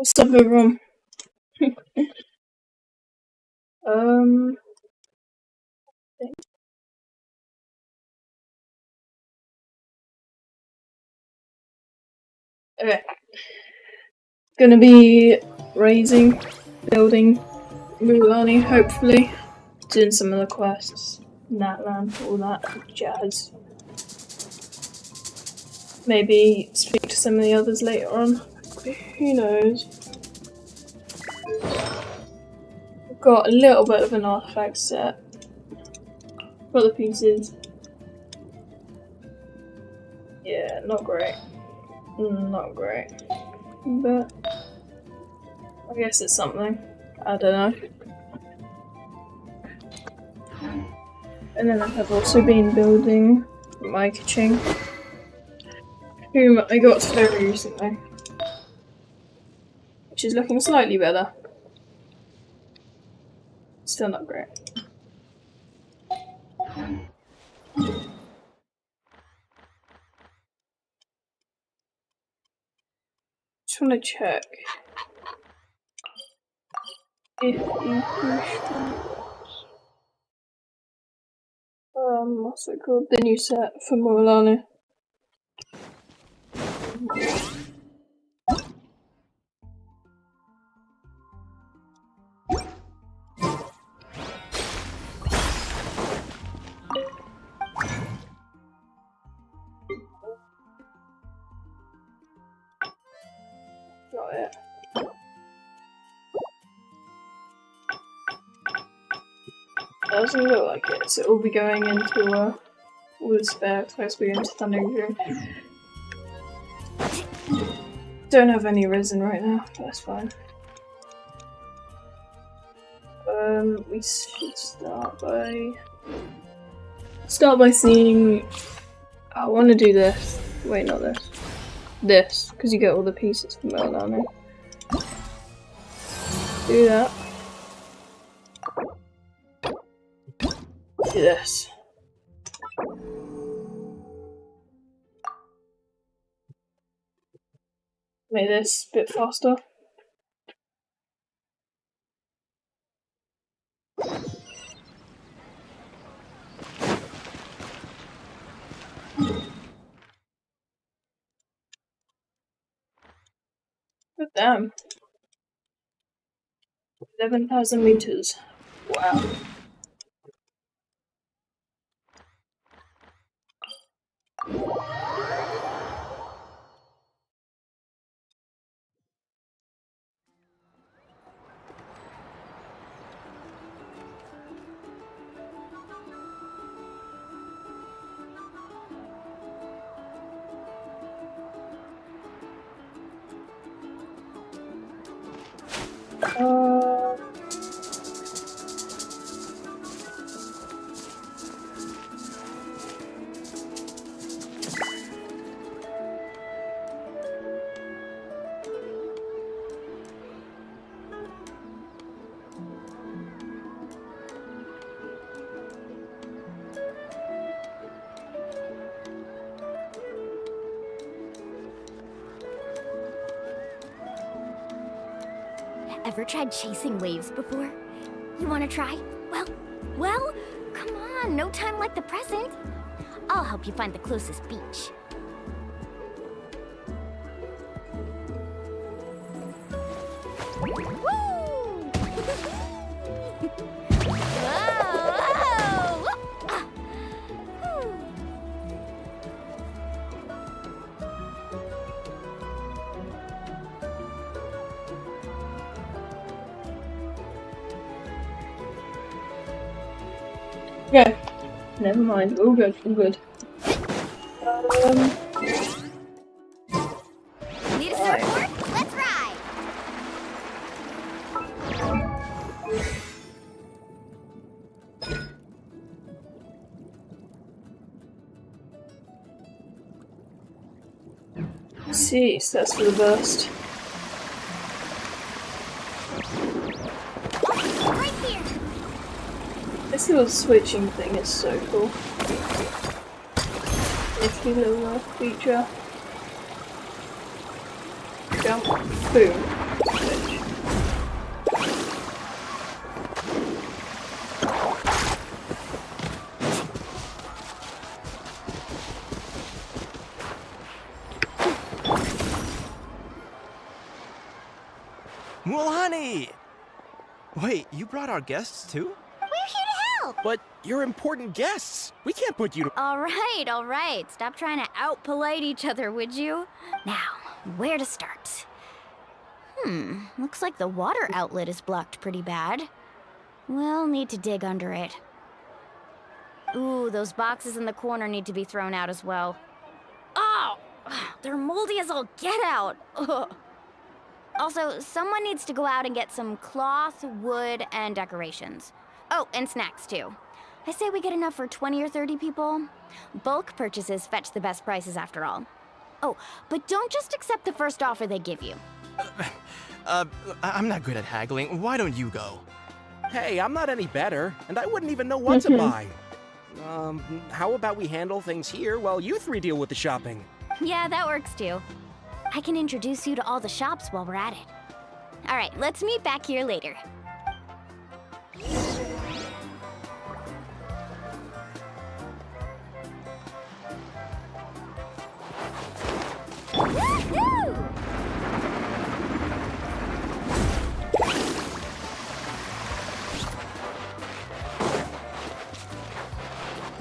What's up, everyone? Okay. Gonna be building Mualani, hopefully. Doing some of the quests, Natland, all that jazz. Maybe speak to some of the others later on. Who knows? I've got a little bit of an artifact set. Got the pieces. Yeah, not great. Not great. But I guess it's something. I don't know. And then I have also been building my kitchen, whom I got very recently, which is looking slightly better. Still not great. Just want to check if you push what's it called? The new set for Mualani. Got it. Doesn't look like it, so it will be going into all the spare, supposed to be into Thundering. Don't have any resin right now, but that's fine. We should start by seeing. I want to do this. Wait, not this. This, because you get all the pieces from Mualani. Do that. Do this. Make this a bit faster. But damn. 11,000 meters. Wow. Ever tried chasing waves before? You wanna try? Well, come on, no time like the present. I'll help you find the closest beach. Woo! Okay, never mind. All good. All good. Need a surfboard? Let's ride. See, so that's for the burst. Right here. This little switching thing is so cool. Nifty little feature. Jump. Boom. Mualani! Wait, you brought our guests too? We're here to help! But you're important guests. We can't put you to— All right. Stop trying to out-polite each other, would you? Now, where to start? Looks like the water outlet is blocked pretty bad. We'll need to dig under it. Ooh, those boxes in the corner need to be thrown out as well. Oh! They're moldy as all get out! Ugh. Also, someone needs to go out and get some cloth, wood, and decorations. Oh, and snacks too. I say we get enough for 20 or 30 people. Bulk purchases fetch the best prices after all. Oh, but don't just accept the first offer they give you. I'm not good at haggling. Why don't you go? Hey, I'm not any better, and I wouldn't even know what to buy. How about we handle things here while you three deal with the shopping? Yeah, that works too. I can introduce you to all the shops while we're at it. All right, let's meet back here later. Woohoo!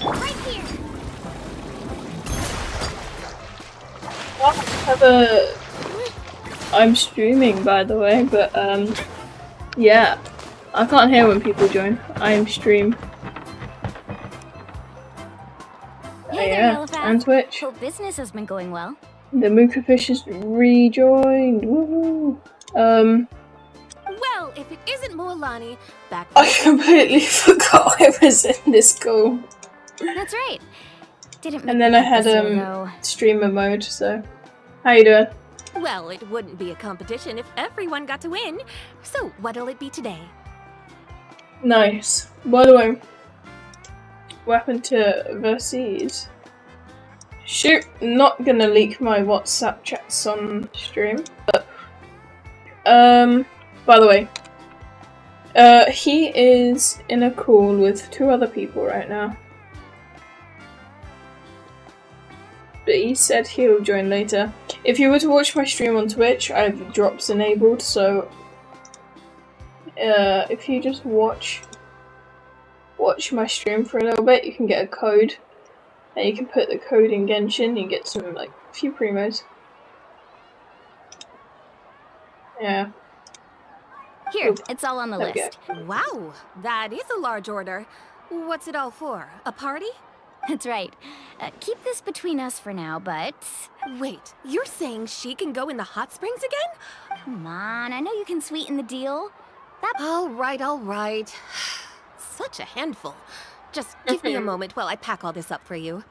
Right here. I'm streaming, by the way, but yeah, I can't hear when people join. I am stream. Hey there, Yeah, Yellowfat. and Twitch. Hope business has been going well. The Mooka Fish is rejoined. Woohoo! Well, if it isn't Mualani, back. I completely forgot I was in this call. That's right. Didn't make And then the I cut had this year, though. streamer mode. So, how you doing? Well, it wouldn't be a competition if everyone got to win. So, what'll it be today? Nice. By the way, weapon to Versailles. Shoot, not gonna leak my WhatsApp chats on stream. But, by the way, he is in a call with 2 other people right now. But he said he'll join later. If you were to watch my stream on Twitch, I have drops enabled, so if you just watch my stream for a little bit, you can get a code, and you can put the code in Genshin, you get some, like, few primos. Yeah. Here, Oop. it's all on the There we go. list. Wow, that is a large order. What's it all for? A party? That's right. Keep this between us for now, but... Wait, you're saying she can go in the hot springs again? Come on, I know you can sweeten the deal. That... All right. Such a handful. Just give me a moment while I pack all this up for you.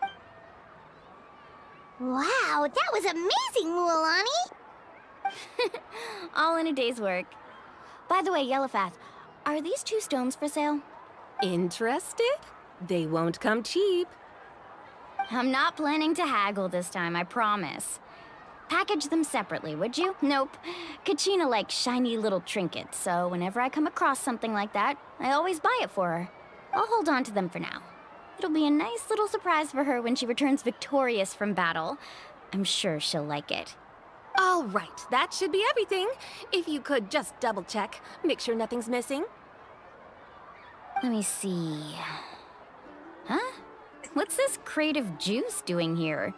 Wow, that was amazing, Mualani! All in a day's work. By the way, Yellowfat, are these 2 stones for sale? Interested? They won't come cheap. I'm not planning to haggle this time, I promise. Package them separately, would you? Nope. Kachina likes shiny little trinkets, so whenever I come across something like that, I always buy it for her. I'll hold on to them for now. It'll be a nice little surprise for her when she returns victorious from battle. I'm sure she'll like it. All right, that should be everything. If you could just double check, make sure nothing's missing. Let me see... Huh? What's this crate of juice doing here?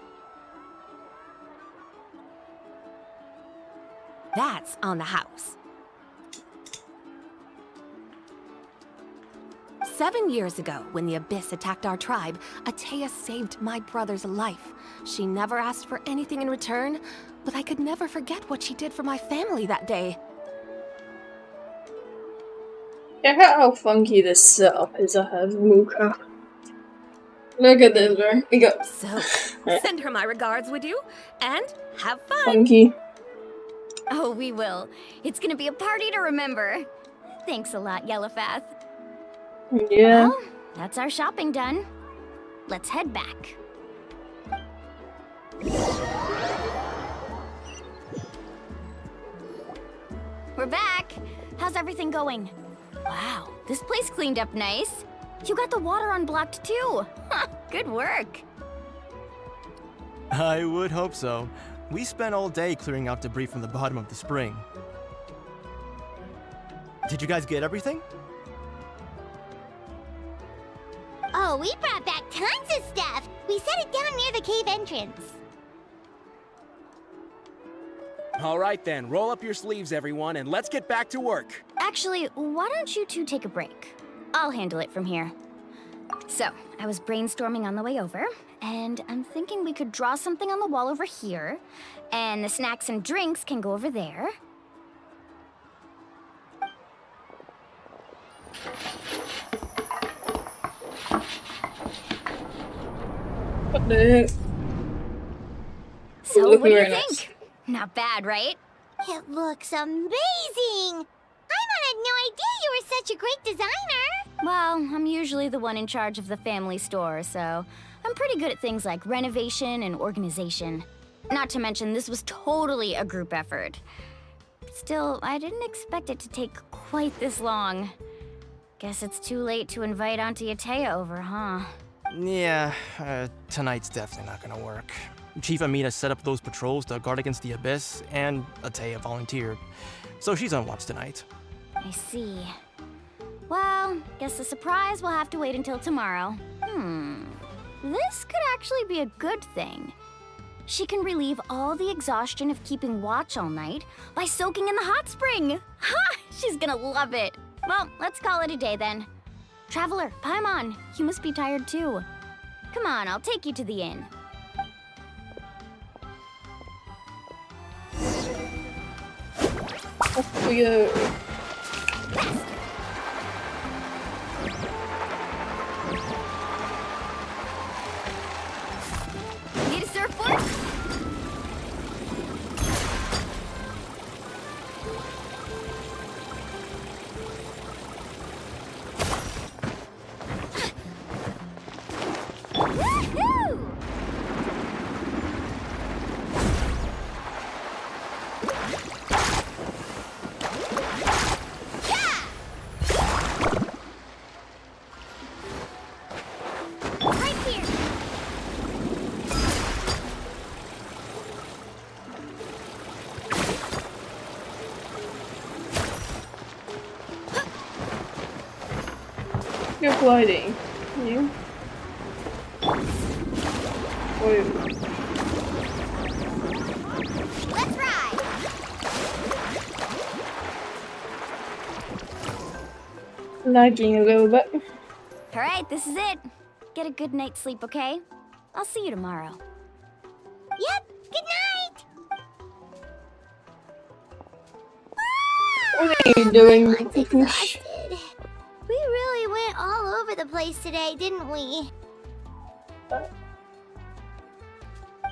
That's on the house. 7 years ago, when the Abyss attacked our tribe, Atea saved my brother's life. She never asked for anything in return, but I could never forget what she did for my family that day. Check out how funky this setup is I have, Mooka. Look at this, bro. We got So, send her my regards, would you? And have fun! funky. Oh, we will. It's gonna be a party to remember. Thanks a lot, Yellowfat. Yeah. Well, that's our shopping done. Let's head back. we're back. How's everything going? Wow, this place cleaned up nice. You got the water unblocked too. Good work. I would hope so. We spent all day clearing out debris from the bottom of the spring. Did you guys get everything? Oh, we brought back tons of stuff. We set it down near the cave entrance. All right then, roll up your sleeves, everyone, and let's get back to work. Actually, why don't you two take a break? I'll handle it from here. So, I was brainstorming on the way over, and I'm thinking we could draw something on the wall over here, and the snacks and drinks can go over there. What the heck? So, Look what do you very think? nice. Not bad, right? It looks amazing. Paimon had no idea you were such a great designer. Well, I'm usually the one in charge of the family store, so I'm pretty good at things like renovation and organization. Not to mention, this was totally a group effort. Still, I didn't expect it to take quite this long. Guess it's too late to invite Auntie Atea over, huh? Yeah, tonight's definitely not gonna work. Chief Amita set up those patrols to guard against the Abyss, and Atea volunteered. So she's on watch tonight. I see. Well, guess the surprise will have to wait until tomorrow. This could actually be a good thing. She can relieve all the exhaustion of keeping watch all night by soaking in the hot spring. Ha! She's gonna love it. Well, let's call it a day then. Traveler, Paimon, you must be tired too. Come on, I'll take you to the inn. Off we go. Need a surfboard? Woohoo! Right here. You're gliding. You? Whoa. Let's ride. Lagging a little bit. All right, this is it. Get a good night's sleep, okay? I'll see you tomorrow. Yep. Good night. What are you doing? I'm exhausted. We really went all over the place today, didn't we?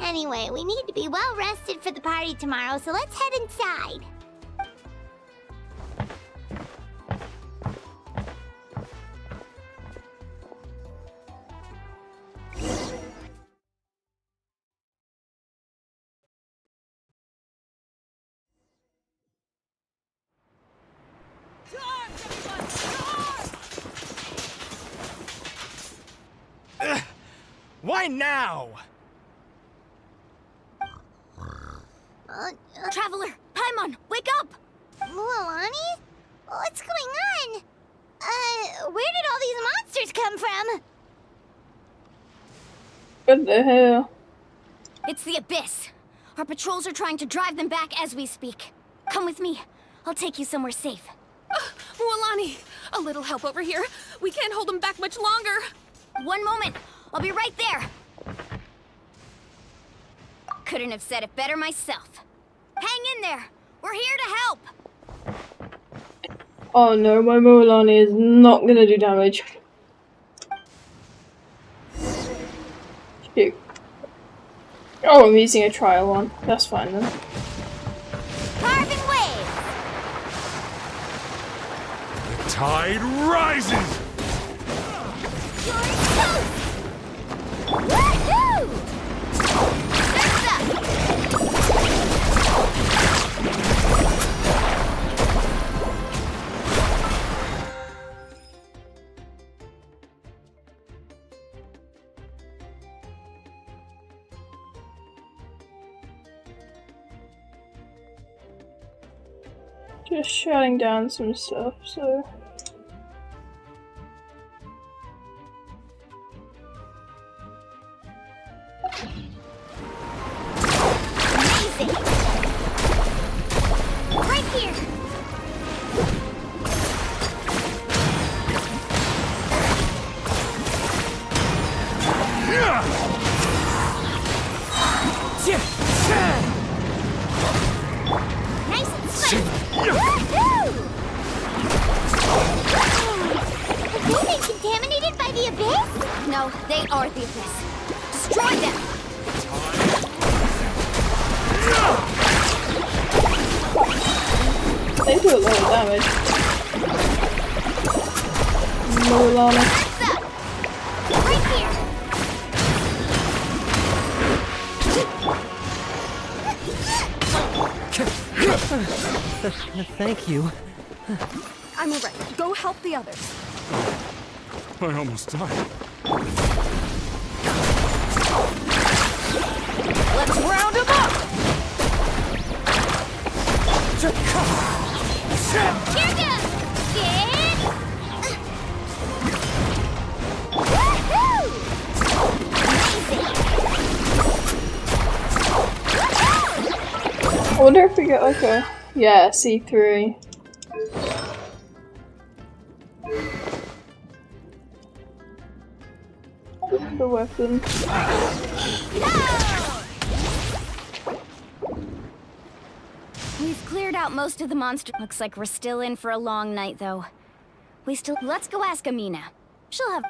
Anyway, we need to be well rested for the party tomorrow, so let's head inside. Why now? Traveler, Paimon, wake up! Mualani? What's going on? Where did all these monsters come from? What the hell? It's the Abyss. Our patrols are trying to drive them back as we speak. Come with me. I'll take you somewhere safe. Mualani, a little help over here. We can't hold them back much longer. One moment. I'll be right there. Couldn't have said it better myself. Hang in there. We're here to help. Oh no, my Mualani is not gonna do damage. Shoot. Oh, I'm using a trial one. That's fine then. Carving waves! The tide rises! You're toast! Woohoo! Surf's up! Just shutting down some stuff, so. Amazing! Right here! Nice and swift! Woohoo! Have they been contaminated by the abyss? No, they are the abyss. Destroy them! They do a lot of damage. Mualani. What's up? Right here! Thank you. I'm alright. Go help the others. I almost died. Let's round them up! Here goes! Get! Woohoo! Amazing! Woohoo! I wonder if we get like a C3. The weapon. We've cleared out most of the monster. Looks like we're still in for a long night, though. Let's go ask Amina. She'll have...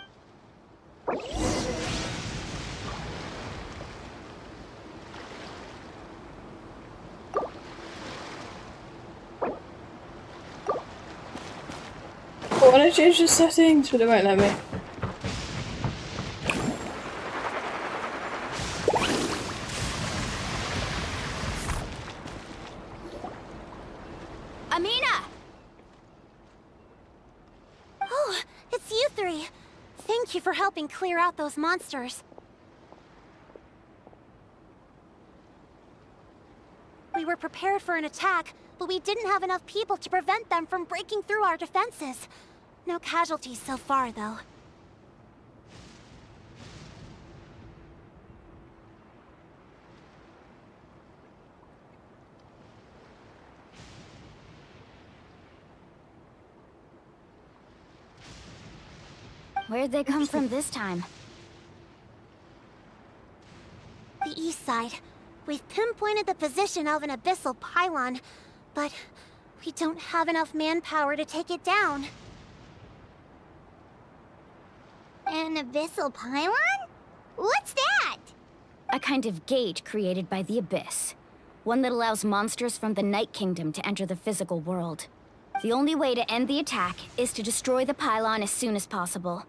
I want to change the settings, but it won't let me. Amina! Oh, it's you three. Thank you for helping clear out those monsters. We were prepared for an attack, but we didn't have enough people to prevent them from breaking through our defenses. No casualties so far, though. Where'd they come from this time? The east side. We've pinpointed the position of an abyssal pylon, but we don't have enough manpower to take it down. An abyssal pylon? What's that? A kind of gate created by the Abyss. One that allows monsters from the Night Kingdom to enter the physical world. The only way to end the attack is to destroy the pylon as soon as possible.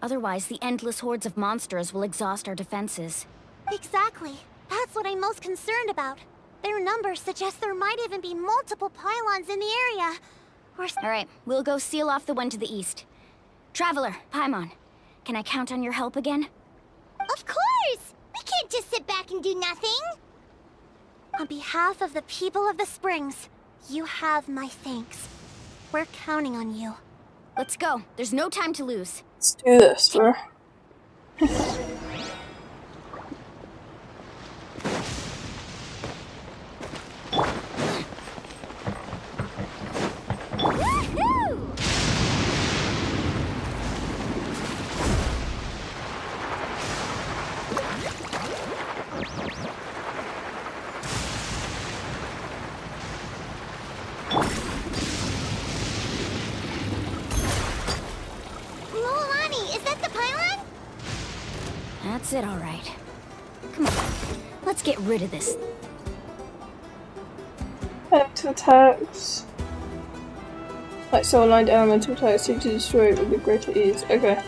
Otherwise, the endless hordes of monsters will exhaust our defenses. Exactly. That's what I'm most concerned about. Their numbers suggest there might even be multiple pylons in the area. Alright, we'll go seal off the one to the east. Traveler, Paimon, can I count on your help again? Of course! We can't just sit back and do nothing! On behalf of the people of the Springs, you have my thanks. We're counting on you. Let's go. There's no time to lose. Let's do this, bro. Woohoo! Mualani, is that the pylon? That's it, all right. Come on. Let's get rid of this. Elemental attacks. Like so aligned elemental attacks seem to destroy it with a greater ease. Okay.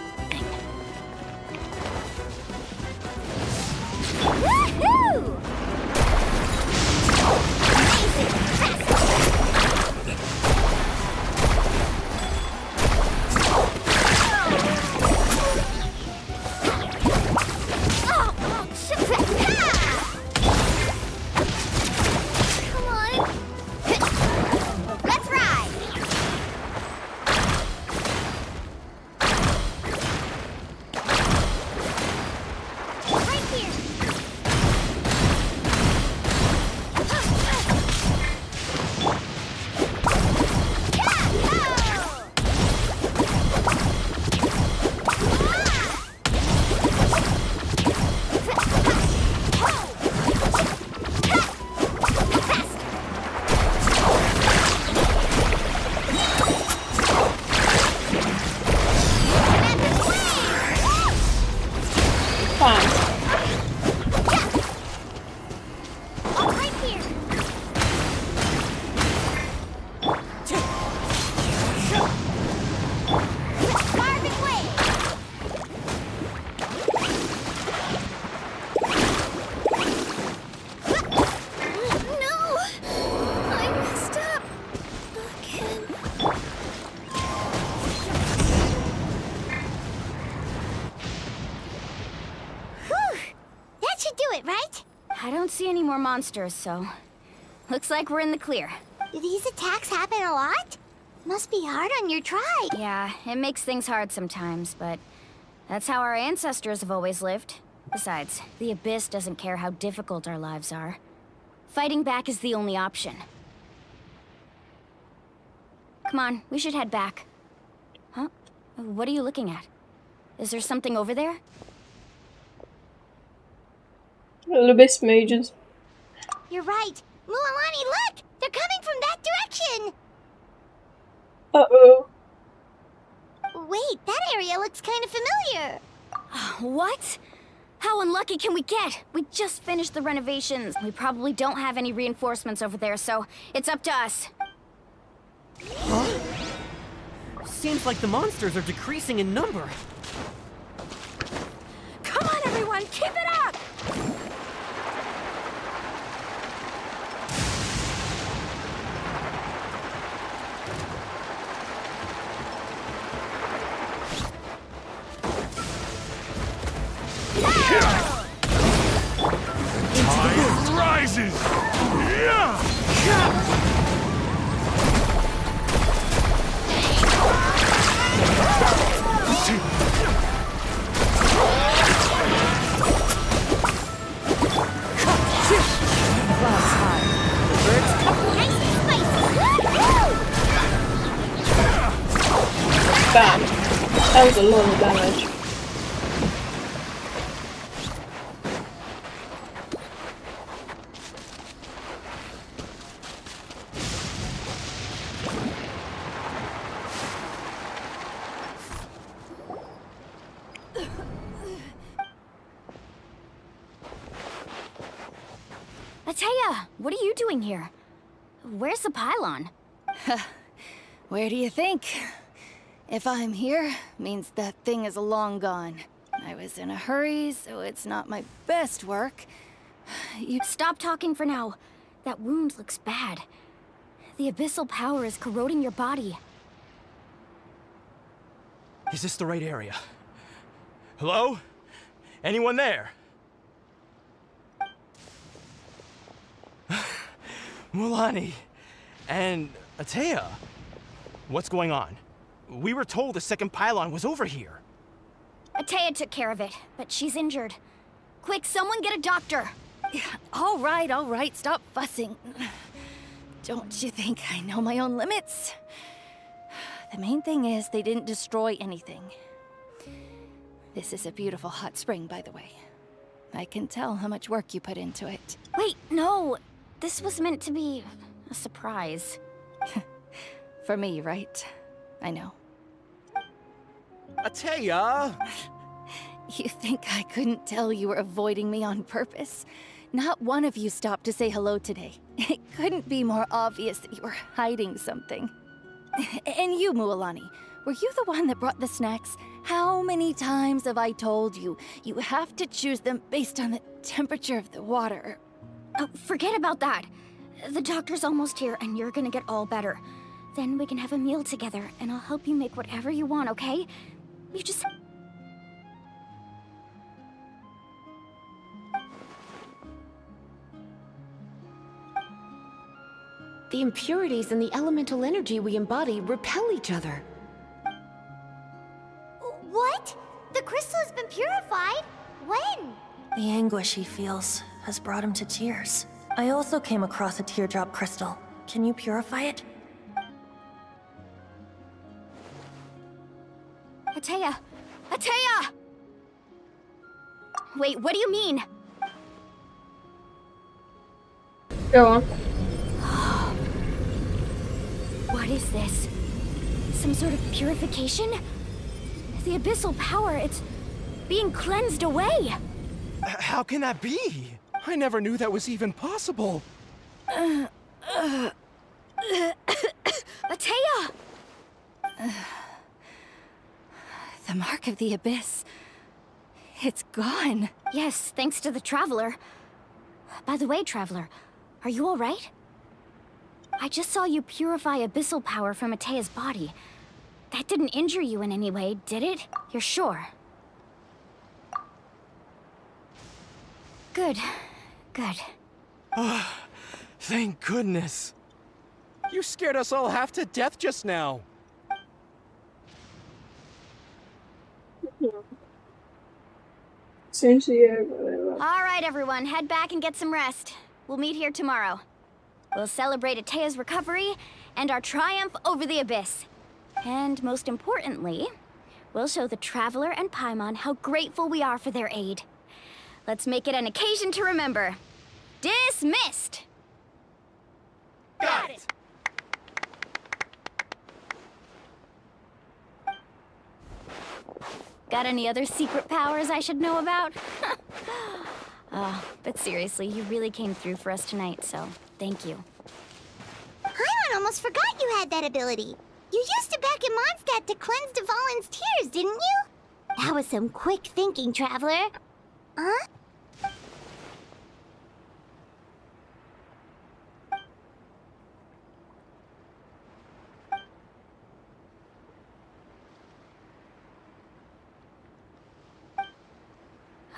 Woohoo! Come on. Let's more monsters, so looks like we're in the clear. Do these attacks happen a lot? Must be hard on your tribe. Yeah, it makes things hard sometimes, but that's how our ancestors have always lived. Besides, the Abyss doesn't care how difficult our lives are. Fighting back is the only option. Come on, we should head back. Huh? What are you looking at? Is there something over there? Little abyss mages. You're right. Mualani, look! They're coming from that direction! Uh-oh. Wait, that area looks kind of familiar. What? How unlucky can we get? We just finished the renovations. We probably don't have any reinforcements over there, so it's up to us. Huh? Seems like the monsters are decreasing in number. Come on, everyone, keep it up! Tide rises! Yeah! Bam. That was a lot of damage. Atea, what are you doing here? Where's the pylon? Where do you think? If I'm here, means that thing is long gone. I was in a hurry, so it's not my best work. You stop talking for now. That wound looks bad. The abyssal power is corroding your body. Is this the right area? Hello? Anyone there? Mualani and Atea. What's going on? We were told the second pylon was over here. Atea took care of it, but she's injured. Quick, someone get a doctor! All right, stop fussing. Don't you think I know my own limits? The main thing is they didn't destroy anything. This is a beautiful hot spring, by the way. I can tell how much work you put into it. Wait, no! This was meant to be a surprise. For me, right? I know. Atea! You think I couldn't tell you were avoiding me on purpose? Not one of you stopped to say hello today. It couldn't be more obvious that you were hiding something. And you, Mualani, were you the one that brought the snacks? How many times have I told you, you have to choose them based on the temperature of the water? Oh, forget about that. The doctor's almost here, and you're gonna get all better. Then we can have a meal together, and I'll help you make whatever you want, okay? You just... The impurities and the elemental energy we embody repel each other. What? The crystal has been purified? When? The anguish he feels has brought him to tears. I also came across a teardrop crystal. Can you purify it? Atea! Atea! Wait, what do you mean? Go on. What is this? Some sort of purification? The abyssal power, it's being cleansed away! How can that be? I never knew that was even possible. Atea! The mark of the abyss. It's gone. Yes, thanks to the Traveler. By the way, Traveler, are you alright? I just saw you purify abyssal power from Atea's body. That didn't injure you in any way, did it? You're sure? Good. Good. Thank goodness. You scared us all half to death just now. Seems to you whatever. All right, everyone, head back and get some rest. We'll meet here tomorrow. We'll celebrate Atea's recovery and our triumph over the Abyss. And most importantly, we'll show the Traveler and Paimon how grateful we are for their aid. Let's make it an occasion to remember. Dismissed! Got it! Got any other secret powers I should know about? But seriously, you really came through for us tonight, so thank you. Paimon almost forgot you had that ability. You used it back in Mondstadt to cleanse Dvalin's tears, didn't you? That was some quick thinking, Traveler. Huh?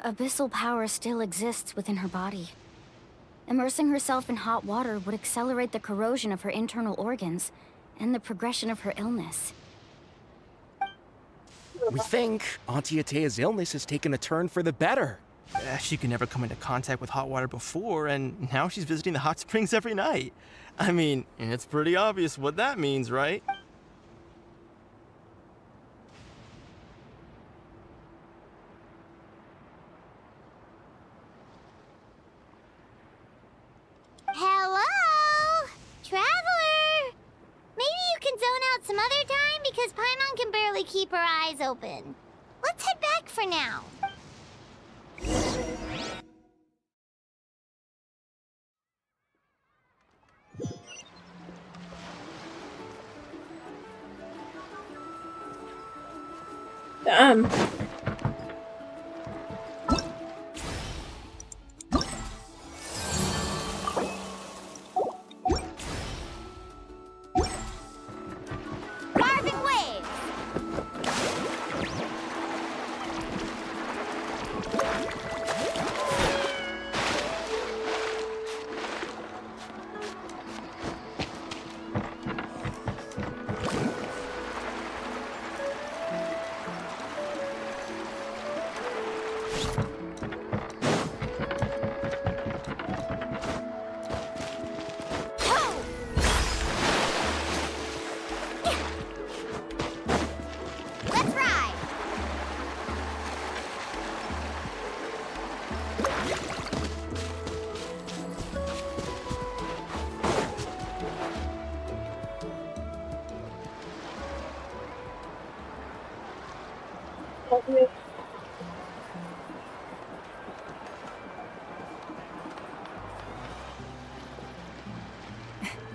Abyssal power still exists within her body. Immersing herself in hot water would accelerate the corrosion of her internal organs and the progression of her illness. We think Auntie Atea's illness has taken a turn for the better. She could never come into contact with hot water before, and now she's visiting the hot springs every night. I mean, it's pretty obvious what that means, right? Hello? Traveler? Maybe you can zone out some other time because Paimon can barely keep her eyes open. Let's head back for now. Damn. Carving waves! Let's ride!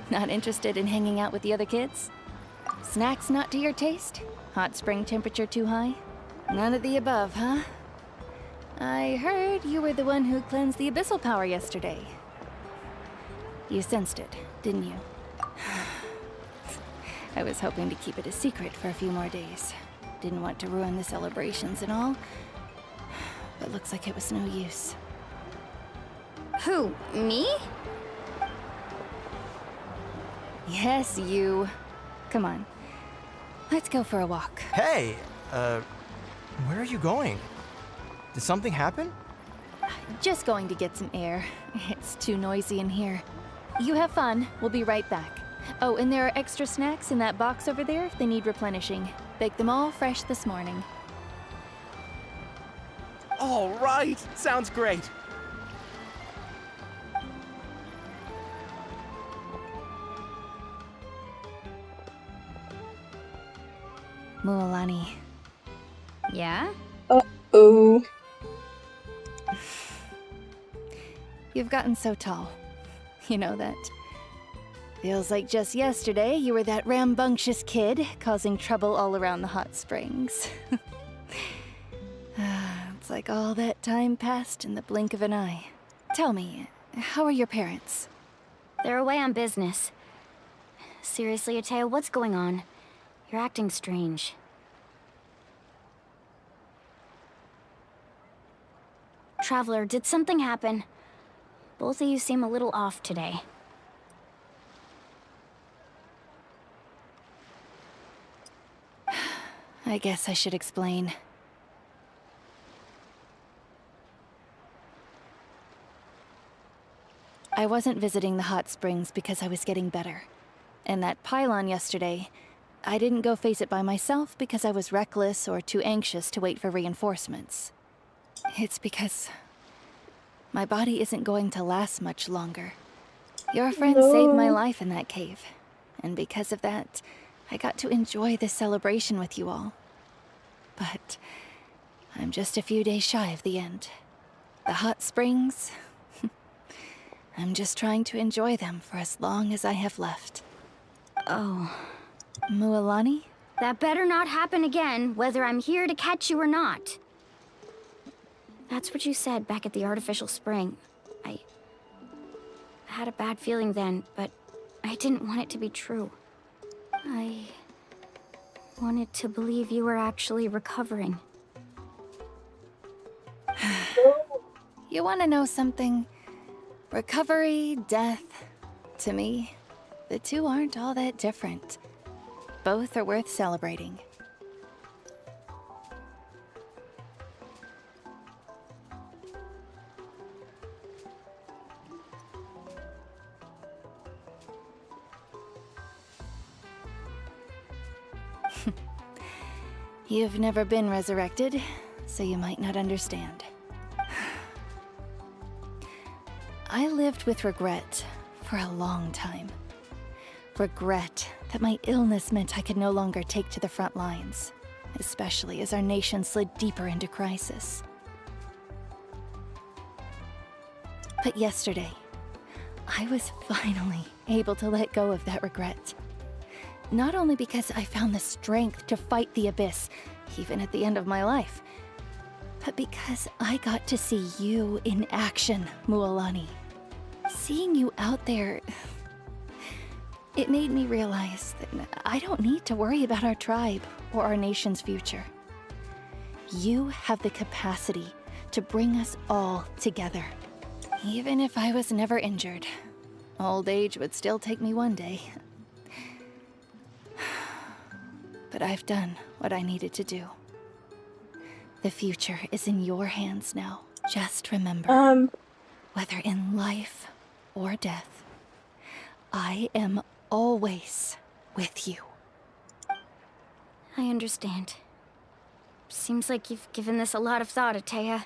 Not interested in hanging out with the other kids? Snacks not to your taste? Hot spring temperature too high? None of the above, huh? I heard you were the one who cleansed the abyssal power yesterday. You sensed it, didn't you? I was hoping to keep it a secret for a few more days. Didn't want to ruin the celebrations and all. But looks like it was no use. Who, me? Yes, you. Come on. Let's go for a walk. Hey, where are you going? Did something happen? Just going to get some air. It's too noisy in here. You have fun. We'll be right back. Oh, and there are extra snacks in that box over there if they need replenishing. Baked them all fresh this morning. All right, sounds great. Mualani. Yeah? Oh. You've gotten so tall. You know that. Feels like just yesterday you were that rambunctious kid causing trouble all around the hot springs. It's like all that time passed in the blink of an eye. Tell me, how are your parents? They're away on business. Seriously, Atea, what's going on? You're acting strange. Traveler, did something happen? Both of you seem a little off today. I guess I should explain. I wasn't visiting the hot springs because I was getting better. And that pylon yesterday, I didn't go face it by myself because I was reckless or too anxious to wait for reinforcements. It's because my body isn't going to last much longer. Your friend saved my life in that cave. And because of that, I got to enjoy this celebration with you all. But I'm just a few days shy of the end. The hot springs, I'm just trying to enjoy them for as long as I have left. Oh. Mualani? That better not happen again, whether I'm here to catch you or not. That's what you said back at the artificial spring. I had a bad feeling then, but I didn't want it to be true. I wanted to believe you were actually recovering. You want to know something? Recovery, death, to me, the two aren't all that different. Both are worth celebrating. You've never been resurrected, so you might not understand. I lived with regret for a long time. Regret that my illness meant I could no longer take to the front lines, especially as our nation slid deeper into crisis. But yesterday, I was finally able to let go of that regret. Not only because I found the strength to fight the abyss, even at the end of my life, but because I got to see you in action, Mualani. Seeing you out there, it made me realize that I don't need to worry about our tribe or our nation's future. You have the capacity to bring us all together. Even if I was never injured, old age would still take me one day. But I've done what I needed to do. The future is in your hands now. Just remember, whether in life or death, I am always with you. I understand. Seems like you've given this a lot of thought, Atea.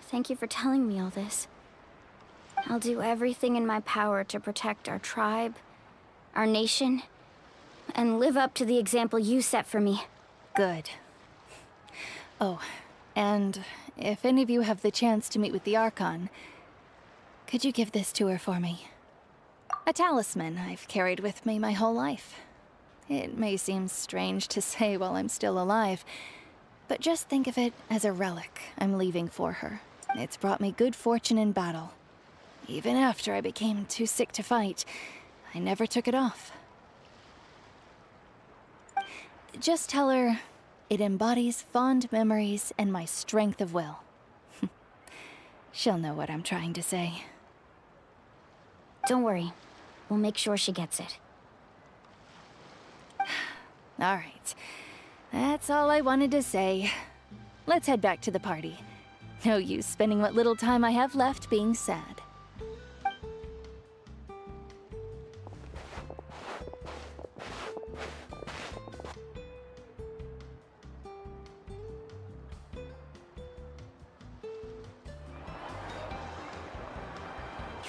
Thank you for telling me all this. I'll do everything in my power to protect our tribe, our nation, and live up to the example you set for me. Good. Oh, and if any of you have the chance to meet with the Archon, could you give this to her for me? A talisman I've carried with me my whole life. It may seem strange to say while I'm still alive, but just think of it as a relic I'm leaving for her. It's brought me good fortune in battle. Even after I became too sick to fight, I never took it off. Just tell her it embodies fond memories and my strength of will. She'll know what I'm trying to say. Don't worry. We'll make sure she gets it. All right. That's all I wanted to say. Let's head back to the party. No use spending what little time I have left being sad.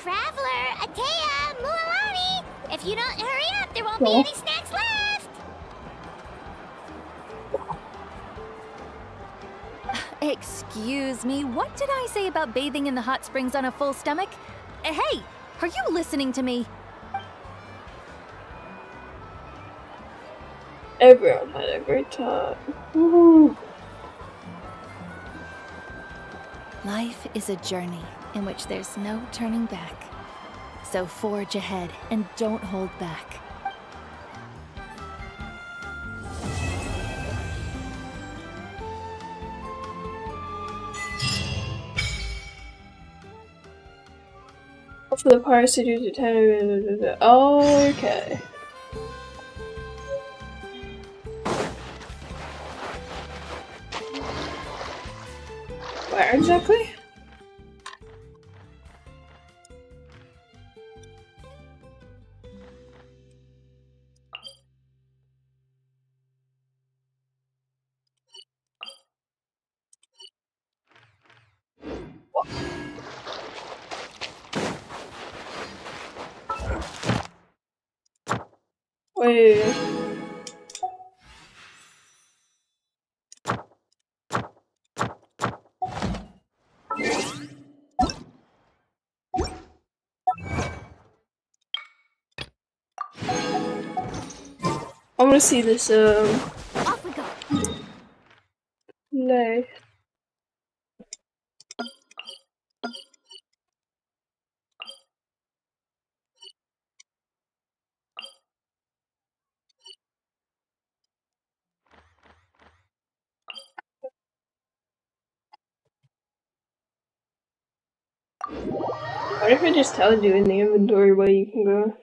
Traveler, Atea, Mualani! If you don't hurry up, there won't be any snacks left! Excuse me, what did I say about bathing in the hot springs on a full stomach? Hey, are you listening to me? Everyone had a great time. Woohoo! Life is a journey in which there's no turning back. So forge ahead and don't hold back. for the piracy due to 10. Oh, okay. Where exactly? Wait. I want to see this, Off we go. no. What if it just tells you in the inventory where you can go?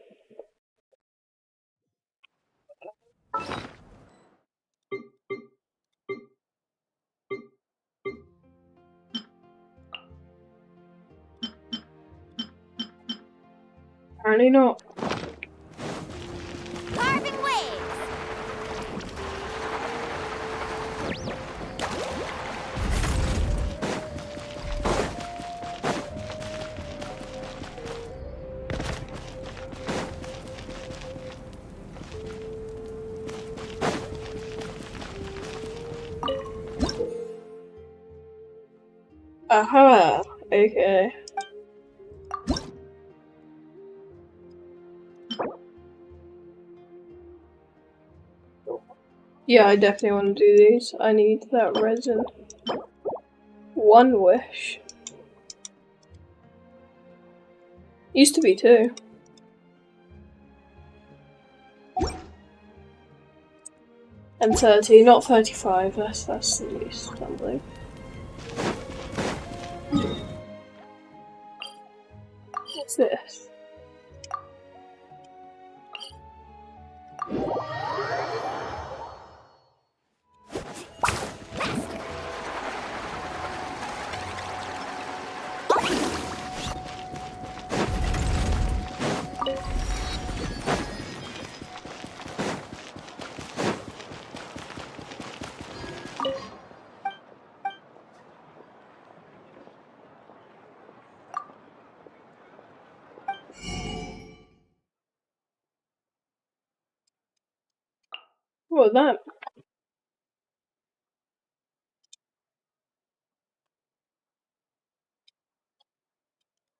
Apparently not. Carving waves! Aha! Okay. Yeah, I definitely want to do these. I need that resin. One wish. Used to be two. And 30, not 35. That's the least, I believe. What's this? What was that?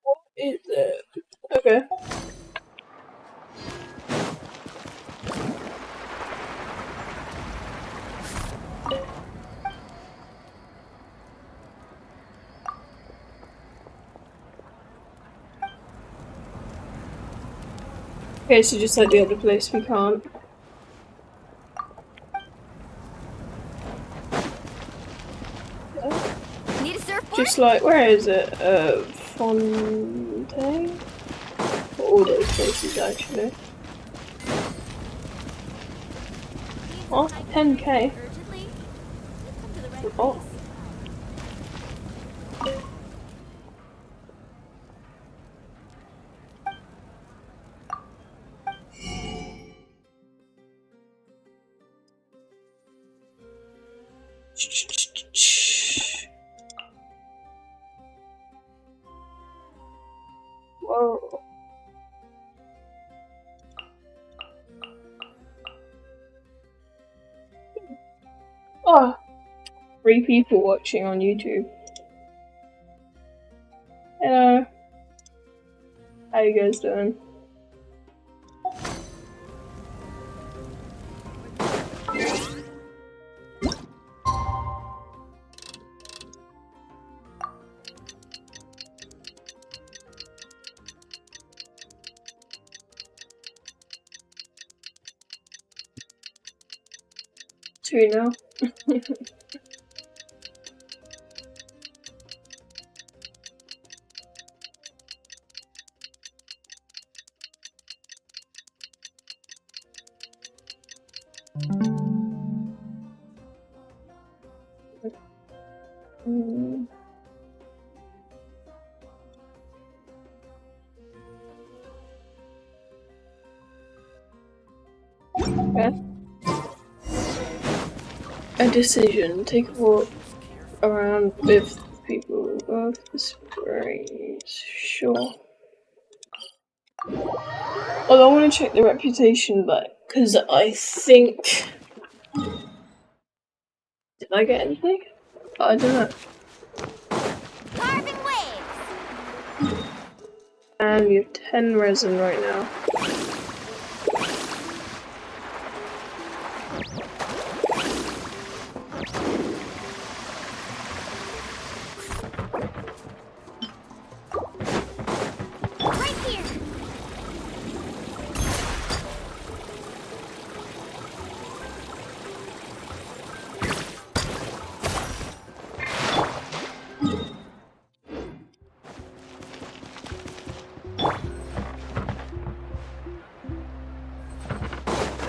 What is it? Okay. Okay, so just like the other place, we can't. Need a surfboard? Just like, where is it? Fontaine? All those places, actually. Oh, 10k. Urgently? You've come to the right Oh. place. Whoa. Oh, 3 people watching on YouTube. Hello. How you guys doing? Two now. Okay. A decision. Take a walk around with people of the springs. Sure. Although I want to check the reputation back, because I think... Did I get anything? I don't know. Carving waves. And you have 10 resin right now. Right here.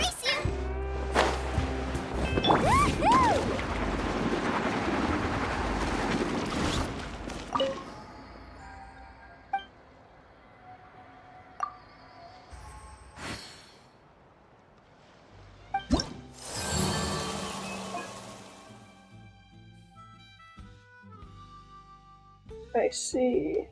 Race you. Woohoo! I see.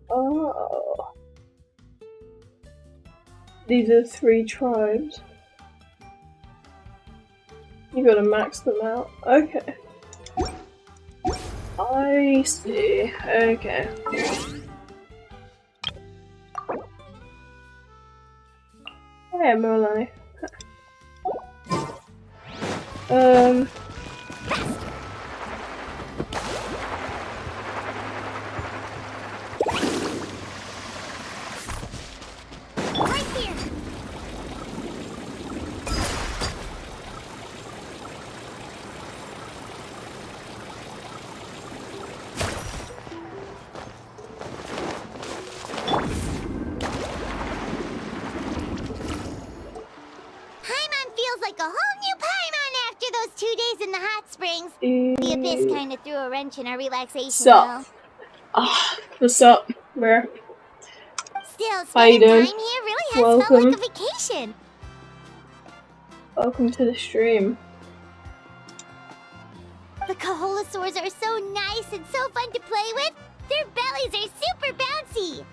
Oh. These are 3 tribes. You gotta max them out. Okay. I see. Okay. Hey, Mualani. Right here. Paimon feels like a whole new Paimon after those 2 days in the hot springs. The Abyss kind of threw a wrench in our relaxation, Sup? though. Ah, what's up, bro? Still, How you spending doing? time here really has felt Welcome. like a vacation. Welcome to the stream. The Kaholosaurs are so nice and so fun to play with. Their bellies are super bouncy.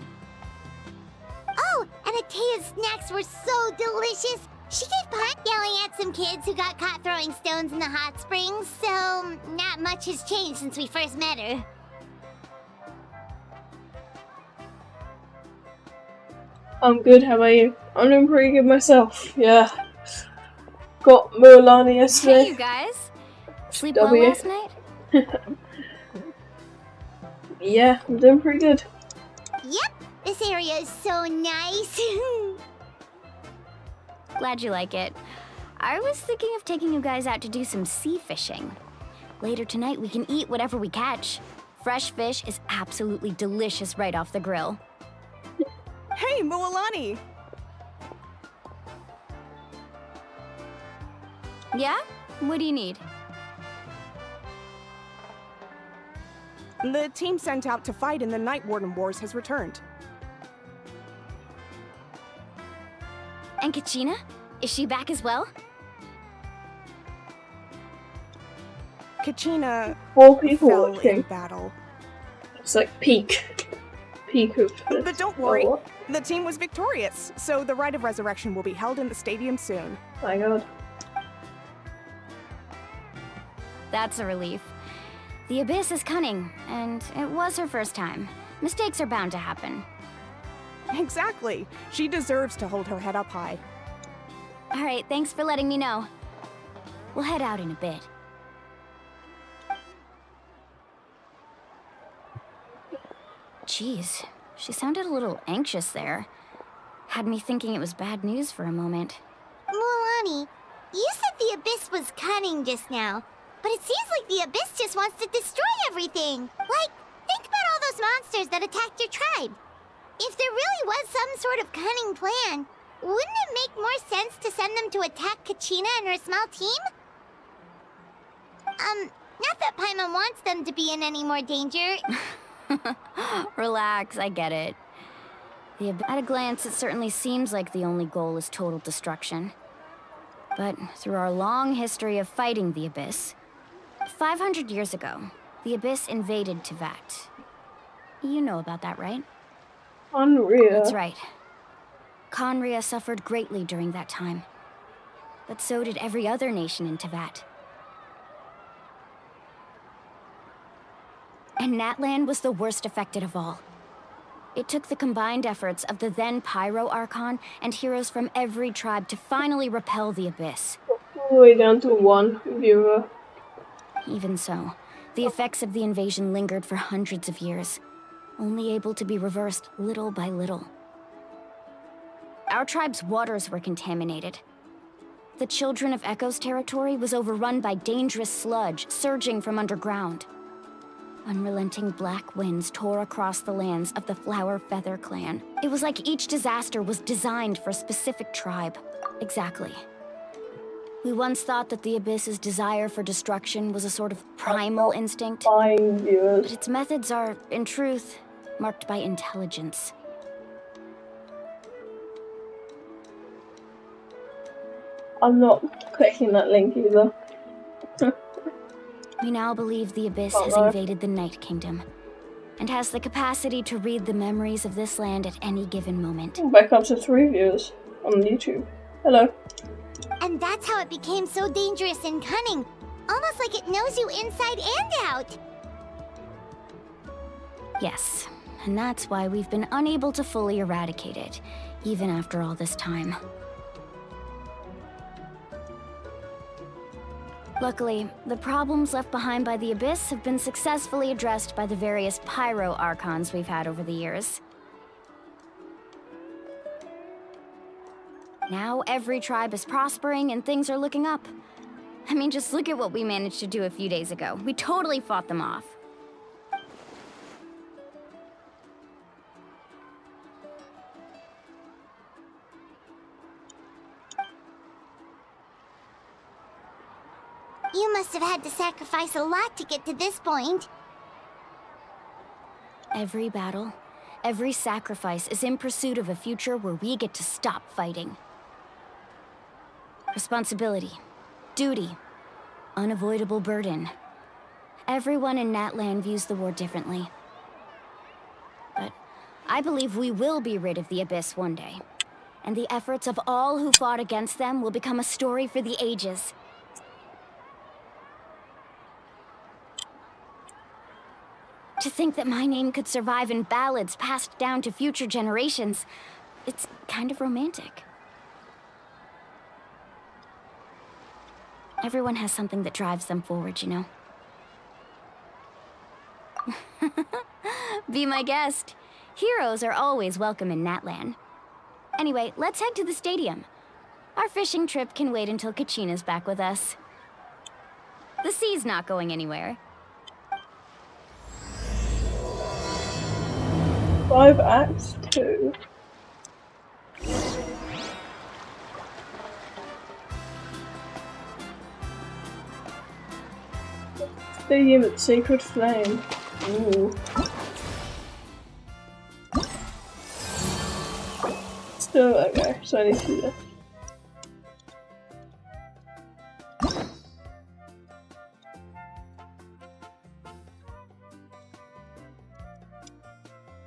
Oh, and Atea's snacks were so delicious. She gave pot yelling at some kids who got caught throwing stones in the hot springs, so not much has changed since we first met her. I'm good, how about you? I'm doing pretty good myself, yeah. Got Mualani yesterday. Hey, you guys. Sleep W. well last night? Yeah, I'm doing pretty good. Yep, this area is so nice. Glad you like it. I was thinking of taking you guys out to do some sea fishing. Later tonight, we can eat whatever we catch. Fresh fish is absolutely delicious right off the grill. Hey, Mualani! Yeah? What do you need? The team sent out to fight in the Night Warden Wars has returned. And Kachina? Is she back as well? Kachina 4 people fell in watching. battle. It's like peak of But don't worry, Oh, the team was victorious, so the Rite of Resurrection will be held in the stadium soon. my god. That's a relief. The Abyss is cunning, and it was her first time. Mistakes are bound to happen. Exactly. She deserves to hold her head up high. Alright, thanks for letting me know. We'll head out in a bit. Jeez, she sounded a little anxious there. Had me thinking it was bad news for a moment. Mualani, you said the Abyss was cunning just now, but it seems like the Abyss just wants to destroy everything. Like, think about all those monsters that attacked your tribe. If there really was some sort of cunning plan, wouldn't it make more sense to send them to attack Kachina and her small team? Not that Paimon wants them to be in any more danger. Relax, I get it. At a glance, it certainly seems like the only goal is total destruction. But through our long history of fighting the Abyss, 500 years ago, the Abyss invaded Teyvat. You know about that, right? Unreal. That's right. Conria suffered greatly during that time. But so did every other nation in Teyvat. And Natlan was the worst affected of all. It took the combined efforts of the then Pyro Archon and heroes from every tribe to finally repel the Abyss. All the way down to 1 viewer. Even so, the effects of the invasion lingered for hundreds of years, only able to be reversed little by little. Our tribe's waters were contaminated. The Children of Echo's territory was overrun by dangerous sludge surging from underground. Unrelenting black winds tore across the lands of the Flower Feather clan. It was like each disaster was designed for a specific tribe. Exactly. We once thought that the Abyss's desire for destruction was a sort of primal instinct. Fine viewers. But its methods are, in truth, marked by intelligence. I'm not clicking that link either. We now believe the Abyss has invaded the Night Kingdom, and has the capacity to read the memories of this land at any given moment. Back up to 3 viewers on YouTube. Hello. And that's how it became so dangerous and cunning. Almost like it knows you inside and out. Yes, and that's why we've been unable to fully eradicate it, even after all this time. Luckily, the problems left behind by the Abyss have been successfully addressed by the various Pyro Archons we've had over the years. Now every tribe is prospering and things are looking up. I mean, just look at what we managed to do a few days ago. We totally fought them off. You must have had to sacrifice a lot to get to this point. Every battle, every sacrifice is in pursuit of a future where we get to stop fighting. Responsibility, duty, unavoidable burden. Everyone in Natlan views the war differently. But I believe we will be rid of the Abyss one day. And the efforts of all who fought against them will become a story for the ages. To think that my name could survive in ballads passed down to future generations, it's kind of romantic. Everyone has something that drives them forward, you know? Be my guest. Heroes are always welcome in Natlan. Anyway, let's head to the stadium. Our fishing trip can wait until Kachina's back with us. The sea's not going anywhere. 5 acts 2. Stadium at Sacred Flame. Ooh. Still okay, so I need to do this.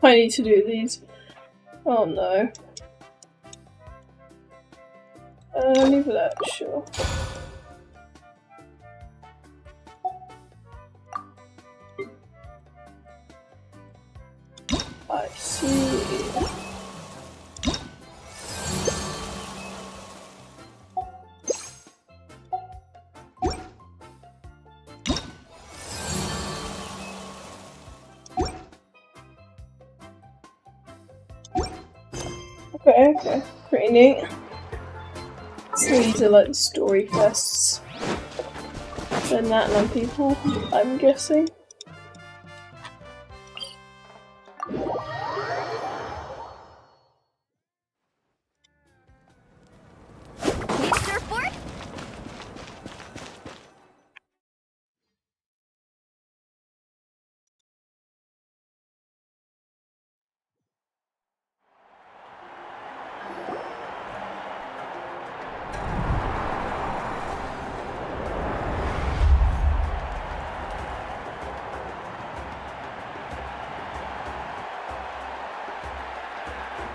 I need to do these. Oh no. Leave that, sure. I see. Okay, pretty neat. So these are like story quests for Natlan people, I'm guessing. Need a surfboard?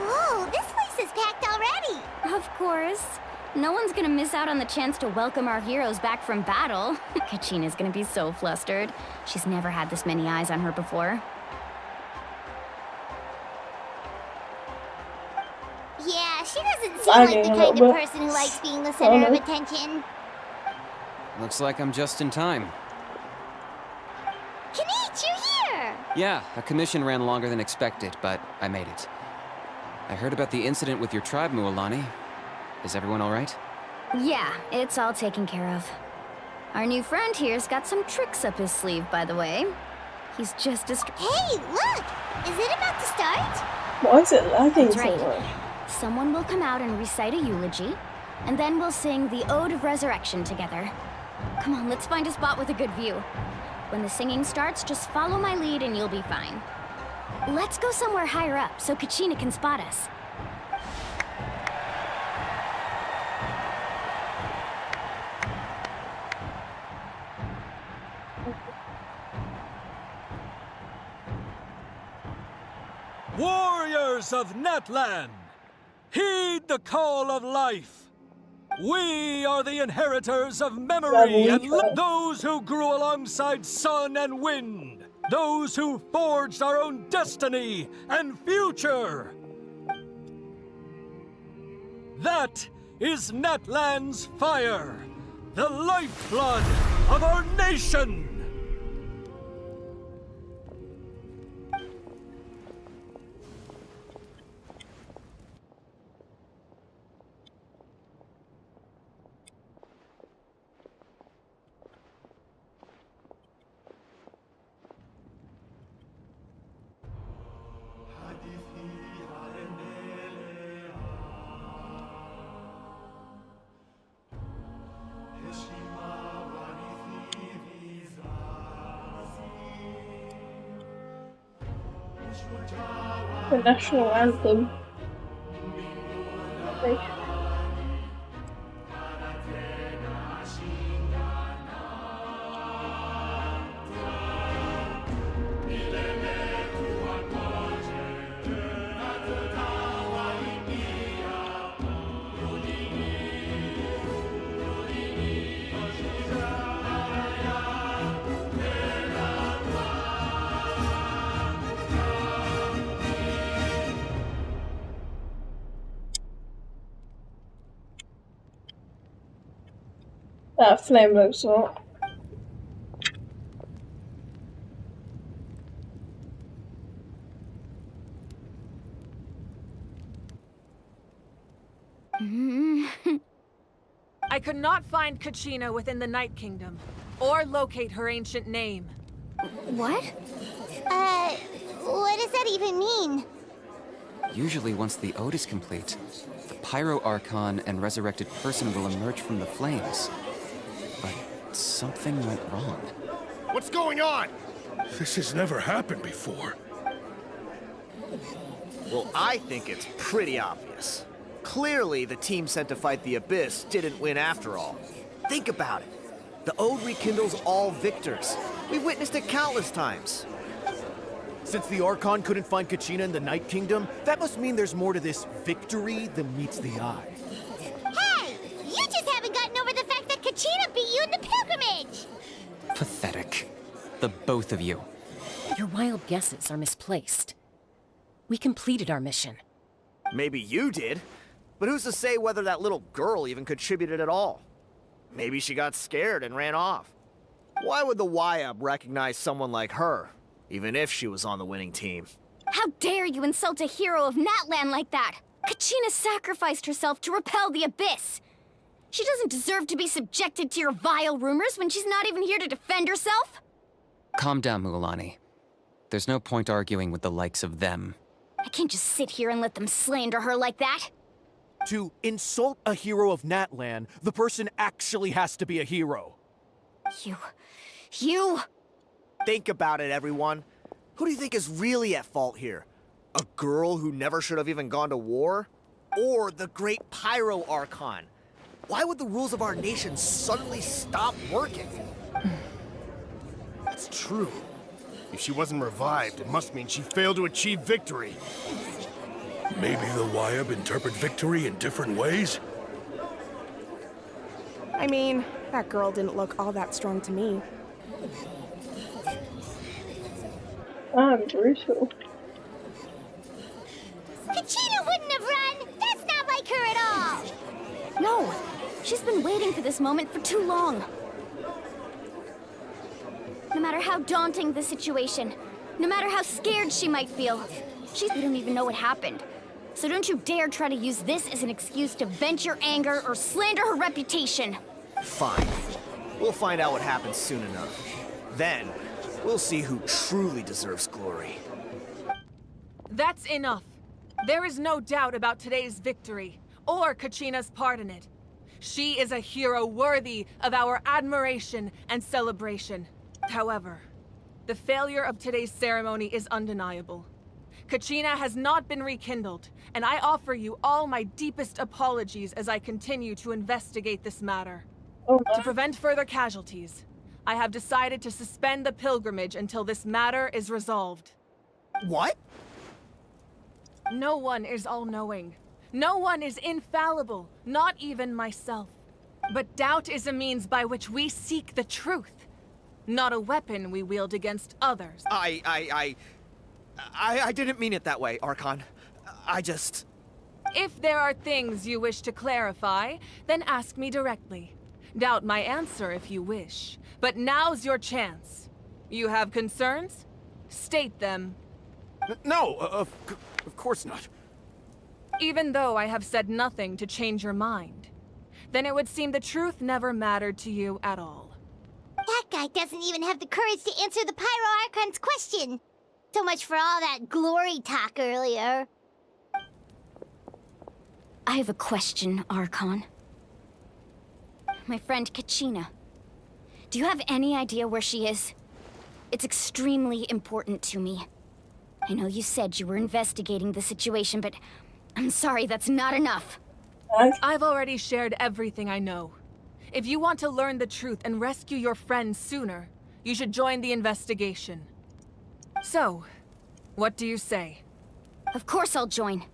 Whoa, this place is packed already! Of course. No one's gonna miss out on the chance to welcome our heroes back from battle. Kachina's gonna be so flustered. She's never had this many eyes on her before. Yeah, she doesn't seem like the kind of person who likes being the center of attention. Looks like I'm just in time. Kanich, you're here! Yeah, a commission ran longer than expected, but I made it. I heard about the incident with your tribe, Mualani. Is everyone all right? Yeah, it's all taken care of. Our new friend here's got some tricks up his sleeve, by the way. He's just as... Hey, look! Is it about to start? Why is it lagging That's so right. much? Someone will come out and recite a eulogy, and then we'll sing the Ode of Resurrection together. Come on, let's find a spot with a good view. When the singing starts, just follow my lead and you'll be fine. Let's go somewhere higher up so Kachina can spot us. Warriors of Natlan, heed the call of life. We are the inheritors of memory and those who grew alongside sun and wind, those who forged our own destiny and future. That is Natlan's fire, the lifeblood of our nation. The national anthem. That flame looks hot. I could not find Kachina within the Night Kingdom, or locate her ancient name. What? What does that even mean? Usually once the ode is complete, the Pyro Archon and resurrected person will emerge from the flames. But something went wrong. What's going on? This has never happened before. Well, I think it's pretty obvious. Clearly, the team sent to fight the Abyss didn't win after all. Think about it. The Ode rekindles all victors. We've witnessed it countless times. Since the Archon couldn't find Kachina in the Night Kingdom, that must mean there's more to this victory than meets the eye. Hey! You just haven't gotten over the fact that Kachina beat you in the pilgrimage! Pathetic. The both of you. Your wild guesses are misplaced. We completed our mission. Maybe you did, but who's to say whether that little girl even contributed at all? Maybe she got scared and ran off. Why would the YUB recognize someone like her, even if she was on the winning team? How dare you insult a hero of Natlan like that? Kachina sacrificed herself to repel the Abyss. She doesn't deserve to be subjected to your vile rumors when she's not even here to defend herself. Calm down, Mualani. There's no point arguing with the likes of them. I can't just sit here and let them slander her like that. To insult a hero of Natlan, the person actually has to be a hero. You... Think about it, everyone. Who do you think is really at fault here? A girl who never should have even gone to war? Or the great Pyro Archon? Why would the rules of our nation suddenly stop working? That's true. If she wasn't revived, it must mean she failed to achieve victory. Maybe the Wyab interpret victory in different ways? I mean, that girl didn't look all that strong to me. Brutal. Kachina wouldn't have run! That's not like her at all! No! She's been waiting for this moment for too long. No matter how daunting the situation, no matter how scared she might feel, we don't even know what happened. So don't you dare try to use this as an excuse to vent your anger or slander her reputation. Fine. We'll find out what happens soon enough. Then, we'll see who truly deserves glory. That's enough. There is no doubt about today's victory, or Kachina's part in it. She is a hero worthy of our admiration and celebration. However, the failure of today's ceremony is undeniable. Kachina has not been rekindled, and I offer you all my deepest apologies as I continue to investigate this matter. To prevent further casualties, I have decided to suspend the pilgrimage until this matter is resolved. What? No one is all-knowing. No one is infallible, not even myself. But doubt is a means by which we seek the truth, not a weapon we wield against others. I didn't mean it that way, Archon. If there are things you wish to clarify, then ask me directly. Doubt my answer if you wish. But now's your chance. You have concerns? State them. No, of course not. Even though I have said nothing to change your mind, then it would seem the truth never mattered to you at all. That guy doesn't even have the courage to answer the Pyro Archon's question. So much for all that glory talk earlier. I have a question, Archon. My friend Kachina. Do you have any idea where she is? It's extremely important to me. I know you said you were investigating the situation, but I'm sorry, that's not enough. I've already shared everything I know. If you want to learn the truth and rescue your friend sooner, you should join the investigation. So, what do you say? Of course I'll join.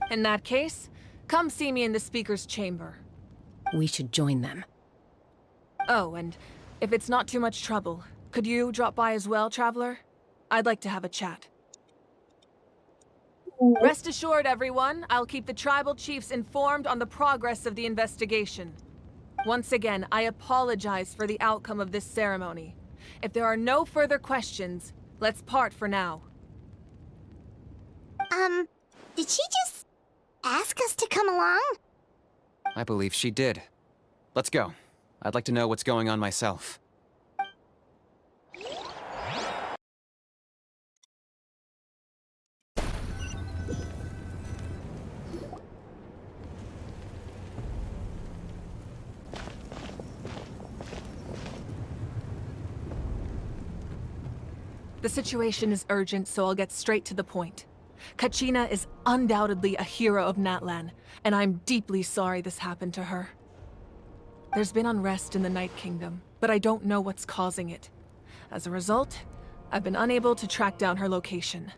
In that case, come see me in the speaker's chamber. We should join them. Oh, and if it's not too much trouble, could you drop by as well, Traveler? I'd like to have a chat. Rest assured, everyone, I'll keep the tribal chiefs informed on the progress of the investigation. Once again, I apologize for the outcome of this ceremony. If there are no further questions, let's part for now. Did she just ask us to come along? I believe she did. Let's go. I'd like to know what's going on myself. The situation is urgent, so I'll get straight to the point. Kachina is undoubtedly a hero of Natlan, and I'm deeply sorry this happened to her. There's been unrest in the Night Kingdom, but I don't know what's causing it. As a result, I've been unable to track down her location.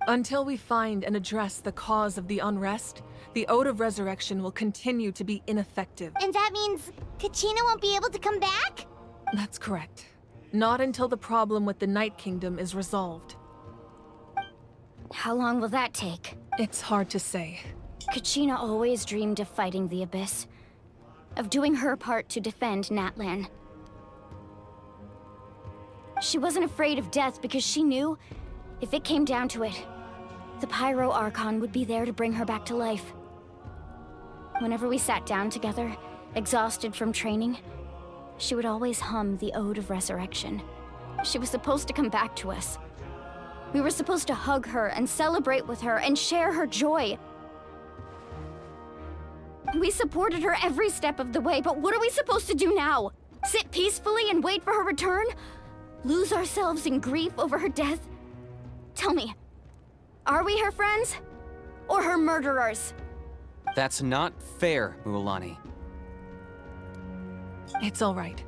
Until we find and address the cause of the unrest, the Ode of Resurrection will continue to be ineffective. And that means Kachina won't be able to come back? That's correct. Not until the problem with the Night Kingdom is resolved. How long will that take? It's hard to say. Kachina always dreamed of fighting the Abyss. Of doing her part to defend Natlan. She wasn't afraid of death because she knew, if it came down to it, the Pyro Archon would be there to bring her back to life. Whenever we sat down together, exhausted from training, she would always hum the Ode of Resurrection. She was supposed to come back to us. We were supposed to hug her and celebrate with her and share her joy. We supported her every step of the way, but what are we supposed to do now? Sit peacefully and wait for her return? Lose ourselves in grief over her death? Tell me, are we her friends? Or her murderers? That's not fair, Mualani. It's all right.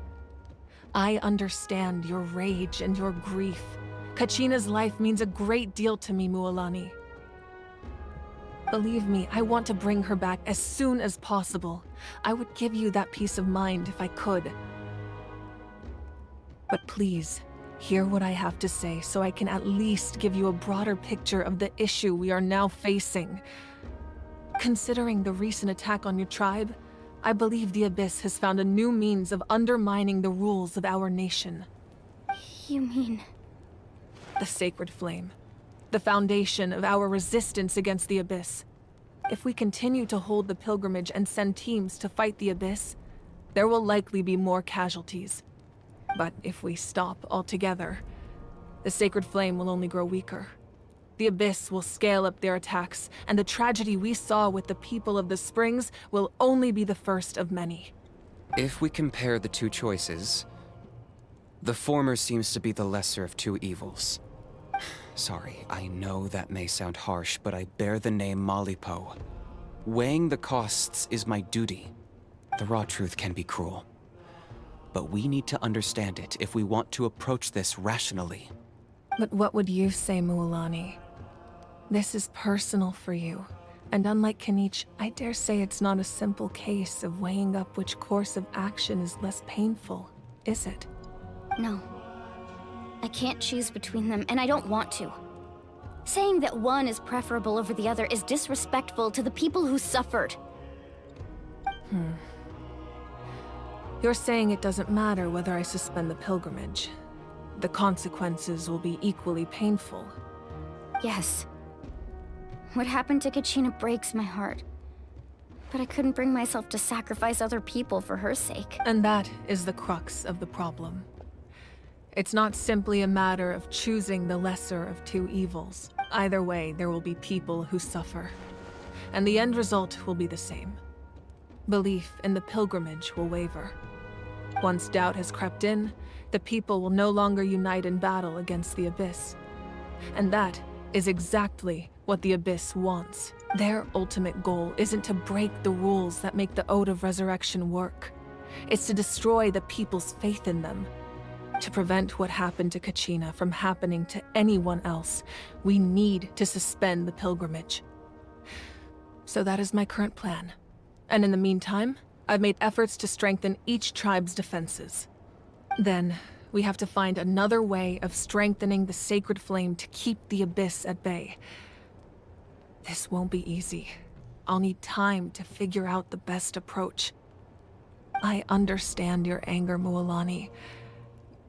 I understand your rage and your grief. Kachina's life means a great deal to me, Mualani. Believe me, I want to bring her back as soon as possible. I would give you that peace of mind if I could. But please, hear what I have to say so I can at least give you a broader picture of the issue we are now facing. Considering the recent attack on your tribe, I believe the Abyss has found a new means of undermining the rules of our nation. You mean? The Sacred Flame. The foundation of our resistance against the Abyss. If we continue to hold the pilgrimage and send teams to fight the Abyss, there will likely be more casualties. But if we stop altogether, the Sacred Flame will only grow weaker. The Abyss will scale up their attacks, and the tragedy we saw with the people of the Springs will only be the first of many. If we compare the two choices, the former seems to be the lesser of two evils. Sorry, I know that may sound harsh, but I bear the name Malipo. Weighing the costs is my duty. The raw truth can be cruel. But we need to understand it if we want to approach this rationally. But what would you say, Mualani? This is personal for you, and unlike Kanich, I dare say it's not a simple case of weighing up which course of action is less painful, is it? No. I can't choose between them, and I don't want to. Saying that one is preferable over the other is disrespectful to the people who suffered. You're saying it doesn't matter whether I suspend the pilgrimage. The consequences will be equally painful. Yes. What happened to Kachina breaks my heart. But I couldn't bring myself to sacrifice other people for her sake. And that is the crux of the problem. It's not simply a matter of choosing the lesser of two evils. Either way, there will be people who suffer. And the end result will be the same. Belief in the pilgrimage will waver. Once doubt has crept in, the people will no longer unite in battle against the Abyss. And that is exactly what the Abyss wants. Their ultimate goal isn't to break the rules that make the Ode of Resurrection work. It's to destroy the people's faith in them. To prevent what happened to Kachina from happening to anyone else, we need to suspend the pilgrimage. So that is my current plan. And in the meantime, I've made efforts to strengthen each tribe's defenses. Then, we have to find another way of strengthening the Sacred Flame to keep the Abyss at bay. This won't be easy. I'll need time to figure out the best approach. I understand your anger, Mualani,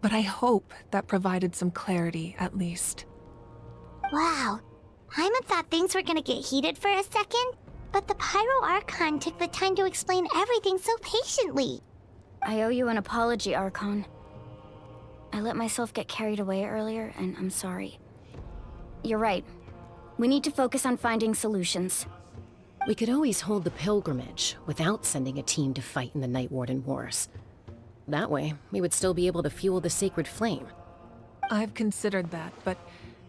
but I hope that provided some clarity, at least. Wow. Paimon thought things were gonna get heated for a second, but the Pyro Archon took the time to explain everything so patiently. I owe you an apology, Archon. I let myself get carried away earlier, and I'm sorry. You're right. We need to focus on finding solutions. We could always hold the pilgrimage without sending a team to fight in the Night Warden Wars. That way, we would still be able to fuel the Sacred Flame. I've considered that, but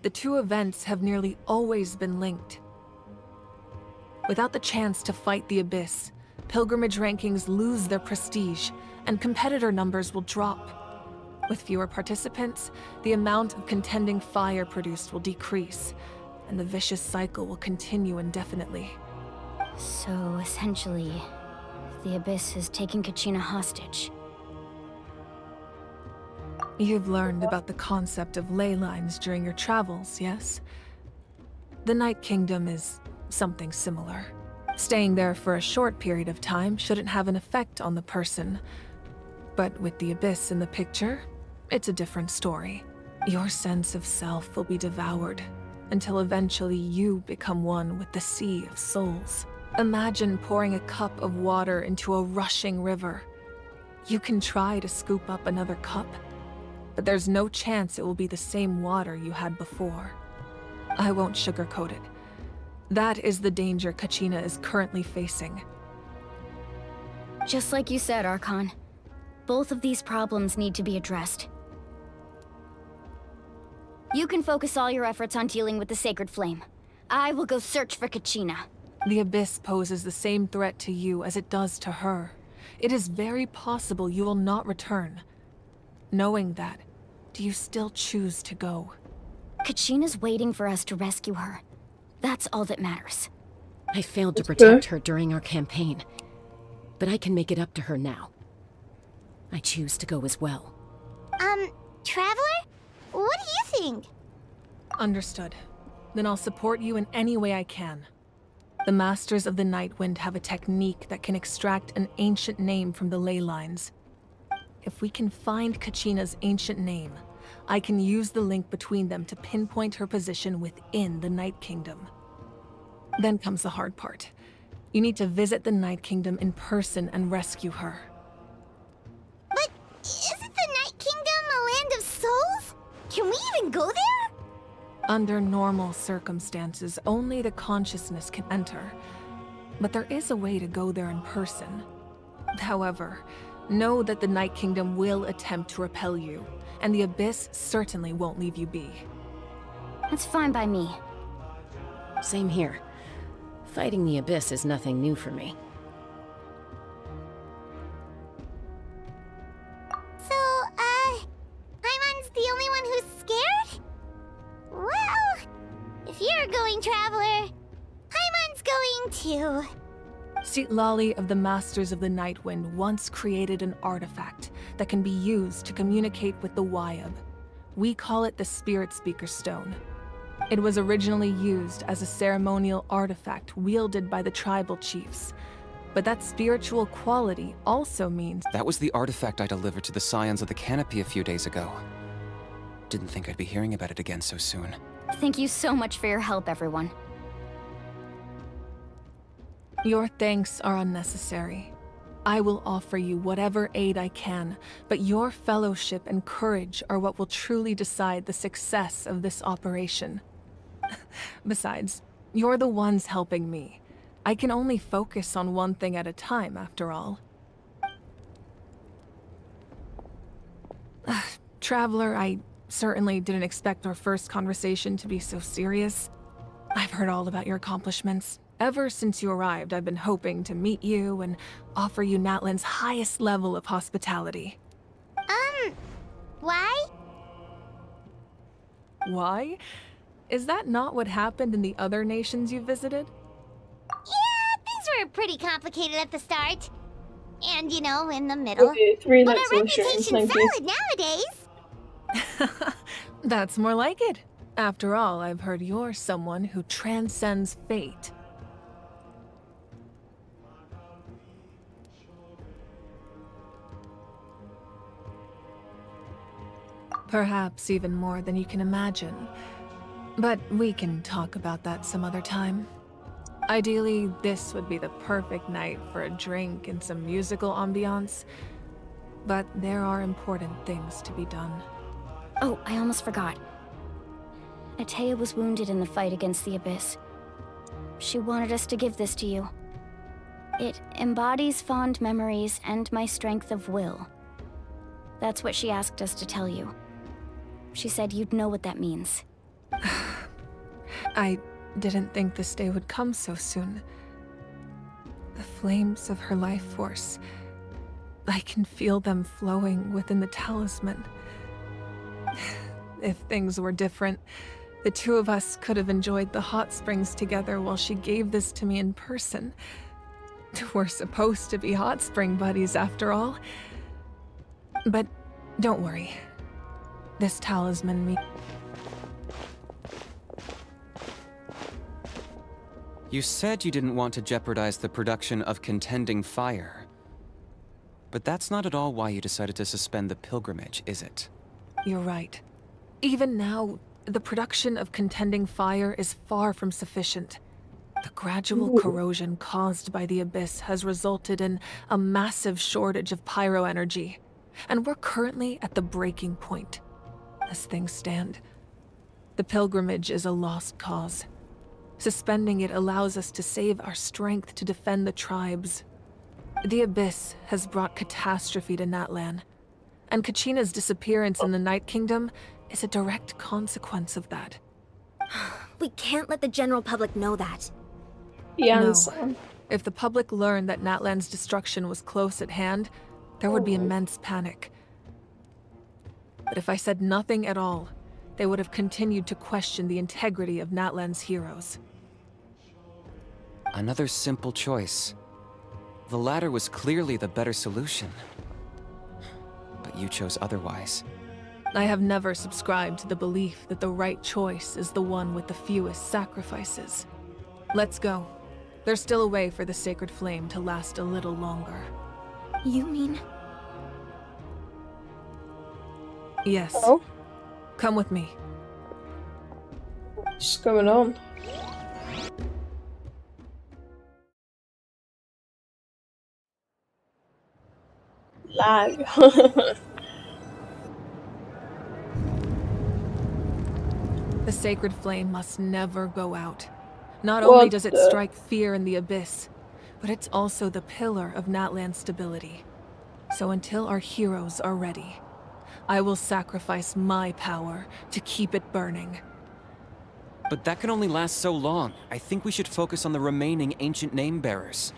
the two events have nearly always been linked. Without the chance to fight the Abyss, pilgrimage rankings lose their prestige, and competitor numbers will drop. With fewer participants, the amount of contending fire produced will decrease, and the vicious cycle will continue indefinitely. So, essentially, the Abyss is taking Kachina hostage. You've learned about the concept of ley lines during your travels, yes? The Night Kingdom is something similar. Staying there for a short period of time shouldn't have an effect on the person. But with the Abyss in the picture, it's a different story. Your sense of self will be devoured, until eventually you become one with the Sea of Souls. Imagine pouring a cup of water into a rushing river. You can try to scoop up another cup, but there's no chance it will be the same water you had before. I won't sugarcoat it. That is the danger Kachina is currently facing. Just like you said, Archon. Both of these problems need to be addressed. You can focus all your efforts on dealing with the Sacred Flame. I will go search for Kachina. The Abyss poses the same threat to you as it does to her. It is very possible you will not return. Knowing that, do you still choose to go? Kachina's waiting for us to rescue her. That's all that matters. I failed to protect her during our campaign, but I can make it up to her now. I choose to go as well. Traveler? What do you think? Understood. Then I'll support you in any way I can. The Masters of the Nightwind have a technique that can extract an ancient name from the ley lines. If we can find Kachina's ancient name, I can use the link between them to pinpoint her position within the Night Kingdom. Then comes the hard part. You need to visit the Night Kingdom in person and rescue her. But isn't the Night Kingdom a land of souls? Can we even go there? Under normal circumstances, only the consciousness can enter. But there is a way to go there in person. However, know that the Night Kingdom will attempt to repel you, and the Abyss certainly won't leave you be. That's fine by me. Same here. Fighting the Abyss is nothing new for me. So, Paimon's the only one who's scared? Well, if you're going, Traveler, Paimon's going too. Lali of the Masters of the Nightwind once created an artifact that can be used to communicate with the Wyab. We call it the Spirit Speaker Stone. It was originally used as a ceremonial artifact wielded by the tribal chiefs. But that spiritual quality also means— That was the artifact I delivered to the Scions of the Canopy a few days ago. Didn't think I'd be hearing about it again so soon. Thank you so much for your help, everyone. Your thanks are unnecessary. I will offer you whatever aid I can, but your fellowship and courage are what will truly decide the success of this operation. Besides, you're the ones helping me. I can only focus on one thing at a time, after all. Traveler, I certainly didn't expect our first conversation to be so serious. I've heard all about your accomplishments. Ever since you arrived, I've been hoping to meet you and offer you Natlan's highest level of hospitality. Why? Why? Is that not what happened in the other nations you visited? Yeah, things were pretty complicated at the start. And, you know, in the middle. Okay, 3 But nights our of insurance, reputation's thank you. solid nowadays. That's more like it. After all, I've heard you're someone who transcends fate. Perhaps even more than you can imagine. But we can talk about that some other time. Ideally, this would be the perfect night for a drink and some musical ambiance. But there are important things to be done. Oh, I almost forgot. Atea was wounded in the fight against the Abyss. She wanted us to give this to you. It embodies fond memories and my strength of will. That's what she asked us to tell you. She said you'd know what that means. I didn't think this day would come so soon. The flames of her life force. I can feel them flowing within the talisman. If things were different, the two of us could have enjoyed the hot springs together while she gave this to me in person. We're supposed to be hot spring buddies after all. But don't worry. This talisman me. You said you didn't want to jeopardize the production of Contending Fire. But that's not at all why you decided to suspend the pilgrimage, is it? You're right. Even now, the production of Contending Fire is far from sufficient. The gradual corrosion caused by the Abyss has resulted in a massive shortage of pyro energy, and we're currently at the breaking point. as things stand. The pilgrimage is a lost cause. Suspending it allows us to save our strength to defend the tribes. The Abyss has brought catastrophe to Natlan, and Kachina's disappearance in the Night Kingdom is a direct consequence of that. We can't let the general public know that. No. If the public learned that Natlan's destruction was close at hand, there would be immense panic. But if I said nothing at all, they would have continued to question the integrity of Natlan's heroes. Another simple choice. The latter was clearly the better solution. But you chose otherwise. I have never subscribed to the belief that the right choice is the one with the fewest sacrifices. Let's go. There's still a way for the sacred flame to last a little longer. You mean? Yes. Oh? Come with me. What's going on? Lag. The sacred flame must never go out. Not only does it strike fear in the Abyss, but it's also the pillar of Natlan's stability. So until our heroes are ready, I will sacrifice my power to keep it burning. But that can only last so long. I think we should focus on the remaining ancient name-bearers.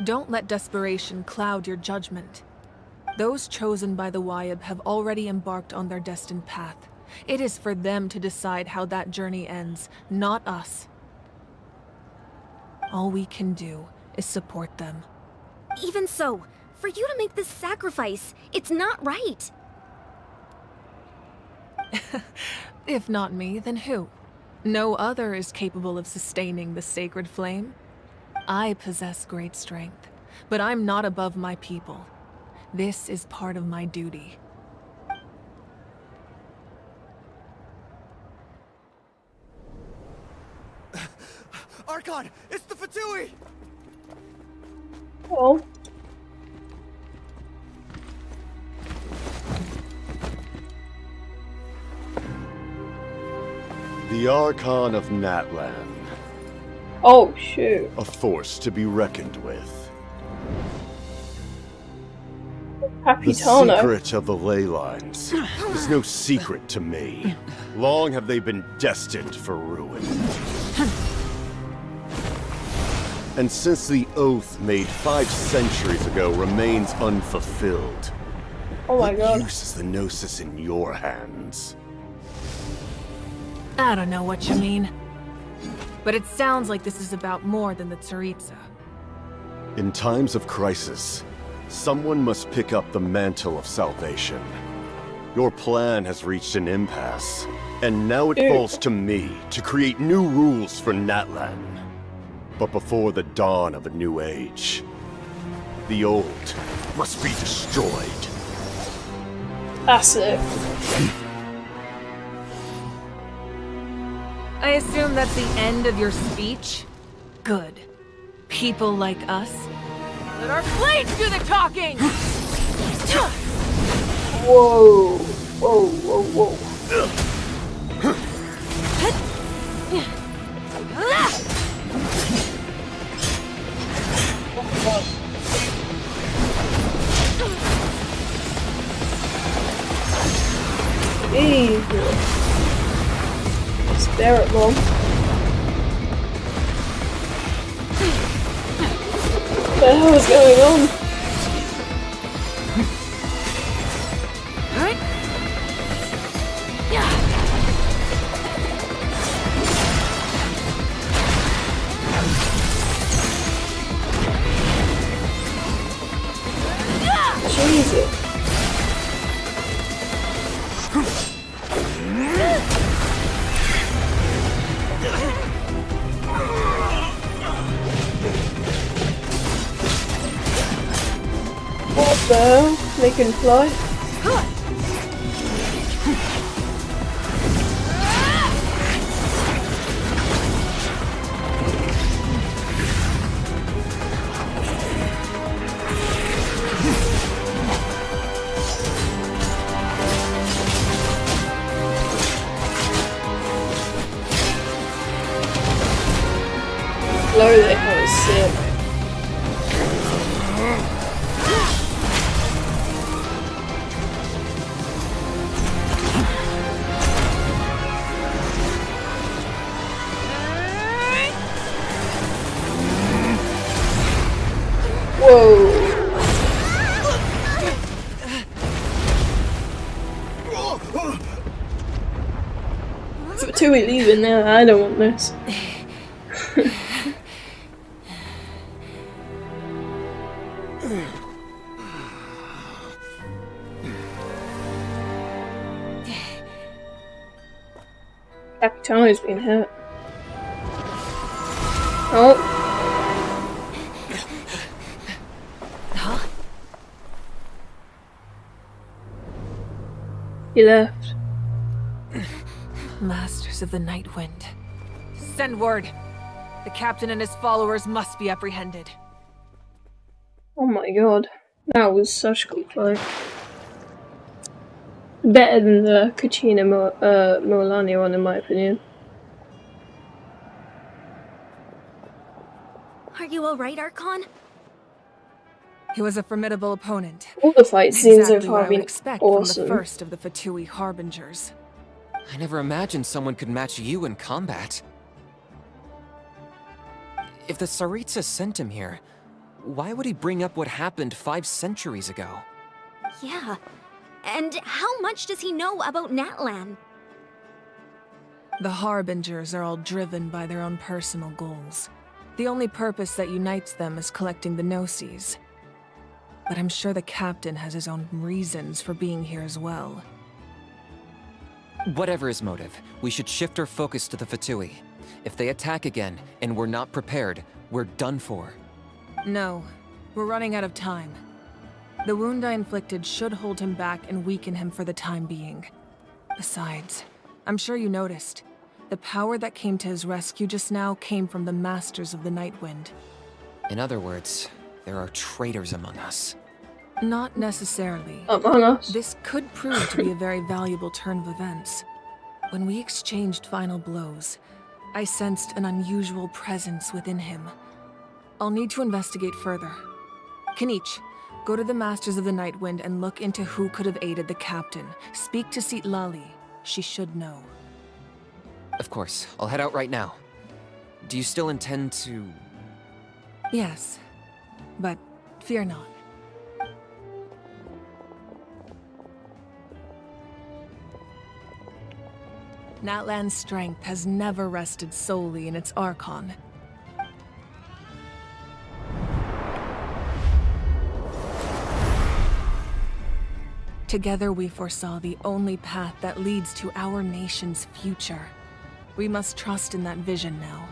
Don't let desperation cloud your judgment. Those chosen by the Wayab have already embarked on their destined path. It is for them to decide how that journey ends, not us. All we can do is support them. Even so, for you to make this sacrifice, it's not right. If not me, then who? No other is capable of sustaining the sacred flame. I possess great strength, but I'm not above my people. This is part of my duty. Archon, it's the Fatui! Oh. The Archon of Natlan. Oh, shoot. A force to be reckoned with. Happy The Tano. secret of the ley lines is no secret to me. Long have they been destined for ruin. And since the oath made 5 centuries ago remains unfulfilled, oh my God. what use is the Gnosis in your hands? I don't know what you mean. But it sounds like this is about more than the Tsaritsa. In times of crisis, someone must pick up the mantle of salvation. Your plan has reached an impasse, and now it falls to me to create new rules for Natlan. But before the dawn of a new age, the old must be destroyed. That's it. I assume that's the end of your speech? Good. People like us. Let our blades do the talking! Whoa. Whoa, whoa, whoa. Jesus. Spare it long. What the hell is going on? Jesus. What the hell? They can fly? slow they have is sick. Whoa. Fatui leaving now, I don't want this. Capitano's been hurt. Oh. Huh? He left. Masters of the Night Wind. Send word. The captain and his followers must be apprehended. Oh my god. That was such a good fight. Better than the Kachina Mualani one in my opinion. Are you alright, Archon? He was a formidable opponent. All the fight scenes Exactly so what far I have would been expect awesome. from the first of the Fatui Harbingers. I never imagined someone could match you in combat. If the Tsaritsa sent him here, why would he bring up what happened 5 centuries ago? Yeah. And how much does he know about Natlan? The Harbingers are all driven by their own personal goals. The only purpose that unites them is collecting the Gnosis. But I'm sure the captain has his own reasons for being here as well. Whatever his motive, we should shift our focus to the Fatui. If they attack again, and we're not prepared, we're done for. No, we're running out of time. The wound I inflicted should hold him back and weaken him for the time being. Besides, I'm sure you noticed, the power that came to his rescue just now came from the Masters of the Night Wind. In other words, there are traitors among us. Not necessarily. Among us? This could prove to be a very valuable turn of events. When we exchanged final blows, I sensed an unusual presence within him. I'll need to investigate further. Kanich, go to the Masters of the Night Wind and look into who could have aided the captain. Speak to Sitlali. She should know. Of course, I'll head out right now. Do you still intend to... Yes, but fear not. Natlan's strength has never rested solely in its Archon. Together we foresaw the only path that leads to our nation's future. We must trust in that vision now.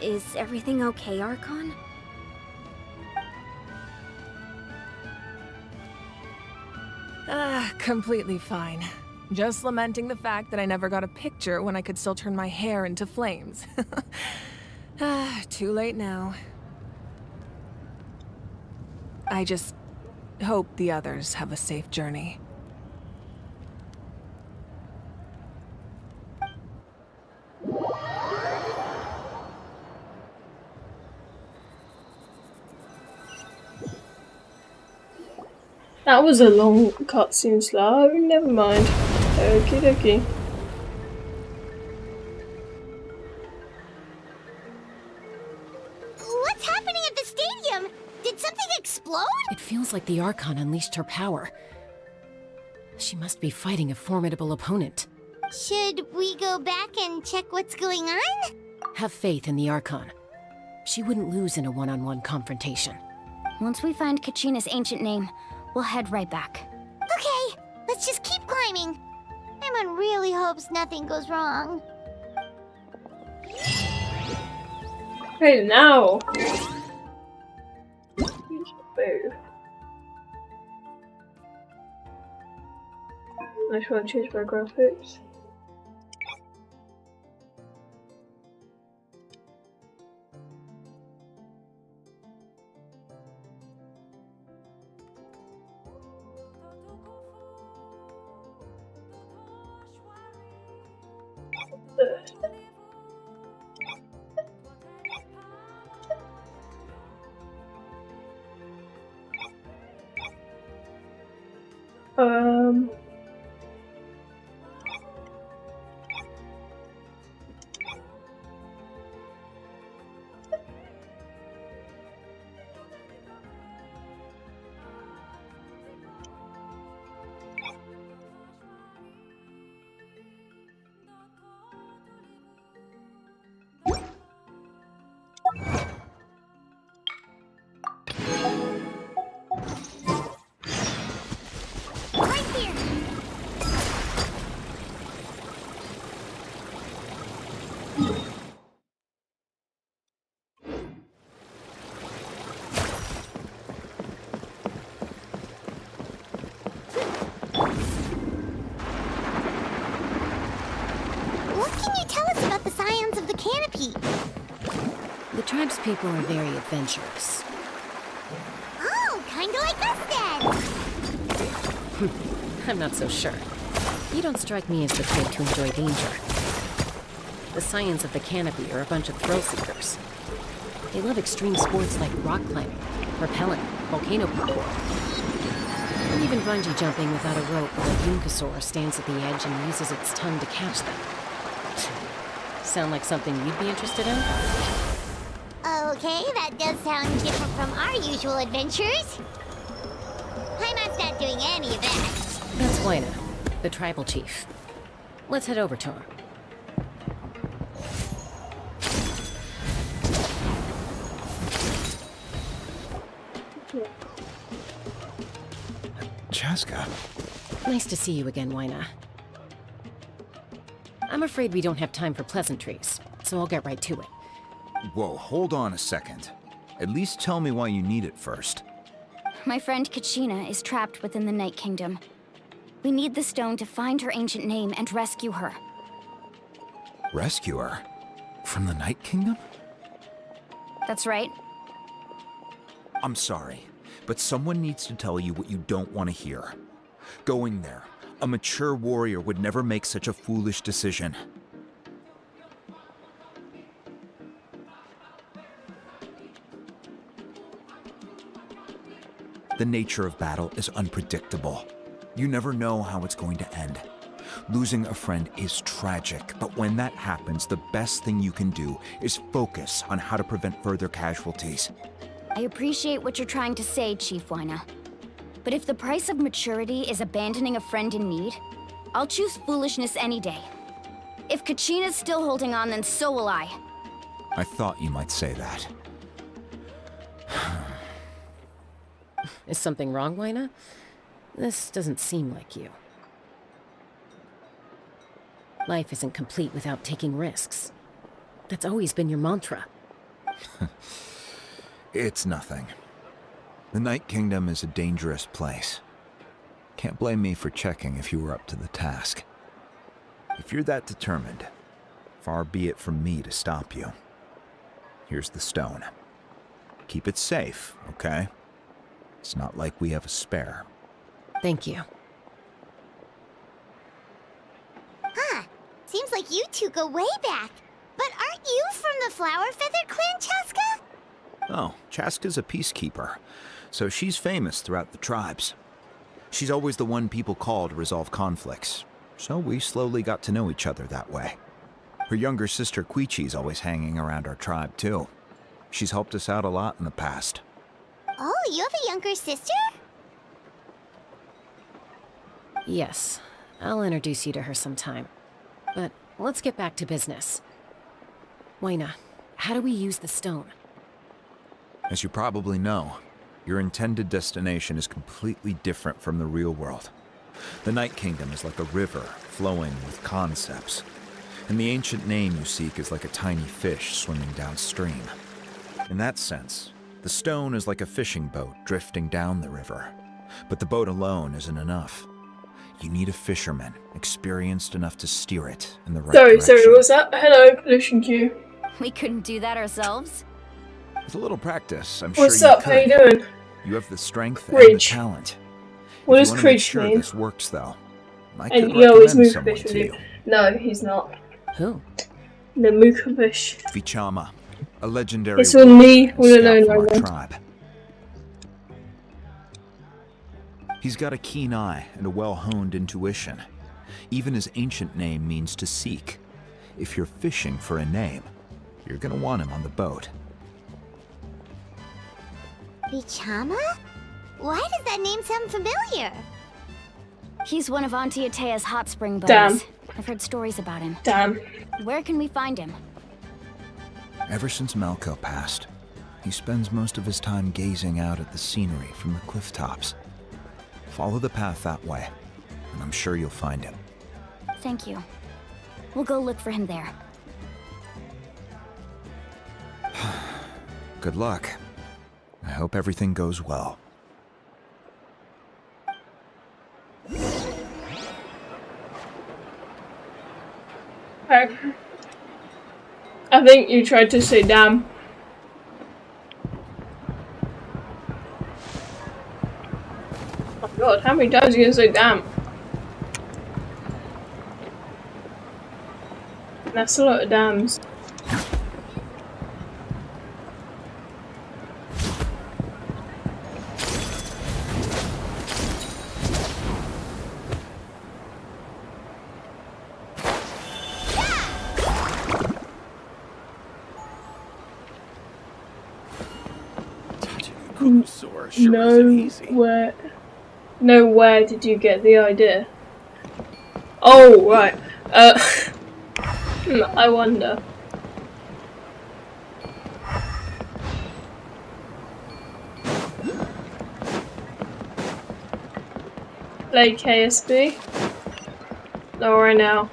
Is everything okay, Archon? Completely fine. Just lamenting the fact that I never got a picture when I could still turn my hair into flames. Too late now. I just hope the others have a safe journey. That was a long cutscene slow. Never mind. Okie dokie. What's happening at the stadium? Did something explode? It feels like the Archon unleashed her power. She must be fighting a formidable opponent. Should we go back and check what's going on? Have faith in the Archon. She wouldn't lose in a one-on-one confrontation. Once we find Kachina's ancient name, we'll head right back. Okay, let's just keep climbing. Everyone really hopes nothing goes wrong. Hey, now! I just want to change my graphics. can you tell us about the Scions of the Canopy? The tribe's people are very adventurous. Oh, kinda like us then. I'm not so sure. You don't strike me as the type to enjoy danger. The Scions of the Canopy are a bunch of thrill seekers. They love extreme sports like rock climbing, rappelling, volcano parkour, and even bungee jumping without a rope while a Yunkasaur stands at the edge and uses its tongue to catch them. Sound like something you'd be interested in? Okay, that does sound different from our usual adventures. Paimon's not doing any of that. That's Wina, the tribal chief. Let's head over to him. Chaska. Nice to see you again, Wina. I'm afraid we don't have time for pleasantries, so I'll get right to it. Whoa, hold on a second. At least tell me why you need it first. My friend Kachina is trapped within the Night Kingdom. We need the stone to find her ancient name and rescue her. Rescue her? From the Night Kingdom? That's right. I'm sorry, but someone needs to tell you what you don't want to hear. Going there, a mature warrior would never make such a foolish decision. The nature of battle is unpredictable. You never know how it's going to end. Losing a friend is tragic, but when that happens, the best thing you can do is focus on how to prevent further casualties. I appreciate what you're trying to say, Chief Wina. But if the price of maturity is abandoning a friend in need, I'll choose foolishness any day. If Kachina's still holding on, then so will I. I thought you might say that. Is something wrong, Wina? This doesn't seem like you. Life isn't complete without taking risks. That's always been your mantra. It's nothing. The Night Kingdom is a dangerous place. Can't blame me for checking if you were up to the task. If you're that determined, far be it from me to stop you. Here's the stone. Keep it safe, okay? It's not like we have a spare. Thank you. Huh. Seems like you two go way back. But aren't you from the Flower Feather Clan, Chaska? Oh, Chaska's a peacekeeper, so she's famous throughout the tribes. She's always the one people call to resolve conflicts, so we slowly got to know each other that way. Her younger sister Quichi's always hanging around our tribe, too. She's helped us out a lot in the past. Oh, you have a younger sister? Yes, I'll introduce you to her sometime. But let's get back to business. Wina, how do we use the stone? As you probably know, your intended destination is completely different from the real world. The Night Kingdom is like a river flowing with concepts, and the ancient name you seek is like a tiny fish swimming downstream. In that sense, the stone is like a fishing boat drifting down the river, but the boat alone isn't enough. You need a fisherman experienced enough to steer it in the right direction. Sorry, what was that? Hello, Pollution Q. We couldn't do that ourselves? With a little practice, I'm What's sure you up? could. How you doing? You have the strength and the Ridge. talent. What If does you want to make Ridge sure mean? this works, though, I And could you always recommend someone Mookabish with to you. you. No, he's not. Who? The Mookabish. Vichama, a legendary It's on me, warrior all and alone scout from right our now. tribe. He's got a keen eye and a well-honed intuition. Even his ancient name means to seek. If you're fishing for a name, you're gonna want him on the boat. Vichama? Why does that name sound familiar? He's one of Auntie Atea's hot spring Damn. buddies. I've heard stories about him. Damn. Where can we find him? Ever since Malco passed, he spends most of his time gazing out at the scenery from the cliff tops. Follow the path that way, and I'm sure you'll find him. Thank you. We'll go look for him there. Good luck. I hope everything goes well. Okay. I think you tried to say damn. Oh god, how many times are you gonna say damn? That's a lot of dams. Nowhere did you get the idea? Oh, right. I wonder. Play KSB? No, right now.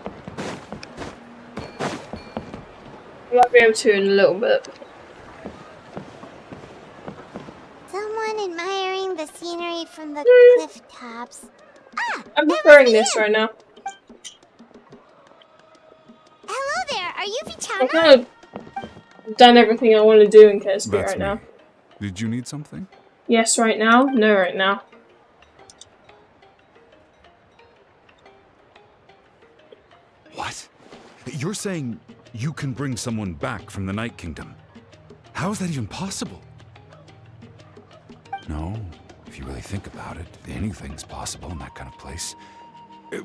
I might be able to in a little bit. Someone admiring the scenery from the cliff tops. Ah! I'm preferring this right now. Hello there, are you I've Vichana? kind of done everything I want to do in KSB That's right me. now. Did you need something? Yes, right now. No, right now. What? You're saying you can bring someone back from the Night Kingdom? How is that even possible? No, if you really think about it, anything's possible in that kind of place.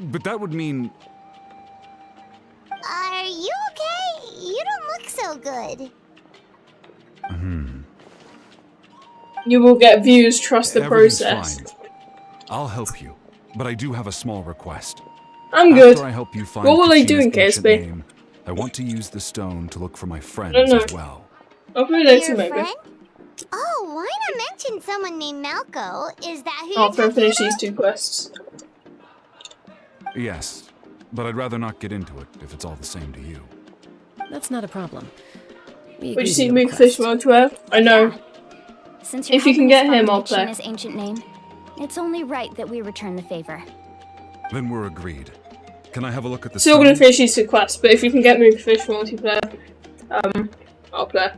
But that would mean... Are you okay? You don't look so good. You will get views, trust the process. Fine. I'll help you, but I do have a small request. I'm good. After I help you find What will I do in Kachina's ancient KSB? name, I want to use the stone to look for my friends as well. Hopefully later, Your maybe. friend? Oh, why not mention someone named Malco? Is that who After I you're finish talking these two quests. Yes, but I'd rather not get into it if it's all the same to you. That's not a problem. Would you see Mook Fish Mode 12? I know. Since If you can get him, I'll play. Kachina's ancient name, it's only right that we return the favor. Then we're agreed. Can I have a look at the Still stone? gonna finish these two quests, but if you can get Mook Fish multiplayer, I'll play.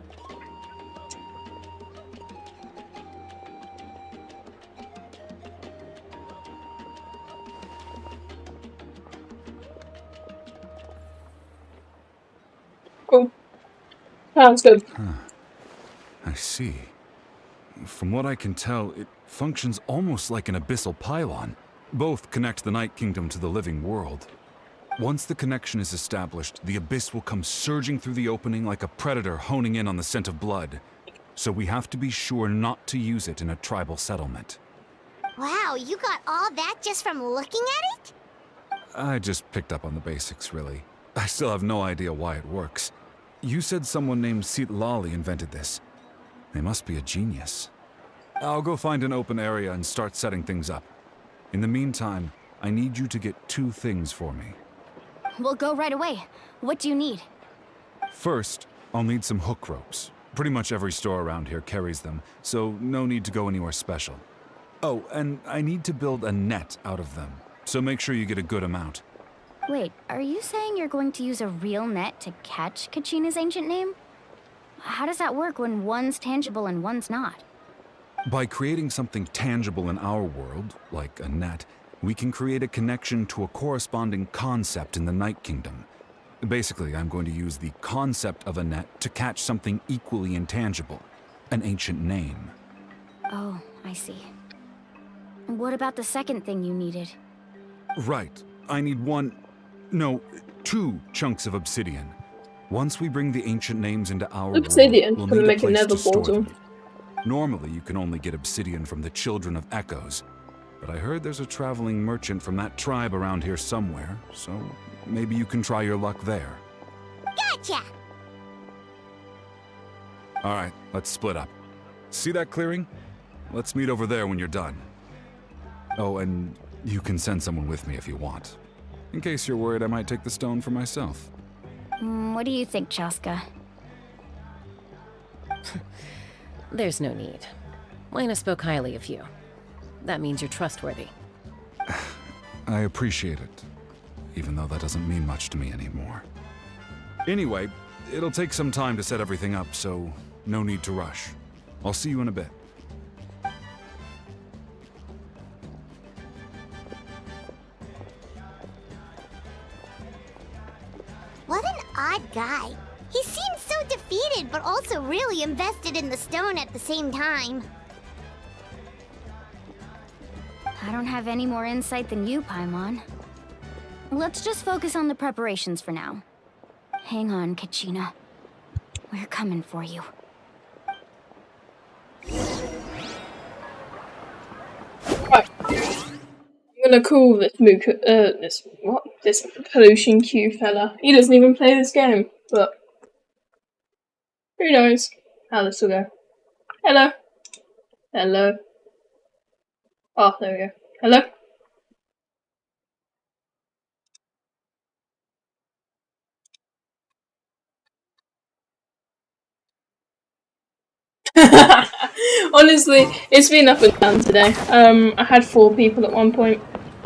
Cool. Sounds good. I see. From what I can tell, it functions almost like an abyssal pylon. Both connect the Night Kingdom to the living world. Once the connection is established, the abyss will come surging through the opening like a predator honing in on the scent of blood. So we have to be sure not to use it in a tribal settlement. Wow, you got all that just from looking at it? I just picked up on the basics, really. I still have no idea why it works. You said someone named Lali invented this. They must be a genius. I'll go find an open area and start setting things up. In the meantime, I need you to get 2 things for me. We'll go right away. What do you need? First, I'll need some hook ropes. Pretty much every store around here carries them, so no need to go anywhere special. Oh, and I need to build a net out of them, so make sure you get a good amount. Wait, are you saying you're going to use a real net to catch Kachina's ancient name? How does that work when one's tangible and one's not? By creating something tangible in our world, like a net, we can create a connection to a corresponding concept in the Night Kingdom. Basically, I'm going to use the concept of a net to catch something equally intangible, an ancient name. Oh, I see. And what about the second thing you needed? Right. I need 2 chunks of obsidian. Once we bring the ancient names into our Obsidian, world, gonna we'll need make a place another to store portal. them. Normally, you can only get obsidian from the Children of Echoes, but I heard there's a traveling merchant from that tribe around here somewhere, so maybe you can try your luck there. Gotcha! Alright, let's split up. See that clearing? Let's meet over there when you're done. Oh, and you can send someone with me if you want. In case you're worried I might take the stone for myself. What do you think, Chaska? There's no need. Lena spoke highly of you. That means you're trustworthy. I appreciate it, even though that doesn't mean much to me anymore. Anyway, it'll take some time to set everything up, so no need to rush. I'll see you in a bit. What an odd guy. He seems so defeated, but also really invested in the stone at the same time. I don't have any more insight than you, Paimon. Let's just focus on the preparations for now. Hang on, Kachina. We're coming for you. Right. I'm gonna call this this pollution Q fella. He doesn't even play this game, but who knows how this will go. Hello. Hello. Oh, there we go. Hello. Honestly, it's been up and down today. I had 4 people at one point.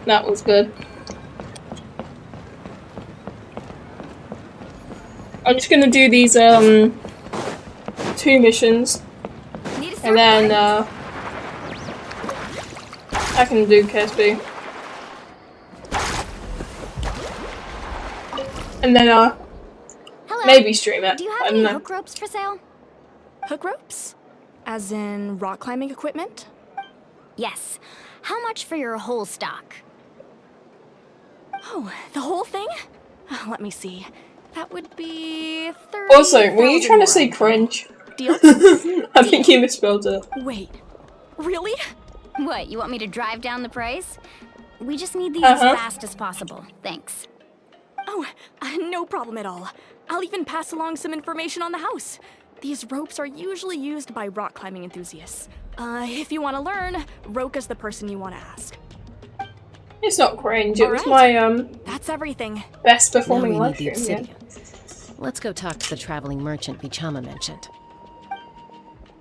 That was good. I'm just gonna do these 2 missions, and then I can do KSB, and then maybe stream it. Do you have I don't any know. hook ropes for sale? Hook ropes? As in rock climbing equipment? Yes. How much for your whole stock? Oh, the whole thing? Let me see. That would be 30. Also, were you trying to say cringe? Deal? I think you misspelled it. Wait, really? What, you want me to drive down the price? We just need these as fast as possible. Thanks. Oh, no problem at all. I'll even pass along some information on the house. These ropes are usually used by rock climbing enthusiasts. If you want to learn, Roka's the person you want to ask. It's not cringe, it was my That's everything. best performing Now we live need the stream, yeah. obsidian. Let's go talk to the traveling merchant Vichama mentioned.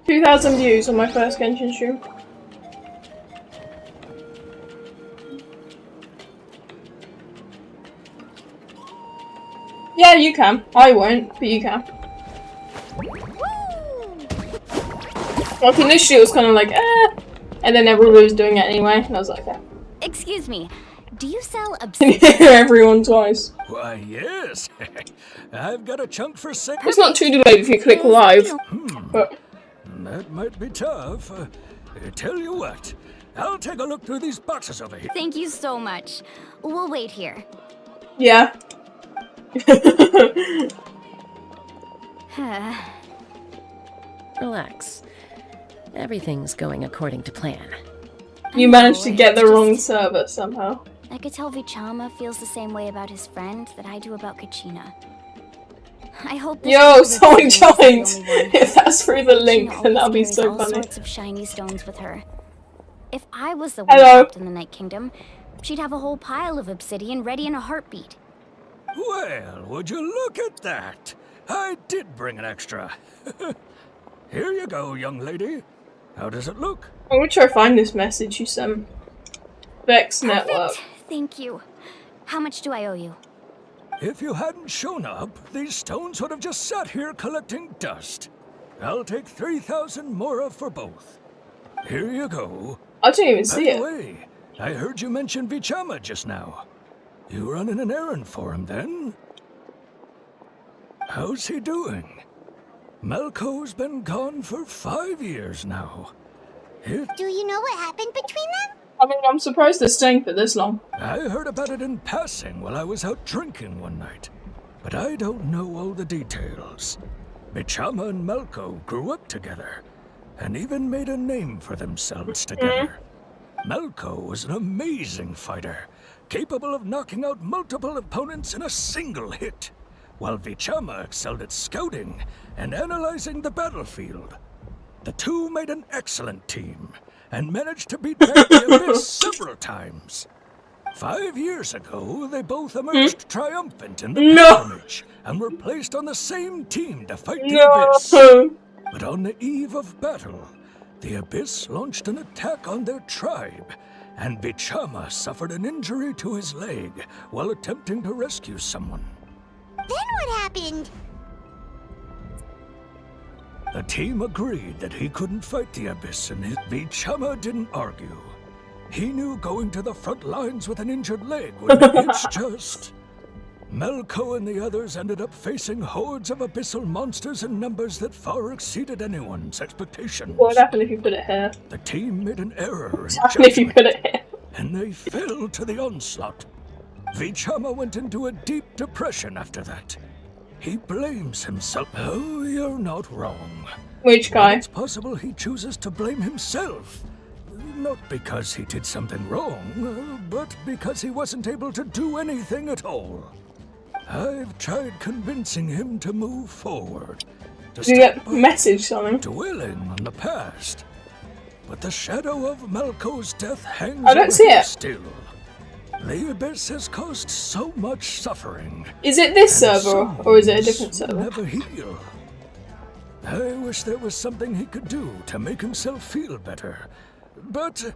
2,000 views on my first Genshin stream. Yeah, you can. I won't, but you can. Like initially it was kind of like, and then everyone was doing it anyway, and I was like, Excuse me, do you sell obsidian? everyone twice. Why, yes. I've got a chunk for sale. It's not too delayed if you click live, but That might be tough. Tell you what, I'll take a look through these boxes over here. Thank you so much. We'll wait here. yeah. Relax. Everything's going according to plan. You managed to get the wrong server somehow. I could tell Vichama feels the same way about his friend that I do about Kachina. I hope Yo, someone joined! If that's through the link, then that'll be so all funny. sorts of shiny stones with her. If I was the one Hello. trapped in the Night Kingdom, she'd have a whole pile of obsidian ready in a heartbeat. Well, would you look at that? I did bring an extra. Here you go, young lady. How does it look? I'm gonna try to find this message you sent. Vex Network. Thank you. How much do I owe you? If you hadn't shown up, these stones would have just sat here collecting dust. I'll take 3,000 mora for both. Here you go. I didn't even see By it. the way, I heard you mention Vichama just now. You running an errand for him, then? How's he doing? Malco's been gone for 5 years now. Do you know what happened between them? I mean, I'm surprised they're staying for this long. I heard about it in passing while I was out drinking one night, but I don't know all the details. Vichama and Malco grew up together, and even made a name for themselves together. Malco was an amazing fighter, capable of knocking out multiple opponents in a single hit, while Vichama excelled at scouting and analyzing the battlefield. The two made an excellent team, and managed to beat back the Abyss several times. 5 years ago, they both emerged triumphant in the pilgrimage, and were placed on the same team to fight the Abyss. But on the eve of battle, the Abyss launched an attack on their tribe, and Vichama suffered an injury to his leg while attempting to rescue someone. Then what happened? The team agreed that he couldn't fight the Abyss, and his Vichama didn't argue. He knew going to the front lines with an injured leg would be it's just... Melko and the others ended up facing hordes of abyssal monsters in numbers that far exceeded anyone's expectations. What would happen if you put it here? The team made an error in What would happen if you put it here? and they fell to the onslaught. Vichama went into a deep depression after that. He blames himself. Oh, you're not wrong. Which guy? But it's possible he chooses to blame himself. Not because he did something wrong, but because he wasn't able to do anything at all. I've tried convincing him to move forward. Did you get a message something? Dwelling on the past. But the shadow of Melko's death hangs I don't over see him it. still. The Abyss has caused so much suffering. Is it this and server or is it a different souls server? never heal. I wish there was something he could do to make himself feel better. But...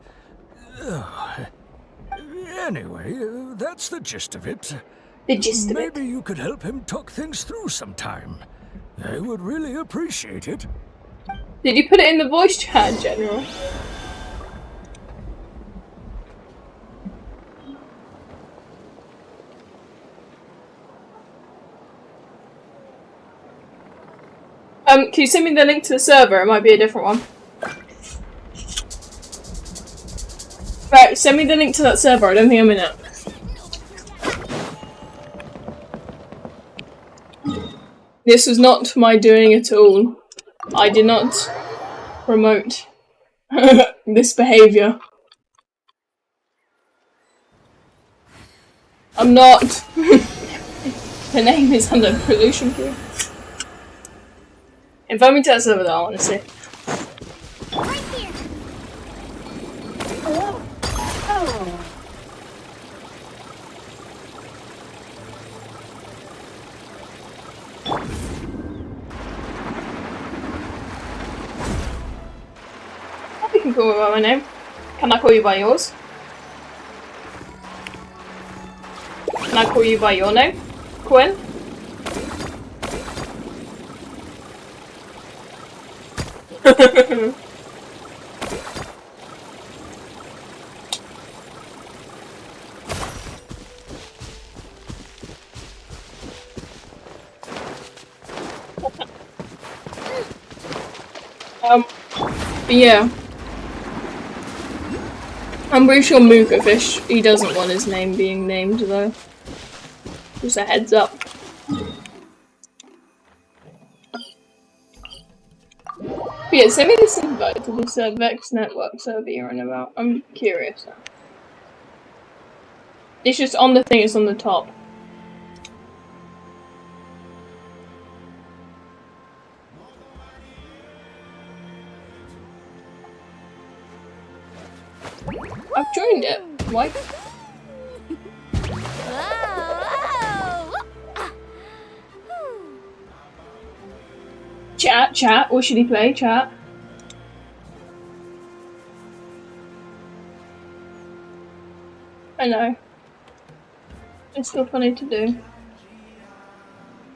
anyway, that's the gist of it. The gist of it. Maybe you could help him talk things through sometime. I would really appreciate it. Did you put it in the voice chat, General? Can you send me the link to the server? It might be a different one. Right, send me the link to that server. I don't think I'm in it. This was not my doing at all. I did not promote this behaviour. I'm not. The name is under pollution queue. Invite me to that server though, honestly. Right here. You can call me by my name. Can I call you by yours? Can I call you by your name? Quinn? But yeah. I'm pretty sure Mookafish, he doesn't want his name being named though. Just a heads up. But yeah, send me this invite to this Vex network server you're on about. I'm curious now. It's just on the thing, it's on the top. I've joined it. Why? Chat, or should he play? Chat. I know. It's still funny to do.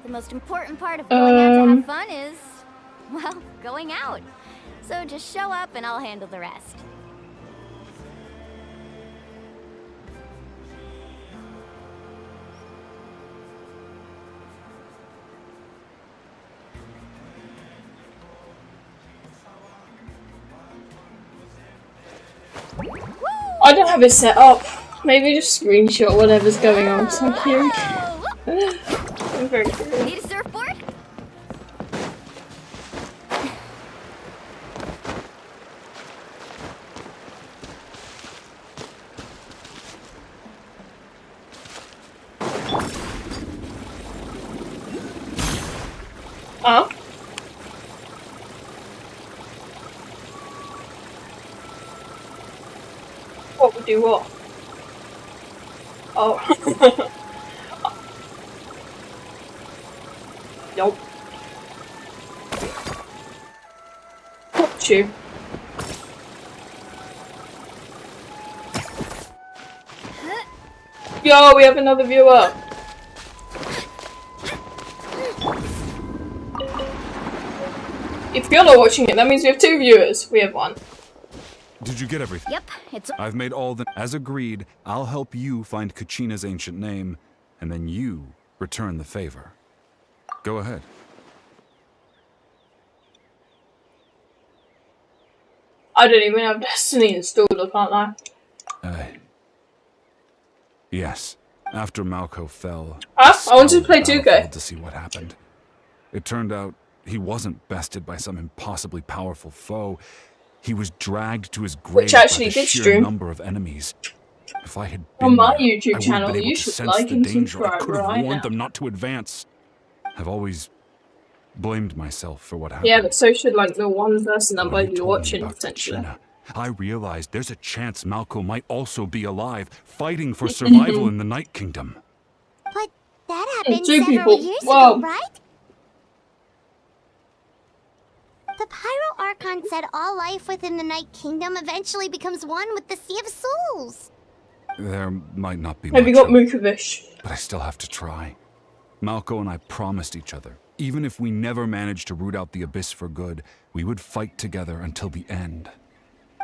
The most important part of going out to have fun is, well, going out. So just show up and I'll handle the rest. I don't have it set up. Maybe just screenshot whatever's going on. So I'm curious. I'm very curious. Need a surfboard? Huh? What would do what? Oh. Nope. Got you. Yo, we have another viewer. If you're not watching it, that means we have 2 viewers. We have 1. Did you get everything? Yep, it's... I've made all the... As agreed, I'll help you find Kachina's ancient name, and then you return the favor. Go ahead. I don't even have Destiny installed, I can't lie. Yes. After Malco fell... I wanted to play 2K. ...to see what happened. It turned out he wasn't bested by some impossibly powerful foe. He was dragged to his grave Which actually by the did sheer stream. number of enemies. If I had been On my there, YouTube I would channel, have been able you to should sense like the and danger. I subscribe could have right warned now. them not to advance. I've always blamed myself for what happened. Yeah, but so should like the one person that When might you be told me watching about potentially. Kachina, I realized there's a chance Malco might also be alive, fighting for survival in the Night Kingdom. But that happened 2 several people. years Wow. ago, right? The Pyro Archon said all life within the Night Kingdom eventually becomes one with the Sea of Souls. There might not be Have you much got hope, Mukovish? but I still have to try. Malco and I promised each other, even if we never managed to root out the Abyss for good, we would fight together until the end.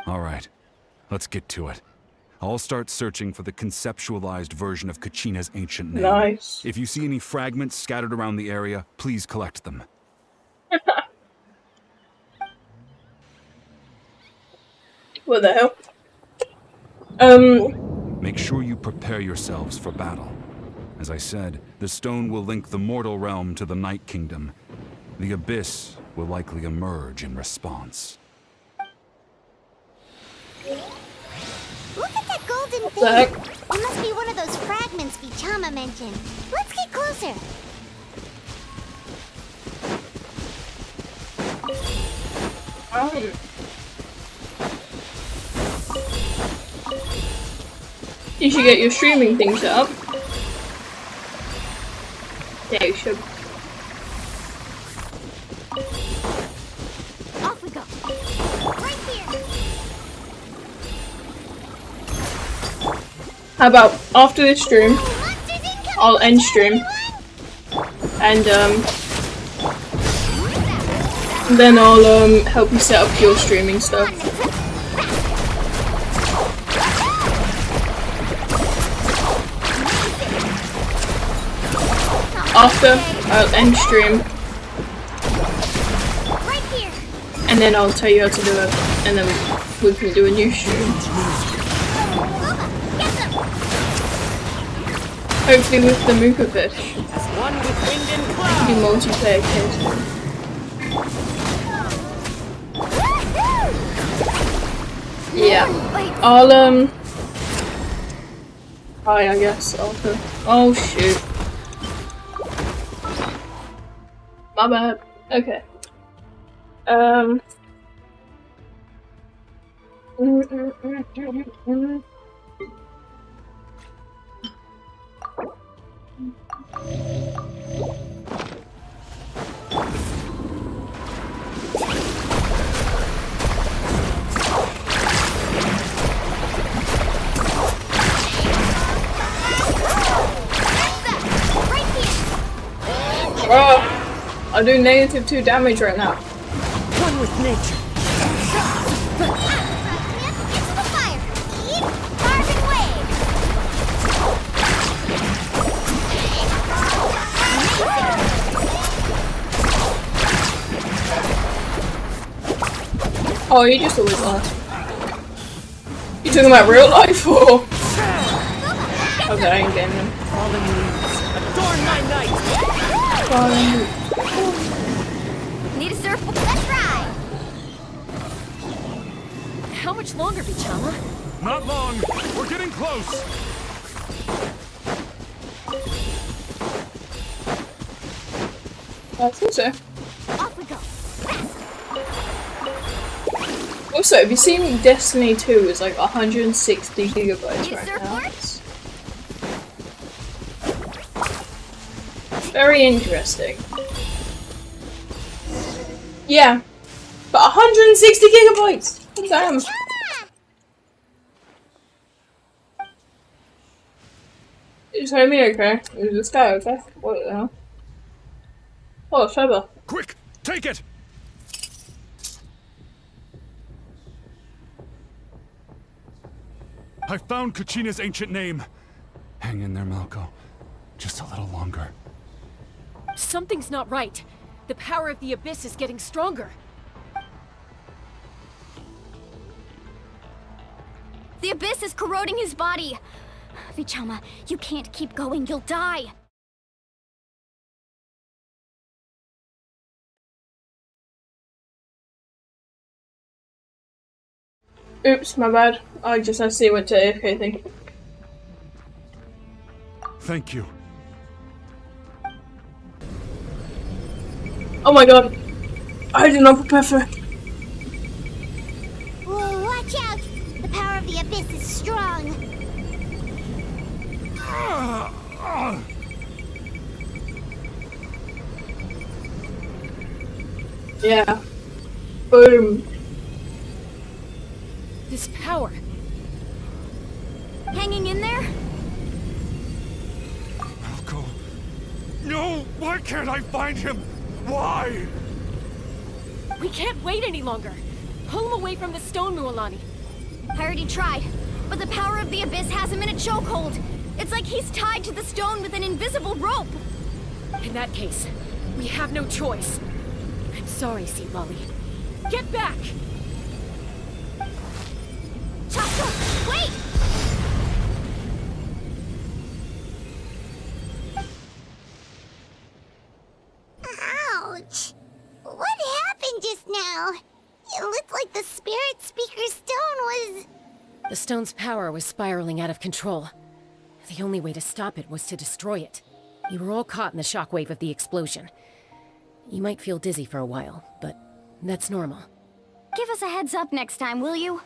All right, let's get to it. I'll start searching for the conceptualized version of Kachina's ancient name. Nice. If you see any fragments scattered around the area, please collect them. What the hell? Make sure you prepare yourselves for battle. As I said, the stone will link the mortal realm to the Night Kingdom. The Abyss will likely emerge in response. Look at that golden the thing. heck? It must be one of those fragments Vichama mentioned. Let's get closer. You should get your streaming thing set up. Yeah, you should. Off we go. Right here. How about after this stream, I'll end stream, and then I'll help you set up your streaming stuff. After, I'll end stream, and then I'll tell you how to do it, and then we can do a new stream. Hopefully with the Mukovish. Be multiplayer case. Yeah. I'll hi, I guess after. Oh shoot. My bad. Okay. I do -2 damage right now. One with nature. Oh, you just always lost. You talking about real life or? Okay, I ain't getting them. Adorn my night. Need a surfboard? Let's ride! How much longer, Vichama? Not long. We're getting close. I think so. Off we go. Also, have you seen Destiny 2 is like 160 gigabytes right now? It's very interesting. Yeah, but 160 gigabytes! Damn! You just heard me okay? Is this guy okay? What the hell? Oh, Trevor. Quick, take it! I found Kachina's ancient name. Hang in there, Malko. Just a little longer. Something's not right. The power of the Abyss is getting stronger. The Abyss is corroding his body. Vichama, you can't keep going. You'll die. Oops, my bad. I just accidentally went to AFK thing. Thank you. Oh my god. I did not prepare for it. Whoa, watch out! The power of the Abyss is strong. Yeah. Boom. This power. Hanging in there? Malko. No! Why can't I find him? Why? We can't wait any longer. Pull him away from the stone, Mualani. I already tried, but the power of the Abyss has him in a chokehold. It's like he's tied to the stone with an invisible rope. In that case, we have no choice. I'm sorry, Sea Lolly. Get back! Chaska, wait! Ouch! What happened just now? It looked like the Spirit Speaker's stone was... The stone's power was spiraling out of control. The only way to stop it was to destroy it. You were all caught in the shockwave of the explosion. You might feel dizzy for a while, but that's normal. Give us a heads up next time, will you?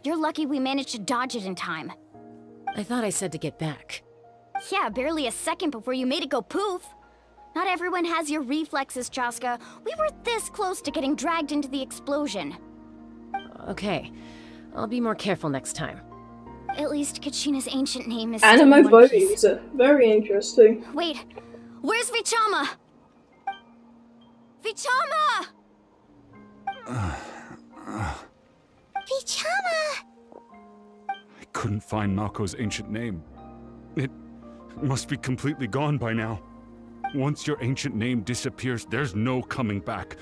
You're lucky we managed to dodge it in time. I thought I said to get back. Yeah, barely a second before you made it go poof. Not everyone has your reflexes, Chaska. We were this close to getting dragged into the explosion. Okay, I'll be more careful next time. At least Kachina's ancient name is Anime still in one piece. voices are very interesting. Wait, where's Vichama? Vichama! Vichama! I couldn't find Malko's ancient name. It must be completely gone by now. Once your ancient name disappears, there's no coming back.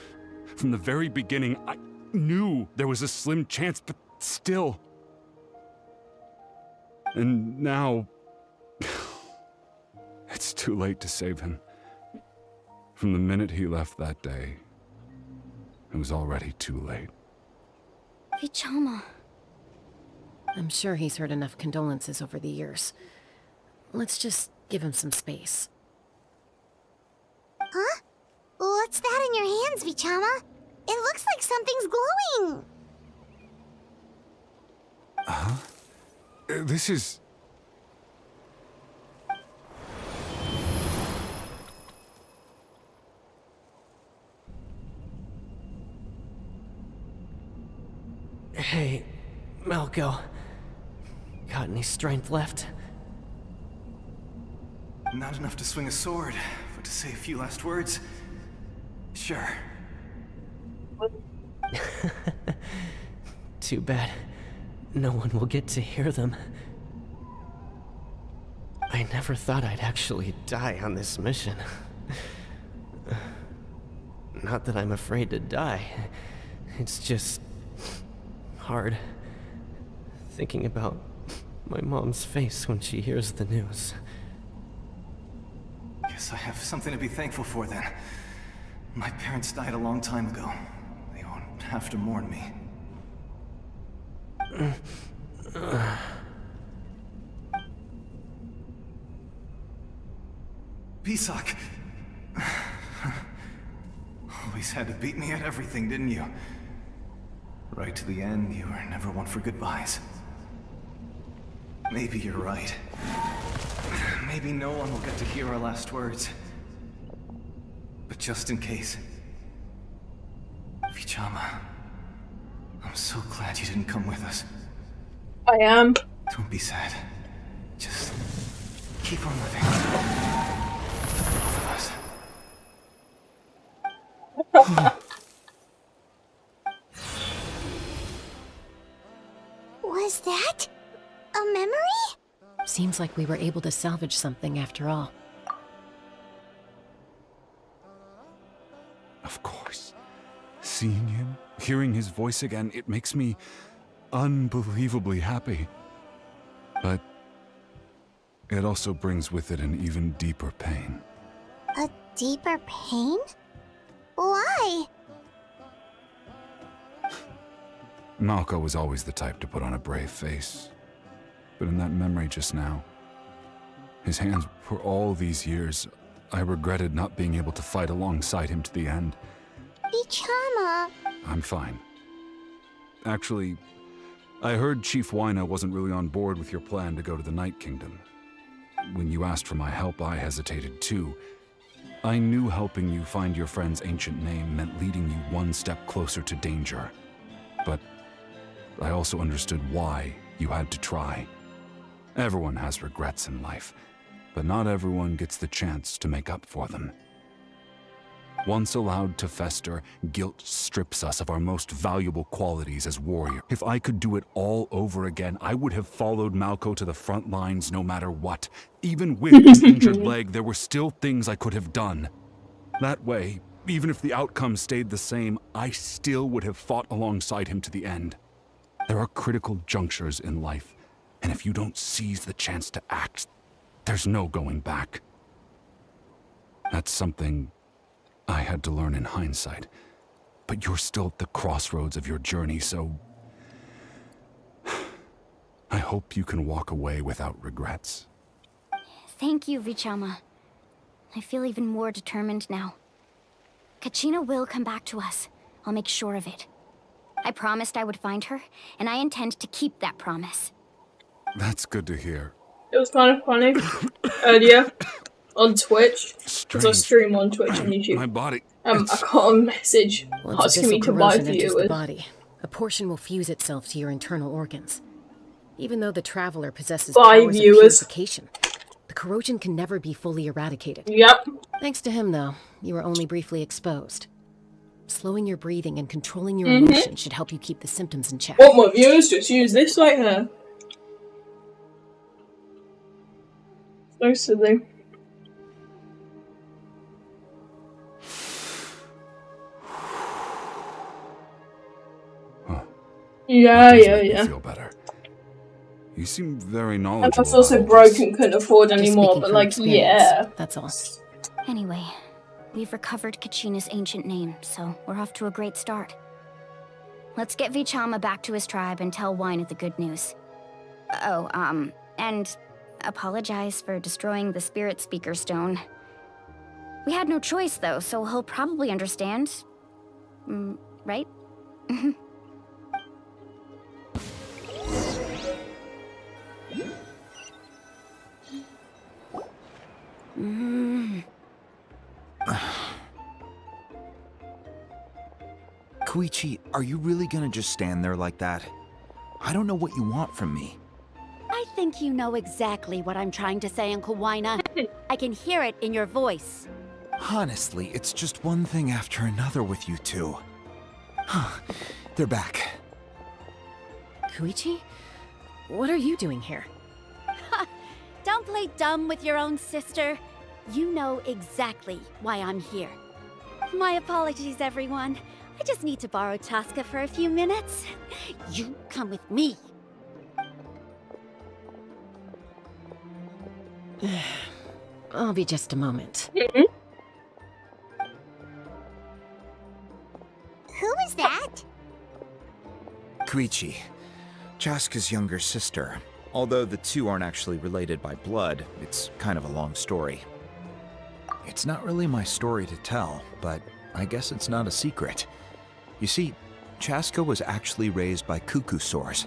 From the very beginning, I knew there was a slim chance, but still. And now... it's too late to save him. From the minute he left that day, it was already too late. Vichama. I'm sure he's heard enough condolences over the years. Let's just give him some space. Huh? What's that in your hands, Vichama? It looks like something's glowing! Huh? This is... Hey, Malko. Got any strength left? Not enough to swing a sword, but to say a few last words? Sure. Too bad. No one will get to hear them. I never thought I'd actually die on this mission. Not that I'm afraid to die. It's just... hard. Thinking about my mom's face when she hears the news. Guess I have something to be thankful for then. My parents died a long time ago. They won't have to mourn me. Pisak! Always had to beat me at everything, didn't you? Right to the end, you were never one for goodbyes. Maybe you're right. Maybe no one will get to hear our last words. But just in case... Vichama, I'm so glad you didn't come with us. I am. Don't be sad. Just keep on living. For the both of us. Was that... a A memory? Seems like we were able to salvage something after all. Of course. Seeing him, hearing his voice again, it makes me unbelievably happy. But it also brings with it an even deeper pain. A deeper pain? Why? Malco was always the type to put on a brave face. But in that memory just now, his hands, for all these years, I regretted not being able to fight alongside him to the end. Vichama. I'm fine. Actually, I heard Chief Wyna wasn't really on board with your plan to go to the Night Kingdom. When you asked for my help, I hesitated too. I knew helping you find your friend's ancient name meant leading you one step closer to danger. But I also understood why you had to try. Everyone has regrets in life, but not everyone gets the chance to make up for them. Once allowed to fester, guilt strips us of our most valuable qualities as warriors. If I could do it all over again, I would have followed Malco to the front lines no matter what. Even with his injured leg, there were still things I could have done. That way, even if the outcome stayed the same, I still would have fought alongside him to the end. There are critical junctures in life, and if you don't seize the chance to act, there's no going back. That's something I had to learn in hindsight, but you're still at the crossroads of your journey, so I hope you can walk away without regrets. Thank you, Vichama. I feel even more determined now. Kachina will come back to us. I'll make sure of it. I promised I would find her, and I intend to keep that promise. That's good to hear. It was kind of funny earlier on Twitch, because I stream on Twitch and YouTube. My body. I got a message Once asking me to buy corrosion enters the viewers. body, a portion will fuse itself to your internal organs. Even though the Traveler possesses Buy powers of viewers. purification, the corrosion can never be fully eradicated. Yep. Thanks to him, though, you were only briefly exposed. Slowing your breathing and controlling your emotions should help you keep the symptoms in check. Want my viewers? Just use this right here. So silly. Yeah. Feel better. You seem very And knowledgeable. I was also broke and couldn't afford anymore, but like, yeah. That's all. Anyway, we've recovered Kachina's ancient name, so we're off to a great start. Let's get Vichama back to his tribe and tell Wyna the good news. Oh, and apologize for destroying the Spirit Speaker Stone. We had no choice, though, so he'll probably understand. Right? Koichi, are you really gonna just stand there like that? I don't know what you want from me. I think you know exactly what I'm trying to say, Uncle Wyna. I can hear it in your voice. Honestly, it's just one thing after another with you two. They're back. Koichi? What are you doing here? Don't play dumb with your own sister. You know exactly why I'm here. My apologies, everyone. I just need to borrow Tosca for a few minutes. You come with me. I'll be just a moment. Who is that? Koichi, Chaska's younger sister. Although the two aren't actually related by blood, it's kind of a long story. It's not really my story to tell, but I guess it's not a secret. You see, Chaska was actually raised by cuckoo sores.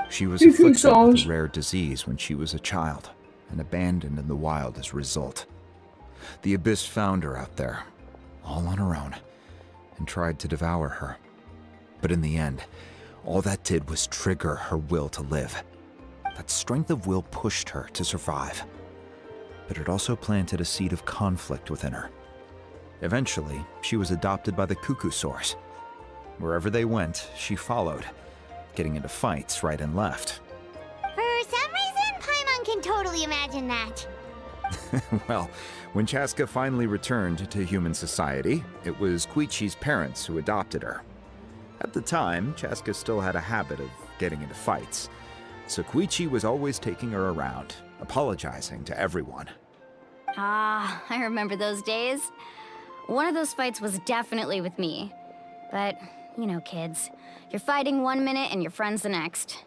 She was afflicted with a rare disease when she was a child, and abandoned in the wild as a result. The Abyss found her out there, all on her own, and tried to devour her. But in the end, all that did was trigger her will to live. That strength of will pushed her to survive. But it also planted a seed of conflict within her. Eventually, she was adopted by the cuckoo sores. Wherever they went, she followed, getting into fights right and left. For some totally imagine that. Well, when Chaska finally returned to human society, it was Koichi's parents who adopted her. At the time, Chaska still had a habit of getting into fights, so Koichi was always taking her around, apologizing to everyone. Ah, I remember those days. One of those fights was definitely with me. But, you know, kids. You're fighting one minute and your friend's the next.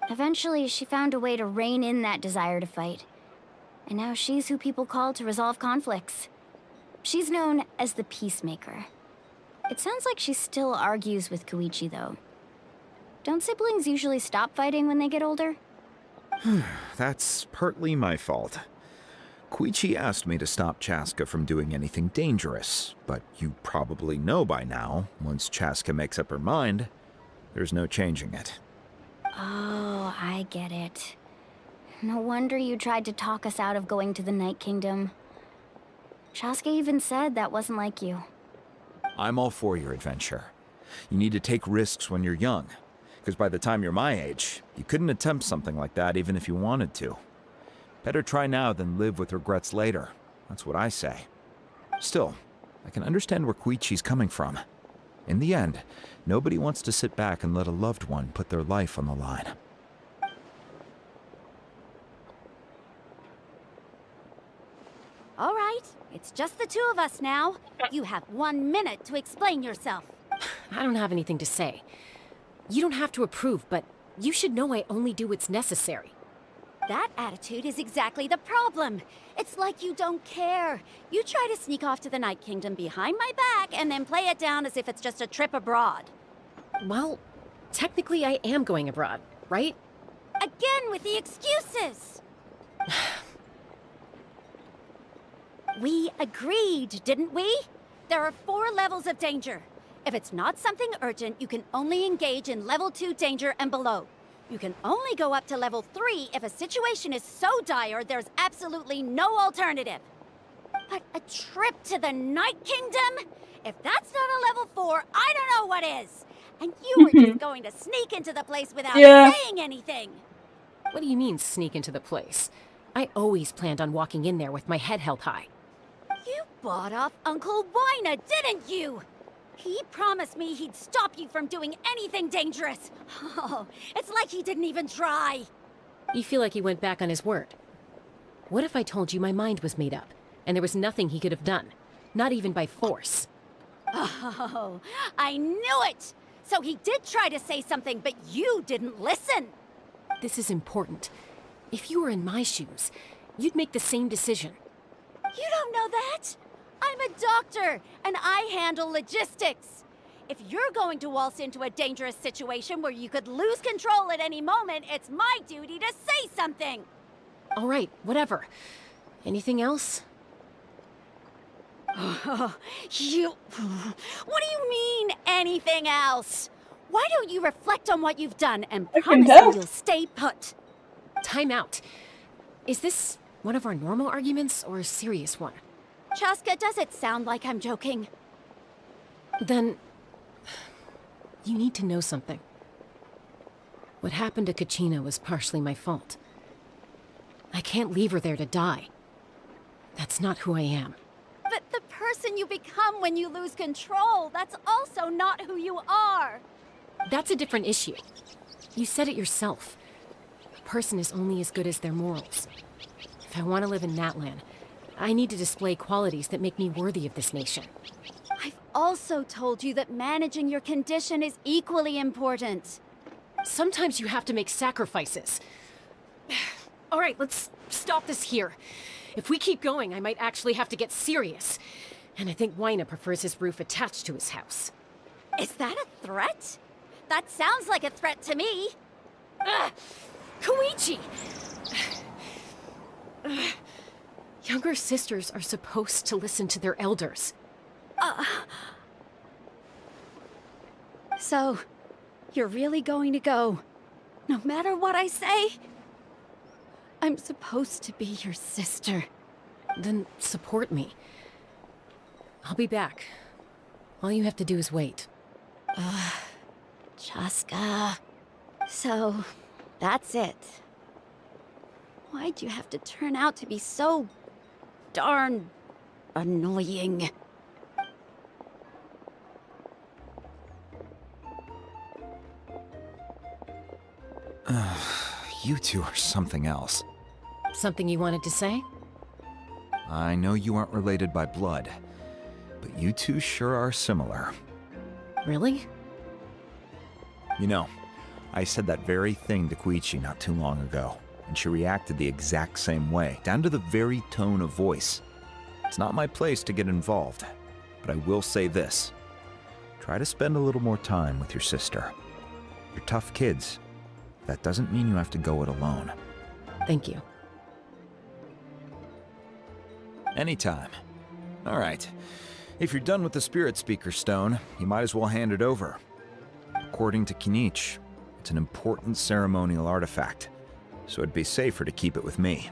Eventually, she found a way to rein in that desire to fight. And now she's who people call to resolve conflicts. She's known as the Peacemaker. It sounds like she still argues with Koichi, though. Don't siblings usually stop fighting when they get older? That's partly my fault. Koichi asked me to stop Chaska from doing anything dangerous, but you probably know by now, once Chaska makes up her mind, there's no changing it. Oh, I get it. No wonder you tried to talk us out of going to the Night Kingdom. Chaska even said that wasn't like you. I'm all for your adventure. You need to take risks when you're young, because by the time you're my age, you couldn't attempt something like that even if you wanted to. Better try now than live with regrets later. That's what I say. Still, I can understand where Koichi's coming from. In the end, nobody wants to sit back and let a loved one put their life on the line. All right, it's just the two of us now. You have 1 minute to explain yourself. I don't have anything to say. You don't have to approve, but you should know I only do what's necessary. That attitude is exactly the problem. It's like you don't care. You try to sneak off to the Night Kingdom behind my back and then play it down as if it's just a trip abroad. Well, technically I am going abroad, right? Again with the excuses! We agreed, didn't we? There are 4 levels of danger. If it's not something urgent, you can only engage in level 2 danger and below. You can only go up to level 3 if a situation is so dire there's absolutely no alternative. But a trip to the Night Kingdom? If that's not a level 4, I don't know what is. And you were just going to sneak into the place without saying anything. What do you mean, sneak into the place? I always planned on walking in there with my head held high. You bought off Uncle Wina, didn't you? He promised me he'd stop you from doing anything dangerous. Oh, it's like he didn't even try. You feel like he went back on his word. What if I told you my mind was made up, and there was nothing he could have done? Not even by force. Oh, I knew it! So he did try to say something, but you didn't listen. This is important. If you were in my shoes, you'd make the same decision. You don't know that? I'm a doctor, and I handle logistics. If you're going to waltz into a dangerous situation where you could lose control at any moment, it's my duty to say something. All right, whatever. Anything else? What do you mean, anything else? Why don't you reflect on what you've done and promise me you'll stay put? Time out. Is this one of our normal arguments or a serious one? Chaska, does it sound like I'm joking? Then, you need to know something. What happened to Kachina was partially my fault. I can't leave her there to die. That's not who I am. But the person you become when you lose control, that's also not who you are. That's a different issue. You said it yourself. A person is only as good as their morals. If I want to live in Natlan, I need to display qualities that make me worthy of this nation. I've also told you that managing your condition is equally important. Sometimes you have to make sacrifices. All right, let's stop this here. If we keep going, I might actually have to get serious. And I think Wina prefers his roof attached to his house. Is that a threat? That sounds like a threat to me. Koichi! Younger sisters are supposed to listen to their elders. So, you're really going to go, no matter what I say? I'm supposed to be your sister. Then support me. I'll be back. All you have to do is wait. Chaska. So, that's it. Why'd you have to turn out to be so darn annoying? You two are something else. Something you wanted to say? I know you aren't related by blood, but you two sure are similar. Really? You know, I said that very thing to Koichi not too long ago, and she reacted the exact same way, down to the very tone of voice. It's not my place to get involved, but I will say this. Try to spend a little more time with your sister. You're tough kids. That doesn't mean you have to go it alone. Thank you. Anytime. All right. If you're done with the Spirit Speaker Stone, you might as well hand it over. According to Kinich, it's an important ceremonial artifact, so it'd be safer to keep it with me.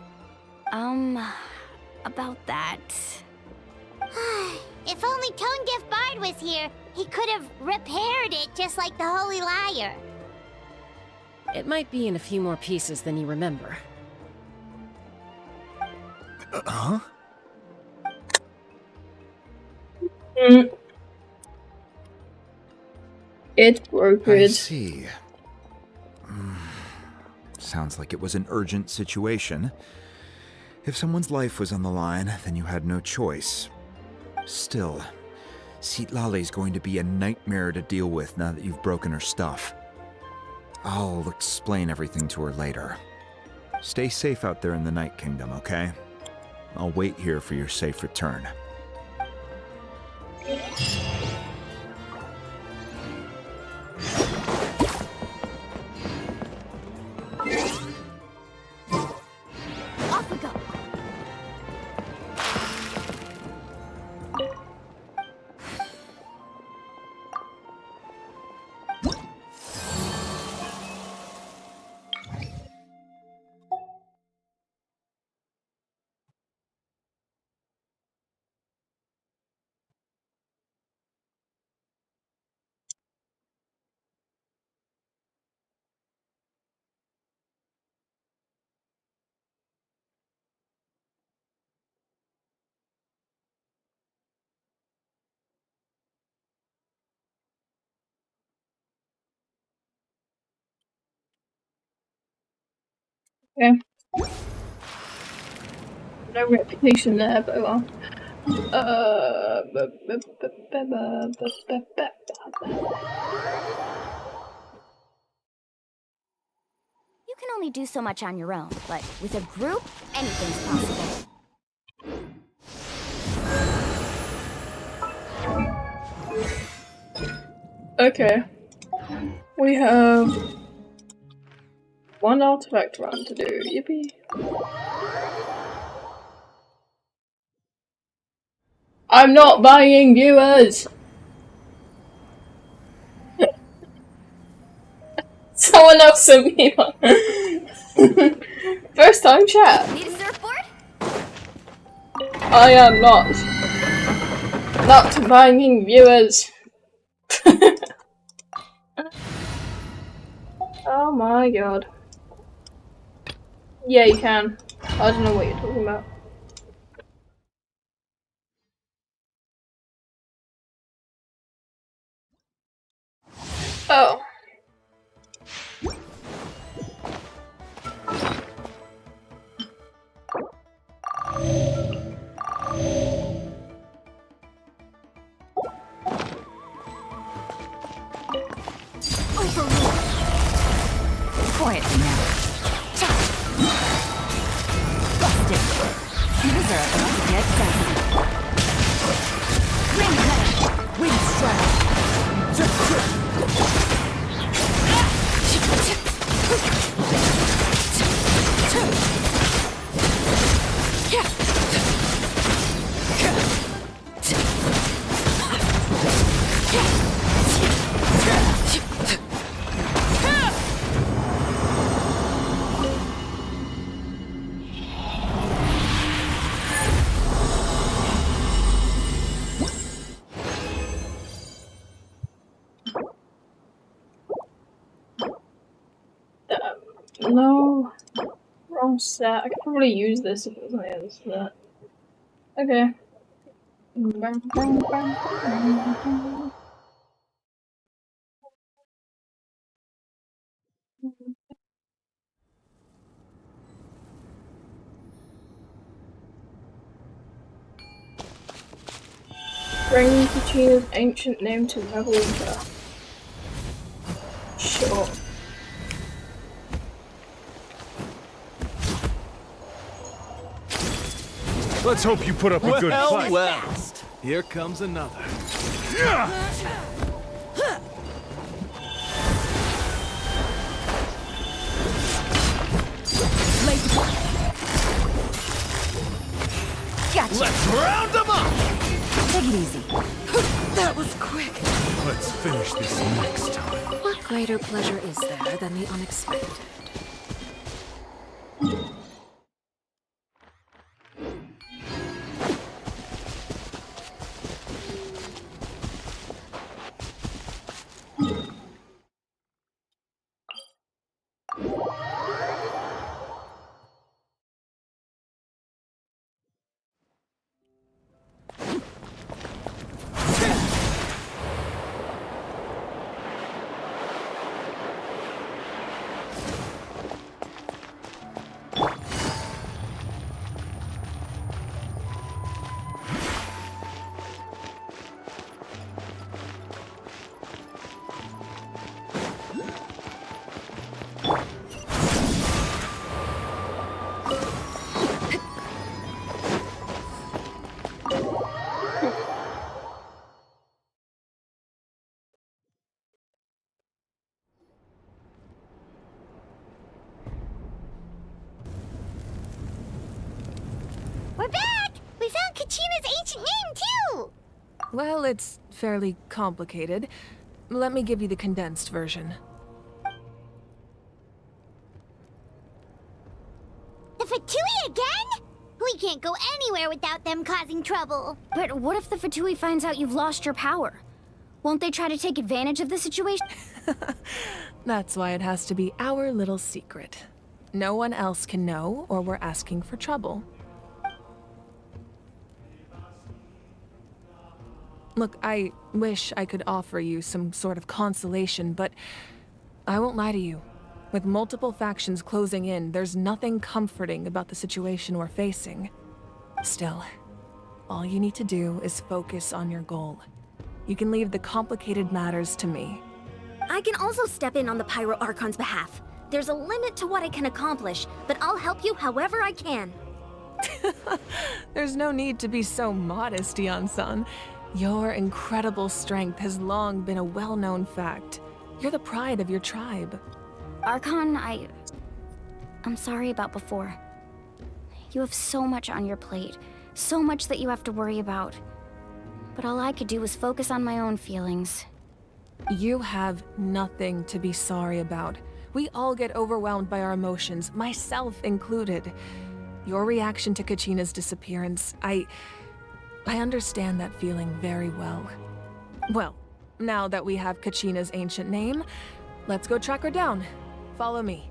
About that. If only Tone Gift Bard was here, he could have repaired it just like the Holy Liar. It might be in a few more pieces than you remember. Huh? It's broken. I see. Sounds like it was an urgent situation. If someone's life was on the line, then you had no choice. Still, Citlali's going to be a nightmare to deal with now that you've broken her stuff. I'll explain everything to her later. Stay safe out there in the Night Kingdom, okay? I'll wait here for your safe return. Off we go. Okay. No reputation there, but well. You can only do so much on your own, but with a group, anything's possible. Okay. We have one artifact run to do. Yippee. I'm not buying viewers! Someone else sent me one. First time chat. Need a surfboard? I am not buying viewers. Oh my god. Yeah, you can. I don't know what you're talking about. Oh. Quietly now. Busted. You deserve to get sassy. Ring cutter. Wind strike. No. Wrong set. I could probably use this if it was on the other set. Okay. Bring Kachina's ancient name to Revelka. Sure. Let's hope you put up a good fight. Well, here comes another. Gotcha. Let's round them up! Take it easy. That was quick. Let's finish this next time. What greater pleasure is there than the unexpected? We're back! We found Kachina's ancient name, too! Well, it's fairly complicated. Let me give you the condensed version. The Fatui again? We can't go anywhere without them causing trouble. But what if the Fatui finds out you've lost your power? Won't they try to take advantage of the situation? That's why it has to be our little secret. No one else can know, or we're asking for trouble. Look, I wish I could offer you some sort of consolation, but I won't lie to you. With multiple factions closing in, there's nothing comforting about the situation we're facing. Still, all you need to do is focus on your goal. You can leave the complicated matters to me. I can also step in on the Pyro Archon's behalf. There's a limit to what I can accomplish, but I'll help you however I can. There's no need to be so modest, Yan-san. Your incredible strength has long been a well-known fact. You're the pride of your tribe. Archon, I'm sorry about before. You have so much on your plate, so much that you have to worry about. But all I could do was focus on my own feelings. You have nothing to be sorry about. We all get overwhelmed by our emotions, myself included. Your reaction to Kachina's disappearance, I understand that feeling very well. Well, now that we have Kachina's ancient name, let's go track her down. Follow me.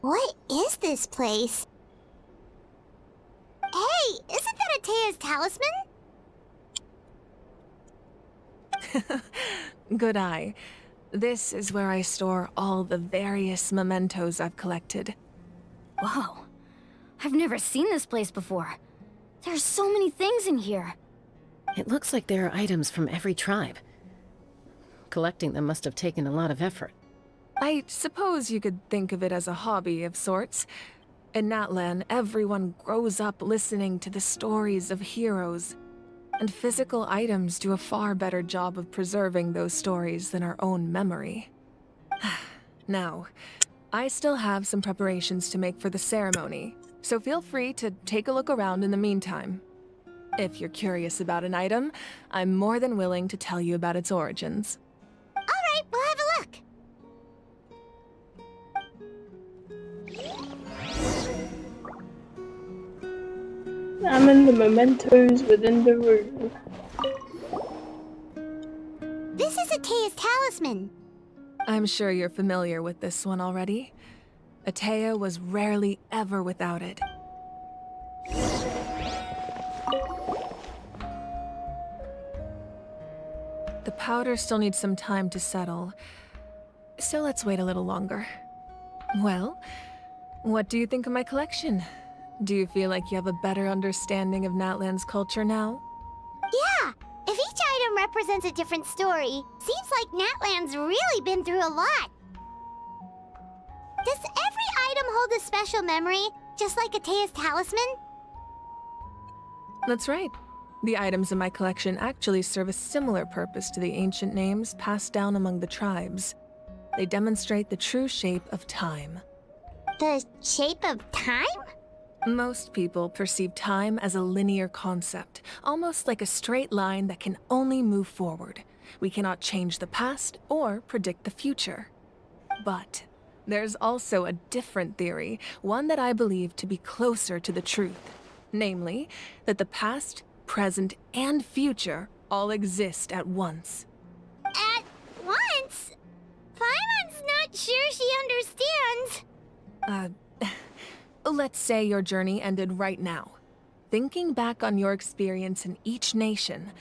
What is this place? Hey, isn't that Atea's talisman? Good eye. This is where I store all the various mementos I've collected. Whoa. I've never seen this place before. There's so many things in here. It looks like there are items from every tribe. Collecting them must have taken a lot of effort. I suppose you could think of it as a hobby of sorts. In Natlan, everyone grows up listening to the stories of heroes, and physical items do a far better job of preserving those stories than our own memory. Now, I still have some preparations to make for the ceremony, so feel free to take a look around in the meantime. If you're curious about an item, I'm more than willing to tell you about its origins. Alright, we'll have a look. Examine the mementos within the room. This is Atea's talisman. I'm sure you're familiar with this one already. Atea was rarely ever without it. The powder still needs some time to settle, so let's wait a little longer. Well, what do you think of my collection? Do you feel like you have a better understanding of Natlan's culture now? Yeah, if each item represents a different story, seems like Natlan's really been through a lot. Does every item hold a special memory, just like Atea's talisman? That's right. The items in my collection actually serve a similar purpose to the ancient names passed down among the tribes. They demonstrate the true shape of time. The shape of time? Most people perceive time as a linear concept, almost like a straight line that can only move forward. We cannot change the past or predict the future. But there's also a different theory, one that I believe to be closer to the truth. Namely, that the past, present, and future all exist at once. At once? Paimon's not sure she understands. Let's say your journey ended right now. Thinking back on your experience in each nation,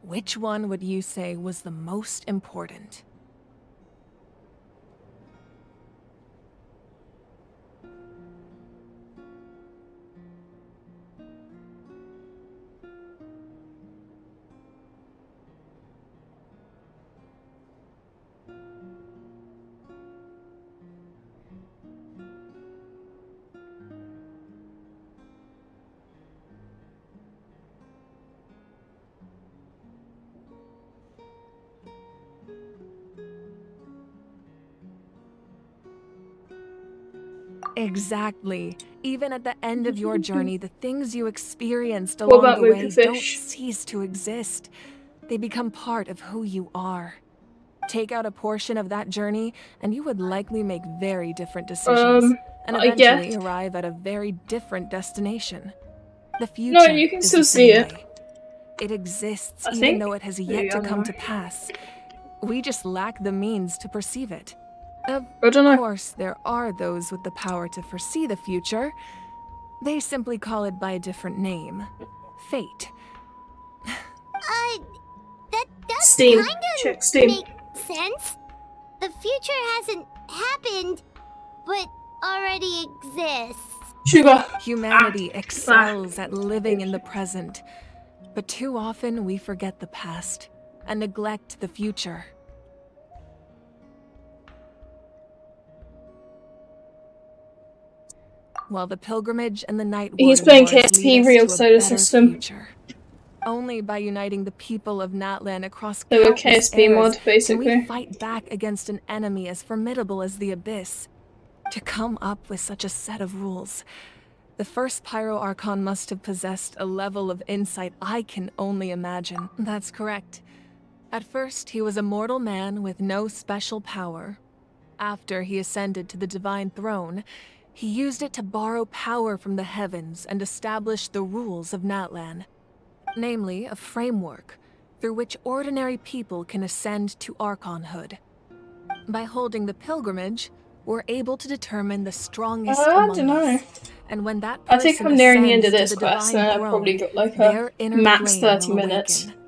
which one would you say was the most important? Exactly. Even at the end of your journey, the things you experienced along the way don't cease to exist. They become part of who you are. Take out a portion of that journey, and you would likely make very different decisions, and eventually arrive at a very different destination. The future No, you can still see it. It exists even though it has yet to come to pass. We just lack the means to perceive it. Of course, there are those with the power to foresee the future. They simply call it by a different name. Fate. That does Steam. kind Check of Steam. make sense. The future hasn't happened, but already exists. Sugar. Humanity excels at living in the present, but too often we forget the past and neglect the future. While the pilgrimage and the night He's playing KSP Real Solar System. Future. Only by uniting the people of Natlan across So a countless KSP eras mod, basically. can we fight back against an enemy as formidable as the Abyss. To come up with such a set of rules, the first Pyro Archon must have possessed a level of insight I can only imagine. That's correct. At first, he was a mortal man with no special power. After he ascended to the divine throne, he used it to borrow power from the heavens and establish the rules of Natlan. Namely, a framework through which ordinary people can ascend to Archonhood. By holding the pilgrimage, we're able to determine the strongest among us. And when that person I think I'm nearing the end of this ascends to quest, the and divine I've throne, probably got like their a inner max flame 30 will minutes. awaken.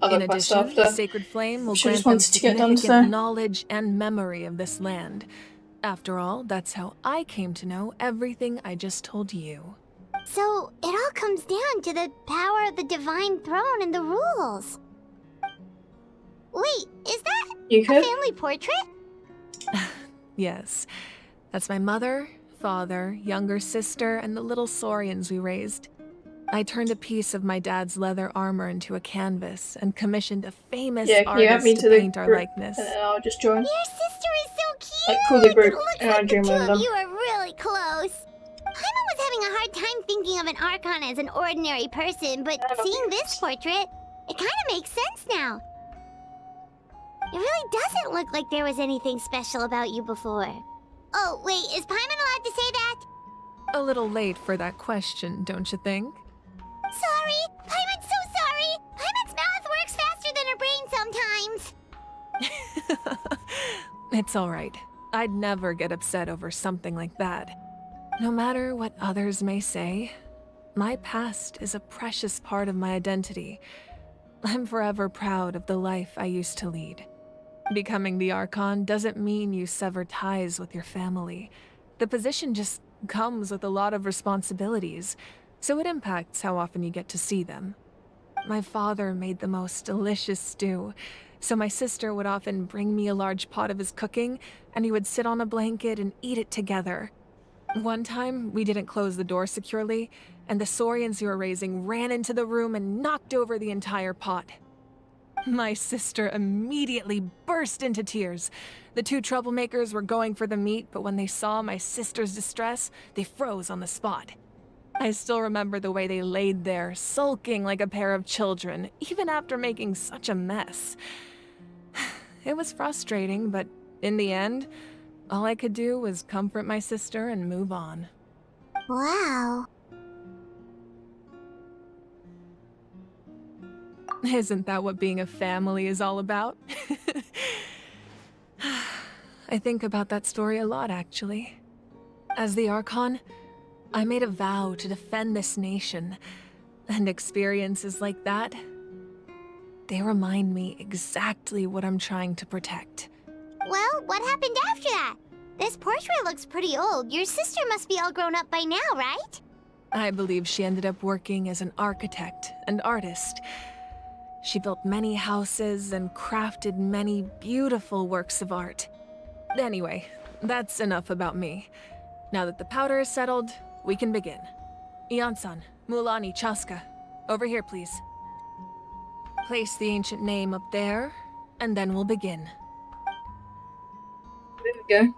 Other In quest addition, after. the sacred flame will She grant just them wanted to get done, significant so. knowledge and memory of this land. After all, that's how I came to know everything I just told you. So it all comes down to the power of the divine throne and the rules. Wait, is that a family portrait? Yes. That's my mother, father, younger sister, and the little saurians we raised. I turned a piece of my dad's leather armor into a canvas and commissioned a famous artist to paint our likeness. Your sister is so cute! Like, call the group, Looks and I'll like the dream two of of them. you are really close. Paimon was having a hard time thinking of an Archon as an ordinary person, but seeing this portrait, it kind of makes sense now. It really doesn't look like there was anything special about you before. Oh, wait, is Paimon allowed to say that? A little late for that question, don't you think? Sorry! Paimon's so sorry! Paimon's mouth works faster than her brain sometimes! It's alright. I'd never get upset over something like that. No matter what others may say, my past is a precious part of my identity. I'm forever proud of the life I used to lead. Becoming the Archon doesn't mean you sever ties with your family. The position just comes with a lot of responsibilities, so it impacts how often you get to see them. My father made the most delicious stew, so my sister would often bring me a large pot of his cooking, and he would sit on a blanket and eat it together. One time, we didn't close the door securely, and the Saurians who were raising ran into the room and knocked over the entire pot. My sister immediately burst into tears. The two troublemakers were going for the meat, but when they saw my sister's distress, they froze on the spot. I still remember the way they laid there, sulking like a pair of children, even after making such a mess. It was frustrating, but in the end, all I could do was comfort my sister and move on. Wow. Isn't that what being a family is all about? I think about that story a lot, actually. As the Archon, I made a vow to defend this nation, and experiences like that, they remind me exactly what I'm trying to protect. Well, what happened after that? This portrait looks pretty old. Your sister must be all grown up by now, right? I believe she ended up working as an architect and artist. She built many houses and crafted many beautiful works of art. Anyway, that's enough about me. Now that the powder is settled, we can begin. Ian-san, Mualani, Chaska, over here, please. Place the ancient name up there, and then we'll begin. There we go.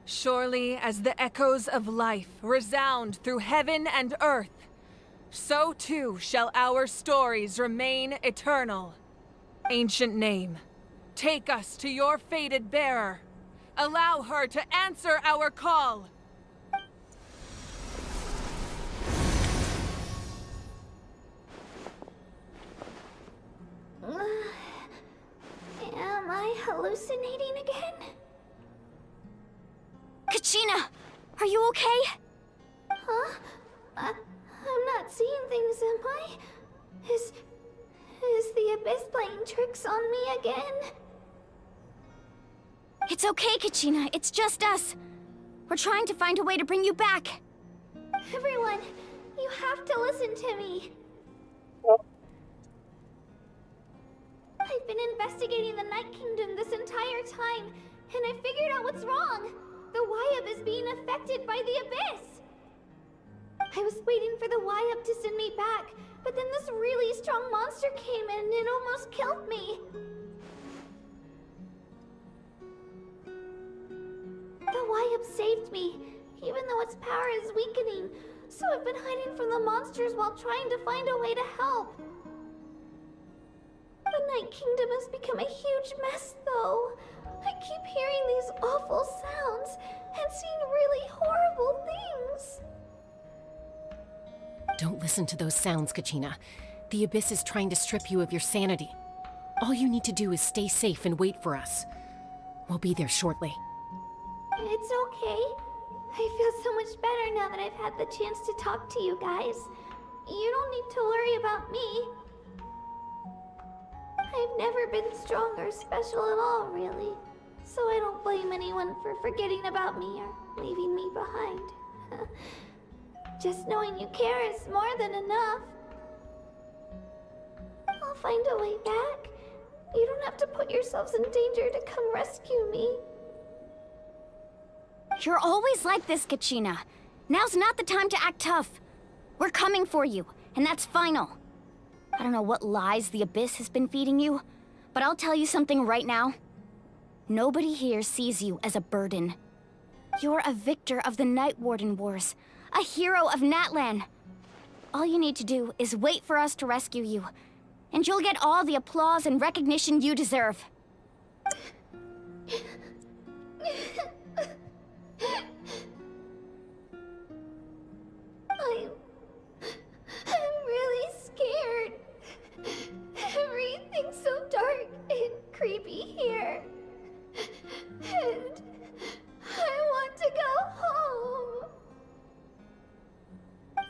Surely as the echoes of life resound through heaven and earth, so too shall our stories remain eternal. Ancient name, take us to your fated bearer. Allow her to answer our call. Am I hallucinating again? Kachina, are you okay? Huh? I'm not seeing things, am I? Is the Abyss playing tricks on me again? It's okay, Kachina. It's just us. We're trying to find a way to bring you back. Everyone, you have to listen to me. I've been investigating the Night Kingdom this entire time, and I figured out what's wrong. The Wyab is being affected by the Abyss. I was waiting for the Wyab to send me back, but then this really strong monster came in and it almost killed me. The Wyab saved me, even though its power is weakening, so I've been hiding from the monsters while trying to find a way to help. The Night Kingdom has become a huge mess, though. I keep hearing these awful sounds and seeing really horrible things. Don't listen to those sounds, Kachina. The Abyss is trying to strip you of your sanity. All you need to do is stay safe and wait for us. We'll be there shortly. It's okay. I feel so much better now that I've had the chance to talk to you guys. You don't need to worry about me. I've never been strong or special at all, really. So I don't blame anyone for forgetting about me or leaving me behind. Just knowing you care is more than enough. I'll find a way back. You don't have to put yourselves in danger to come rescue me. You're always like this, Kachina. Now's not the time to act tough. We're coming for you, and that's final. I don't know what lies the Abyss has been feeding you, but I'll tell you something right now. Nobody here sees you as a burden. You're a victor of the Night Warden Wars, a hero of Natlan. All you need to do is wait for us to rescue you, and you'll get all the applause and recognition you deserve. I'm really scared. Everything's so dark and creepy here. And I want to go home.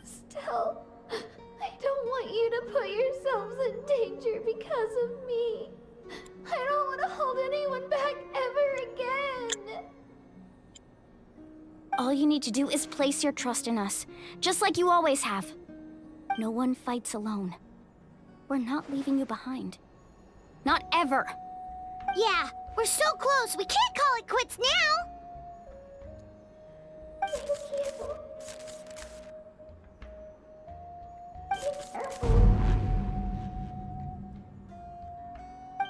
Still, I don't want you to put yourselves in danger because of me. I don't want to hold anyone back ever again. All you need to do is place your trust in us, just like you always have. No one fights alone. We're not leaving you behind. Not ever. Yeah, we're so close. We can't call it quits now.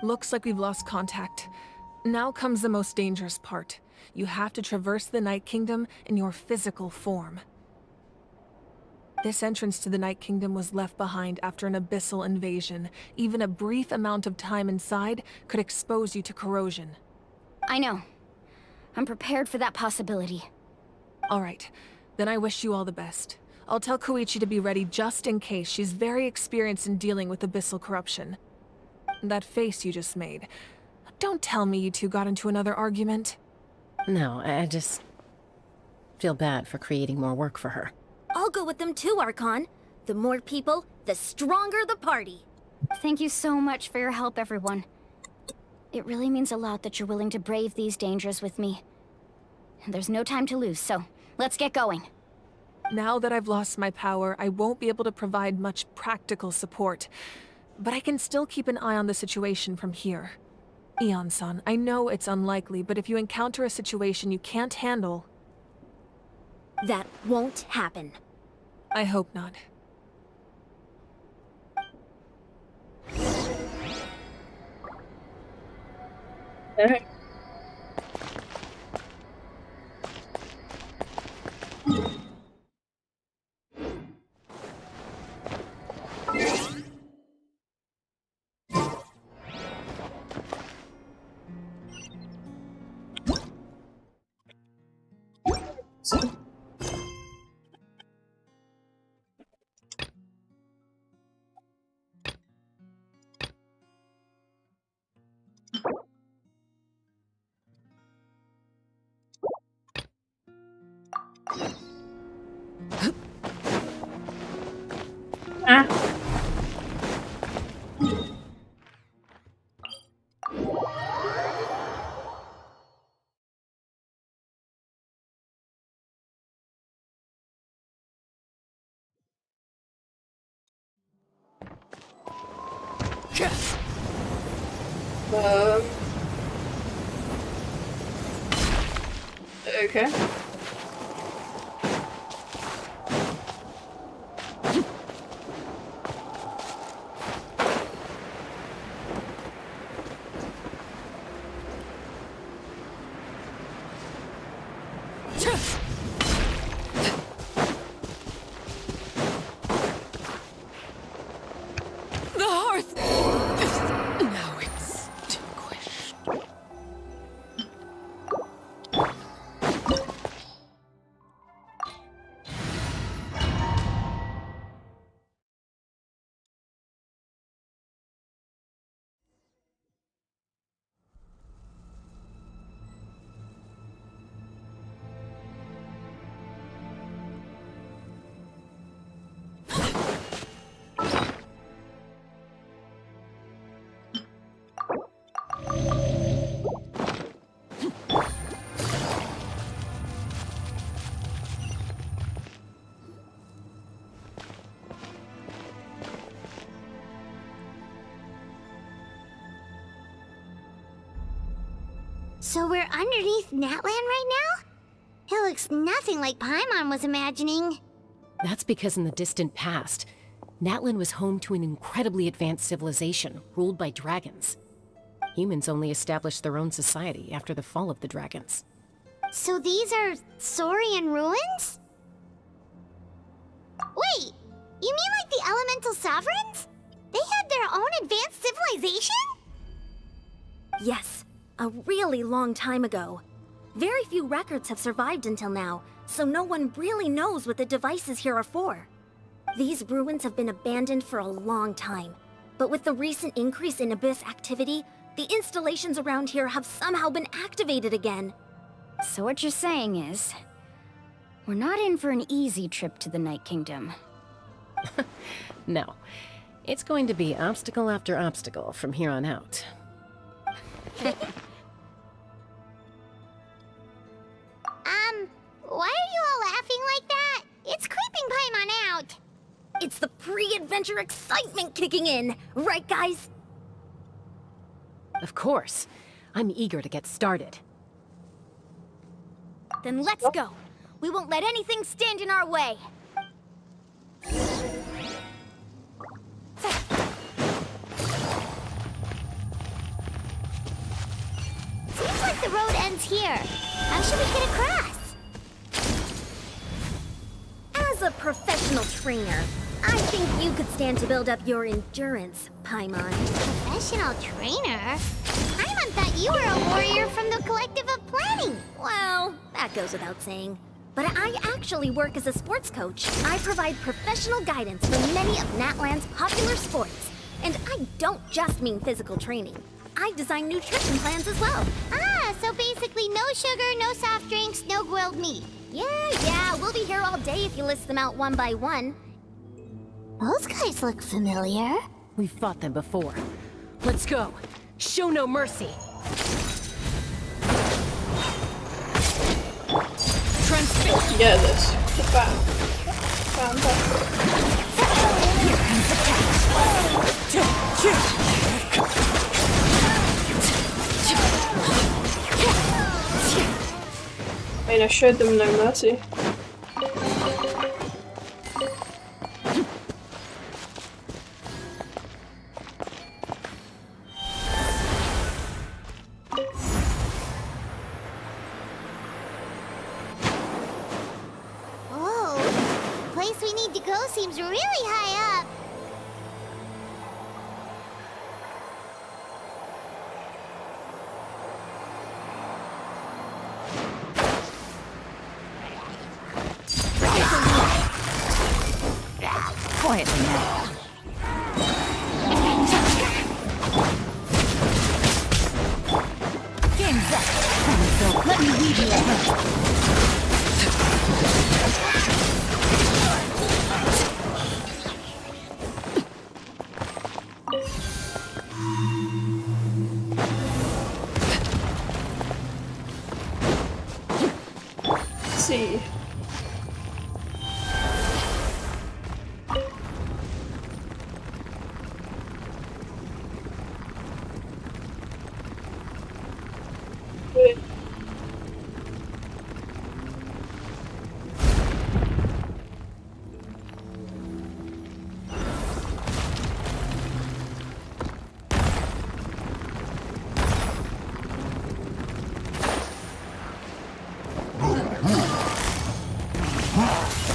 Looks like we've lost contact. Now comes the most dangerous part. You have to traverse the Night Kingdom in your physical form. This entrance to the Night Kingdom was left behind after an abyssal invasion. Even a brief amount of time inside could expose you to corrosion. I know. I'm prepared for that possibility. Alright, then I wish you all the best. I'll tell Koichi to be ready just in case. She's very experienced in dealing with abyssal corruption. That face you just made. Don't tell me you two got into another argument. No, I just feel bad for creating more work for her. I'll go with them too, Archon. The more people, the stronger the party. Thank you so much for your help, everyone. It really means a lot that you're willing to brave these dangers with me. There's no time to lose, so let's get going. Now that I've lost my power, I won't be able to provide much practical support. But I can still keep an eye on the situation from here. Eon-san, I know it's unlikely, but if you encounter a situation you can't handle... That won't happen. I hope not. Okay. Okay. The hearth is now extinguished. So we're underneath Natlan right now? looks nothing like Paimon was imagining. That's because in the distant past, Natlan was home to an incredibly advanced civilization ruled by dragons. Humans only established their own society after the fall of the dragons. So these are Saurian ruins? Wait, you mean like the elemental sovereigns? They had their own advanced civilization? Yes, a really long time ago. Very few records have survived until now, so no one really knows what the devices here are for. These ruins have been abandoned for a long time, but with the recent increase in Abyss activity, the installations around here have somehow been activated again. So what you're saying is, we're not in for an easy trip to the Night Kingdom. No. It's going to be obstacle after obstacle from here on out. Why are you all laughing like that? It's creeping Paimon out. It's the pre-adventure excitement kicking in, right guys? Of course. I'm eager to get started. Then let's go. We won't let anything stand in our way. Seems like the road ends here. How should we get across? As a professional trainer, I think you could stand to build up your endurance, Paimon. Professional trainer? Paimon thought you were a warrior from the Collective of Planning. Well, that goes without saying. But I actually work as a sports coach. I provide professional guidance for many of Natlan's popular sports. And I don't just mean physical training. I design nutrition plans as well. Ah, so basically no sugar, no soft drinks, no grilled meat. Yeah, we'll be here all day if you list them out one by one. Those guys look familiar. We've fought them before. Let's go. Show no mercy. Transfix. Yeah, this. Bam. Bam, bam. Here comes the I mean, I showed them no mercy. Oh, the place we need to go seems really high up. Quietly now. Game's up. So let me lead you ahead. Let's see.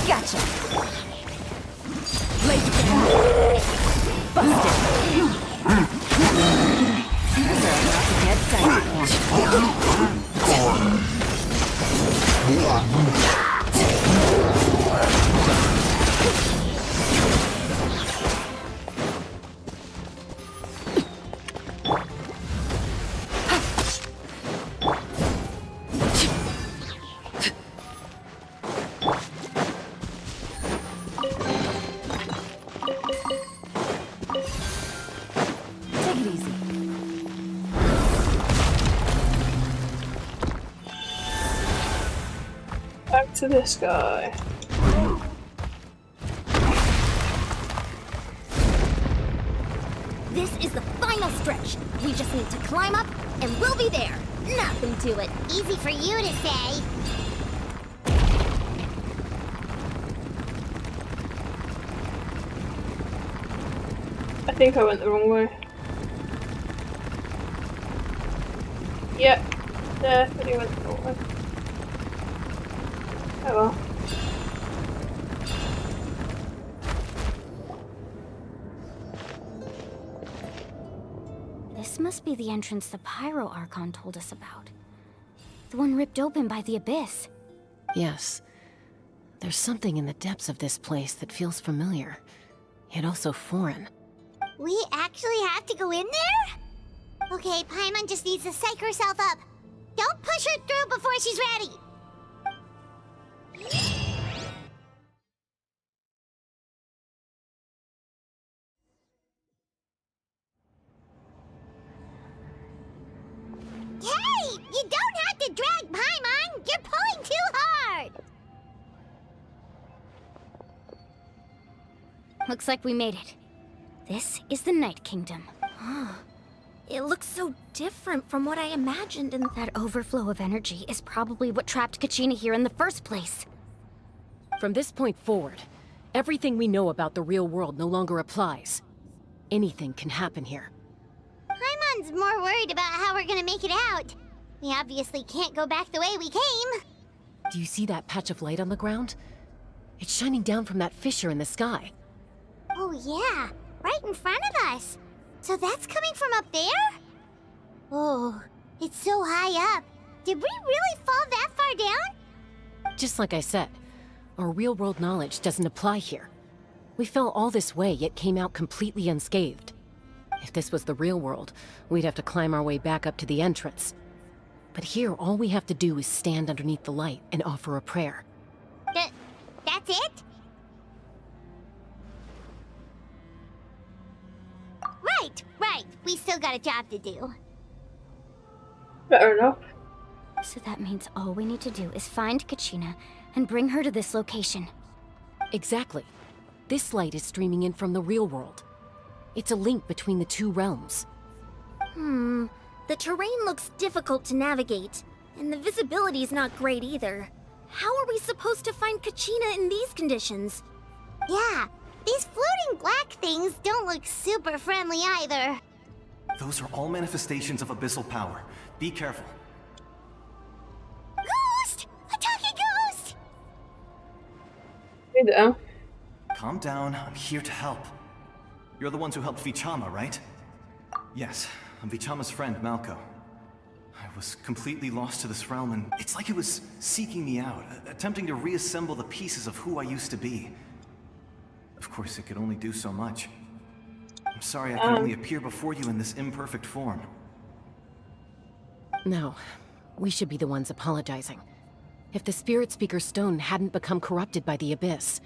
Gotcha. Blade busted. These are about to get dicey. Take it easy. Back to this guy. This is the final stretch. We just need to climb up, and we'll be there. Nothing to it. Easy for you to say. think I went the wrong way. Yep, definitely went the wrong way. Oh well. This must be the entrance the Pyro Archon told us about. The one ripped open by the Abyss. Yes. There's something in the depths of this place that feels familiar, yet also foreign. We actually have to go in there? Okay, Paimon just needs to psych herself up. Don't push her through before she's ready. Hey! You don't have to drag Paimon! You're pulling too hard! Looks like we made it. This is the Night Kingdom. It looks so different from what I imagined, and that overflow of energy is probably what trapped Kachina here in the first place. From this point forward, everything we know about the real world no longer applies. Anything can happen here. Paimon's more worried about how we're gonna make it out. We obviously can't go back the way we came. Do you see that patch of light on the ground? It's shining down from that fissure in the sky. Oh yeah, right in front of us. So that's coming from up there? Oh, it's so high up. Did we really fall that far down? Just like I said, our real-world knowledge doesn't apply here. We fell all this way, yet came out completely unscathed. If this was the real world, we'd have to climb our way back up to the entrance. But here, all we have to do is stand underneath the light and offer a prayer. That's it? Right. We still got a job to do. Fair enough. So that means all we need to do is find Kachina and bring her to this location. Exactly. This light is streaming in from the real world. It's a link between the two realms. The terrain looks difficult to navigate, and the visibility's not great either. How are we supposed to find Kachina in these conditions? Yeah, these floating black things don't look super friendly either. Those are all manifestations of abyssal power. Be careful. Ghost! A talking ghost! Hey there. Calm down, I'm here to help. You're the ones who helped Vichama, right? Yes, I'm Vichama's friend, Malko. I was completely lost to this realm, and it's like it was seeking me out, attempting to reassemble the pieces of who I used to be. Of course, it could only do so much. I'm sorry I can only appear before you in this imperfect form. No, we should be the ones apologizing. If the Spirit Speaker Stone hadn't become corrupted by the Abyss,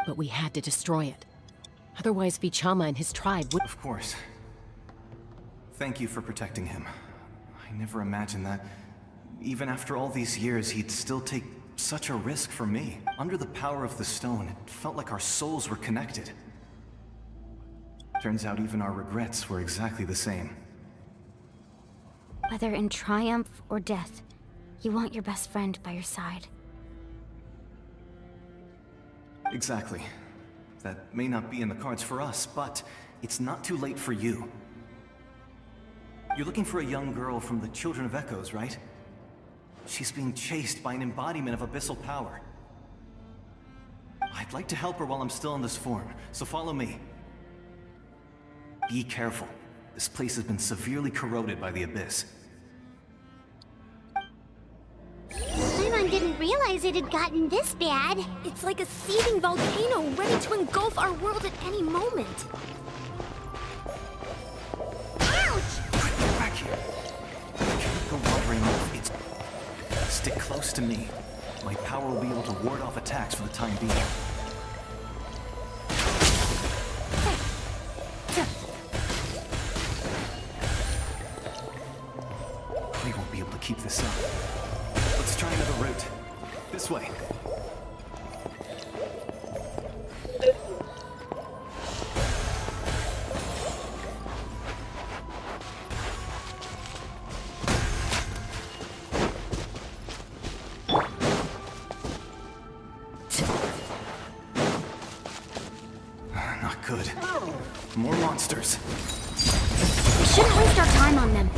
but we had to destroy it. Otherwise, Vichama and his tribe would— Of course. Thank you for protecting him. I never imagined that, even after all these years, he'd still take such a risk for me. Under the power of the stone, it felt like our souls were connected. Turns out even our regrets were exactly the same. Whether in triumph or death, you want your best friend by your side. Exactly. That may not be in the cards for us, but it's not too late for you. You're looking for a young girl from the Children of Echoes, right? She's being chased by an embodiment of abyssal power. I'd like to help her while I'm still in this form, so follow me. Be careful. This place has been severely corroded by the Abyss. Paimon didn't realize it had gotten this bad. It's like a seething volcano ready to engulf our world at any moment. Ouch! Get back here. Keep the watering off. Stick close to me. My power will be able to ward off attacks for the time being. We won't be able to keep this up. Let's try another route. This way. Not could. More monsters. We shouldn't waste our time on them.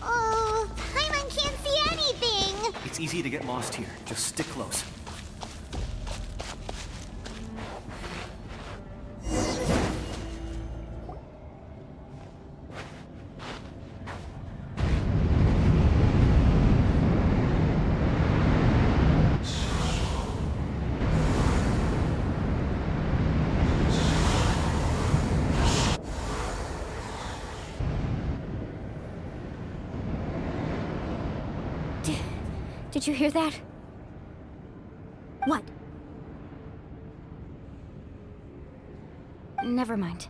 Oh, Paimon can't see anything! It's easy to get lost here. Just stick close. Did you hear that? What? Never mind.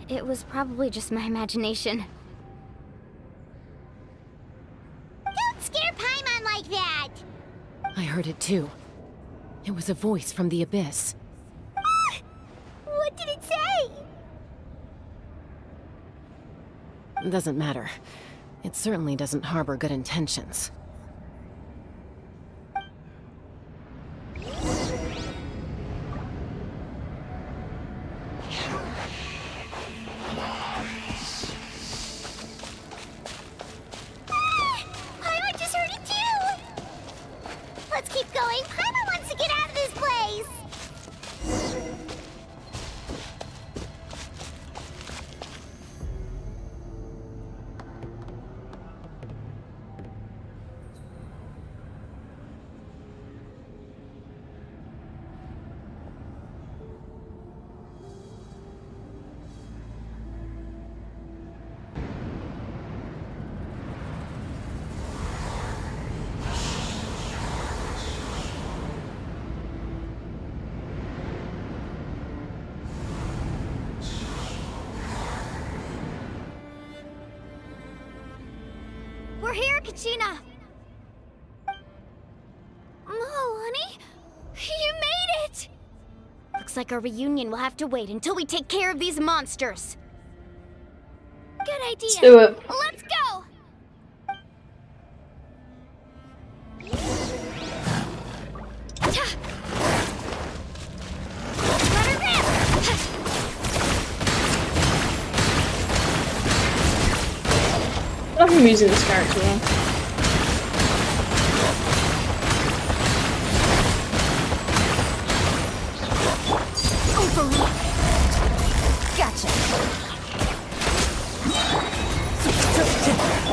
It was probably just my imagination. Don't scare Paimon like that! I heard it too. It was a voice from the abyss. What did it say? Doesn't matter. It certainly doesn't harbor good intentions. Paimon just heard it too! Let's keep going. Paimon wants to get out of this place! We're here, Kachina! Mualani? You made it! Looks like our reunion will have to wait until we take care of these monsters. Good idea. Let's do it. Let's go! Let her rip! I love him using this character well. Gotcha.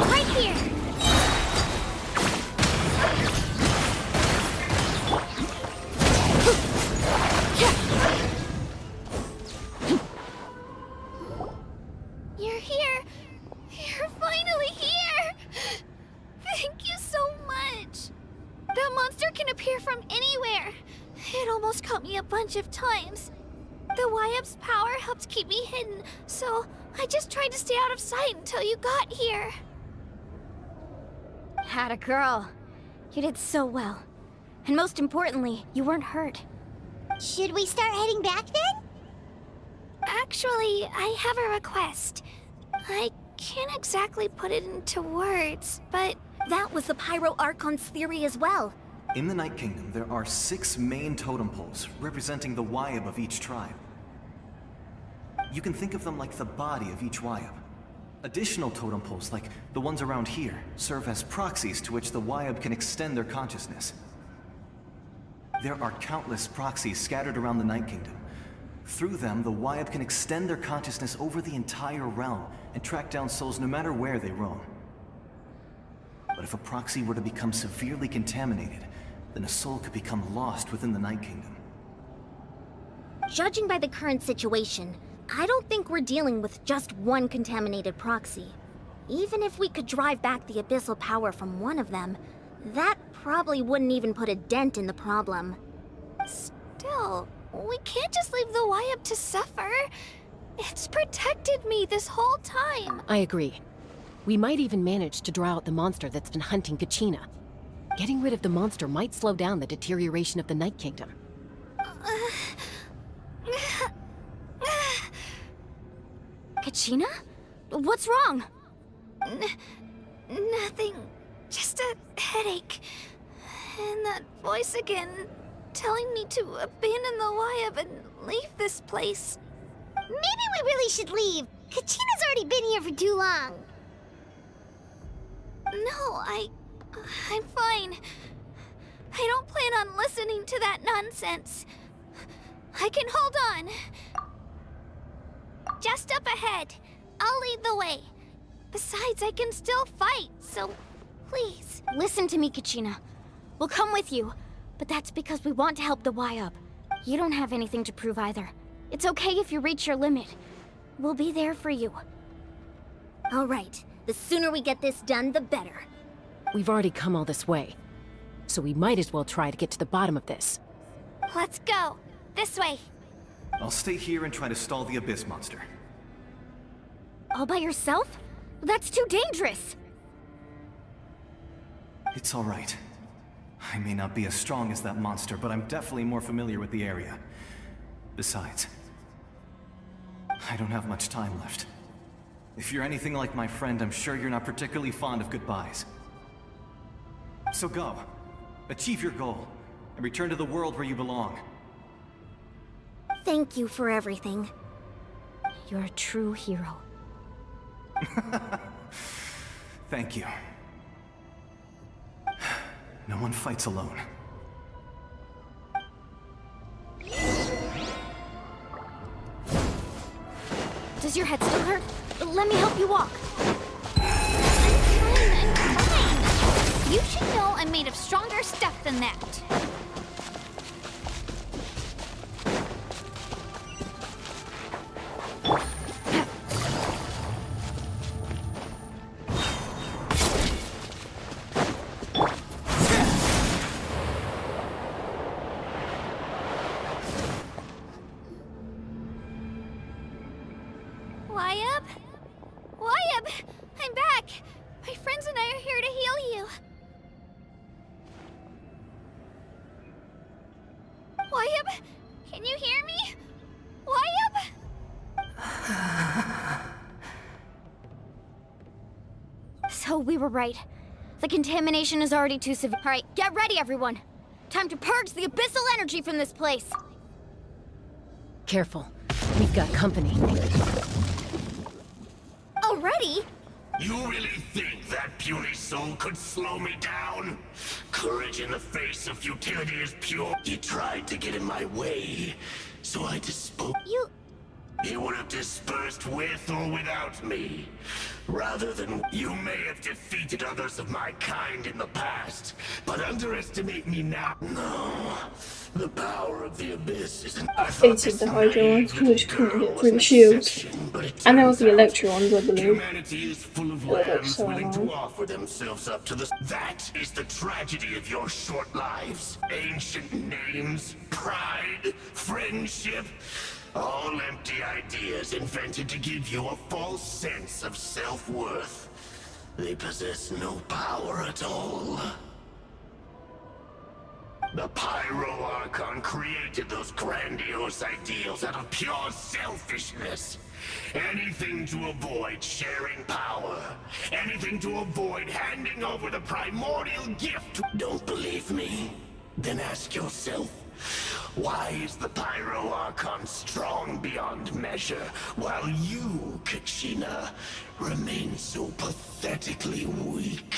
Right here. You're here. You're finally here. Thank you so much. That monster can appear from anywhere. It almost caught me a bunch of times. The YF's power helped keep me hidden, so I just tried to stay out of sight until you got here. Had a girl. You did so well. And most importantly, you weren't hurt. Should we start heading back then? Actually, I have a request. I can't exactly put it into words, but that was the Pyro Archon's theory as well. In the Night Kingdom, there are 6 main totem poles representing the Wyab of each tribe. You can think of them like the body of each Wyab. Additional totem poles, like the ones around here, serve as proxies to which the Wyab can extend their consciousness. There are countless proxies scattered around the Night Kingdom. Through them, the Wyab can extend their consciousness over the entire realm and track down souls no matter where they roam. But if a proxy were to become severely contaminated, then a soul could become lost within the Night Kingdom. Judging by the current situation, I don't think we're dealing with just one contaminated proxy. Even if we could drive back the abyssal power from one of them, that probably wouldn't even put a dent in the problem. Still, we can't just leave the Wyab to suffer. It's protected me this whole time. I agree. We might even manage to draw out the monster that's been hunting Kachina. Getting rid of the monster might slow down the deterioration of the Night Kingdom. Kachina? What's wrong? Nothing. Just a headache. And that voice again, telling me to abandon the Wyab and leave this place. Maybe we really should leave. Kachina's already been here for too long. No, I'm fine. I don't plan on listening to that nonsense. I can hold on. Just up ahead. I'll lead the way. Besides, I can still fight, so please. Listen to me, Kachina. We'll come with you, but that's because we want to help the Wyab. You don't have anything to prove either. It's okay if you reach your limit. We'll be there for you. All right. The sooner we get this done, the better. We've already come all this way, so we might as well try to get to the bottom of this. Let's go. This way. I'll stay here and try to stall the Abyss monster. All by yourself? That's too dangerous. It's all right. I may not be as strong as that monster, but I'm definitely more familiar with the area. Besides, I don't have much time left. If you're anything like my friend, I'm sure you're not particularly fond of goodbyes. So go. Achieve your goal, and return to the world where you belong. Thank you for everything. You're a true hero. Thank you. No one fights alone. Does your head still hurt? Let me help you walk. I'm fine. You should know I'm made of stronger stuff than that. Wyab? Wyab! I'm back! My friends and I are here to heal you. Wyab? Can you hear me? Wyab? So we were right. The contamination is already too severe. All right, get ready, everyone. Time to purge the abyssal energy from this place. Careful. We've got company. Already? You really think that puny soul could slow me down? Courage in the face of futility is pure. You tried to get in my way, so I disposed. You would have dispersed with or without me. Rather than you may have defeated others of my kind in the past, but underestimate me now. No, the power of the abyss isn't. I hated the Hydra ones, you just couldn't get through the shields. And there was the Electro ones, I believe. Humanity is full of lambs willing to offer themselves up to the. That is the tragedy of your short lives. Ancient names, pride, friendship. All empty ideas invented to give you a false sense of self-worth. They possess no power at all. The Pyro Archon created those grandiose ideals out of pure selfishness. Anything to avoid sharing power. Anything to avoid handing over the primordial gift. Don't believe me? Then ask yourself, why is the Pyro Archon strong beyond measure, while you, Kachina, remain so pathetically weak?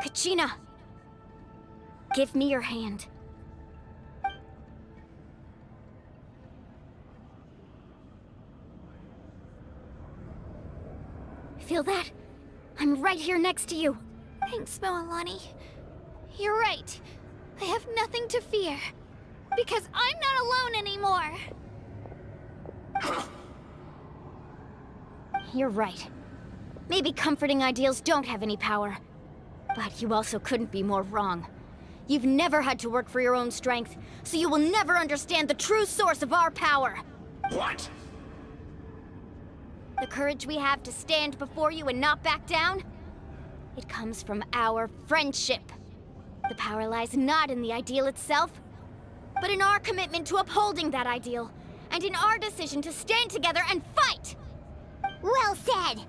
Kachina, give me your hand. Feel that? I'm right here next to you. Thanks, Mualani. You're right. I have nothing to fear. Because I'm not alone anymore. You're right. Maybe comforting ideals don't have any power. But you also couldn't be more wrong. You've never had to work for your own strength, so you will never understand the true source of our power. What? The courage we have to stand before you and not back down? It comes from our friendship. The power lies not in the ideal itself, but in our commitment to upholding that ideal, and in our decision to stand together and fight! Well said!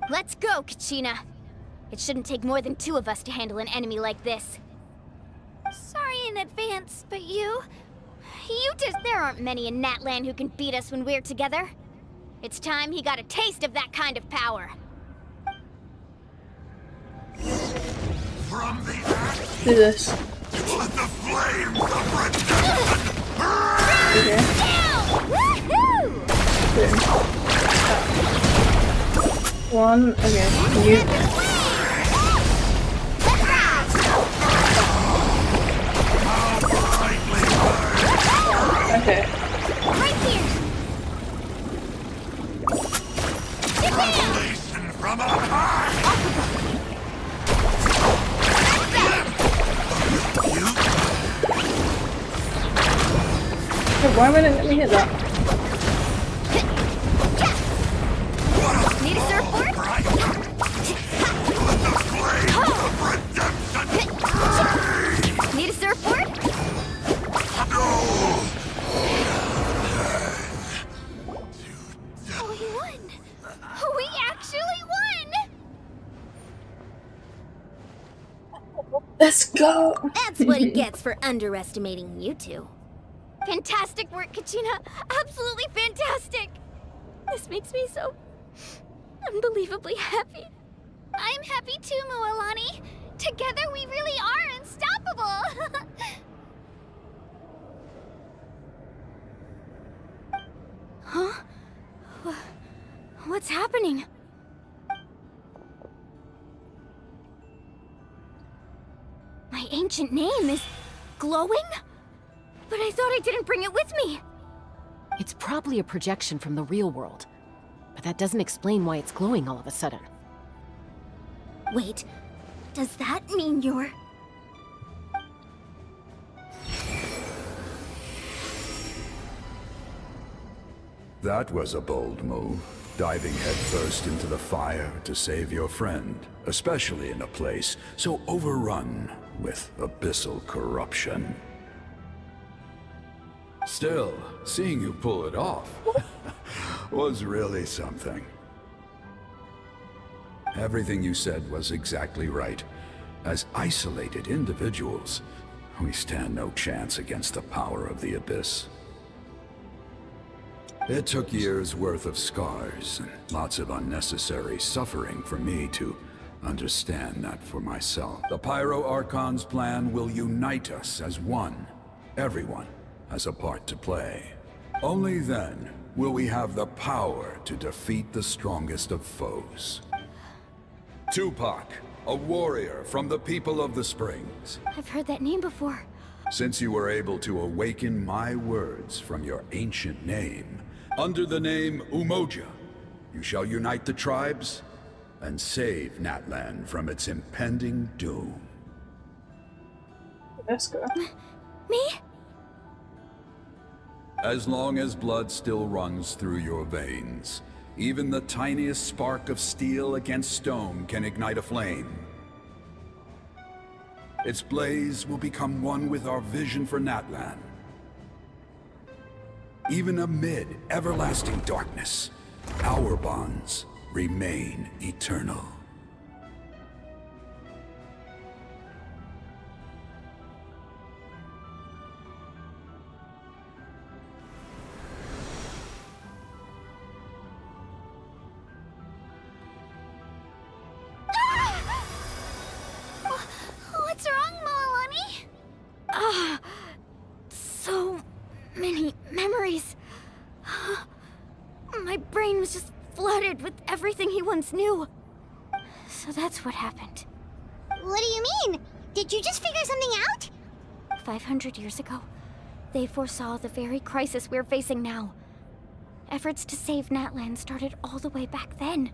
Let's go, Kachina. It shouldn't take more than 2 of us to handle an enemy like this. Sorry in advance, but there aren't many in Natlan who can beat us when we're together. It's time he got a taste of that kind of power. From the ash, Do this. let the flames of redemption Okay. Woohoo! 2. 1. Okay. You. Okay. Right here! revelation from on high! Why wouldn't it let me hit that? Need a surfboard? Need a surfboard? Oh, we won! We actually won! Let's go! That's what he gets for underestimating you two. Fantastic work, Kachina! Absolutely fantastic! This makes me so unbelievably happy. I'm happy too, Mualani. Together we really are unstoppable! Huh? What's happening? My ancient name is glowing? But I thought I didn't bring it with me. It's probably a projection from the real world. But that doesn't explain why it's glowing all of a sudden. Wait, does that mean you're... That was a bold move, diving headfirst into the fire to save your friend, especially in a place so overrun with abyssal corruption. Still, seeing you pull it off was really something. Everything you said was exactly right. As isolated individuals, we stand no chance against the power of the Abyss. It took years' worth of scars and lots of unnecessary suffering for me to understand that for myself. The Pyro Archon's plan will unite us as one. Everyone has a part to play. Only then will we have the power to defeat the strongest of foes. Tupac, a warrior from the people of the Springs. I've heard that name before. Since you were able to awaken my words from your ancient name, under the name Umoja, you shall unite the tribes and save Natlan from its impending doom. Let's go. Me? As long as blood still runs through your veins, even the tiniest spark of steel against stone can ignite a flame. Its blaze will become one with our vision for Natlan. Even amid everlasting darkness, our bonds remain eternal. What's wrong, Mualani? So many memories. My brain was just flooded with everything he once knew. So that's what happened. What do you mean? Did you just figure something out? 500 years ago, they foresaw the very crisis we're facing now. Efforts to save Natlan started all the way back then.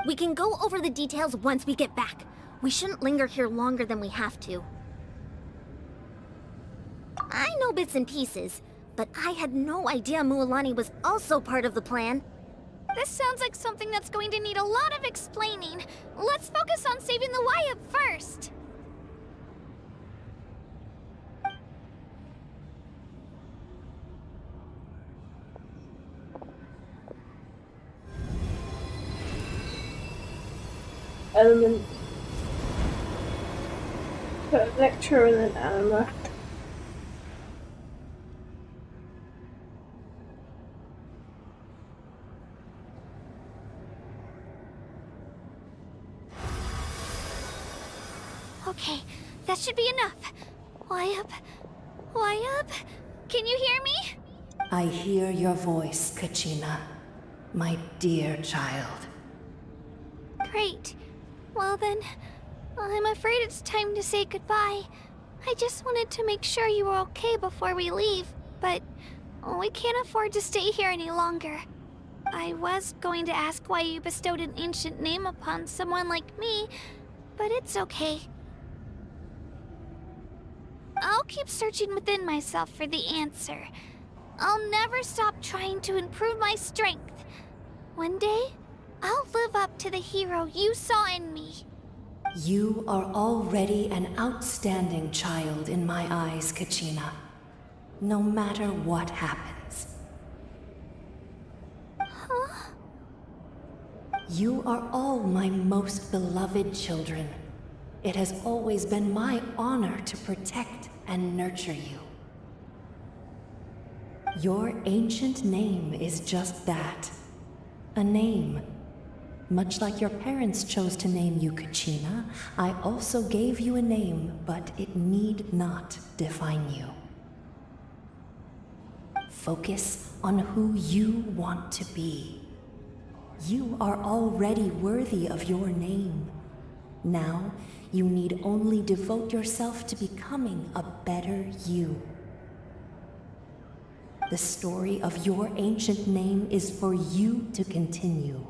We can go over the details once we get back. We shouldn't linger here longer than we have to. I know bits and pieces, but I had no idea Mualani was also part of the plan. This sounds like something that's going to need a lot of explaining. Let's focus on saving the Wyatt first. Element. Put a lecture and an anima. Okay, that should be enough. Wyatt? Wyatt? Can you hear me? I hear your voice, Kachina, my dear child. Great. Well then, I'm afraid it's time to say goodbye. I just wanted to make sure you were okay before we leave, but we can't afford to stay here any longer. I was going to ask why you bestowed an ancient name upon someone like me, but it's okay. I'll keep searching within myself for the answer. I'll never stop trying to improve my strength. One day, I'll live up to the hero you saw in me. You are already an outstanding child in my eyes, Kachina. No matter what happens. Huh? You are all my most beloved children. It has always been my honor to protect and nurture you. Your ancient name is just that. A name. Much like your parents chose to name you Kachina, I also gave you a name, but it need not define you. Focus on who you want to be. You are already worthy of your name. Now, you need only devote yourself to becoming a better you. The story of your ancient name is for you to continue.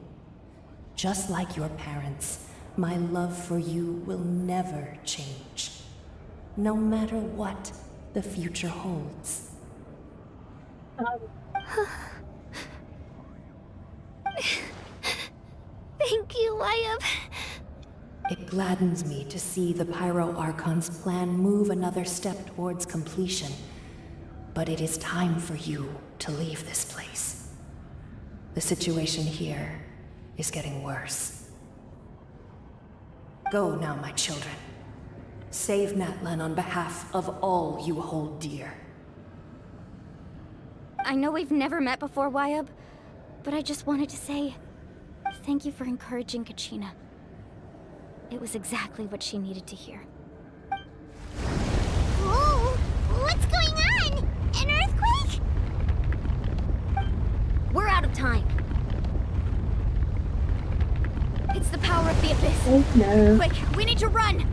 Just like your parents, my love for you will never change, no matter what the future holds. Thank you, Wyatt. It gladdens me to see the Pyro Archon's plan move another step towards completion. But it is time for you to leave this place. The situation here is getting worse. Go now, my children. Save Natlan on behalf of all you hold dear. I know we've never met before, Wyatt, but I just wanted to say thank you for encouraging Kachina. It was exactly what she needed to hear. Whoa! What's going on? An earthquake? We're out of time. It's the power of the abyss. Oh no. Quick, we need to run!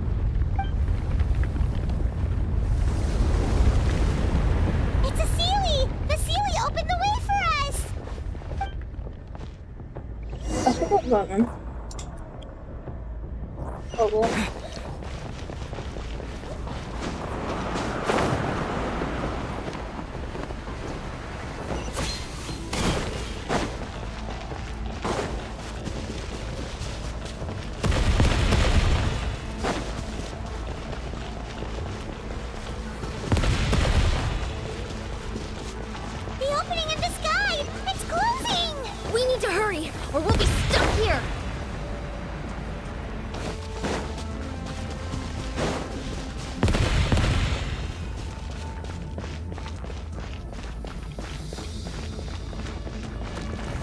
It's a Sealy! The Sealy opened the way for us! I forgot about them. Oh well. The opening in the sky! It's closing! We need to hurry, or we'll be stuck here!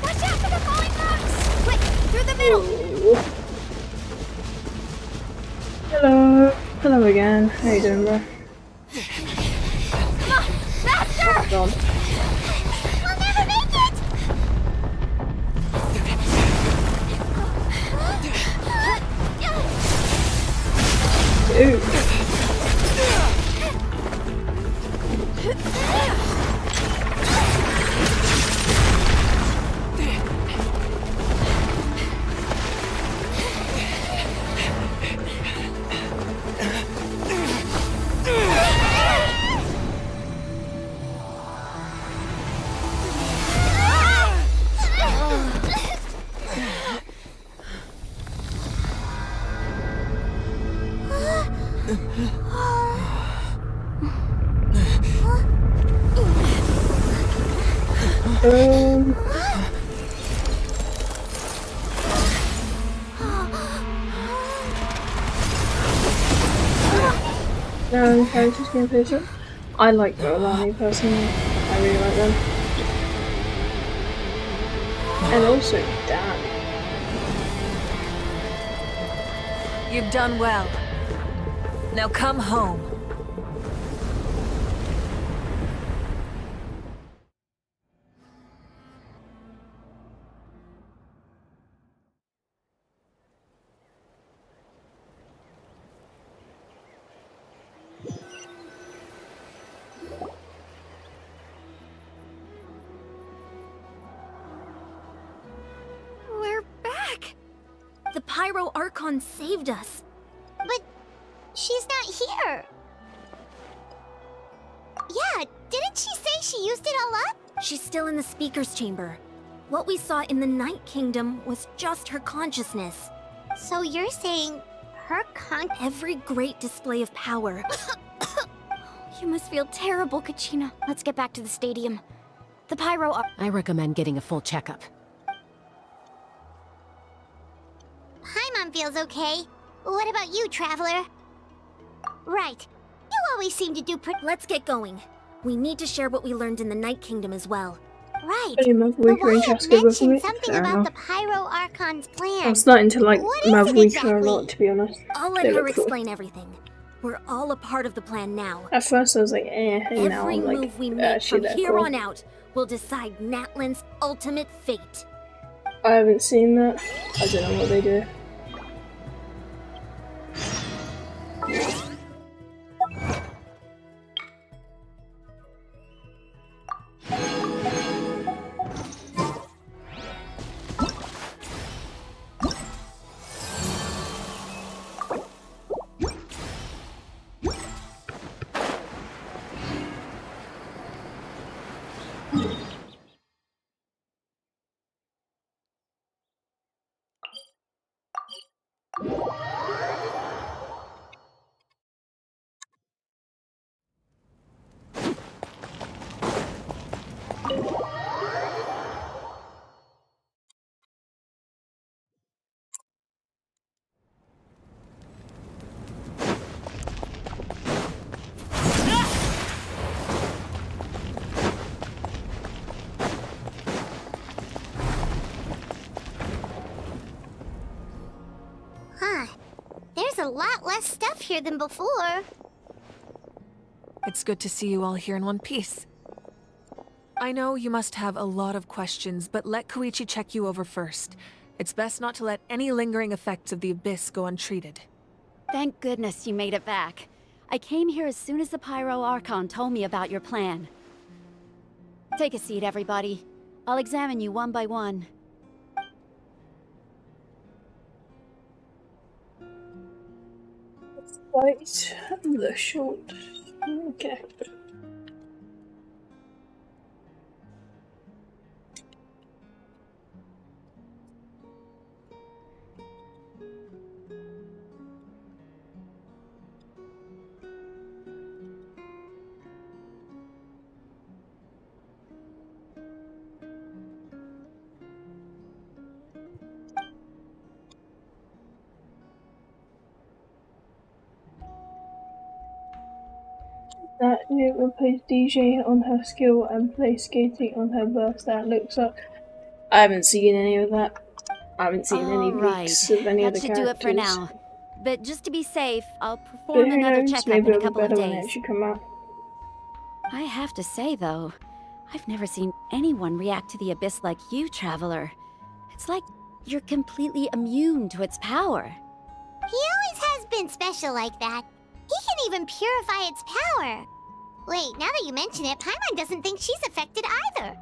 Watch out for the falling rocks! Quick, through the middle! Hello. Hello again. How you doing, bro? Come on, faster! Oh, God. We'll never make it! Ew. No characters can face it. I like Mualani personally. I really like them. And also Dan. You've done well. Now come home. We're back! The Pyro Archon saved us. But she's not here. Yeah, didn't she say she used it all up? She's still in the speaker's chamber. What we saw in the Night Kingdom was just her consciousness. So you're saying her Every great display of power. You must feel terrible, Kachina. Let's get back to the stadium. The Pyro I recommend getting a full checkup. Paimon feels okay. What about you, Traveler? Right. You always seem to do Let's get going. We need to share what we learned in the Night Kingdom as well. Right. Maverick mentioned something about the Pyro Archon's plan. I'm starting to like What is it Maverick exactly? a lot, to be honest. I'll let her explain everything. We're all a part of the plan now. At first I was like, eh, and now Every I'm like, move we make actually from they're here cool. on out will decide Natlan's ultimate fate. I haven't seen that. I don't know what they do. Huh. There's a lot less stuff here than before. It's good to see you all here in one piece. I know you must have a lot of questions, but let Koichi check you over first. It's best not to let any lingering effects of the Abyss go untreated. Thank goodness you made it back. I came here as soon as the Pyro Archon told me about your plan. Take a seat, everybody. I'll examine you one by one. Right, the short. Okay. That it replaced DJ on her skill and play skating on her burst. That looks up. I haven't seen any of that. I haven't seen any leaks of any that of the should characters. do it for now. But just to be safe, I'll But perform who another knows? checkup Maybe in a it'll be couple of better when it days. actually come out. I have to say, though, I've never seen anyone react to the Abyss like you, Traveler. It's like you're completely immune to its power. He always has been special like that. He can even purify its power. Wait, now that you mention it, Paimon doesn't think she's affected either.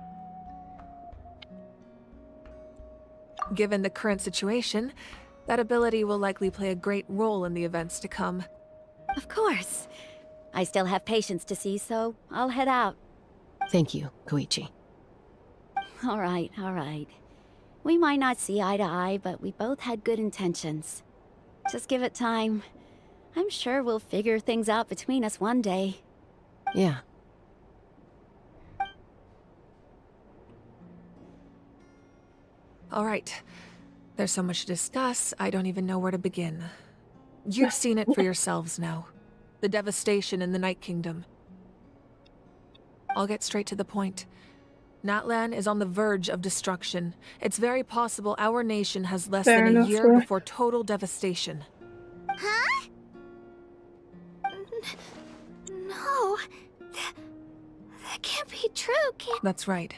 Given the current situation, that ability will likely play a great role in the events to come. Of course. I still have patients to see, so I'll head out. Thank you, Koichi. All right, all right. We might not see eye to eye, but we both had good intentions. Just give it time. I'm sure we'll figure things out between us one day. Yeah. All right. There's so much to discuss, I don't even know where to begin. You've seen it for yourselves now. The devastation in the Night Kingdom. I'll get straight to the point. Natlan is on the verge of destruction. It's very possible our nation has less Fair than a enough, year right? before total devastation. Huh? No. That can't be true, can That's right.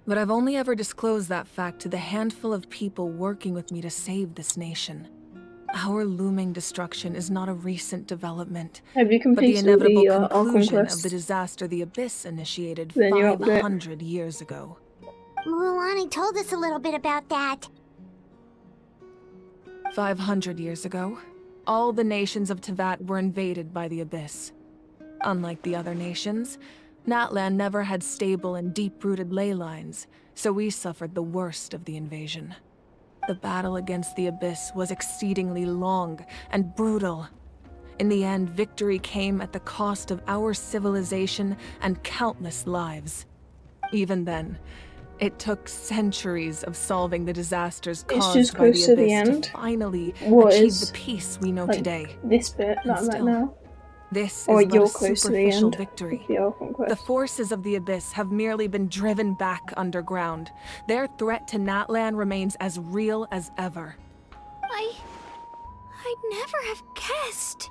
But I've only ever disclosed that fact to the handful of people working with me to save this nation. Our looming destruction is not a recent development, Have you but the completed inevitable the Archon conclusion of quest? the disaster the Abyss initiated Then you're up there. 500 years ago. Mualani told us a little bit about that. 500 years ago, all the nations of Tevat were invaded by the Abyss. Unlike the other nations, Natlan never had stable and deep-rooted ley lines, so we suffered the worst of the invasion. The battle against the Abyss was exceedingly long and brutal. In the end, victory came at the cost of our civilization and countless lives. Even then, it took centuries of solving the disasters It's caused just by the close to the Abyss end. to finally What achieve is, the peace we know like, today. this bit And that I'm at still, now? This Or is but you're a close to the superficial end victory. of the Archon quest. The forces of the Abyss have merely been driven back underground. Their threat to Natlan remains as real as ever. I'd never have guessed.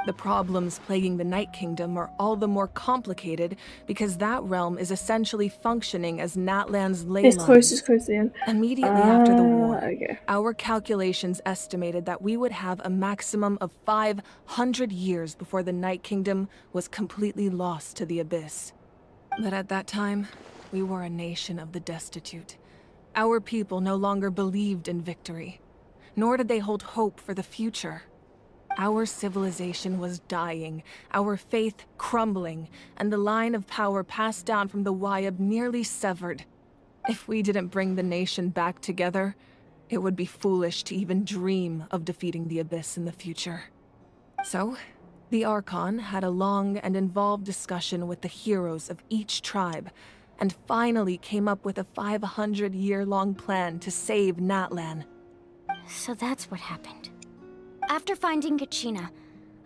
The problems plaguing the Night Kingdom are all the more complicated because that realm is essentially functioning as Natlan's ley This close lines. is close to the end. Immediately after the war, Okay. our calculations estimated that we would have a maximum of 500 years before the Night Kingdom was completely lost to the Abyss. But at that time, we were a nation of the destitute. Our people no longer believed in victory, nor did they hold hope for the future. Our civilization was dying, our faith crumbling, and the line of power passed down from the Wayab nearly severed. If we didn't bring the nation back together, it would be foolish to even dream of defeating the Abyss in the future. So, the Archon had a long and involved discussion with the heroes of each tribe, and finally came up with a 500-year-long plan to save Natlan. So that's what happened. After finding Kachina,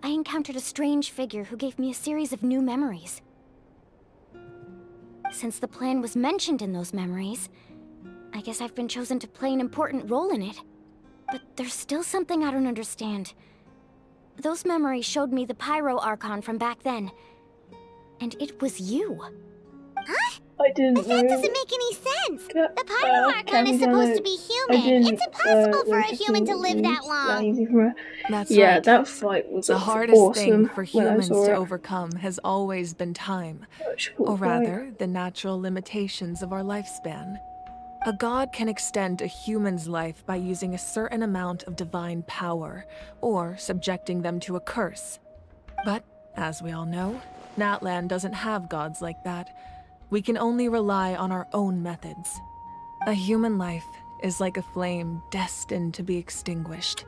I encountered a strange figure who gave me a series of new memories. Since the plan was mentioned in those memories, I guess I've been chosen to play an important role in it. But there's still something I don't understand. Those memories showed me the Pyro Archon from back then. And it was you. Huh? I didn't But that know. doesn't make any sense. The Pyro Archon is Kevin, supposed to be human. It's impossible for a notice human to the live that long. easy for her. That's Yeah, right. that fight was The hardest awesome thing for when I humans saw to it. overcome has always been time, cool or fight. rather, the natural limitations of our lifespan. A god can extend a human's life by using a certain amount of divine power, or subjecting them to a curse. But, as we all know, Natlan doesn't have gods like that. We can only rely on our own methods. A human life is like a flame destined to be extinguished.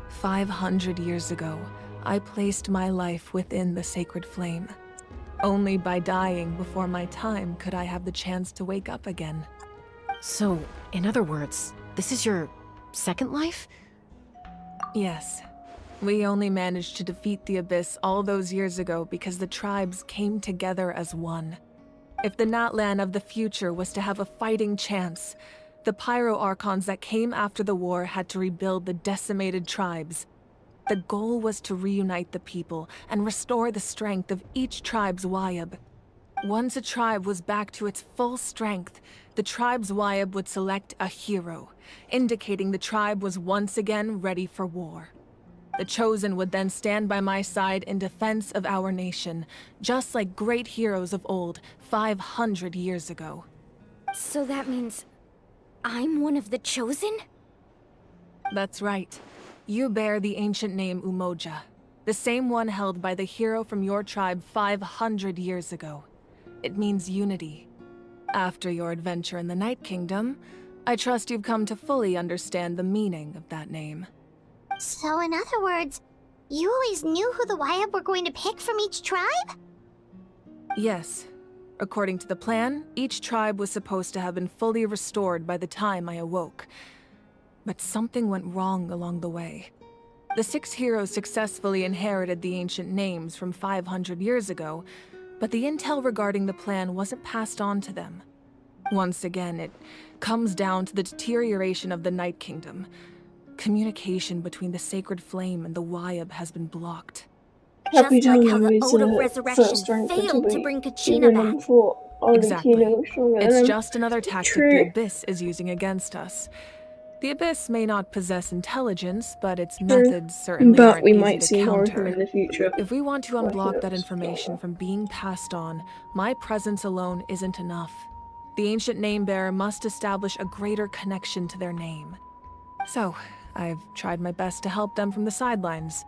500 years ago, I placed my life within the sacred flame. Only by dying before my time could I have the chance to wake up again. So, in other words, this is your second life? Yes. We only managed to defeat the Abyss all those years ago because the tribes came together as one. If the Natlan of the future was to have a fighting chance, the Pyro Archons that came after the war had to rebuild the decimated tribes. The goal was to reunite the people and restore the strength of each tribe's Wayab. Once a tribe was back to its full strength, the tribe's Wayab would select a hero, indicating the tribe was once again ready for war. The Chosen would then stand by my side in defense of our nation, just like great heroes of old 500 years ago. So that means I'm one of the Chosen? That's right. You bear the ancient name Umoja, the same one held by the hero from your tribe 500 years ago. It means unity. After your adventure in the Night Kingdom, I trust you've come to fully understand the meaning of that name. So in other words, You always knew who the Wyab were going to pick from each tribe? Yes. According to the plan, each tribe was supposed to have been fully restored by the time I awoke. But something went wrong along the way. The 6 heroes successfully inherited the ancient names from 500 years ago, but the intel regarding the plan wasn't passed on to them. Once again, it comes down to the deterioration of the Night Kingdom. Communication between the Sacred Flame and the Wyab has been blocked. Just like how the Ode of Resurrection failed to bring Kachina back. Exactly. It's just another tactic the Abyss is using against us. The Abyss may not possess intelligence, but its methods certainly aren't easy to counter. In the future. If we want to unblock that information from being passed on, my presence alone isn't enough. The ancient name-bearer must establish a greater connection to their name. So, I've tried my best to help them from the sidelines.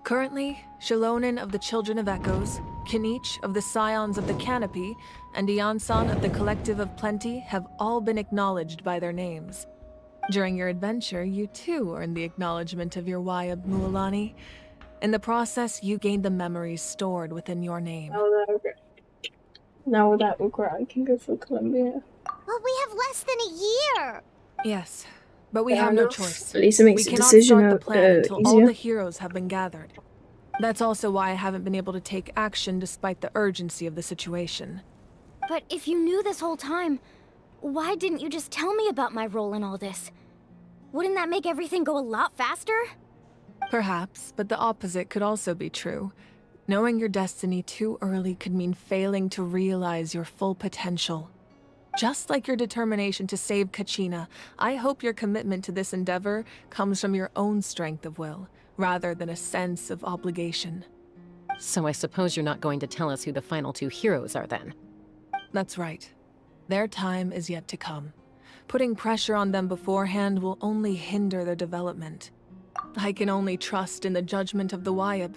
Currently, Shalonin of the Children of Echoes, Kinich of the Scions of the Canopy, and Iansan of the Collective of Plenty have all been acknowledged by their names. During your adventure, you too earned the acknowledgement of your Wyab Mualani. In the process, you gained the memories stored within your name. Now that regret, I can go for Columbia. Well, we have less than a year. Yes, but we have no choice. At least it makes we the cannot decision start the plan until all easier. the heroes have been gathered. That's also why I haven't been able to take action despite the urgency of the situation. But if you knew this whole time, why didn't you just tell me about my role in all this? Wouldn't that make everything go a lot faster? Perhaps, but the opposite could also be true. Knowing your destiny too early could mean failing to realize your full potential. Just like your determination to save Kachina, I hope your commitment to this endeavor comes from your own strength of will, rather than a sense of obligation. So I suppose you're not going to tell us who the final 2 heroes are then? That's right. Their time is yet to come. Putting pressure on them beforehand will only hinder their development. I can only trust in the judgment of the Wyab.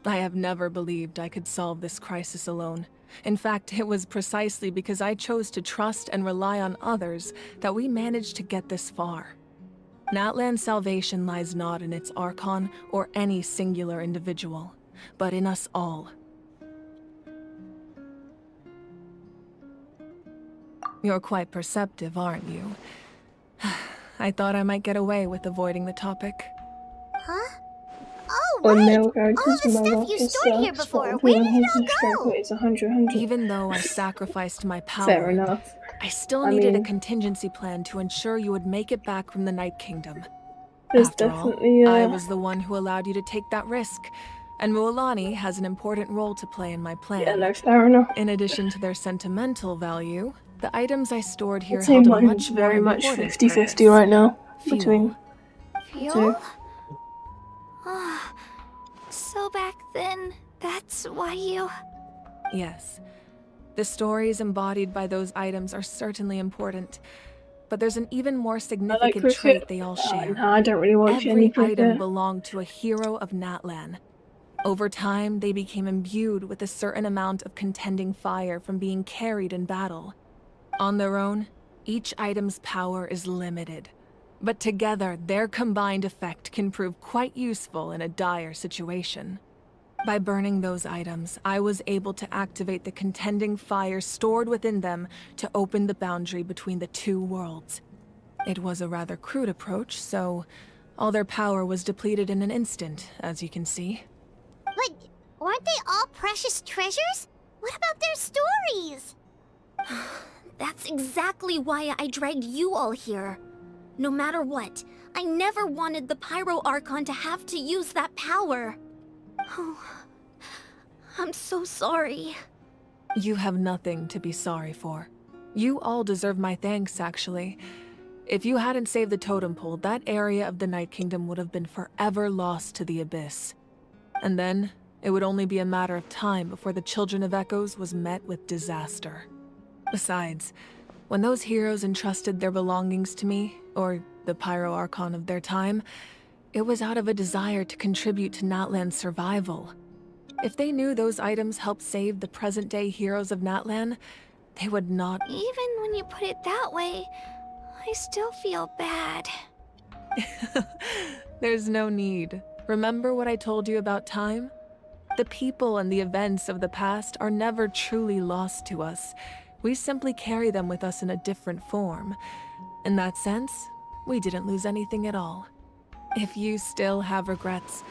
I have never believed I could solve this crisis alone. In fact, it was precisely because I chose to trust and rely on others that we managed to get this far. Natlan's salvation lies not in its Archon or any singular individual, but in us all. You're quite perceptive, aren't you? I thought I might get away with avoiding the topic. Huh? Oh, right! All the stuff you stored here before, where did it all go? It's 100. Even though I sacrificed my power, Fair enough. I still needed a contingency plan to ensure you would make it back from the Night Kingdom. There's After definitely all, I was the one who allowed you to take that risk, and Mualani has an important role to play in my plan. Yeah, no, fair enough. In addition to their sentimental value, the items I stored here I'd say held a mine's much very more much important 50-50 right now between Fuel? two. So back then, that's why you... Yes. The stories embodied by those items are certainly important, but there's an even more significant cricket. trait they all share. No, I don't really watch Every any cricket. item belonged to a hero of Natlan. Over time, they became imbued with a certain amount of contending fire from being carried in battle. On their own, each item's power is limited, but together, their combined effect can prove quite useful in a dire situation. By burning those items, I was able to activate the contending fire stored within them to open the boundary between the 2 worlds. It was a rather crude approach, so all their power was depleted in an instant, as you can see. But aren't they all precious treasures? What about their stories? That's exactly why I dragged you all here. No matter what, I never wanted the Pyro Archon to have to use that power. Oh, I'm so sorry. You have nothing to be sorry for. You all deserve my thanks, actually. If you hadn't saved the totem pole, that area of the Night Kingdom would have been forever lost to the Abyss. And then, it would only be a matter of time before the Children of Echoes was met with disaster. Besides, when those heroes entrusted their belongings to me, or the Pyro Archon of their time, it was out of a desire to contribute to Natlan's survival. If they knew those items helped save the present-day heroes of Natlan, they would not— Even when you put it that way, I still feel bad. There's no need. Remember what I told you about time? The people and the events of the past are never truly lost to us. We simply carry them with us in a different form. In that sense, we didn't lose anything at all. If you still have regrets,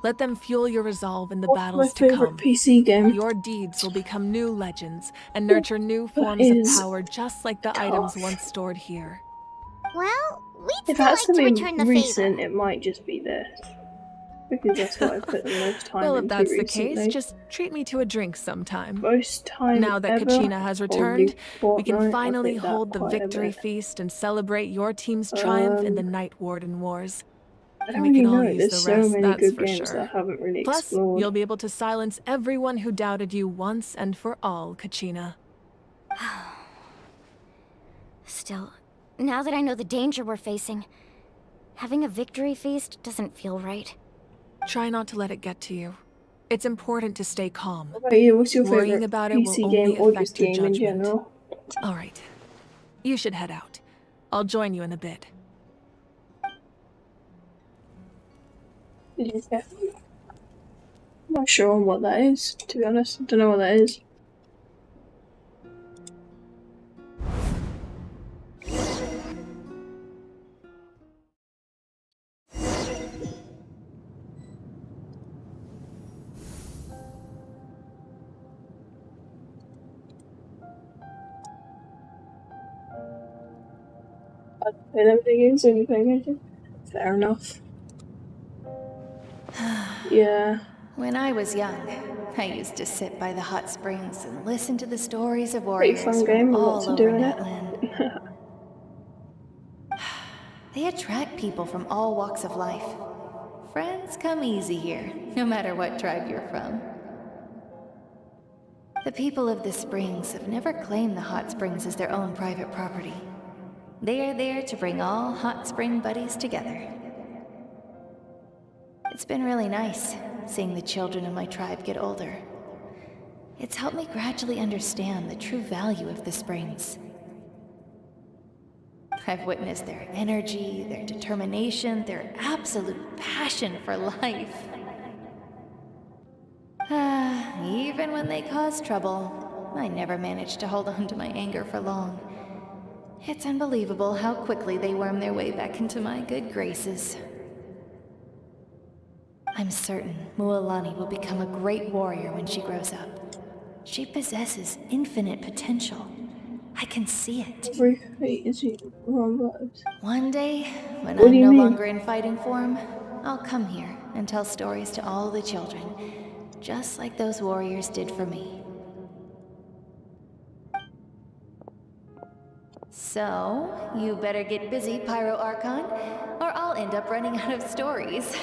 let them fuel your resolve in the What's my battles to favourite come. PC game? Your deeds will become new legends and nurture new That forms of is power just like the items once stored here. Well, we'd If it still has like to to be return the recent, favor. it might just be this. Because that's what I put the most time Well, if into that's the recently. case, just treat me to a drink sometime. Most time Now that ever, Kachina has returned, probably we can Fortnite. finally I played that hold the quite a victory bit. feast and celebrate your team's triumph in the Night Warden Wars. I And don't we can really all know. use There's the so rest, many that's good for games sure. that I haven't really Plus, explored. you'll be able to silence everyone who doubted you once and for all, Kachina. Still, now that I know the danger we're facing, having a victory feast doesn't feel right. Try not to let it get to you. It's important to stay calm. What about you? What's your Worrying favourite about it will PC only game or affect just your game in judgment. general? All right. You should head out. I'll join you in a bit. Yeah. I'm not sure on what that is, to be honest. I don't know what that is. I play them video games, only playing anything. Fair enough. Yeah. When I was young, I used to sit by the hot springs and listen to the stories of Pretty warriors fun from game, a lot all to do over in it. Natlan. They attract people from all walks of life. Friends come easy here, no matter what tribe you're from. The people of the springs have never claimed the hot springs as their own private property. They are there to bring all hot spring buddies together. It's been really nice, seeing the children of my tribe get older. It's helped me gradually understand the true value of the springs. I've witnessed their energy, their determination, their absolute passion for life. Even when they cause trouble, I never managed to hold on to my anger for long. It's unbelievable how quickly they worm their way back into my good graces. I'm certain Mualani will become a great warrior when she grows up. She possesses infinite potential. I can see it. Every fate is wrong vibes. One day, when What do I'm you no mean? longer in fighting form, I'll come here and tell stories to all the children, just like those warriors did for me. So, you better get busy, Pyro Archon, or I'll end up running out of stories.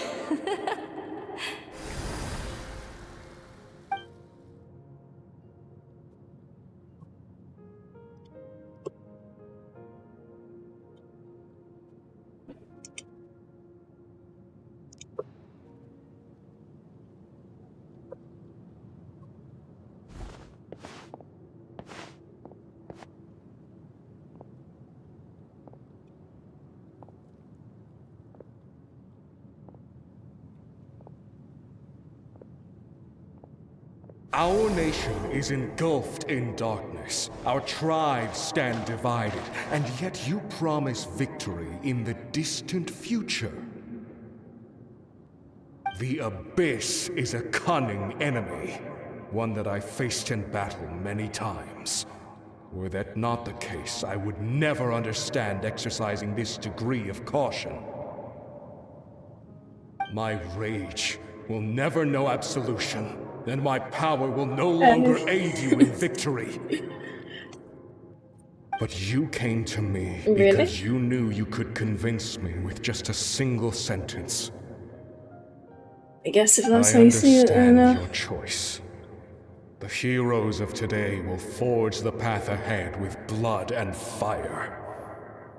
Our nation is engulfed in darkness. Our tribes stand divided, and yet you promise victory in the distant future. The Abyss is a cunning enemy, one that I faced in battle many times. Were that not the case, I would never understand exercising this degree of caution. My rage will never know absolution, and my power will no longer aid you in victory. But you came to me because you knew you could convince me with just a single sentence. I guess if that's how you see it, then I understand your choice. The heroes of today will forge the path ahead with blood and fire.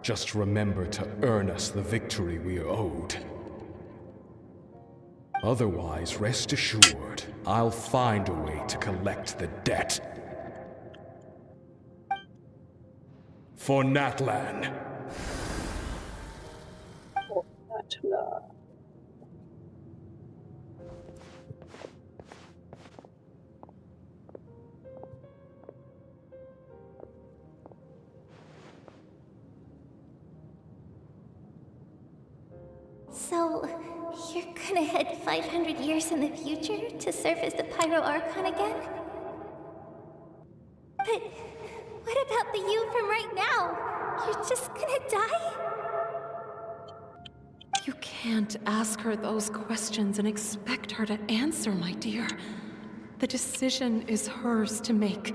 Just remember to earn us the victory we are owed. Otherwise, rest assured, I'll find a way to collect the debt. For Natlan. So, you're gonna head 500 years in the future to serve as the Pyro Archon again? But what about the you from right now? You're just gonna die? You can't ask her those questions and expect her to answer, my dear. The decision is hers to make,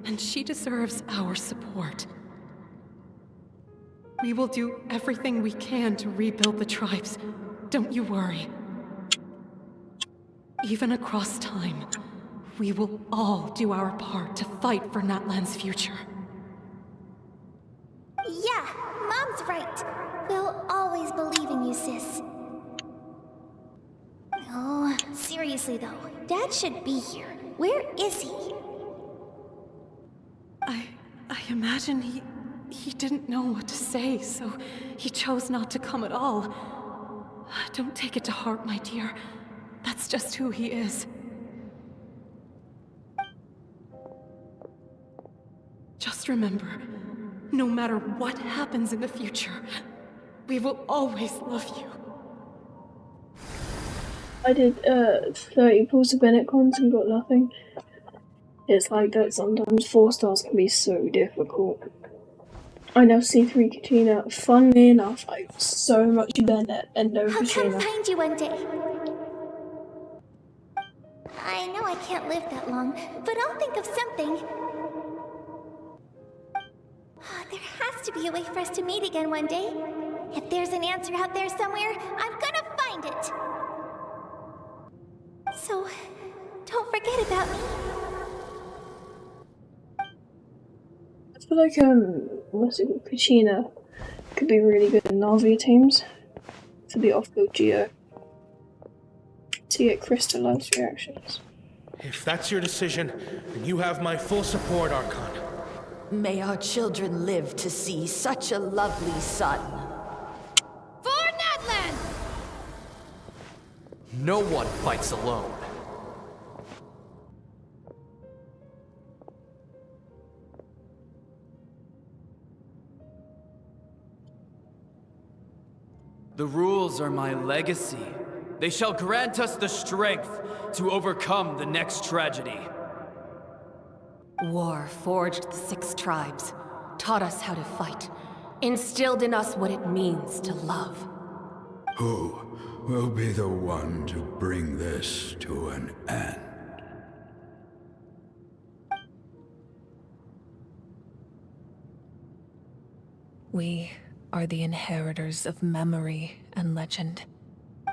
and she deserves our support. We will do everything we can to rebuild the tribes. Don't you worry. Even across time, we will all do our part to fight for Natlan's future. Yeah, Mom's right. We'll always believe in you, sis. Oh, seriously though, Dad should be here. Where is he? I imagine he didn't know what to say, so he chose not to come at all. Don't take it to heart, my dear. That's just who he is. Just remember, no matter what happens in the future, we will always love you. I did 30 pulls of Benetcons and got nothing. It's like that sometimes. 4 stars can be so difficult. I now see 3 Katrina. Funnily enough, I got so much Bennett and no I'll Katrina. come find you one day. I know I can't live that long, but I'll think of something. There has to be a way for us to meet again one day. If there's an answer out there somewhere, I'm gonna find it. So, don't forget about me. I feel like what's it called? Kachina could be really good in Na'vi teams for the off-build Geo to get crystallized reactions. If that's your decision, then you have my full support, Archon. May our children live to see such a lovely son. For Natlan! No one fights alone. The rules are my legacy. They shall grant us the strength to overcome the next tragedy. War forged the 6 tribes, taught us how to fight, instilled in us what it means to love. Who will be the one to bring this to an end? We are the inheritors of memory and legend.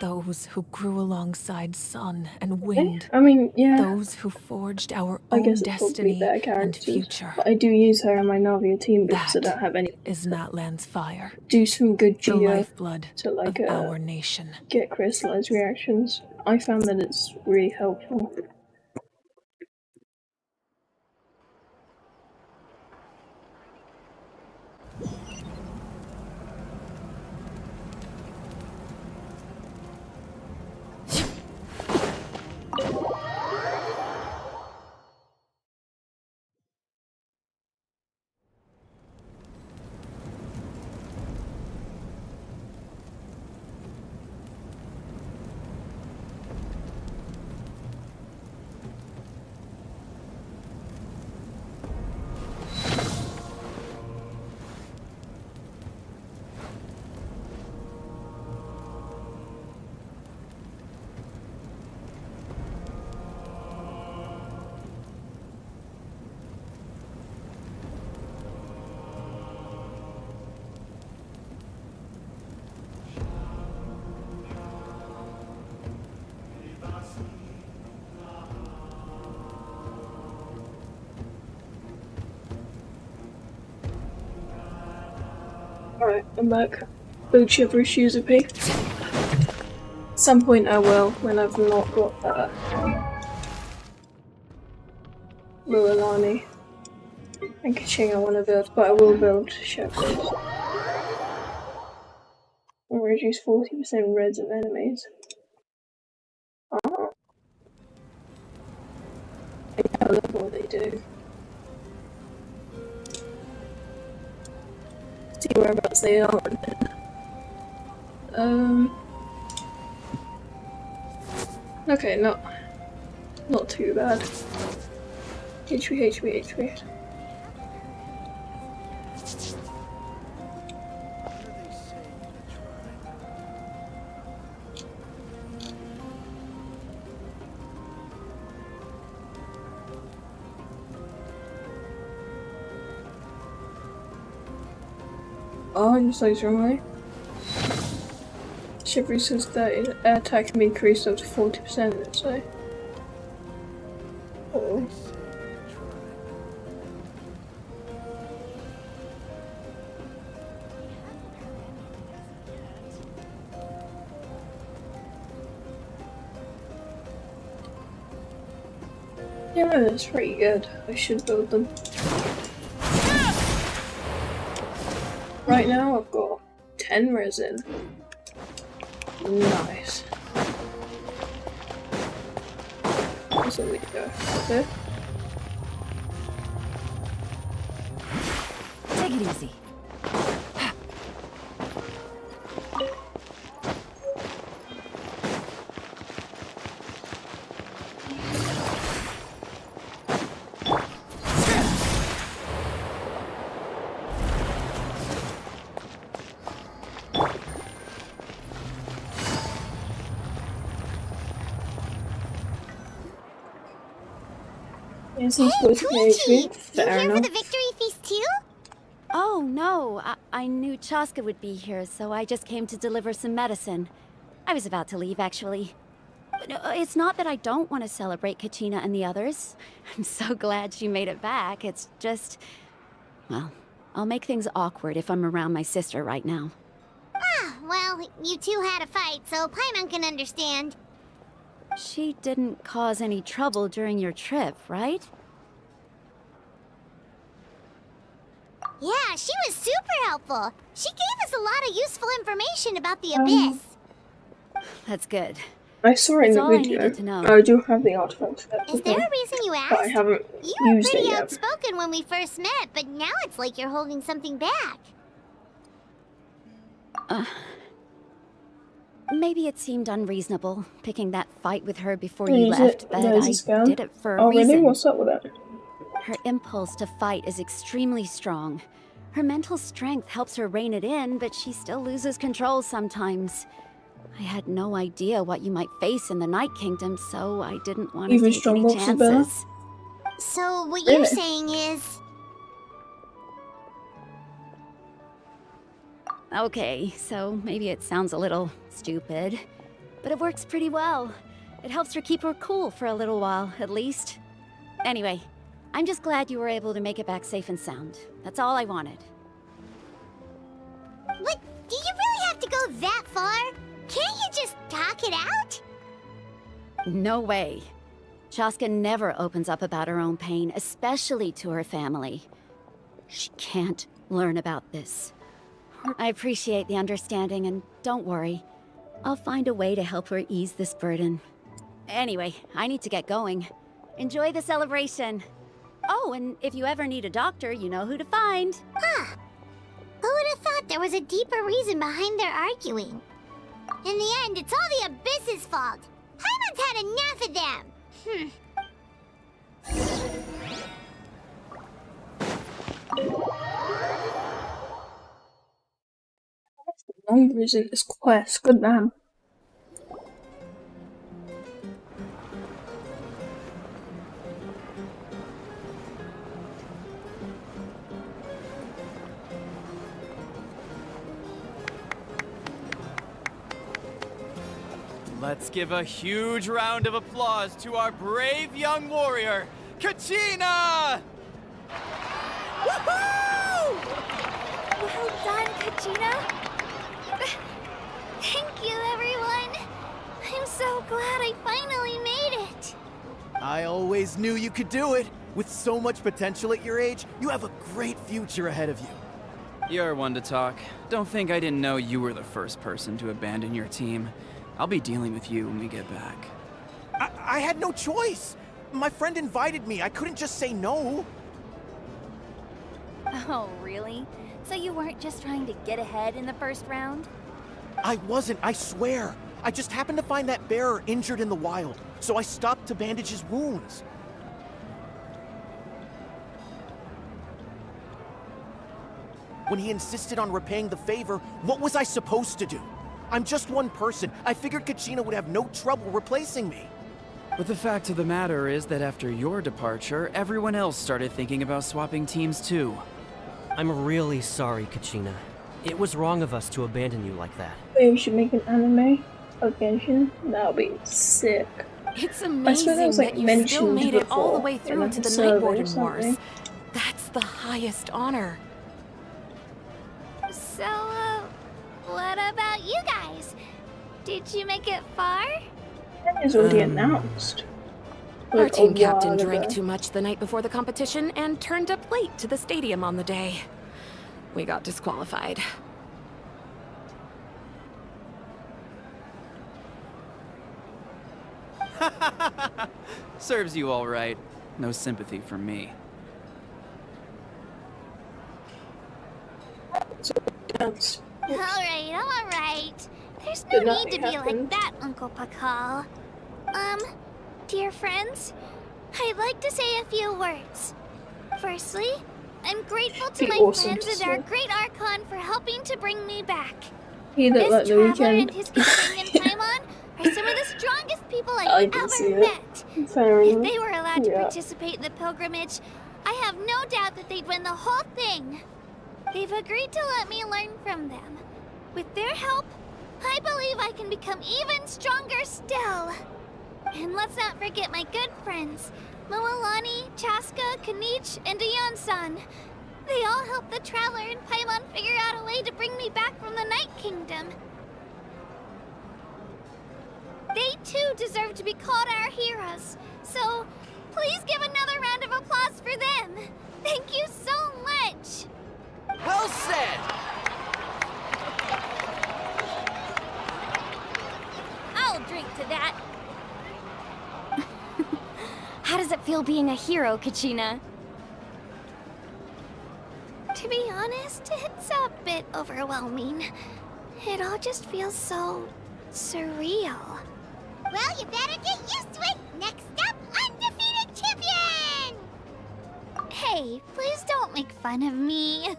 Those who grew alongside sun and wind. I mean, yeah. Those who forged our I own guess it's probably destiny better and characters, future. but I do use her in my Na'vi team because I That don't have any. is Natlan's fire. Do some good The Geo lifeblood to like of our nation. get crystallized reactions. I found that it's really helpful. Alright, I'm back. Boot shiver shoes are At some point I will, when I've not got Mualani and Kaching I want to build, but I will build shepherds. And reduce 40% reds of enemies. Oh. I love what they do. See whereabouts they are. Okay, not too bad. HP. Oh, I'm so wrong. Chivalry says that air attack can be increased up to 40%, so. Oh. Yeah, that's pretty good. I should build them. Right now I've got 10 resin. Nice. Where's the way to go? Okay. Take it easy. Hey, Poochie! You here for the victory feast too? Oh, no. I knew Chaska would be here, so I just came to deliver some medicine. I was about to leave, actually. It's not that I don't want to celebrate Kachina and the others. I'm so glad she made it back. It's just... well, I'll make things awkward if I'm around my sister right now. Ah, well, you two had a fight, so Paimon can understand. She didn't cause any trouble during your trip, right? Yeah, she was super helpful. She gave us a lot of useful information about the Abyss. That's good. I saw it in the That's all I video. needed to know. I do have the artifact. Is there a reason you But I asked? haven't You were used it pretty yet. outspoken when we first met, but now it's like you're holding something back. Maybe it seemed unreasonable, picking that fight with her before Can you use left, it? but There's I a scan. did it for a Oh, reason. really? What's up with that? Her impulse to fight is extremely strong. Her mental strength helps her rein it in, but she still loses control sometimes. I had no idea what you might face in the Night Kingdom, so I didn't want to Even take any Strongbox is better? chances. So what Really? you're saying is... Okay, so maybe it sounds a little stupid, but it works pretty well. It helps her keep her cool for a little while, at least. Anyway, I'm just glad you were able to make it back safe and sound. That's all I wanted. What? Do you really have to go that far? Can't you just talk it out? No way. Chaska never opens up about her own pain, especially to her family. She can't learn about this. I appreciate the understanding, and don't worry. I'll find a way to help her ease this burden. Anyway, I need to get going. Enjoy the celebration. Oh, and if you ever need a doctor, you know who to find. Huh. Who would have thought there was a deeper reason behind their arguing? In the end, it's all the Abyss's fault. Paimon's had enough of them. Long reason this quest. Good man. Let's give a huge round of applause to our brave young warrior, Kachina! Woohoo! Well done, Kachina. Thank you, everyone. I'm so glad I finally made it. I always knew you could do it. With so much potential at your age, you have a great future ahead of you. You're one to talk. Don't think I didn't know you were the first person to abandon your team. I'll be dealing with you when we get back. I had no choice. My friend invited me. I couldn't just say no. Oh, really? So you weren't just trying to get ahead in the first round? I wasn't, I swear. I just happened to find that bearer injured in the wild, so I stopped to bandage his wounds. When he insisted on repaying the favor, what was I supposed to do? I'm just one person. I figured Kachina would have no trouble replacing me. But the fact of the matter is that after your departure, everyone else started thinking about swapping teams too. I'm really sorry, Kachina. It was wrong of us to abandon you like that. We should make an anime of Genshin. That would be sick. It's I amazing swear that was, like, that you still mentioned made it all the before way in, through like, to a the survey Night or Warden Wars. something. That's the highest honor. So, what about you guys? Did you make it far? That is already announced. Our Like, team a captain while drank ago. too much the night before the competition and turned up late to the stadium on the day. We got disqualified. Serves you all right. No sympathy from me. Alright. There's no Did need nothing to be happen. like that, Uncle Pakal. Dear friends, I'd like to say a few words. Firstly, I'm grateful to Be my awesome friends to and our see. great Archon for helping to bring me back. He looked like This the traveler and weekend. his companion Paimon are some of the strongest people I I've can see ever it. met. Fair If enough. they were allowed to Yeah. participate in the pilgrimage, I have no doubt that they'd win the whole thing. They've agreed to let me learn from them. With their help, I believe I can become even stronger still. And let's not forget my good friends, Mualani, Chaska, Kanich, and Dion-san. They all helped the Traveler and Paimon figure out a way to bring me back from the Night Kingdom. They too deserve to be called our heroes. So, please give another round of applause for them. Thank you so much. Well said! I'll drink to that. How does it feel being a hero, Kachina? To be honest, it's a bit overwhelming. It all just feels so surreal. Well, you better get used to it. Next up, undefeated champion! Hey, please don't make fun of me.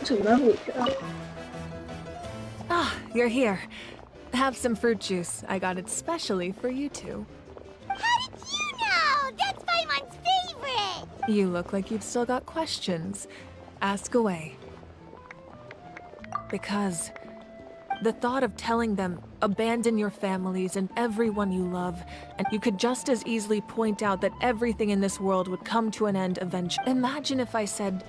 It's a lovely girl. Ah, you're here. Have some fruit juice. I got it specially for you two. How did you know? That's Paimon's favorite! You look like you've still got questions. Ask away. Because the thought of telling them, abandon your families and everyone you love, and you could just as easily point out that everything in this world would come to an end eventually. Imagine if I said,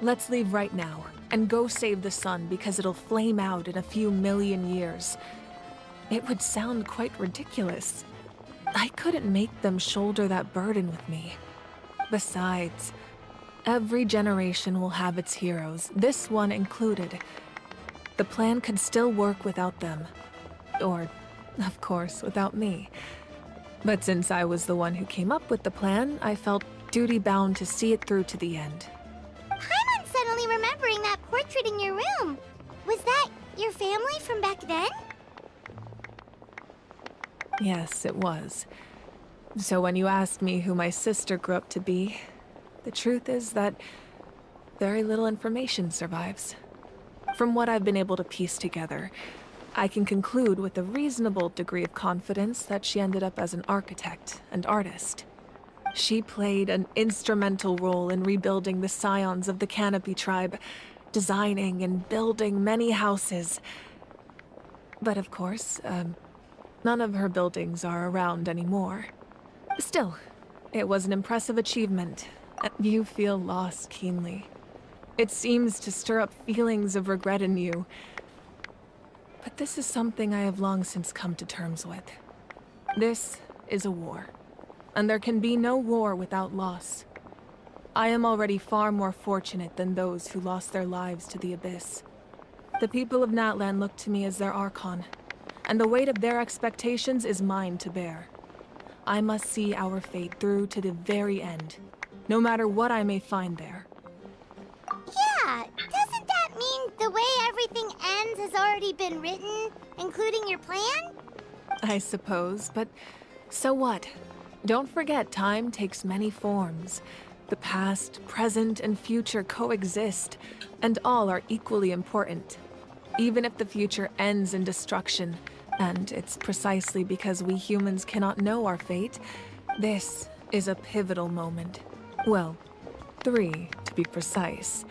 let's leave right now and go save the sun because it'll flame out in a few million years. It would sound quite ridiculous. I couldn't make them shoulder that burden with me. Besides, every generation will have its heroes, this one included. The plan could still work without them. Or, of course, without me. But since I was the one who came up with the plan, I felt duty-bound to see it through to the end. Paimon's suddenly remembering that portrait in your room. Was that your family from back then? Yes, it was. So when you asked me who my sister grew up to be, the truth is that very little information survives. From what I've been able to piece together, I can conclude with a reasonable degree of confidence that she ended up as an architect and artist. She played an instrumental role in rebuilding the scions of the Canopy tribe, designing and building many houses. But of course, none of her buildings are around anymore. Still, it was an impressive achievement, and you feel loss keenly. It seems to stir up feelings of regret in you. But this is something I have long since come to terms with. This is a war, and there can be no war without loss. I am already far more fortunate than those who lost their lives to the Abyss. The people of Natlan look to me as their Archon, and the weight of their expectations is mine to bear. I must see our fate through to the very end, no matter what I may find there. Yeah, already been written, including your plan? I suppose, but so what? Don't forget, time takes many forms. The past, present, and future coexist, and all are equally important. Even if the future ends in destruction, and it's precisely because we humans cannot know our fate, this is a pivotal moment. Well, 3, to be precise.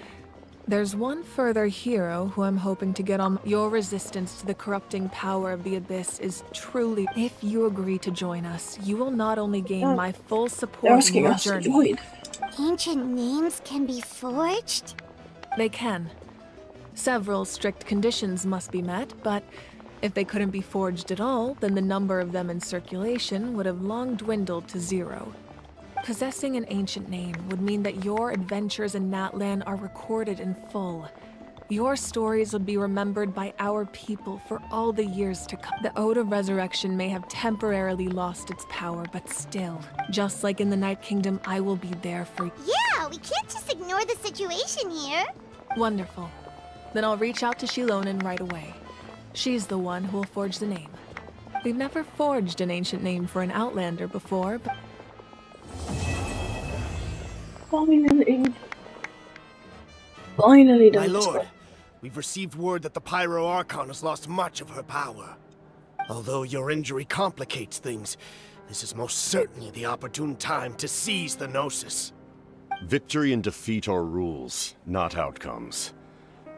There's one further hero who I'm hoping to get on. Your resistance to the corrupting power of the Abyss is truly... If you agree to join us, you will not only gain my full support in your journey... Ancient names can be forged? They can. Several strict conditions must be met, but if they couldn't be forged at all, then the number of them in circulation would have long dwindled to 0. Possessing an ancient name would mean that your adventures in Natlan are recorded in full. Your stories would be remembered by our people for all the years to come. The Ode of Resurrection may have temporarily lost its power, but still, just like in the Night Kingdom, I will be there for you. Yeah, we can't just ignore the situation here. Wonderful. Then I'll reach out to Shilonen right away. She's the one who will forge the name. We've never forged an ancient name for an Outlander before, but... Finally done. My lord, we've received word that the Pyro Archon has lost much of her power. Although your injury complicates things, this is most certainly the opportune time to seize the Gnosis. Victory and defeat are rules, not outcomes.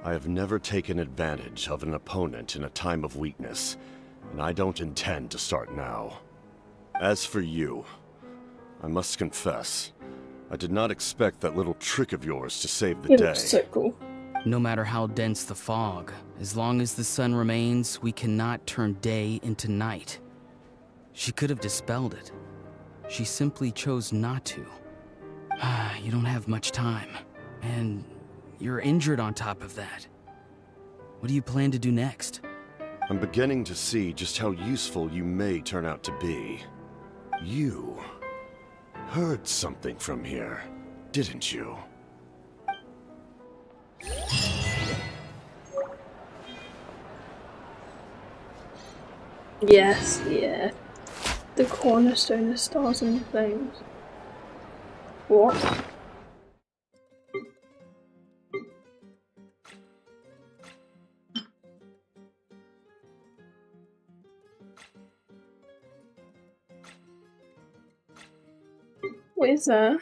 I have never taken advantage of an opponent in a time of weakness, and I don't intend to start now. As for you, I must confess, I did not expect that little trick of yours to save the day. So cool. No matter how dense the fog, as long as the sun remains, we cannot turn day into night. She could have dispelled it. She simply chose not to. You don't have much time, and you're injured on top of that. What do you plan to do next? I'm beginning to see just how useful you may turn out to be. You heard something from here, didn't you? Yes, yeah. The cornerstone of stars and flames. What? What is that?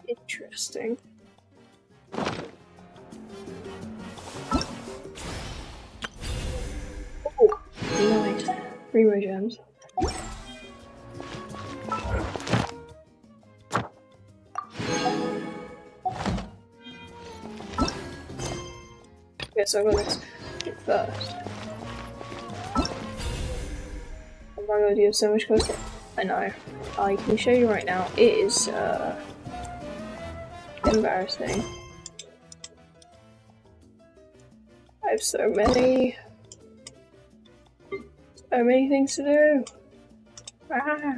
Interesting. Oh, nice. 3 more gems. Okay, so I'm gonna get first. My god, you have so much closer. I know. I can show you right now. It is embarrassing. I have so many things to do. Ah.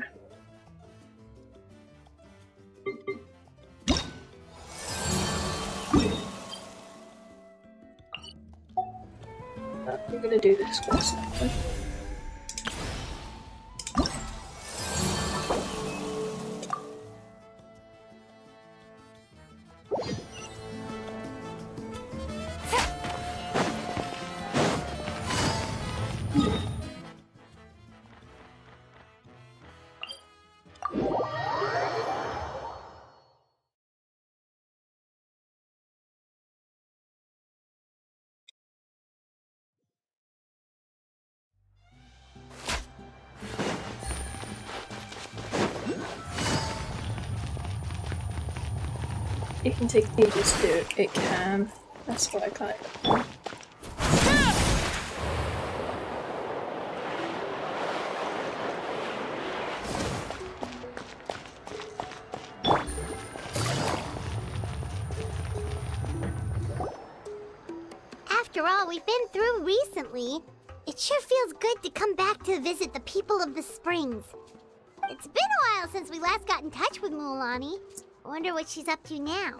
I'm gonna do this first. It can take ages to do it. It can. That's what I kind of... After all we've been through recently, it sure feels good to come back to visit the people of the Springs. It's been a while since we last got in touch with Mualani. I wonder what she's up to now.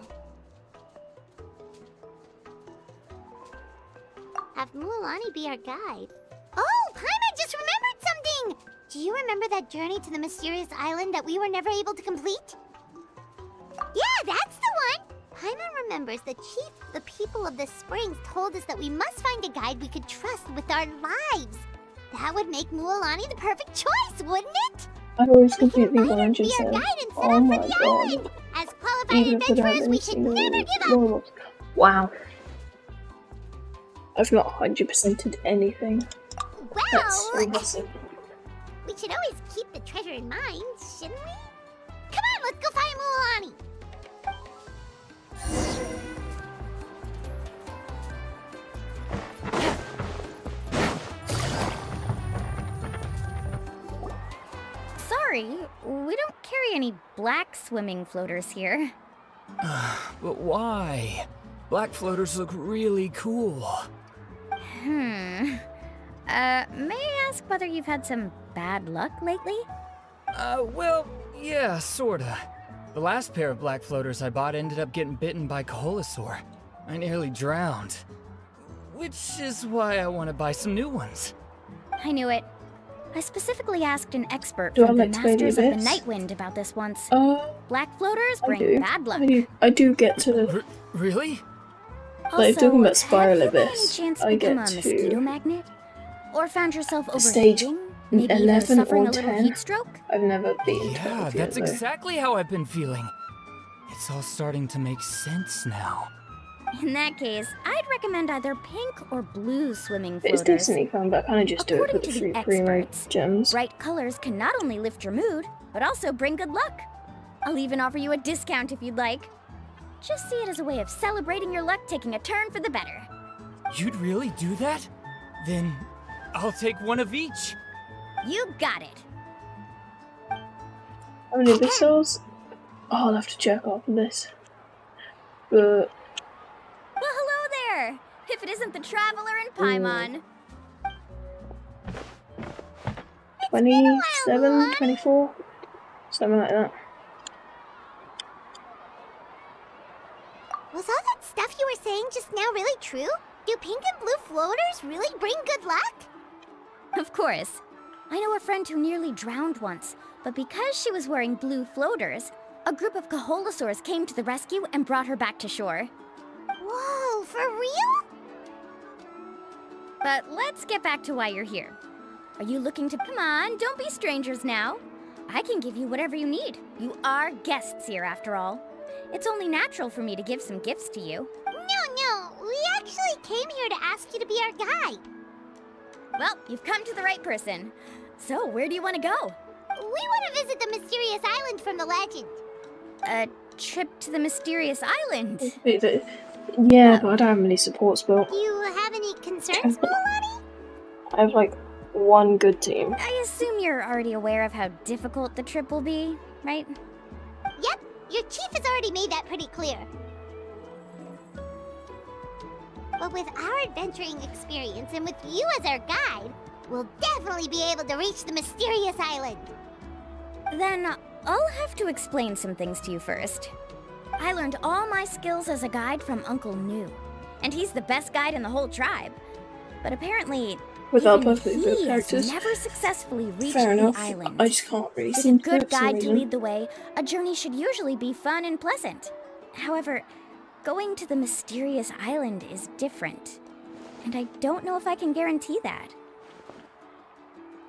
have Mualani be our guide. Oh, Paimon just remembered something! Do you remember that journey to the mysterious island that we were never able to complete? Yeah, that's the one! Paimon remembers the people of the springs told us that we must find a guide we could trust with our lives. That would make Mualani the perfect choice, wouldn't it? I always completely wanted to Be say, our guide and set oh off my for the god. island! As qualified Even if I don't have adventurers, we any should single never give up! Roblox. Wow. I've not 100%ed anything. That's Well, impressive. we should always keep the treasure in mind, shouldn't we? Come on, let's go find Mualani! Sorry, we don't carry any black swimming floaters here. But why? Black floaters look really cool. May I ask whether you've had some bad luck lately? Well, yeah, sorta. The last pair of black floaters I bought ended up getting bitten by Koholosaur. I nearly drowned. Which is why I want to buy some new ones. I knew it. I specifically asked an expert Do I from the like to play the Masters of the Abyss? Nightwind about this once. Black floaters I bring do. bad luck. I do get to... Really? Like, talking about Spiral have you by any Abyss, chance I become get a mosquito to... magnet? Or found yourself Stage overheating? Maybe even 11 suffering or a little 10. heat stroke? I've never been Yeah, 12 that's yet, though. exactly how I've been feeling. It's all starting to make sense now. In that case, I'd recommend either pink or blue swimming It's floaters. decently fun, but I kind of just do it for According the to free the pre-made experts, gems. bright colors can not only lift your mood, but also bring good luck. I'll even offer you a discount if you'd like. Just see it as a way of celebrating your luck taking a turn for the better. You'd really do that? Then I'll take one of each. You got it. How many Abyss souls? Oh, I'll have to check after this. But... Well, hello there! If it isn't the Traveler in Paimon. 27, 24? Something like that. Was all that stuff you were saying just now really true? Do pink and blue floaters really bring good luck? Of course. I know a friend who nearly drowned once, but because she was wearing blue floaters, a group of Koholosaurs came to the rescue and brought her back to shore. Whoa, for real? But let's get back to why you're here. Are you looking to... Come on, don't be strangers now. I can give you whatever you need. You are guests here, after all. It's only natural for me to give some gifts to you. No, we actually came here to ask you to be our guide. Well, you've come to the right person. So, where do you want to go? We want to visit the mysterious island from the legend. A trip to the mysterious island? Yeah, but I don't have any supports built. Do you have any concerns, Mualani? I have like one good team. I assume you're already aware of how difficult the trip will be, right? Yep, your chief has already made that pretty clear. But with our adventuring experience and with you as our guide, we'll definitely be able to reach the mysterious island. Then I'll have to explain some things to you first. I learned all my skills as a guide from Uncle New, and he's the best guide in the whole tribe. But apparently, Without even perfectly he built has characters. never successfully reached Fair enough. the island. I just can't really With a seem good for some guide to reason. lead the way, a journey should usually be fun and pleasant. However, going to the mysterious island is different, and I don't know if I can guarantee that.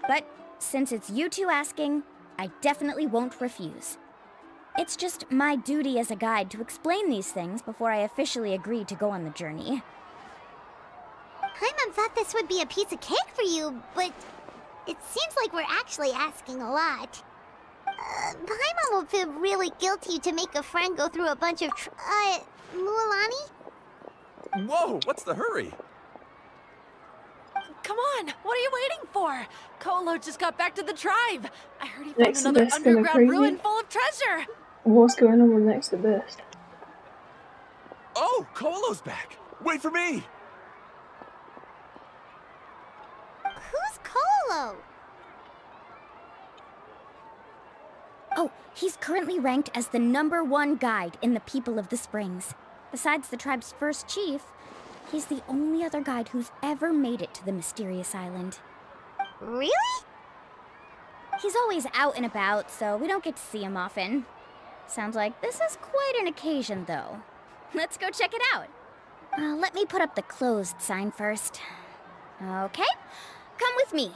But since it's you two asking, I definitely won't refuse. It's just my duty as a guide to explain these things before I officially agree to go on the journey. Paimon thought this would be a piece of cake for you, but it seems like we're actually asking a lot. Paimon will feel really guilty to make a friend go through a bunch of Mualani? Whoa, what's the hurry? Come on, what are you waiting for? Kolo just got back to the tribe. I heard he found Next another Abyss gonna underground crazy. ruin full of treasure. What's going on with Next Abyss? Oh, Kolo's back. Wait for me. Who's Kolo? Oh, he's currently ranked as the #1 guide in the People of the Springs. Besides the tribe's first chief, He's the only other guide who's ever made it to the mysterious island. Really? He's always out and about, so we don't get to see him often. Sounds like this is quite an occasion, though. Let's go check it out. Let me put up the closed sign first. Okay, come with me.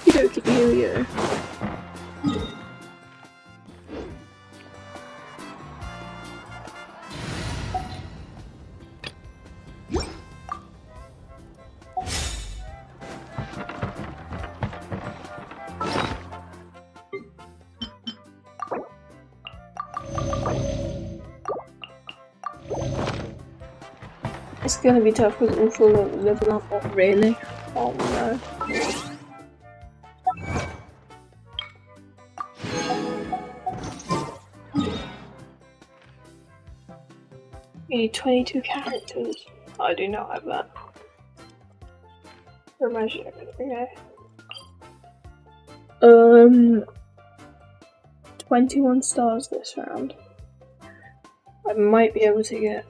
Here we go. It's gonna be tough because all full of level up. Oh, really? Oh no. You need 22 characters. I do not have that. For magic, okay. 21 stars this round. I might be able to get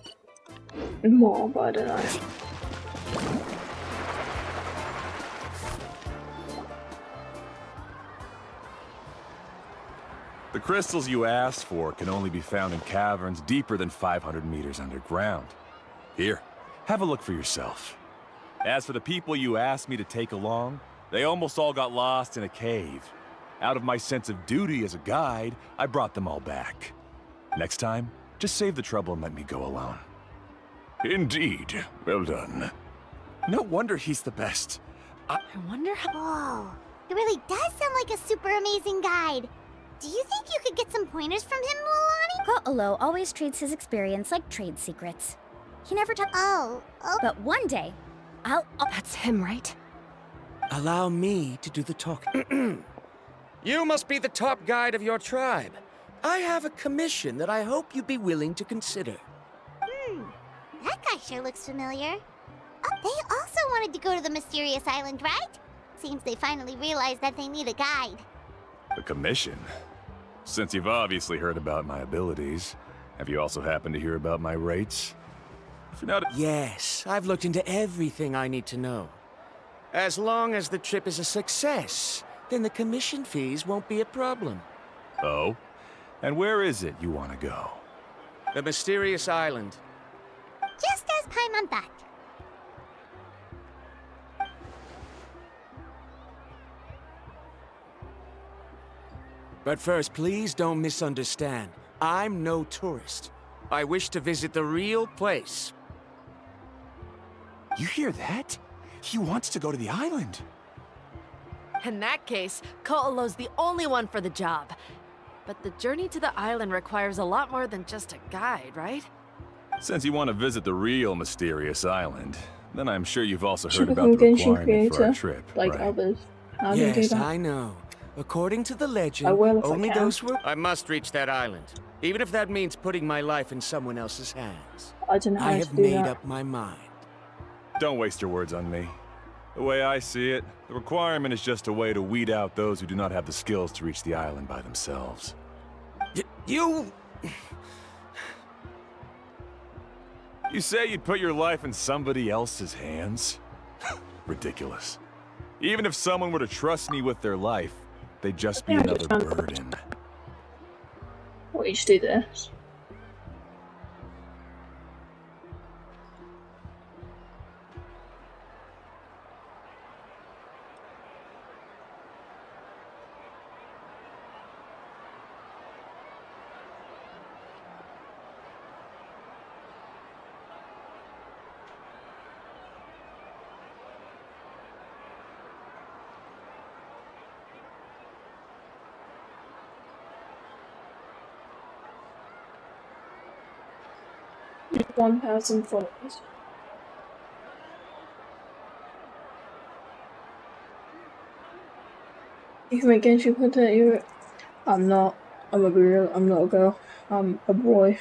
more, but I don't know. The crystals you asked for can only be found in caverns deeper than 500 meters underground. Here, have a look for yourself. As for the people you asked me to take along, they almost all got lost in a cave. Out of my sense of duty as a guide, I brought them all back. Next time, just save the trouble and let me go alone. Indeed. Well done. No wonder he's the best. I wonder how... Whoa. It really does sound like a super amazing guide. Do you think you could get some pointers from him, Mualani? Ko'olo always treats his experience like trade secrets. He never took... Oh. But one day, That's him, right? Allow me to do the talking. You must be the top guide of your tribe. I have a commission that I hope you'd be willing to consider. That guy sure looks familiar. Oh, they also wanted to go to the mysterious island, right? Seems they finally realized that they need a guide. A commission? Since you've obviously heard about my abilities, have you also happened to hear about my rates? If you're not... Yes, I've looked into everything I need to know. As long as the trip is a success, then the commission fees won't be a problem. Oh? And where is it you want to go? The mysterious island. Just as Paimon thought. But first, please don't misunderstand. I'm no tourist. I wish to visit the real place. You hear that? He wants to go to the island. In that case, Ko'olo's the only one for the job. But the journey to the island requires a lot more than just a guide, right? Since you want to visit the real mysterious island, then I'm sure you've also Should heard about the become Genshin requirement for our creator, trip, like right? others. How do you do Yes, that? I know. According to the legend, I will if I only can. those who... I must reach that island, even if that means putting my life in someone else's hands. I don't know how I to have do made that. up my mind. Don't waste your words on me. The way I see it, the requirement is just a way to weed out those who do not have the skills to reach the island by themselves. You... You say you'd put your life in somebody else's hands? Ridiculous. Even if someone were to trust me with their life, they'd just be another burden. What, you just do this? With 1,000 followers. You can make Genshin content, you're... I'm not. I'm a girl. I'm not a girl. I'm a boy.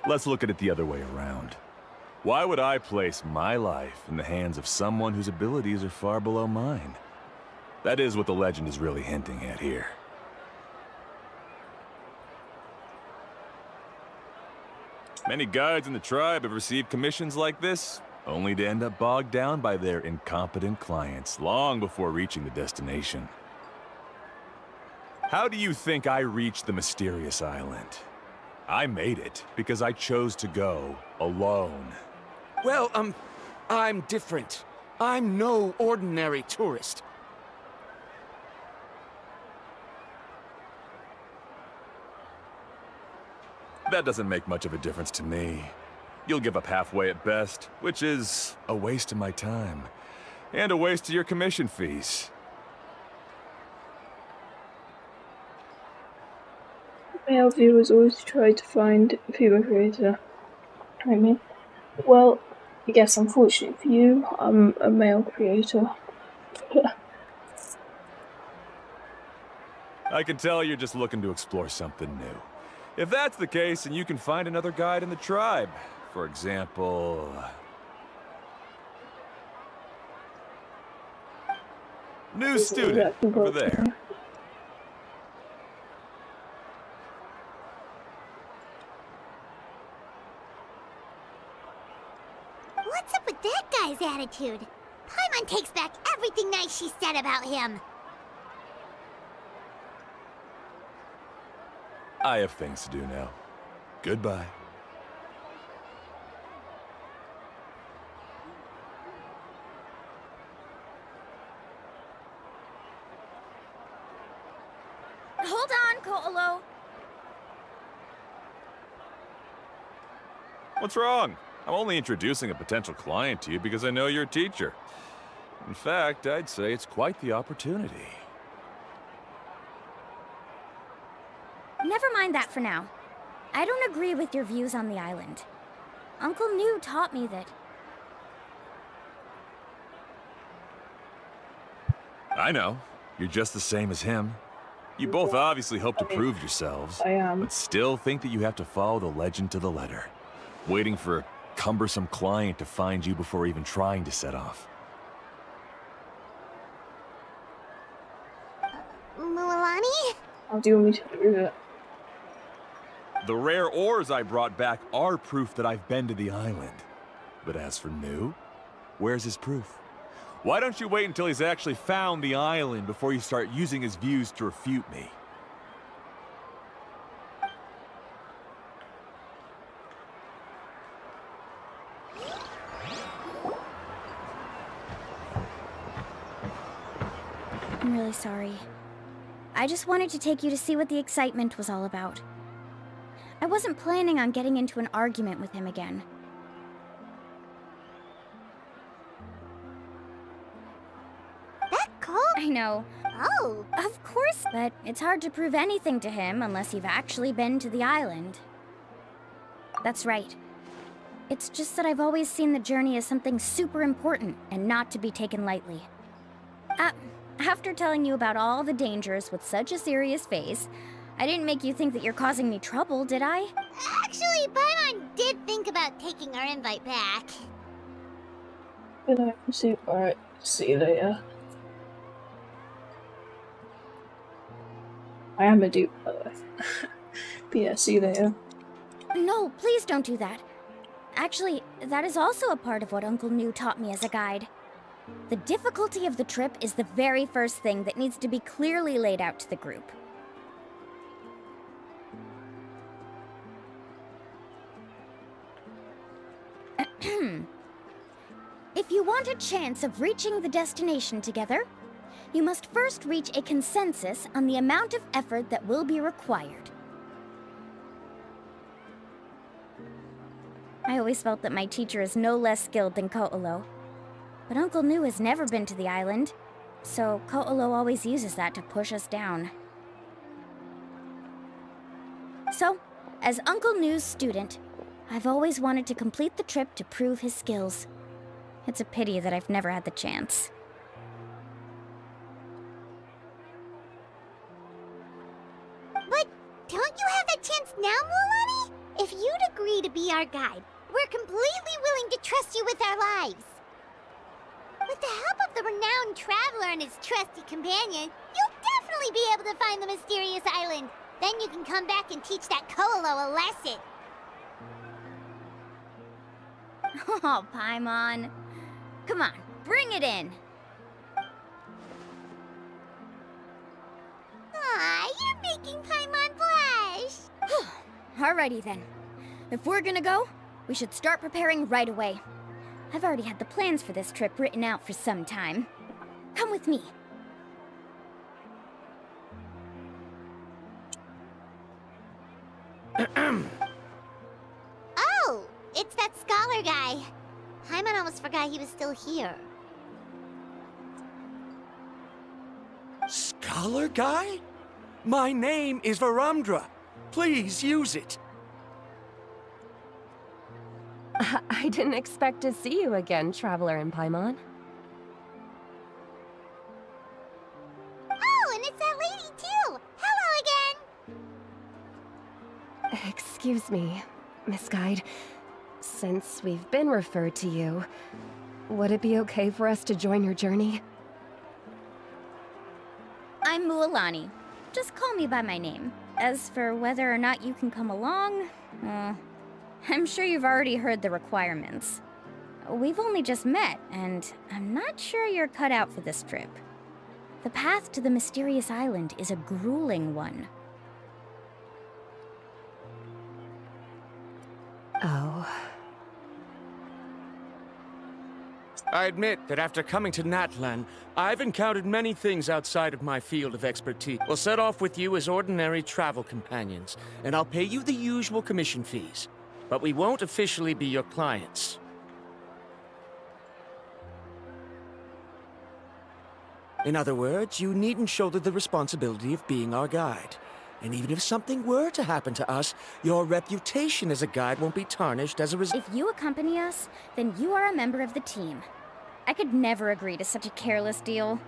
Let's look at it the other way around. Why would I place my life in the hands of someone whose abilities are far below mine? That is what the legend is really hinting at here. Many guides in the tribe have received commissions like this, only to end up bogged down by their incompetent clients long before reaching the destination. How do you think I reached the mysterious island? I made it because I chose to go alone. Well, I'm different. I'm no ordinary tourist. That doesn't make much of a difference to me. You'll give up halfway at best, which is a waste of my time. And a waste of your commission fees. Male viewers always try to find a female creator. I mean, well, I guess unfortunately for you, I'm a male creator. I can tell you're just looking to explore something new. If that's the case, then you can find another guide in the tribe. For example... new student, over there. What's up with that guy's attitude? Paimon takes back everything nice she said about him. I have things to do now. Goodbye. Hold on, Ko'olo. What's wrong? I'm only introducing a potential client to you because I know you're a teacher. In fact, I'd say it's quite the opportunity. Never mind that for now. I don't agree with your views on the island. Uncle New taught me that... I know. You're just the same as him. You both obviously hope to prove yourselves, but still think that you have to follow the legend to the letter, waiting for a cumbersome client to find you before even trying to set off. Mualani? How do you want me to prove it? The rare ores I brought back are proof that I've been to the island. But as for New, where's his proof? Why don't you wait until he's actually found the island before you start using his views to refute me? I'm really sorry. I just wanted to take you to see what the excitement was all about. I wasn't planning on getting into an argument with him again. That cool? I know. Oh. Of course, but it's hard to prove anything to him unless you've actually been to the island. That's right. It's just that I've always seen the journey as something super important and not to be taken lightly. After telling you about all the dangers with such a serious face, I didn't make you think that you're causing me trouble, did I? Actually, Paimon did think about taking our invite back. Good night. Alright, see you later. I am a dupe, by the way. But yeah, see you later. No, please don't do that. Actually, that is also a part of what Uncle New taught me as a guide. The difficulty of the trip is the very first thing that needs to be clearly laid out to the group. If you want a chance of reaching the destination together, you must first reach a consensus on the amount of effort that will be required. I always felt that my teacher is no less skilled than Ko'olo. But Uncle New has never been to the island, so Ko'olo always uses that to push us down. So, as Uncle New's student, I've always wanted to complete the trip to prove his skills. It's a pity that I've never had the chance. But don't you have that chance now, Mualani? If you'd agree to be our guide, We're completely willing to trust you with our lives. With the help of the renowned traveler and his trusty companion, you'll definitely be able to find the mysterious island. Then you can come back and teach that Koalo a lesson. Oh, Paimon. Come on, bring it in. Aw, you're making Paimon blush. Alrighty then. If we're gonna go, we should start preparing right away. I've already had the plans for this trip written out for some time. Come with me. Oh, it's that scholar guy. Paimon almost forgot he was still here. Scholar guy? My name is Varamdra. Please use it. I didn't expect to see you again, Traveler in Paimon. Oh, and it's that lady too! Hello again! Excuse me, Miss Guide. Since we've been referred to you, would it be okay for us to join your journey? I'm Mualani. Just call me by my name. As for whether or not you can come along, I'm sure you've already heard the requirements. We've only just met, and I'm not sure you're cut out for this trip. The path to the mysterious island is a grueling one. Oh. I admit that after coming to Natlan, I've encountered many things outside of my field of expertise. We'll set off with you as ordinary travel companions, and I'll pay you the usual commission fees. But we won't officially be your clients. In other words, you needn't shoulder the responsibility of being our guide. And even if something were to happen to us, your reputation as a guide won't be tarnished as a result. If you accompany us, then you are a member of the team. I could never agree to such a careless deal.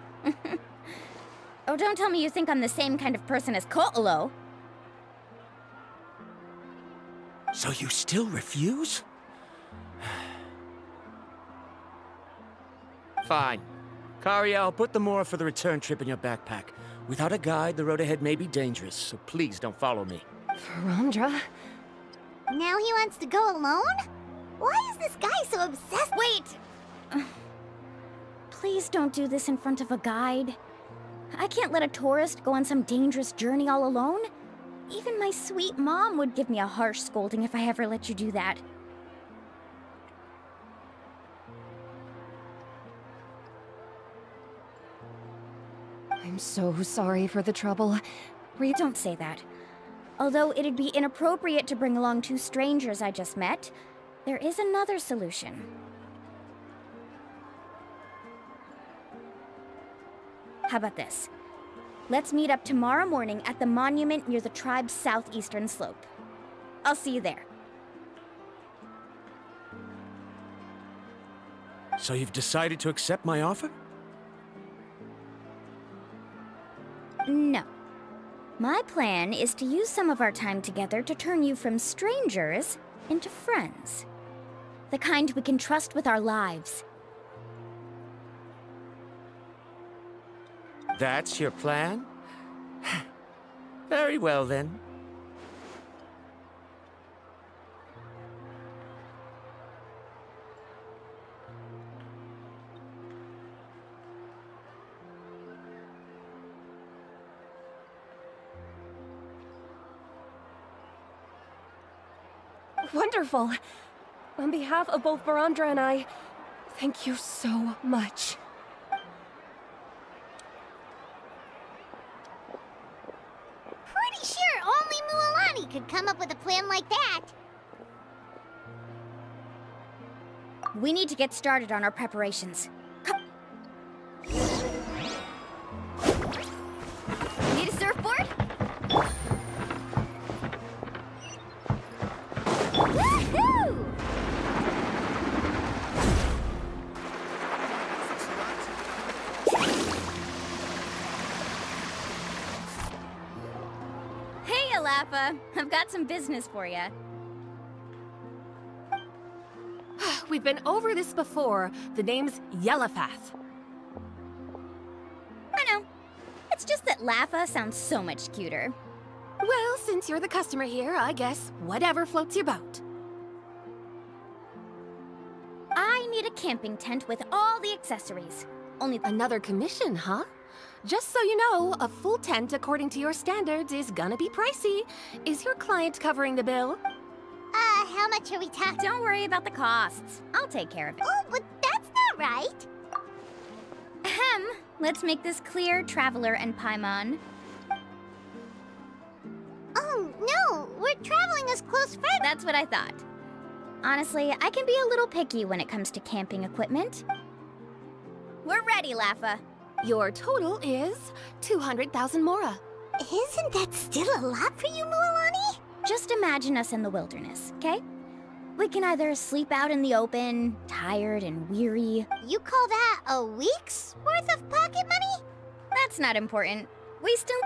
Oh, don't tell me you think I'm the same kind of person as Koalo. So you still refuse? Fine. Kariel, put the more for the return trip in your backpack. Without a guide, the road ahead may be dangerous, so please don't follow me. Varamdra? Now he wants to go alone? Why is this guy so obsessed? Wait! Please don't do this in front of a guide. I can't let a tourist go on some dangerous journey all alone. Even my sweet mom would give me a harsh scolding if I ever let you do that. I'm so sorry for the trouble. Don't say that. Although it'd be inappropriate to bring along two strangers I just met, there is another solution. How about this? Let's meet up tomorrow morning at the monument near the tribe's southeastern slope. I'll see you there. So you've decided to accept my offer? No. My plan is to use some of our time together to turn you from strangers into friends. The kind we can trust with our lives. That's your plan? Very well, then. Wonderful! On behalf of both Varamdra and I, thank you so much. Pretty sure only Mualani could come up with a plan like that. We need to get started on our preparations. Need a surfboard? Woohoo! Hey, Alafa. I've got some business for you. we've been over this before. The name's Yellowfath. I know. It's just that Laffa sounds so much cuter. Well, since you're the customer here, I guess whatever floats your boat. I need a camping tent with all the accessories. Only another commission, huh? Just so you know, a full tent according to your standards is gonna be pricey. Is your client covering the bill? How much are we talking? Don't worry about the costs. I'll take care of it. Oh, but that's not right. Ahem. Let's make this clear, Traveler and Paimon. Oh, no! We're traveling as close friends. That's what I thought. Honestly, I can be a little picky when it comes to camping equipment. We're ready, Laffa. Your total is 200,000 mora. Isn't that still a lot for you, Mualani? Just imagine us in the wilderness, okay? We can either sleep out in the open, tired and weary. You call that a week's worth of pocket money? That's not important. We still...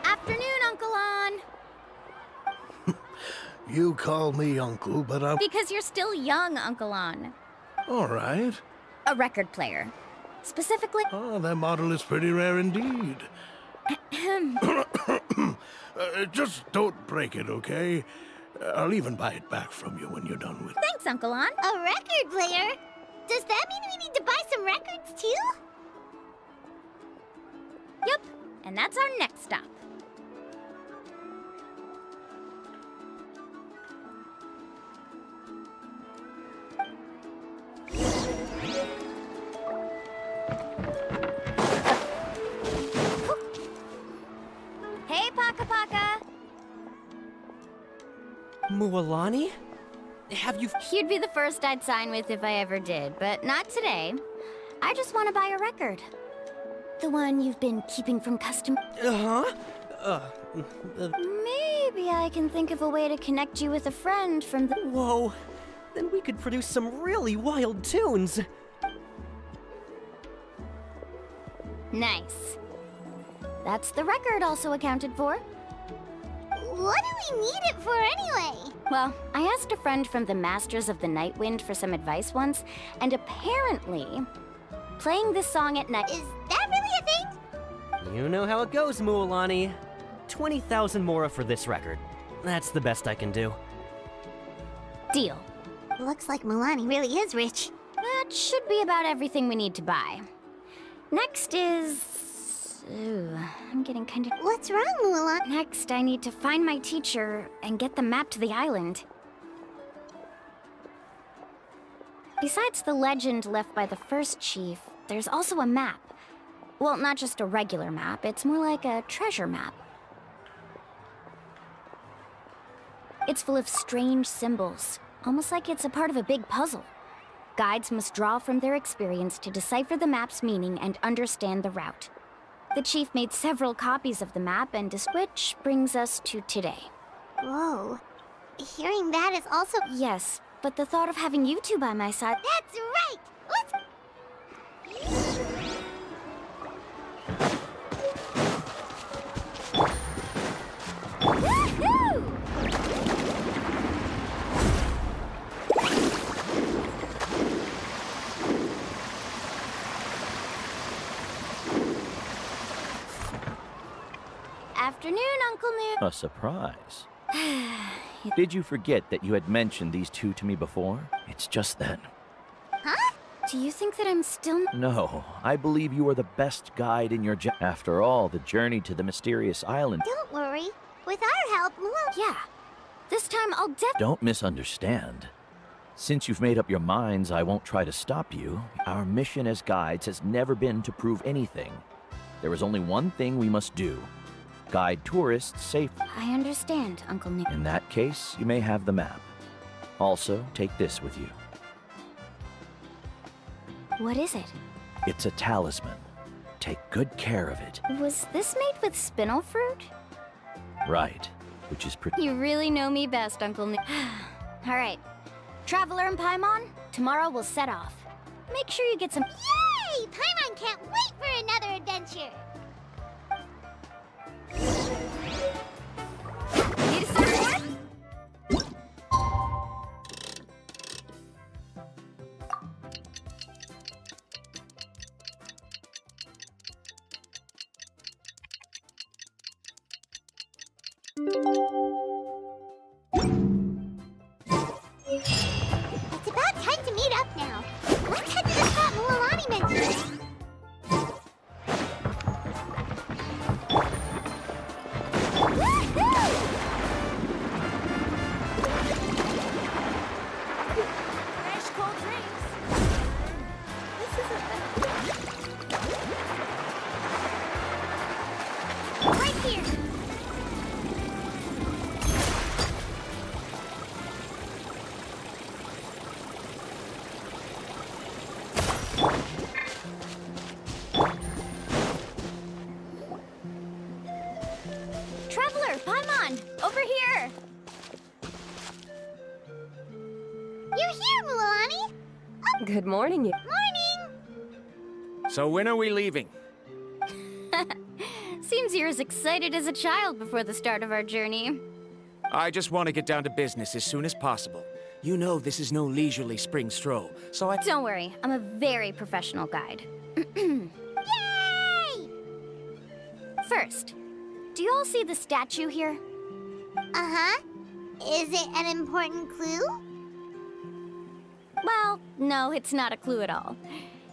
Afternoon, Uncle On. You call me Uncle, but I'm... Because you're still young, Uncle On. All right. A record player. Specifically... Oh, that model is pretty rare indeed. Just don't break it, okay? I'll even buy it back from you when you're done with it. Thanks, Uncle On. A record player? Does that mean we need to buy some records, too? Yep, and that's our next stop. Hey, Paka Paka! Mualani? Have you... You'd be the first I'd sign with if I ever did, but not today. I just want to buy a record. The one you've been keeping from custom... Maybe I can think of a way to connect you with a friend from the... Whoa! Then we could produce some really wild tunes! Nice. That's the record also accounted for. What do we need it for anyway? Well, I asked a friend from the Masters of the Night Wind for some advice once, and apparently, playing this song at night... Is that really a thing? You know how it goes, Mualani. 20,000 mora for this record. That's the best I can do. Deal. Looks like Mualani really is rich. That should be about everything we need to buy. Next is... Ooh, I'm getting kind of... What's wrong, Mualani? Next, I need to find my teacher and get the map to the island. Besides the legend left by the first chief, there's also a map. Well, not just a regular map, it's more like a treasure map. It's full of strange symbols, almost like it's a part of a big puzzle. Guides must draw from their experience to decipher the map's meaning and understand the route. The chief made several copies of the map, and which brings us to today. Whoa. Hearing that is also... Yes, but the thought of having you two by my side... That's right! Let's... Woohoo! Afternoon, Uncle New. A surprise. Did you forget that you had mentioned these two to me before? It's just then. Huh? Do you think that I'm still... No, I believe you are the best guide in your After all, the journey to the mysterious island... Don't worry. With our help, Yeah. This time I'll Don't misunderstand. Since you've made up your minds I won't try to stop you, our mission as guides has never been to prove anything. There is only one thing we must do. Guide tourists safely. I understand, Uncle Nick. In that case, you may have the map. Also, take this with you. What is it? It's a talisman. Take good care of it. Was this made with spinel fruit? Right. Which is pretty... You really know me best, Uncle Nick. Alright. Traveler and Paimon, tomorrow we'll set off. Make sure you get some— Yay! Paimon can't wait for another adventure! Need a surfboard? It's about time to meet up now. Let's head to the spot Mualani mentioned. Fresh cold drinks. This isn't right here. Traveler, Paimon, over here. You're here, Mualani! Good morning, you. Morning! So when are we leaving? Seems you're as excited as a child before the start of our journey. I just want to get down to business as soon as possible. You know this is no leisurely spring stroll, so I— Don't worry, I'm a very professional guide. Yay! First, do you all see the statue here? Uh-huh. Is it an important clue? Well, no, it's not a clue at all.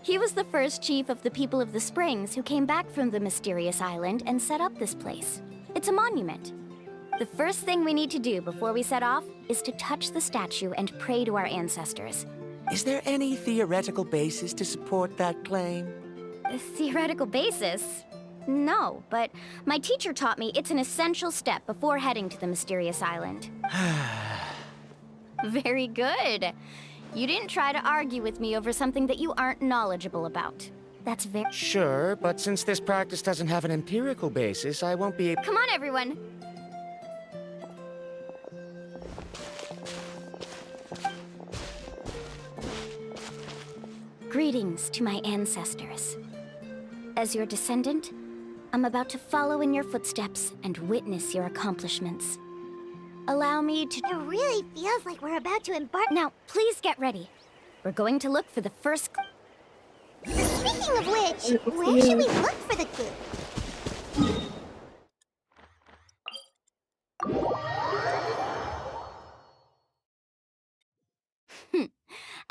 He was the first chief of the people of the Springs who came back from the mysterious island and set up this place. It's a monument. The first thing we need to do before we set off is to touch the statue and pray to our ancestors. Is there any theoretical basis to support that claim? A theoretical basis? No, but my teacher taught me it's an essential step before heading to the mysterious island. Very good. You didn't try to argue with me over something that you aren't knowledgeable about. That's very— Sure, but since this practice doesn't have an empirical basis, I won't be able— Come on, everyone. Greetings to my ancestors. As your descendant, I'm about to follow in your footsteps and witness your accomplishments. Allow me to— It really feels like we're about to embark— Now, please get ready. We're going to look for the first— Speaking of which, where should we look for the clue?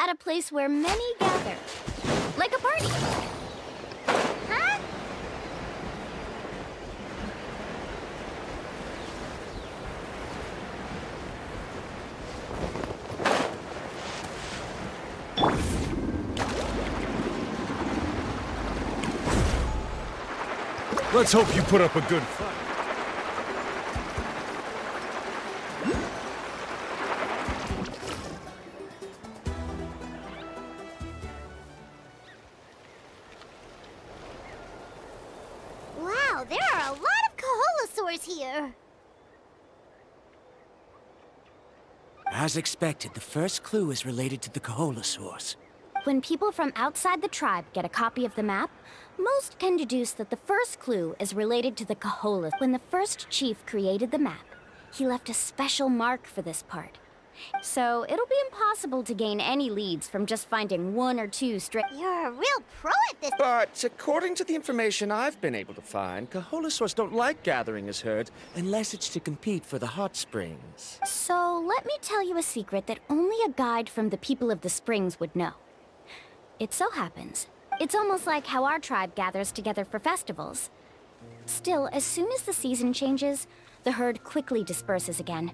at a place where many gather. Like a party. Huh? Let's hope you put up a good fight. Wow, there are a lot of Kaholasaurs here. As expected, the first clue is related to the Kaholasaurs. When people from outside the tribe get a copy of the map, most can deduce that the first clue is related to the Kaholas. When the first chief created the map, he left a special mark for this part. So it'll be impossible to gain any leads from just finding one or two straight— You're a real pro at this. But according to the information I've been able to find, Kaholasaurs don't like gathering as herds unless it's to compete for the hot springs. So let me tell you a secret that only a guide from the people of the springs would know. It so happens, it's almost like how our tribe gathers together for festivals. Still, as soon as the season changes, the herd quickly disperses again.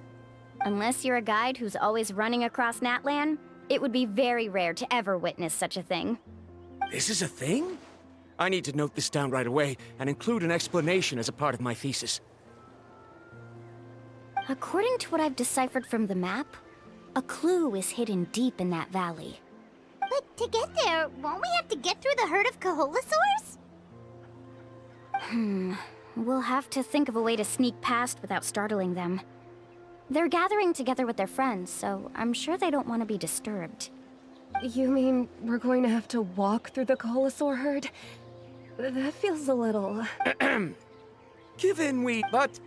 Unless you're a guide who's always running across Natlan, it would be very rare to ever witness such a thing. This is a thing? I need to note this down right away and include an explanation as a part of my thesis. According to what I've deciphered from the map, a clue is hidden deep in that valley. But to get there, won't we have to get through the herd of Kaholasaurs? We'll have to think of a way to sneak past without startling them. They're gathering together with their friends, so I'm sure they don't want to be disturbed. You mean we're going to have to walk through the Colosaur herd? That feels a little... Given but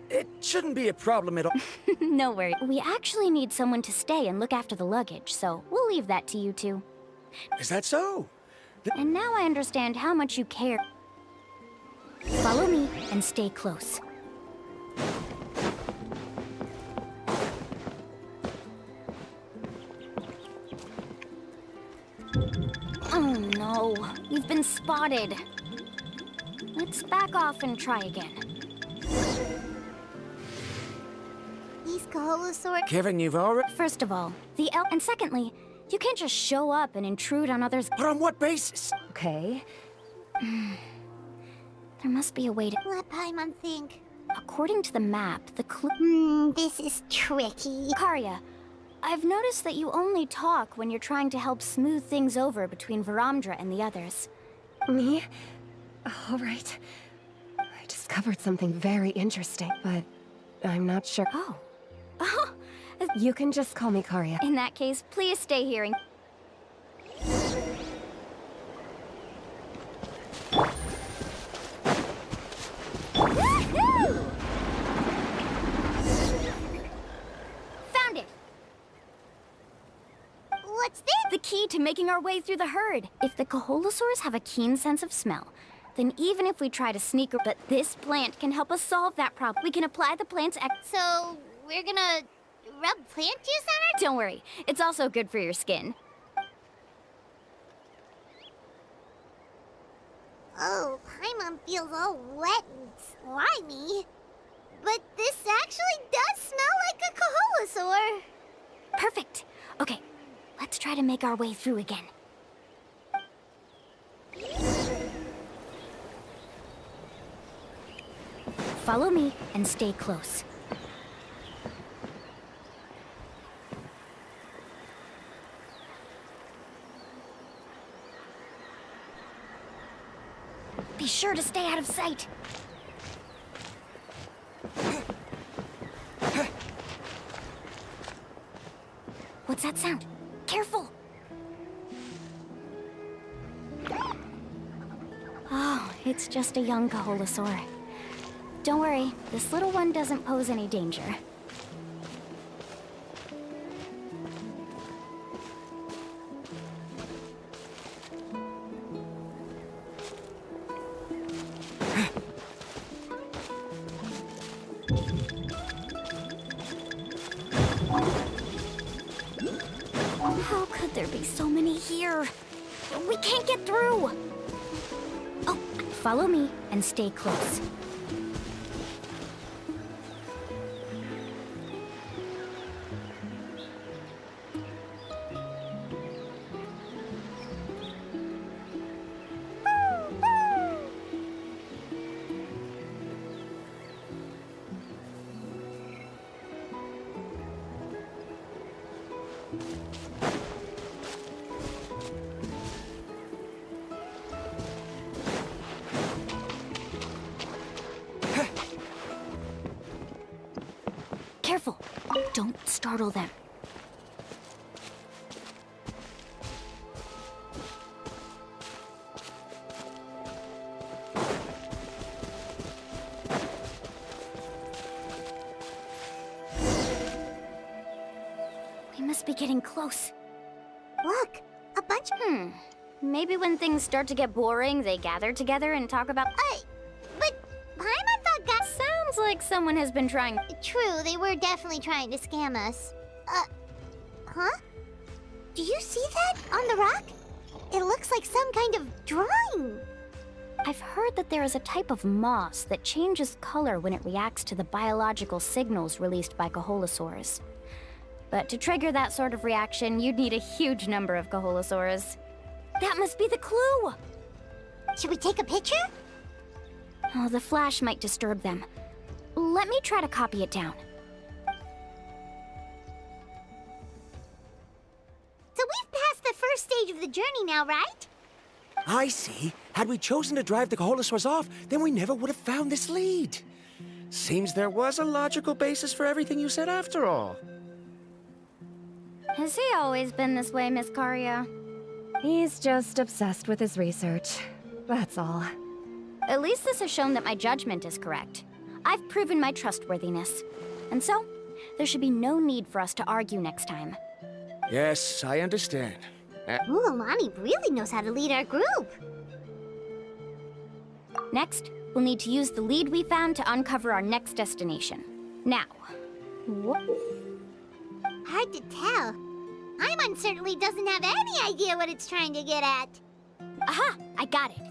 it shouldn't be a problem at all. No worries. We actually need someone to stay and look after the luggage, so we'll leave that to you two. Is that so? And now I understand how much you care. Follow me and stay close. Oh no, we've been spotted. Let's back off and try again. These Colosaur... Kevin, you've already... First of all, and secondly, you can't just show up and intrude on others. But on what basis? Okay. There must be a way to... Let Paimon think. According to the map, the clue... This is tricky. Karya, I've noticed that you only talk when you're trying to help smooth things over between Varamdra and the others. Me? All right. I discovered something very interesting, but I'm not sure. Oh. You can just call me Karya. In that case, please stay here and... Found it! What's this? The key to making our way through the herd. If the Caholosaurs have a keen sense of smell, then even if we try to sneak... But this plant can help us solve that problem. We can apply the plant's... So, we're gonna rub plant juice on her? Don't worry, it's also good for your skin. Oh, Paimon feels all wet and slimy. But this actually does smell like a Caholosaur. Perfect. Okay, let's try to make our way through again. Follow me and stay close. Be sure to stay out of sight. What's that sound? Careful! Oh, it's just a young Caholosaur. Don't worry, this little one doesn't pose any danger. How could there be so many here? We can't get through! Oh, follow me and stay close. Careful! Don't startle them. We must be getting close. Look, a bunch of... Maybe when things start to get boring, they gather together and talk about... But Paimon thought God... Sounds like someone has been trying... True, they were definitely trying to scam us. Huh? Do you see that on the rock? It looks like some kind of drawing. I've heard that there is a type of moss that changes color when it reacts to the biological signals released by Caholosaurs. But to trigger that sort of reaction, you'd need a huge number of Caholosaurs. That must be the clue! Should we take a picture? Oh, the flash might disturb them. Let me try to copy it down. So we've passed the first stage of the journey now, right? I see. Had we chosen to drive the Caholosaurs off, then we never would have found this lead. Seems there was a logical basis for everything you said after all. Has he always been this way, Miss Karia? He's just obsessed with his research. That's all. At least this has shown that my judgment is correct. I've proven my trustworthiness. And so, there should be no need for us to argue next time. Yes, I understand. Mualani really knows how to lead our group. Next, we'll need to use the lead we found to uncover our next destination. Now, Hard to tell. Paimon certainly doesn't have any idea what it's trying to get at. Aha! I got it.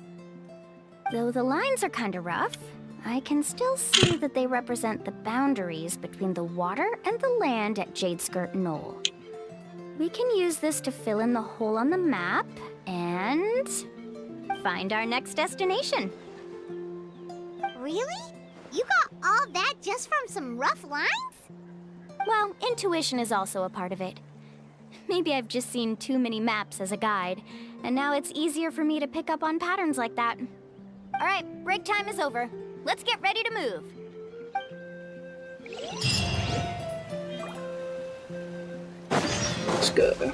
Though the lines are kinda rough, I can still see that they represent the boundaries between the water and the land at Jadeskirt Knoll. We can use this to fill in the hole on the map and find our next destination. Really? You got all that just from some rough lines? Well, intuition is also a part of it. Maybe I've just seen too many maps as a guide, and now it's easier for me to pick up on patterns like that. All right, break time is over. Let's get ready to move. Let's go.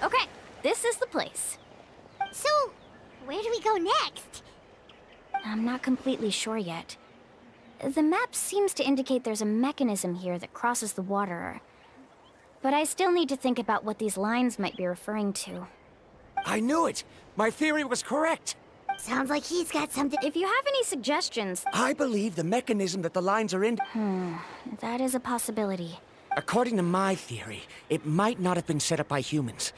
Okay, this is the place. So, where do we go next? I'm not completely sure yet. The map seems to indicate there's a mechanism here that crosses the water. But I still need to think about what these lines might be referring to. I knew it! My theory was correct! Sounds like he's got something. If you have any suggestions... I believe the mechanism that the lines are in... that is a possibility. According to my theory, it might not have been set up by humans.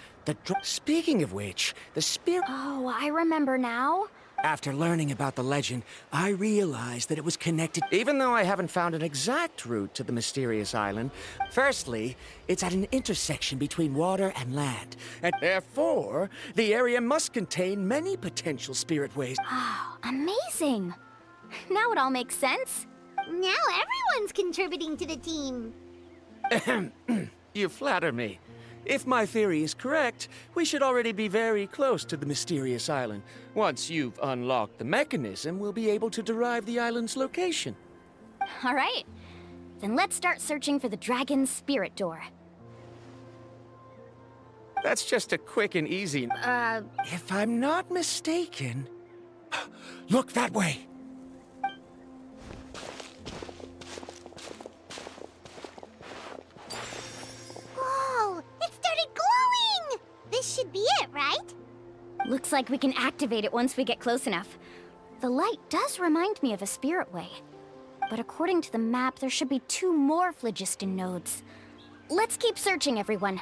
Speaking of which, the spirit... Oh, I remember now. After learning about the legend, I realized that it was connected... Even though I haven't found an exact route to the mysterious island, firstly, it's at an intersection between water and land. And therefore, the area must contain many potential spirit ways. Oh, amazing! Now it all makes sense. Now everyone's contributing to the team. You flatter me. If my theory is correct, we should already be very close to the mysterious island. Once you've unlocked the mechanism, we'll be able to derive the island's location. All right. Then let's start searching for the dragon's spirit door. That's just a quick and easy... If I'm not mistaken... Look that way! Whoa! It started glowing! This should be it, right? Looks like we can activate it once we get close enough. The light does remind me of a spirit way. But according to the map, there should be 2 more phlogiston nodes. Let's keep searching, everyone.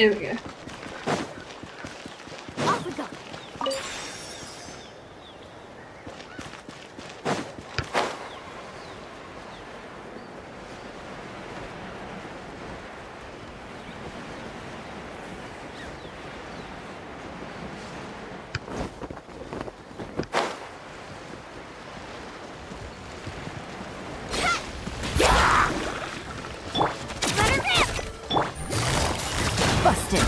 Here we go. Off we go. Busted.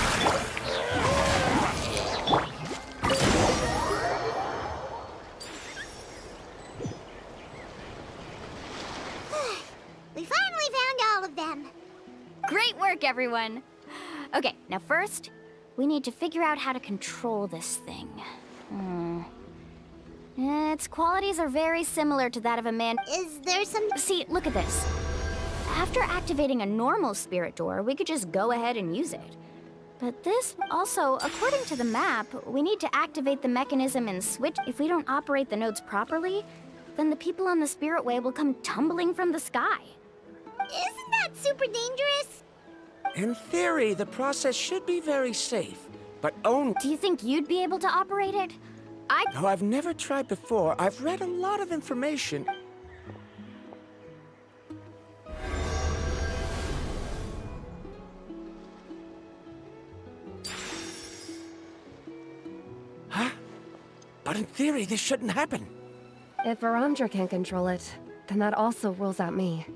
We finally found all of them. Great work, everyone. Okay, now first, we need to figure out how to control this thing. Its qualities are very similar to that of a man. Is there some... See, look at this. After activating a normal spirit door, we could just go ahead and use it. But this also, according to the map, we need to activate the mechanism and switch. If we don't operate the nodes properly, then the people on the spirit way will come tumbling from the sky. Isn't that super dangerous? In theory, the process should be very safe, but only... Do you think you'd be able to operate it? Though I've never tried before, I've read a lot of information. Huh? But in theory, this shouldn't happen. If Varamdra can control it, then that also rules out me.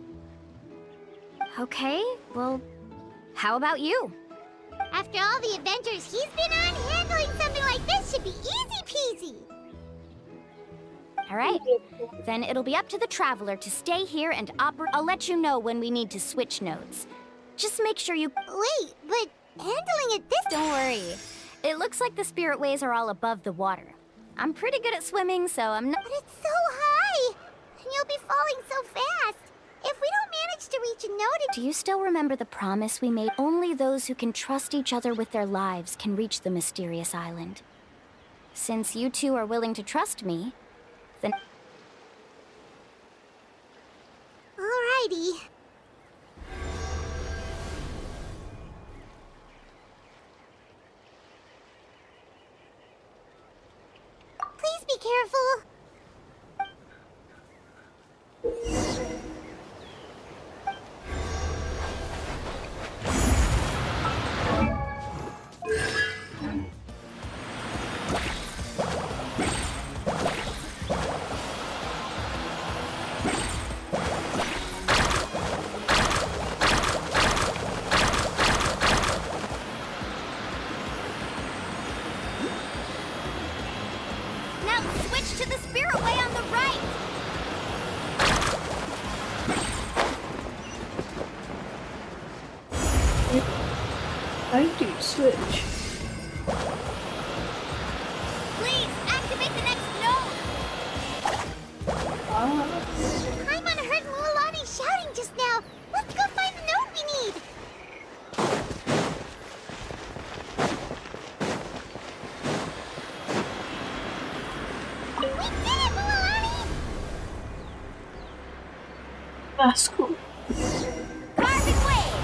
Okay, well, how about you? After all the adventures he's been on, handling something like this should be easy peasy. All right, then it'll be up to the Traveler to stay here and operate. I'll let you know when we need to switch nodes. Just make sure you... Wait, but handling it this... Don't worry. It looks like the spirit ways are all above the water. I'm pretty good at swimming, so I'm not... But it's so high! And you'll be falling so fast! If we don't manage to reach a node... Do you still remember the promise we made? Only those who can trust each other with their lives can reach the mysterious island. Since you two are willing to trust me, then... Alrighty. Please be careful. Now switch to the spirit way on the right! I do switch. Please, activate the next node! Paimon heard Mualani shouting just now. Let's go find the node we need. We did it, Mualani! That's cool. Carpet wave!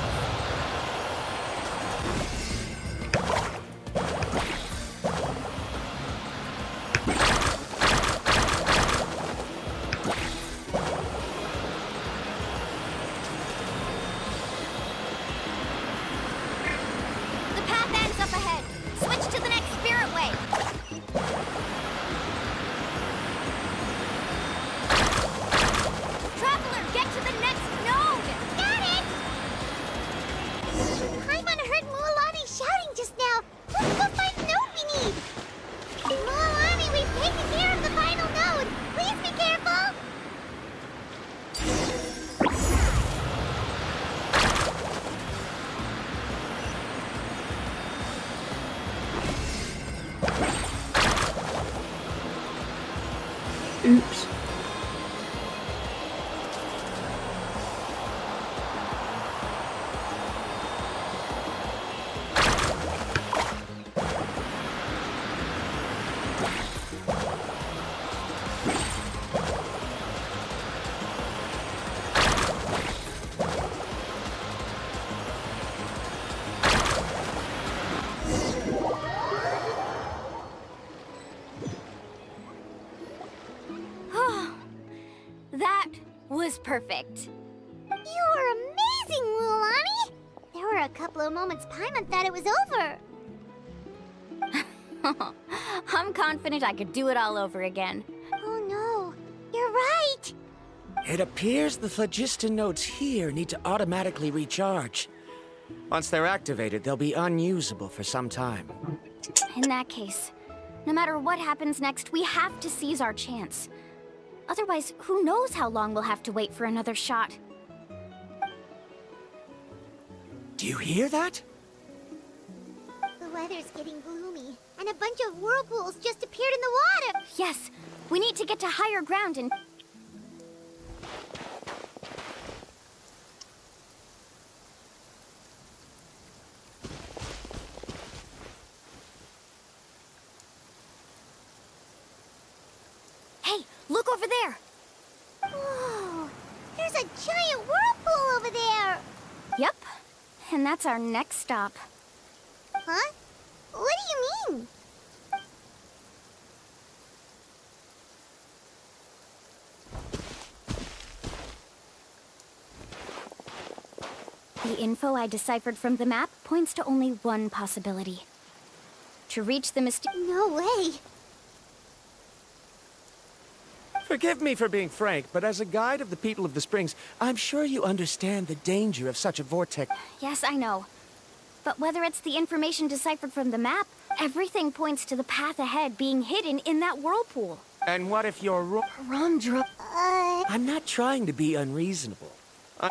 The path ends up ahead. Switch to the next spirit way. Traveler, get to the next node! Got it! Paimon heard Mualani shouting just now. Let's go find the node we need. Mualani, we've taken care of the final node. Please be careful. Oops. That was perfect. You were amazing, Mualani! There were a couple of moments Paimon thought it was over. I'm confident I could do it all over again. Oh no, you're right! It appears the phlogiston nodes here need to automatically recharge. Once they're activated, they'll be unusable for some time. In that case, no matter what happens next, we have to seize our chance. Otherwise, who knows how long we'll have to wait for another shot. Do you hear that? The weather's getting gloomy, and a bunch of whirlpools just appeared in the water! Yes, we need to get to higher ground and... Hey, look over there! Whoa! There's a giant whirlpool over there! Yep, and that's our next stop. Huh? What do you mean? The info I deciphered from the map points to only one possibility. To reach the No way! Forgive me for being frank, but as a guide of the people of the Springs, I'm sure you understand the danger of such a vortex. Yes, I know. But whether it's the information deciphered from the map, everything points to the path ahead being hidden in that whirlpool. And what if you're wrong? Rondra... I'm not trying to be unreasonable.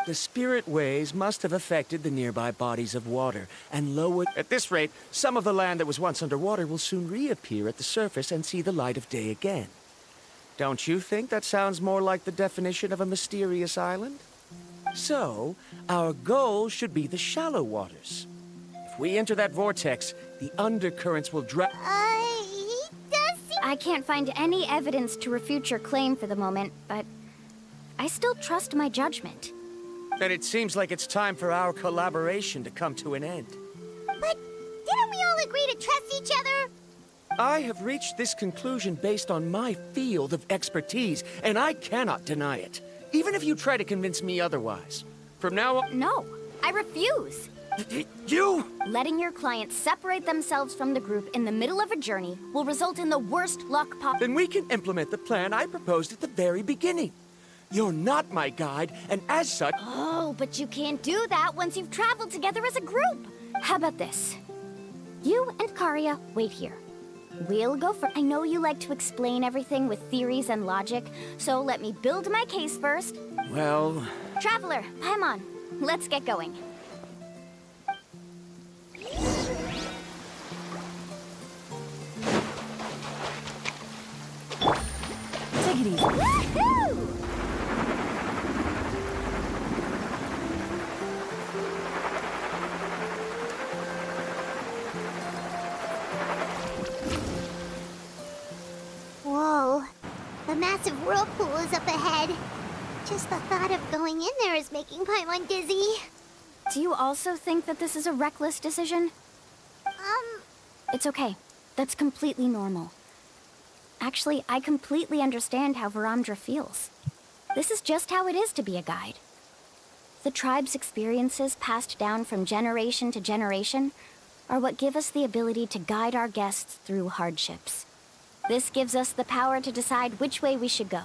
The spirit waves must have affected the nearby bodies of water and lowered... At this rate, some of the land that was once underwater will soon reappear at the surface and see the light of day again. Don't you think that sounds more like the definition of a mysterious island? So, our goal should be the shallow waters. If we enter that vortex, the undercurrents will drag... I can't find any evidence to refute your claim for the moment, but I still trust my judgment. Then it seems like it's time for our collaboration to come to an end. But didn't we all agree to trust each other? I have reached this conclusion based on my field of expertise, and I cannot deny it, even if you try to convince me otherwise. From now on... No, I refuse. You! Letting your clients separate themselves from the group in the middle of a journey will result in the worst luck possible. Then we can implement the plan I proposed at the very beginning. You're not my guide, and as such... Oh, but you can't do that once you've traveled together as a group. How about this? You and Karia wait here. We'll go for... I know you like to explain everything with theories and logic, so let me build my case first. Well... Traveler, Paimon, let's get going. Take it easy. Woohoo! Whoa. The massive whirlpool is up ahead. Just the thought of going in there is making Paimon dizzy. Do you also think that this is a reckless decision? It's okay. That's completely normal. Actually, I completely understand how Varamdra feels. This is just how it is to be a guide. The tribe's experiences passed down from generation to generation are what give us the ability to guide our guests through hardships. This gives us the power to decide which way we should go.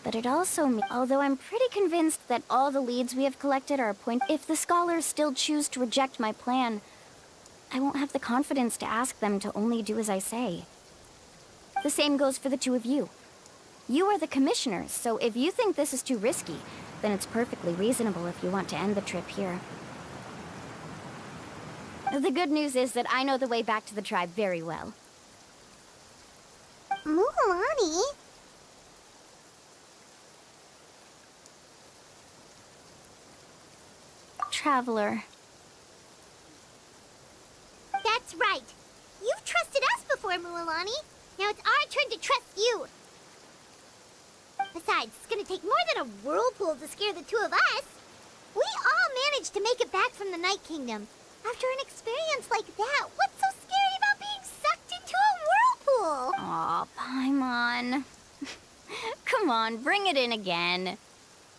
But it also although I'm pretty convinced that all the leads we have collected are if the scholars still choose to reject my plan, I won't have the confidence to ask them to only do as I say. The same goes for the two of you. You are the commissioners, so if you think this is too risky, then it's perfectly reasonable if you want to end the trip here. The good news is that I know the way back to the tribe very well. Mualani? Traveler. That's right. You've trusted us before, Mualani. Now it's our turn to trust you. Besides, it's gonna take more than a whirlpool to scare the two of us. We all managed to make it back from the Night Kingdom. After an experience like that, what's so scary about being sucked into a whirlpool? Aw, Paimon. Come on, bring it in again.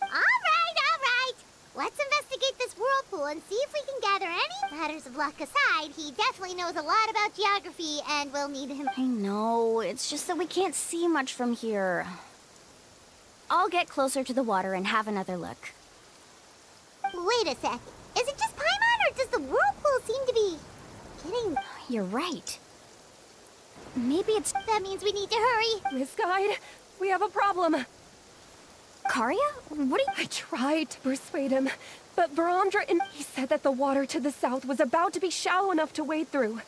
All right. Let's investigate this whirlpool and see if we can gather any matters of luck aside. He definitely knows a lot about geography, and we'll need him. I know, it's just that we can't see much from here. I'll get closer to the water and have another look. Wait a sec. Is it just Paimon, or does the whirlpool seem to be getting... You're right. Maybe it's... That means we need to hurry. Miss Guide, we have a problem. Karia? What are you... I tried to persuade him, but Baramdra and he said that the water to the south was about to be shallow enough to wade through.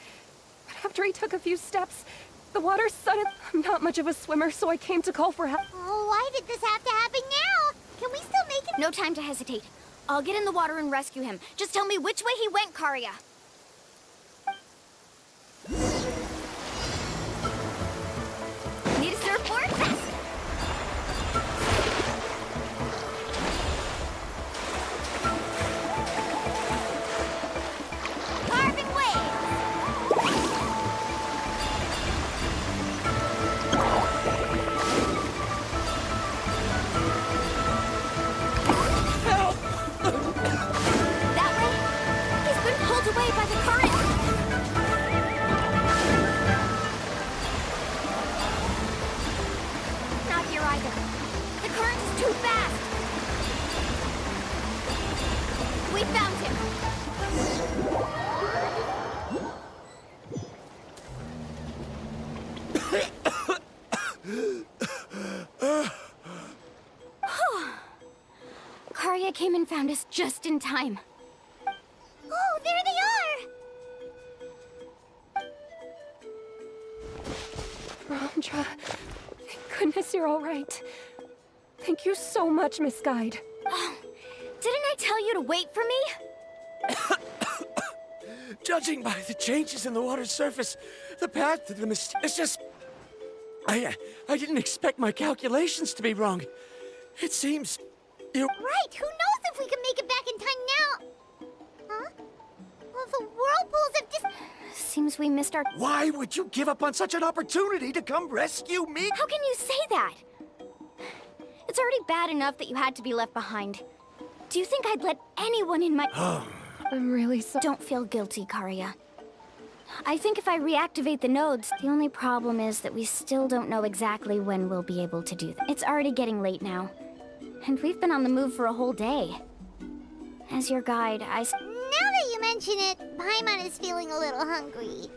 But after he took a few steps, the water suddenly... I'm not much of a swimmer, so I came to call for help. Oh, why did this have to happen now? Can we still make it? No time to hesitate. I'll get in the water and rescue him. Just tell me which way he went, Karia. Need a surfboard? Fast! Carving waves! That way? He's been pulled away by the current! Not here either. The current is too fast! We found him! Karia came and found us just in time. Oh, there they are! Baramdra, thank goodness you're all right. Thank you so much, Miss Guide. Oh, didn't I tell you to wait for me? Judging by the changes in the water's surface, the path to the mist is just... I didn't expect my calculations to be wrong. It seems... you... Right, who knows if we can make it back in time now? Huh? Well, the whirlpools have just... Seems we missed our... Why would you give up on such an opportunity to come rescue me? How can you say that? It's already bad enough that you had to be left behind. Do you think I'd let anyone in my... I'm really sorry. Don't feel guilty, Karia. I think if I reactivate the nodes, the only problem is that we still don't know exactly when we'll be able to do that. It's already getting late now. And we've been on the move for a whole day. As your guide, Now that you mention it, Paimon is feeling a little hungry.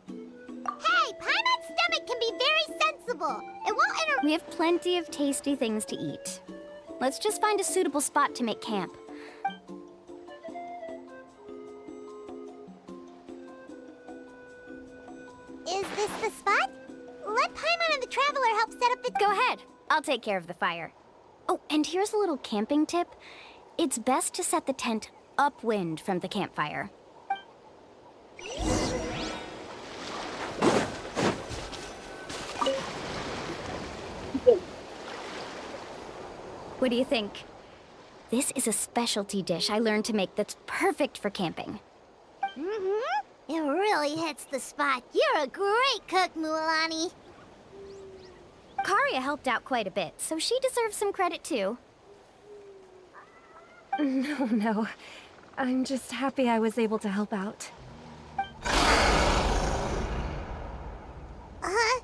Hey, Paimon's stomach can be very sensible. It won't We have plenty of tasty things to eat. Let's just find a suitable spot to make camp. Is this the spot? Let Paimon and the Traveler help set up the... Go ahead. I'll take care of the fire. Oh, and here's a little camping tip. It's best to set the tent upwind from the campfire. What do you think? This is a specialty dish I learned to make that's perfect for camping. Mm-hmm. It really hits the spot. You're a great cook, Mualani. Karia helped out quite a bit, so she deserves some credit too. No. I'm just happy I was able to help out. Huh?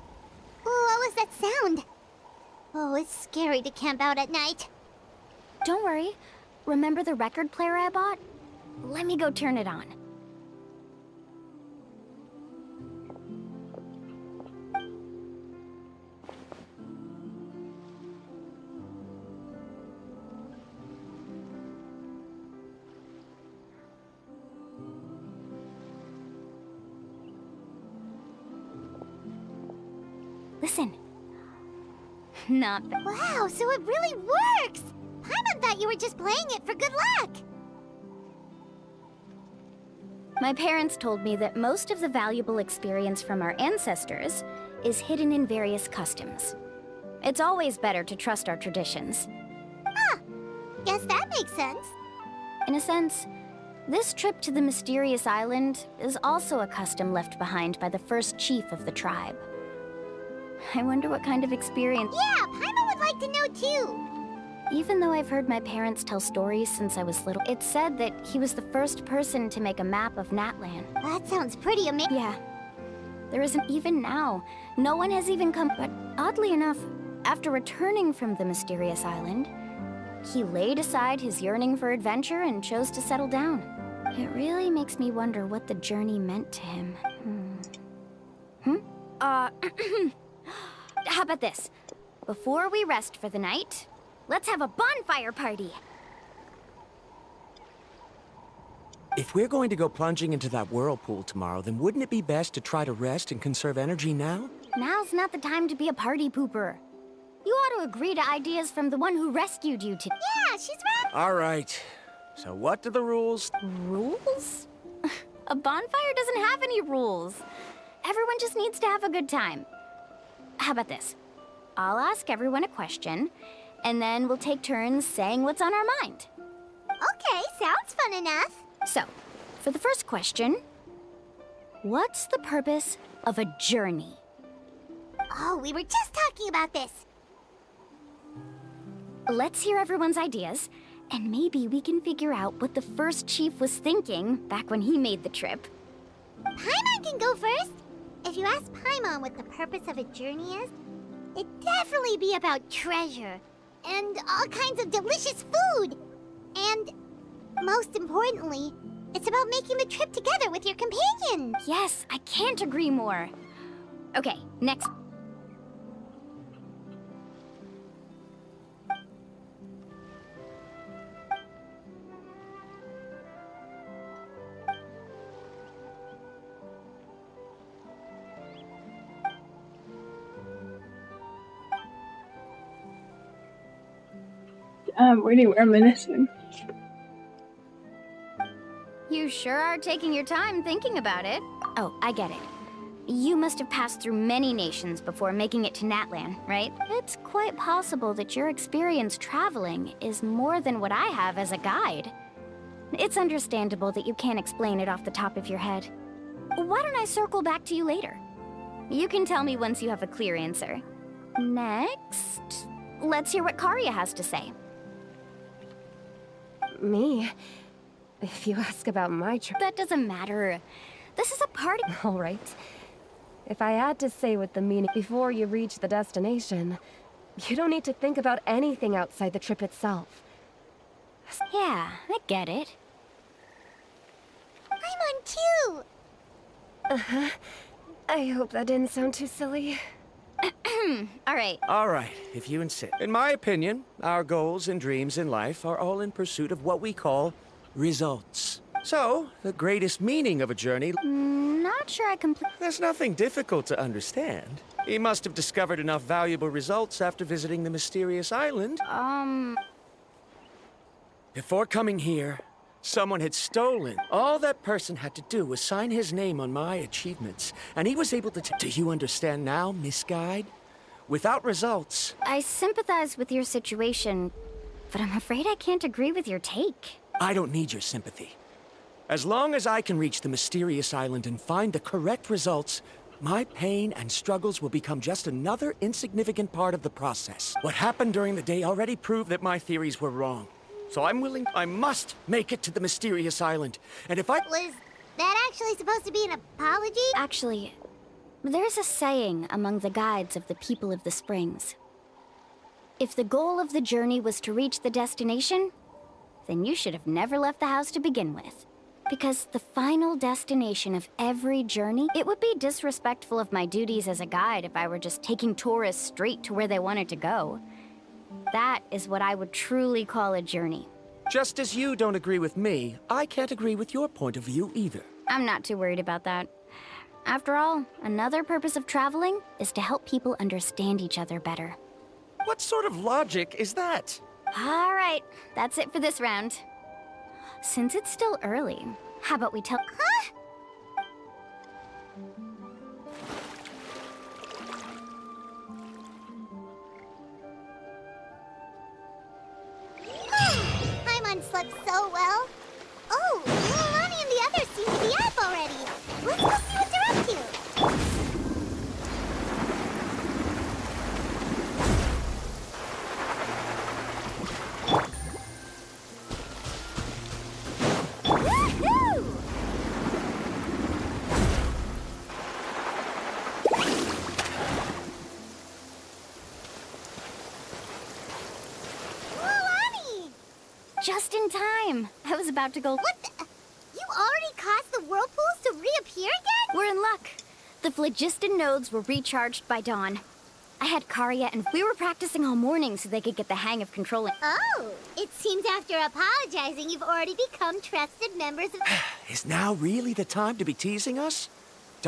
What was that sound? Oh, it's scary to camp out at night. Don't worry. Remember the record player I bought? Let me go turn it on. Listen. Not bad. Wow, so it really works! Paimon thought you were just playing it for good luck! My parents told me that most of the valuable experience from our ancestors is hidden in various customs. It's always better to trust our traditions. Huh. Guess that makes sense. In a sense, this trip to the mysterious island is also a custom left behind by the first chief of the tribe. I wonder what kind of experience... Yeah, Paimon would like to know too. Even though I've heard my parents tell stories since I was little, it's said that he was the first person to make a map of Natlan. That sounds pretty amazing. Yeah. There isn't even now. No one has even come... But oddly enough, after returning from the mysterious island, he laid aside his yearning for adventure and chose to settle down. It really makes me wonder what the journey meant to him. How about this? Before we rest for the night, let's have a bonfire party. If we're going to go plunging into that whirlpool tomorrow, then wouldn't it be best to try to rest and conserve energy now? Now's not the time to be a party pooper. You ought to agree to ideas from the one who rescued you today. Yeah, she's right. All right. So what are the rules? Rules? A bonfire doesn't have any rules. Everyone just needs to have a good time. How about this? I'll ask everyone a question, and then we'll take turns saying what's on our mind. Okay, sounds fun enough. So, for the first question, what's the purpose of a journey? Oh, we were just talking about this. Let's hear everyone's ideas, and maybe we can figure out what the first chief was thinking back when he made the trip. Paimon can go first. If you ask Paimon what the purpose of a journey is, it'd definitely be about treasure and all kinds of delicious food. And most importantly, it's about making the trip together with your companions. Yes, I can't agree more. Okay, next. Really, we're missing. You sure are taking your time thinking about it. Oh, I get it. You must have passed through many nations before making it to Natlan, right? It's quite possible that your experience traveling is more than what I have as a guide. It's understandable that you can't explain it off the top of your head. Why don't I circle back to you later? You can tell me once you have a clear answer. Next, let's hear what Karya has to say. Me? If you ask about my trip... That doesn't matter. This is a party. All right. If I had to say what the meaning before you reach the destination, you don't need to think about anything outside the trip itself. Yeah, I get it. I'm on too! Uh-huh. I hope that didn't sound too silly. All right. All right, if you insist. In my opinion, our goals and dreams in life are all in pursuit of what we call results. So, the greatest meaning of a journey... Not sure I completely... There's nothing difficult to understand. He must have discovered enough valuable results after visiting the mysterious island. Before coming here, someone had stolen. All that person had to do was sign his name on my achievements, and he was able to... Do you understand now, Miss Guide? Without results... I sympathize with your situation, but I'm afraid I can't agree with your take. I don't need your sympathy. As long as I can reach the mysterious island and find the correct results, my pain and struggles will become just another insignificant part of the process. What happened during the day already proved that my theories were wrong. So I must make it to the mysterious island. And if I... Was that actually supposed to be an apology? Actually, there's a saying among the guides of the people of the Springs. If the goal of the journey was to reach the destination, then you should have never left the house to begin with. Because the final destination of every journey, it would be disrespectful of my duties as a guide if I were just taking tourists straight to where they wanted to go. That is what I would truly call a journey. Just as you don't agree with me, I can't agree with your point of view either. I'm not too worried about that. After all, another purpose of traveling is to help people understand each other better. What sort of logic is that? All right, that's it for this round. Since it's still early, how about we tell... Huh? Paimon slept so well. Oh, Mualani and the others seem to be up already. Let's go see what they're up to. Just in time. I was about to go. What the? You already caused the whirlpools to reappear again? We're in luck. The phlogiston nodes were recharged by dawn. I had Karya and we were practicing all morning so they could get the hang of controlling. Oh, it seems after apologizing, you've already become trusted members of... Is now really the time to be teasing us?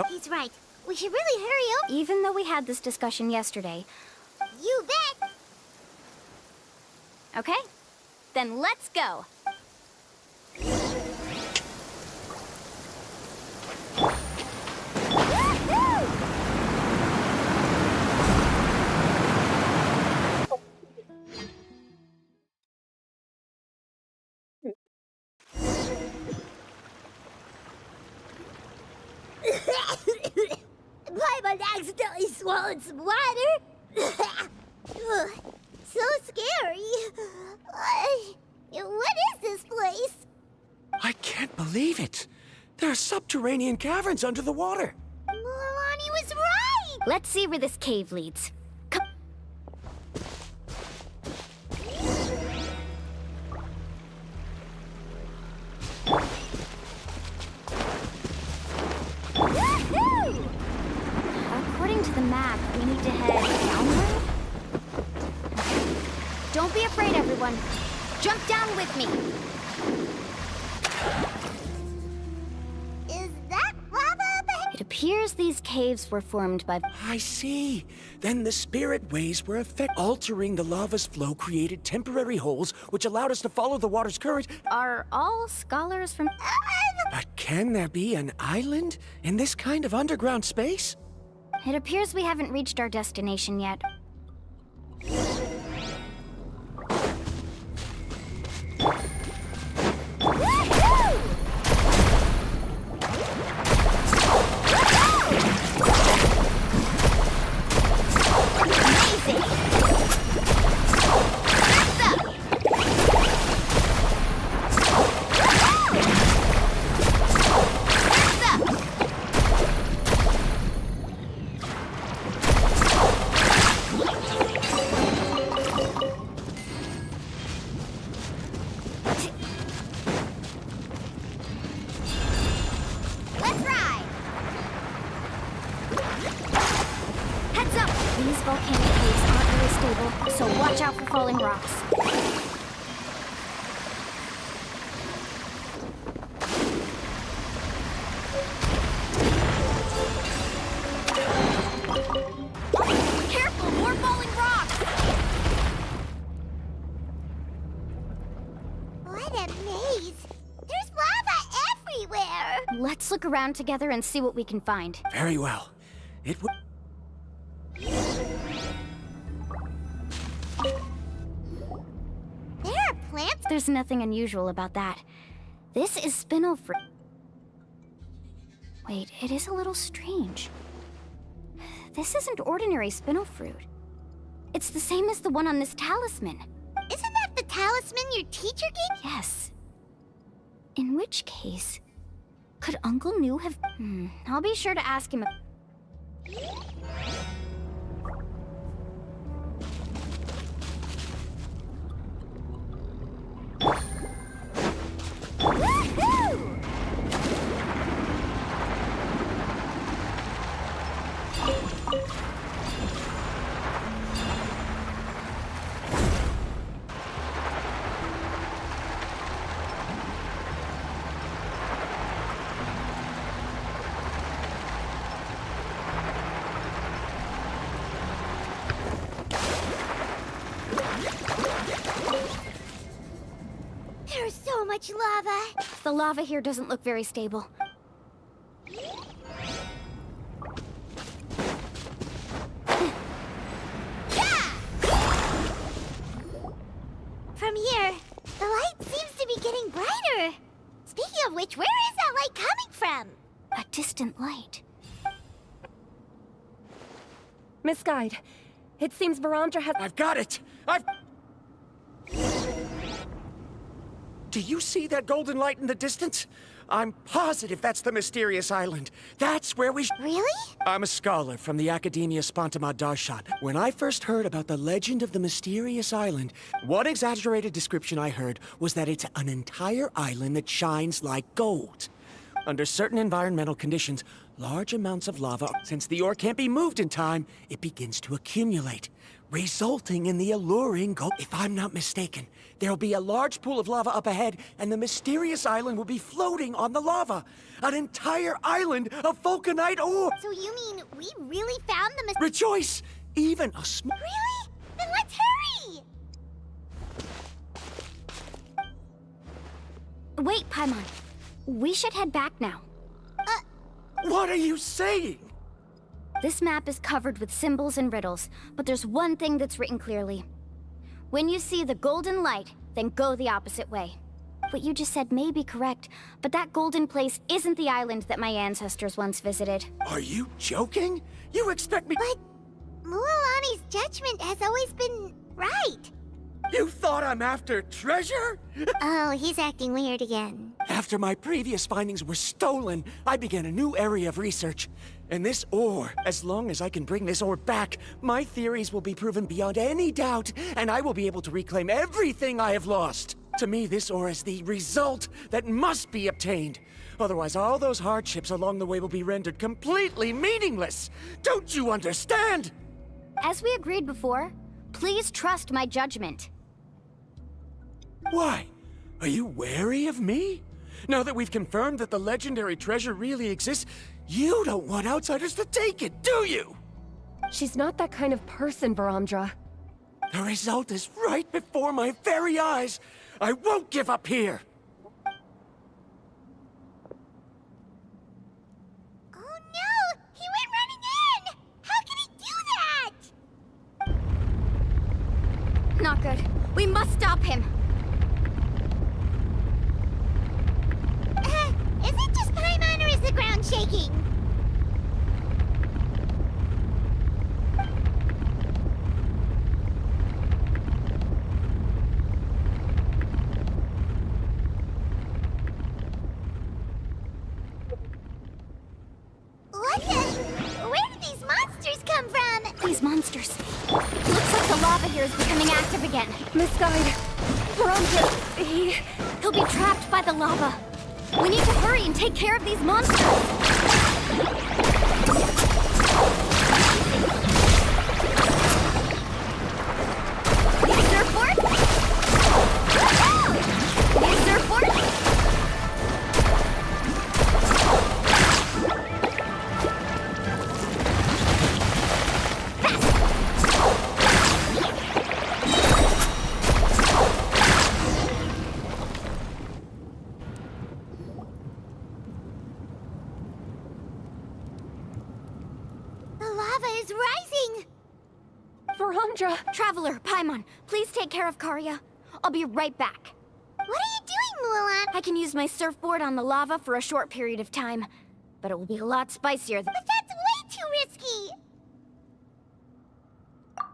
He's right. We should really hurry up. Even though we had this discussion yesterday. You bet. Okay, then let's go. Paimon accidentally swallowed some water. So scary. What is this place? I can't believe it. There are subterranean caverns under the water. Mualani was right. Let's see where this cave leads. Come. According to the map, we need to head downward. Don't be afraid, everyone. Jump down with me. Is that lava up ahead? It appears these caves were formed by... I see. Then the spirit waves were altering the lava's flow created temporary holes which allowed us to follow the water's current. Are all scholars from... But can there be an island in this kind of underground space? It appears we haven't reached our destination yet. Let's look around together and see what we can find. Very well. It would... There are plants? There's nothing unusual about that. This is spinel fruit. Wait, it is a little strange. This isn't ordinary spinel fruit. It's the same as the one on this talisman. Isn't that the talisman your teacher gave? Yes. In which case... could Uncle New have... I'll be sure to ask him... There's so much lava. The lava here doesn't look very stable. From here, the light seems to be getting brighter. Speaking of which, where is that light coming from? A distant light. Miss Guide, it seems Baramdra has... I've got it! Do you see that golden light in the distance? I'm positive that's the mysterious island. That's where we Really? I'm a scholar from the Academia Spontima Darshan. When I first heard about the legend of the mysterious island, one exaggerated description I heard was that it's an entire island that shines like gold. Under certain environmental conditions, large amounts of lava, since the ore can't be moved in time, it begins to accumulate, resulting in the alluring gold. If I'm not mistaken, there'll be a large pool of lava up ahead, and the mysterious island will be floating on the lava. An entire island of vulcanite ore! So you mean we really found the Rejoice! Even a small... Really? Then let's hurry! Wait, Paimon. We should head back now. What are you saying? This map is covered with symbols and riddles, but there's one thing that's written clearly. When you see the golden light, then go the opposite way. What you just said may be correct, but that golden place isn't the island that my ancestors once visited. Are you joking? You expect me— But Mualani's judgment has always been right. You thought I'm after treasure? Oh, he's acting weird again. After my previous findings were stolen, I began a new area of research. And this ore, as long as I can bring this ore back, my theories will be proven beyond any doubt, and I will be able to reclaim everything I have lost. To me, this ore is the result that must be obtained. Otherwise, all those hardships along the way will be rendered completely meaningless. Don't you understand? As we agreed before, please trust my judgment. Why? Are you wary of me? Now that we've confirmed that the legendary treasure really exists, you don't want outsiders to take it, do you? She's not that kind of person, Baramdra. The result is right before my very eyes. I won't give up here. Oh no! He went running in! How can he do that? Not good. We must stop him. Is it just Paimon or is the ground shaking? What the? Where did these monsters come from? These monsters. Looks like the lava here is becoming active again. Misguide. Baramdra, He'll be trapped by the lava. We need to hurry and take care of these monsters! Surfboard? Need surfboard? Baramdra! Traveler, Paimon, please take care of Karya. I'll be right back. What are you doing, Mulan? I can use my surfboard on the lava for a short period of time, but it will be a lot spicier than— But that's way too risky!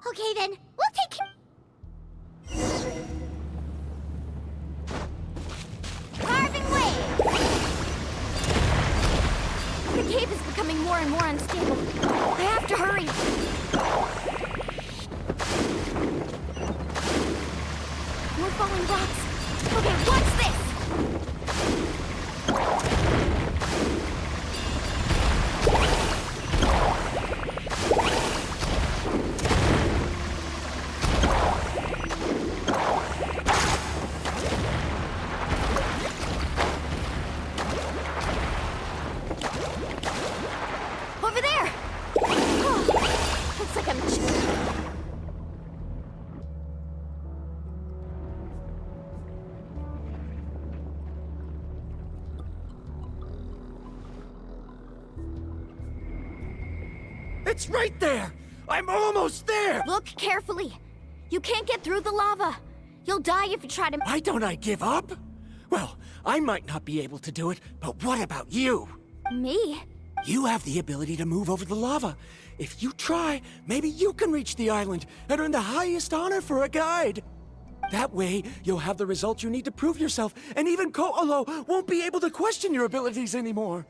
Okay then, we'll take care— Carving way! The cave is becoming more and more unstable. I have to hurry. More falling rocks. Okay, what's this? Over there! Oh, looks like I'm... It's right there! I'm almost there! Look carefully. You can't get through the lava. You'll die if you try to— Why don't I give up? Well, I might not be able to do it, but what about you? Me? You have the ability to move over the lava. If you try, maybe you can reach the island and earn the highest honor for a guide. That way, you'll have the results you need to prove yourself, and even Ko'olo won't be able to question your abilities anymore.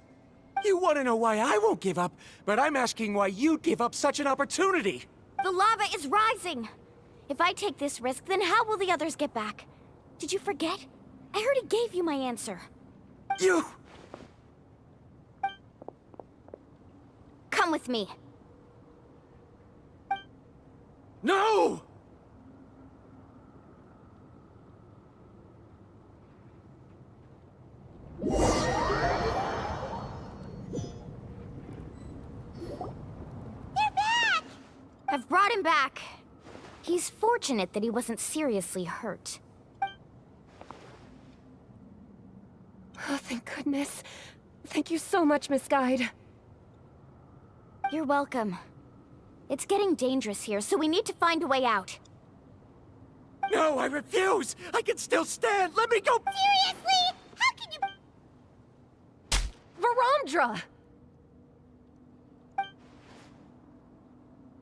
You want to know why I won't give up, but I'm asking why you'd give up such an opportunity. The lava is rising. If I take this risk, then how will the others get back? Did you forget? I already gave you my answer. You... Come with me. No! I've brought him back. He's fortunate that he wasn't seriously hurt. Oh, thank goodness. Thank you so much, Miss Guide. You're welcome. It's getting dangerous here, so we need to find a way out. No, I refuse! I can still stand! Let me go! Seriously? How can you... Varamdra!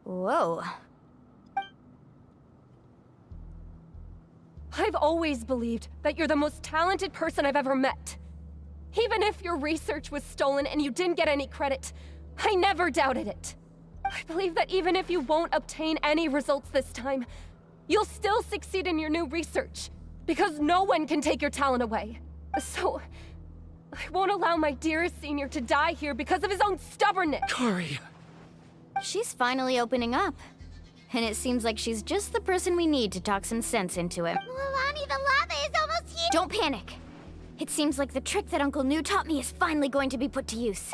Whoa. I've always believed that you're the most talented person I've ever met. Even if your research was stolen and you didn't get any credit, I never doubted it. I believe that even if you won't obtain any results this time, you'll still succeed in your new research, because no one can take your talent away. So, I won't allow my dearest senior to die here because of his own stubbornness. Kari. She's finally opening up. And it seems like she's just the person we need to talk some sense into him. Mualani, the lava is almost here! Don't panic. It seems like the trick that Uncle New taught me is finally going to be put to use.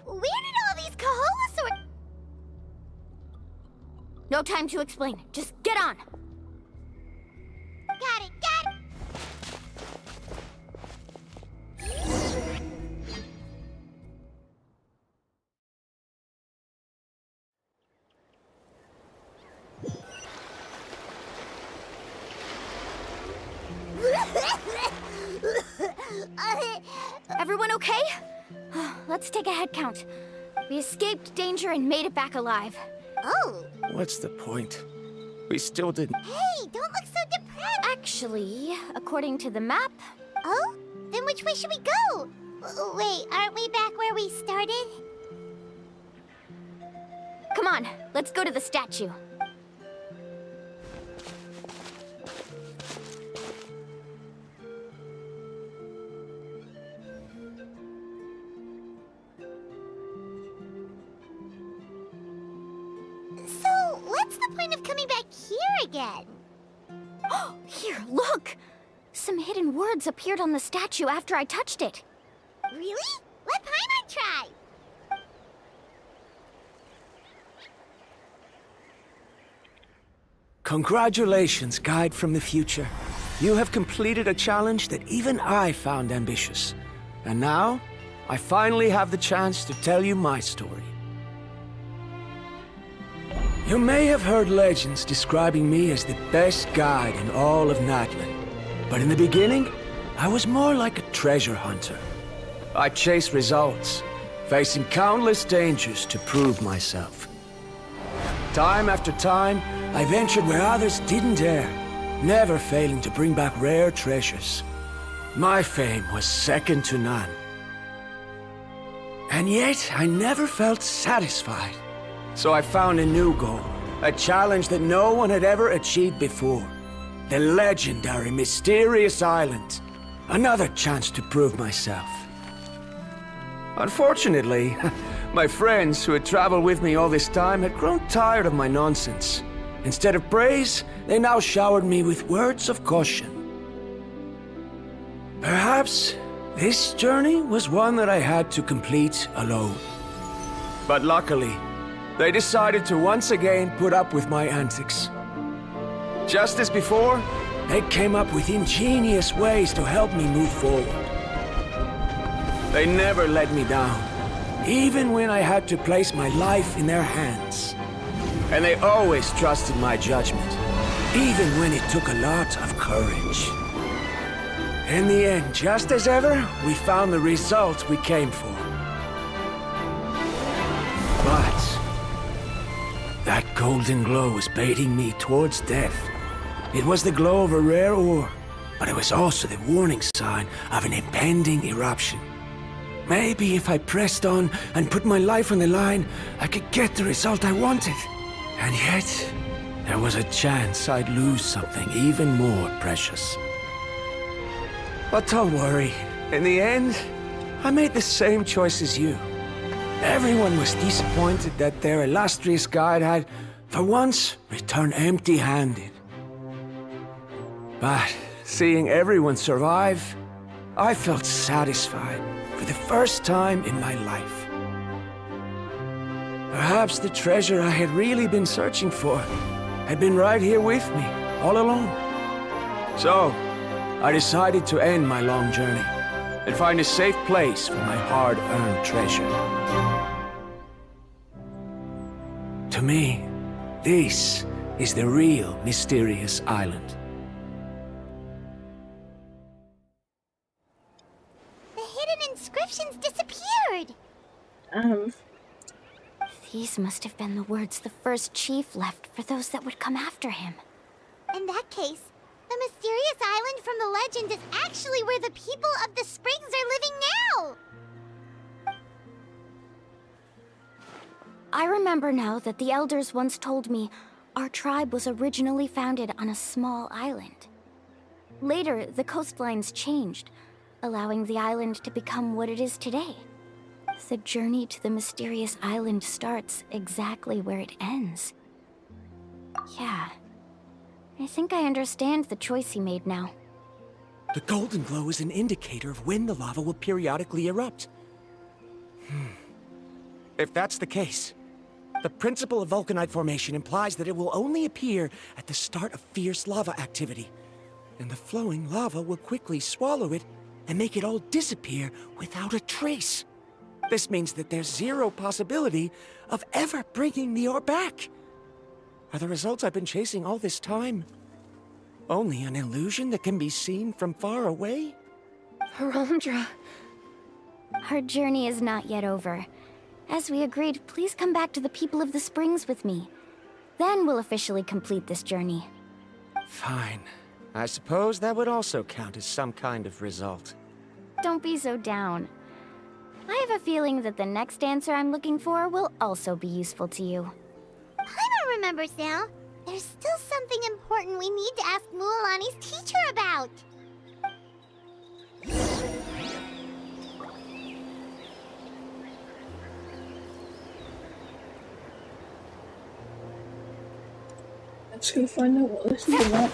Where did all these Koholosaur... No time to explain. Just get on. Got it, got it! Everyone okay? Let's take a head count. We escaped danger and made it back alive. Oh! What's the point? We still didn't... Hey, don't look so depressed! Actually, according to the map... Oh? Then which way should we go? Wait, aren't we back where we started? Come on, let's go to the statue. So, what's the point of coming back here again? Here, look! Some hidden words appeared on the statue after I touched it. Really? Let Paimon try! Congratulations, Guide from the Future. You have completed a challenge that even I found ambitious. And now, I finally have the chance to tell you my story. You may have heard legends describing me as the best guide in all of Natlan. But in the beginning, I was more like a treasure hunter. I chased results, facing countless dangers to prove myself. Time after time, I ventured where others didn't dare, never failing to bring back rare treasures. My fame was second to none. And yet, I never felt satisfied. So I found a new goal, a challenge that no one had ever achieved before. The legendary, mysterious island. Another chance to prove myself. Unfortunately, my friends who had traveled with me all this time had grown tired of my nonsense. Instead of praise, they now showered me with words of caution. Perhaps this journey was one that I had to complete alone. But luckily, they decided to once again put up with my antics. Just as before, they came up with ingenious ways to help me move forward. They never let me down, even when I had to place my life in their hands. And they always trusted my judgment, even when it took a lot of courage. In the end, just as ever, we found the result we came for. But that golden glow was baiting me towards death. It was the glow of a rare ore, but it was also the warning sign of an impending eruption. Maybe if I pressed on and put my life on the line, I could get the result I wanted. And yet, there was a chance I'd lose something even more precious. But don't worry. In the end, I made the same choice as you. Everyone was disappointed that their illustrious guide had, for once, returned empty-handed. But seeing everyone survive, I felt satisfied for the first time in my life. Perhaps the treasure I had really been searching for had been right here with me, all along. So, I decided to end my long journey and find a safe place for my hard-earned treasure. To me, this is the real mysterious island. The hidden inscriptions disappeared! These must have been the words the first chief left for those that would come after him. In that case, the mysterious island from the legend is actually where the people of the Springs are living now! I remember now that the elders once told me our tribe was originally founded on a small island. Later, the coastlines changed, allowing the island to become what it is today. The journey to the mysterious island starts exactly where it ends. Yeah. I think I understand the choice he made now. The golden glow is an indicator of when the lava will periodically erupt. If that's the case, the principle of vulcanite formation implies that it will only appear at the start of fierce lava activity, and the flowing lava will quickly swallow it and make it all disappear without a trace. This means that there's zero possibility of ever bringing the ore back. Are the results I've been chasing all this time only an illusion that can be seen from far away? Rondra. Our journey is not yet over. As we agreed, please come back to the people of the Springs with me. Then we'll officially complete this journey. Fine. I suppose that would also count as some kind of result. Don't be so down. I have a feeling that the next answer I'm looking for will also be useful to you. I don't remember, Sal. There's still something important we need to ask Mualani's teacher about. Let's go find out what this is about.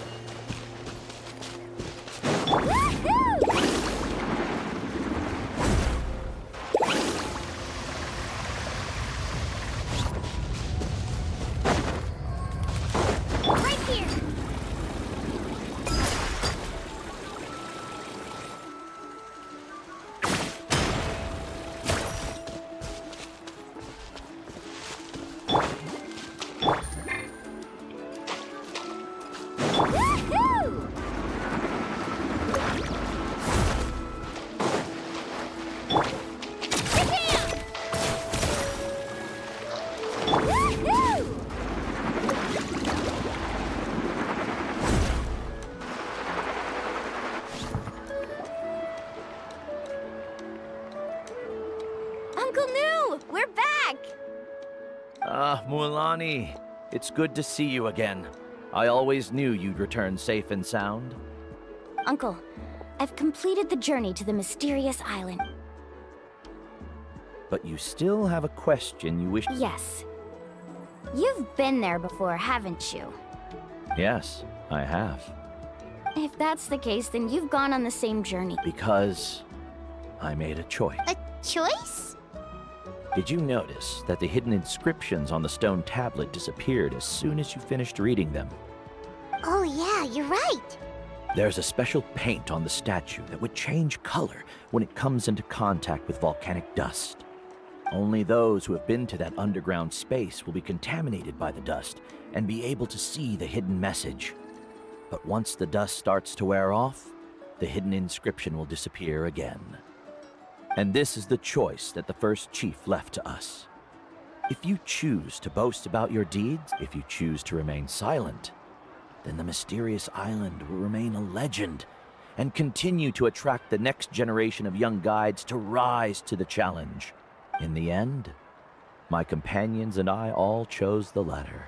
Mualani, it's good to see you again. I always knew you'd return safe and sound. Uncle, I've completed the journey to the mysterious island. But you still have a question you wish... Yes. You've been there before, haven't you? Yes, I have. If that's the case, then you've gone on the same journey. Because I made a choice. A choice? Did you notice that the hidden inscriptions on the stone tablet disappeared as soon as you finished reading them? Oh yeah, you're right. There's a special paint on the statue that would change color when it comes into contact with volcanic dust. Only those who have been to that underground space will be contaminated by the dust and be able to see the hidden message. But once the dust starts to wear off, the hidden inscription will disappear again. And this is the choice that the first chief left to us. If you choose to boast about your deeds, if you choose to remain silent, then the mysterious island will remain a legend and continue to attract the next generation of young guides to rise to the challenge. In the end, my companions and I all chose the latter.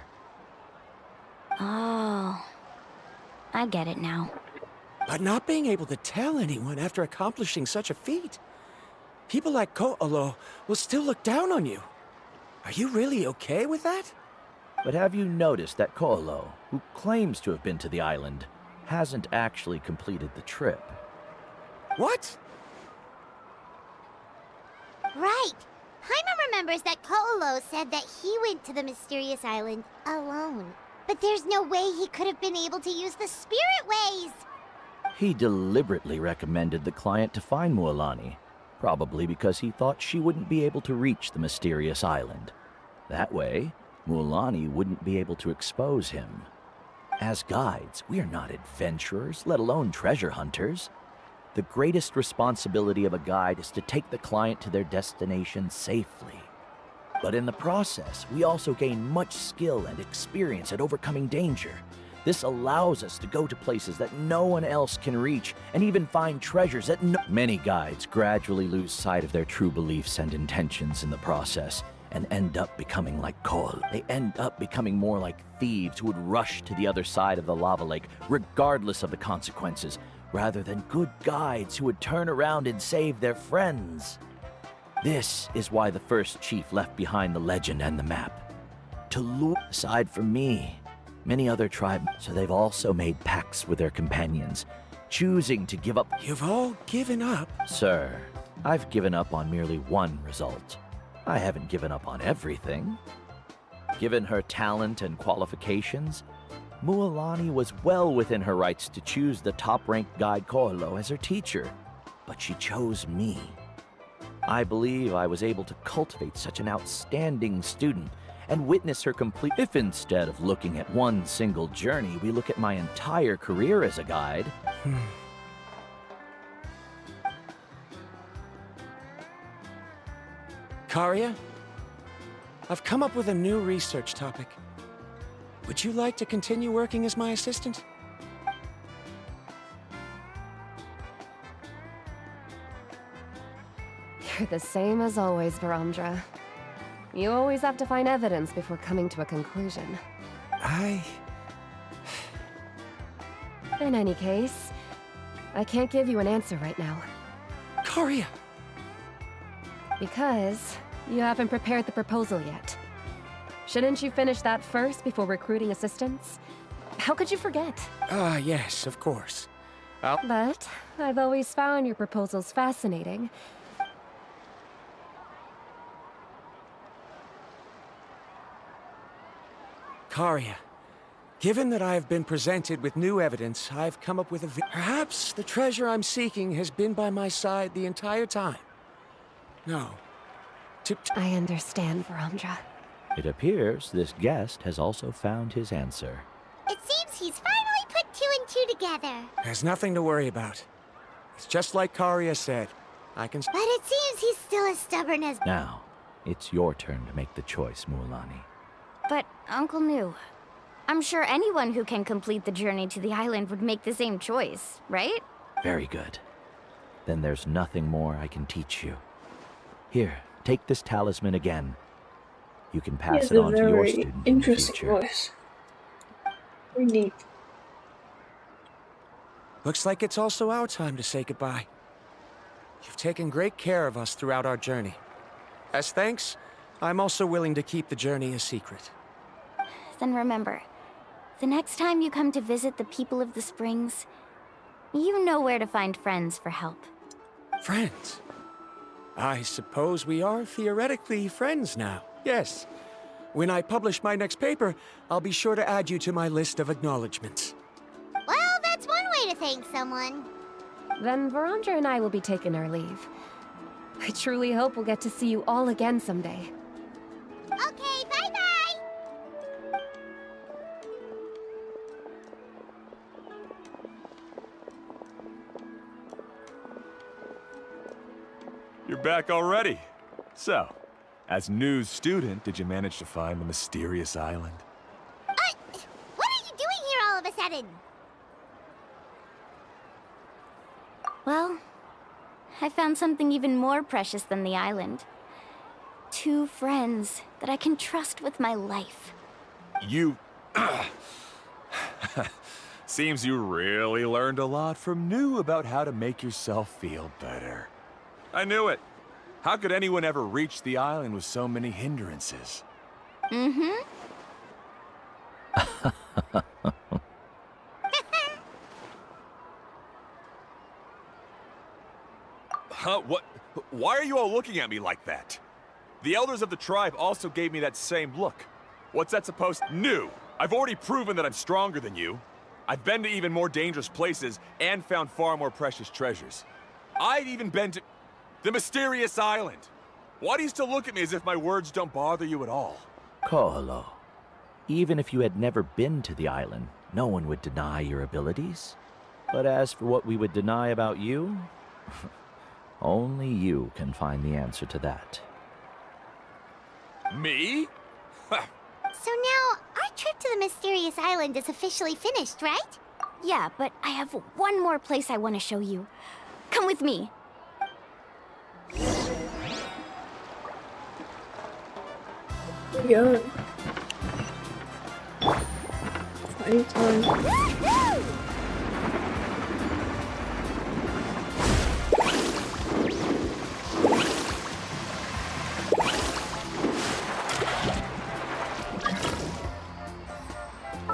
Oh, I get it now. But not being able to tell anyone after accomplishing such a feat. People like Ko'olo will still look down on you. Are you really okay with that? But have you noticed that Ko'olo, who claims to have been to the island, hasn't actually completed the trip? What? Right. Paimon remembers that Ko'olo said that he went to the mysterious island alone. But there's no way he could have been able to use the spirit ways! He deliberately recommended the client to find Mualani, probably because he thought she wouldn't be able to reach the mysterious island. That way, Mualani wouldn't be able to expose him. As guides, we are not adventurers, let alone treasure hunters. The greatest responsibility of a guide is to take the client to their destination safely. But in the process, we also gain much skill and experience at overcoming danger. This allows us to go to places that no one else can reach, and even find treasures that Many guides gradually lose sight of their true beliefs and intentions in the process, and end up becoming like Ko'olo. They end up becoming more like thieves who would rush to the other side of the lava lake, regardless of the consequences, rather than good guides who would turn around and save their friends. This is why the first chief left behind the legend and the map. To lure aside from me, many other tribes, so they've also made pacts with their companions, choosing to give up. You've all given up? Sir, I've given up on merely one result. I haven't given up on everything. Given her talent and qualifications, Mualani was well within her rights to choose the top-ranked guide Ko'olo as her teacher, but she chose me. I believe I was able to cultivate such an outstanding student and witness her complete. If instead of looking at one single journey, we look at my entire career as a guide. Karia, I've come up with a new research topic. Would you like to continue working as my assistant? You're the same as always, Varamdra. You always have to find evidence before coming to a conclusion. In any case, I can't give you an answer right now. Karia! Because you haven't prepared the proposal yet. Shouldn't you finish that first before recruiting assistants? How could you forget? Yes, of course. But I've always found your proposals fascinating. Karia, given that I have been presented with new evidence, I've come up with a perhaps the treasure I'm seeking has been by my side the entire time. No. I understand, Varamdra. It appears this guest has also found his answer. It seems he's finally put two and two together. There's nothing to worry about. It's just like Karia said. I can... But it seems he's still as stubborn as... Now, it's your turn to make the choice, Mualani. But, Uncle New, I'm sure anyone who can complete the journey to the island would make the same choice, right? Very good. Then there's nothing more I can teach you. Here, take this talisman again. You can pass it on to your student in the interesting future. voice. Very deep. Looks like it's also our time to say goodbye. You've taken great care of us throughout our journey. As thanks, I'm also willing to keep the journey a secret. Then remember, the next time you come to visit the people of the Springs, you know where to find friends for help. Friends? I suppose we are theoretically friends now. Yes. When I publish my next paper, I'll be sure to add you to my list of acknowledgements. Well, that's one way to thank someone. Then Varamdra and I will be taking our leave. I truly hope we'll get to see you all again someday. Okay, bye-bye! You're back already. So, as news student, did you manage to find the mysterious island? What are you doing here all of a sudden? Well, I found something even more precious than the island. 2 friends that I can trust with my life. You... Seems you really learned a lot from New about how to make yourself feel better. I knew it. How could anyone ever reach the island with so many hindrances? Mm-hmm. Huh? What? Why are you all looking at me like that? The elders of the tribe also gave me that same look. What's that supposed to... New! I've already proven that I'm stronger than you. I've been to even more dangerous places and found far more precious treasures. I've even been to... the mysterious island. Why do you still look at me as if my words don't bother you at all? Koholo, even if you had never been to the island, no one would deny your abilities. But as for what we would deny about you, only you can find the answer to that. Me? So now, our trip to the mysterious island is officially finished, right? Yeah, but I have one more place I want to show you. Come with me. Yeah. Anytime.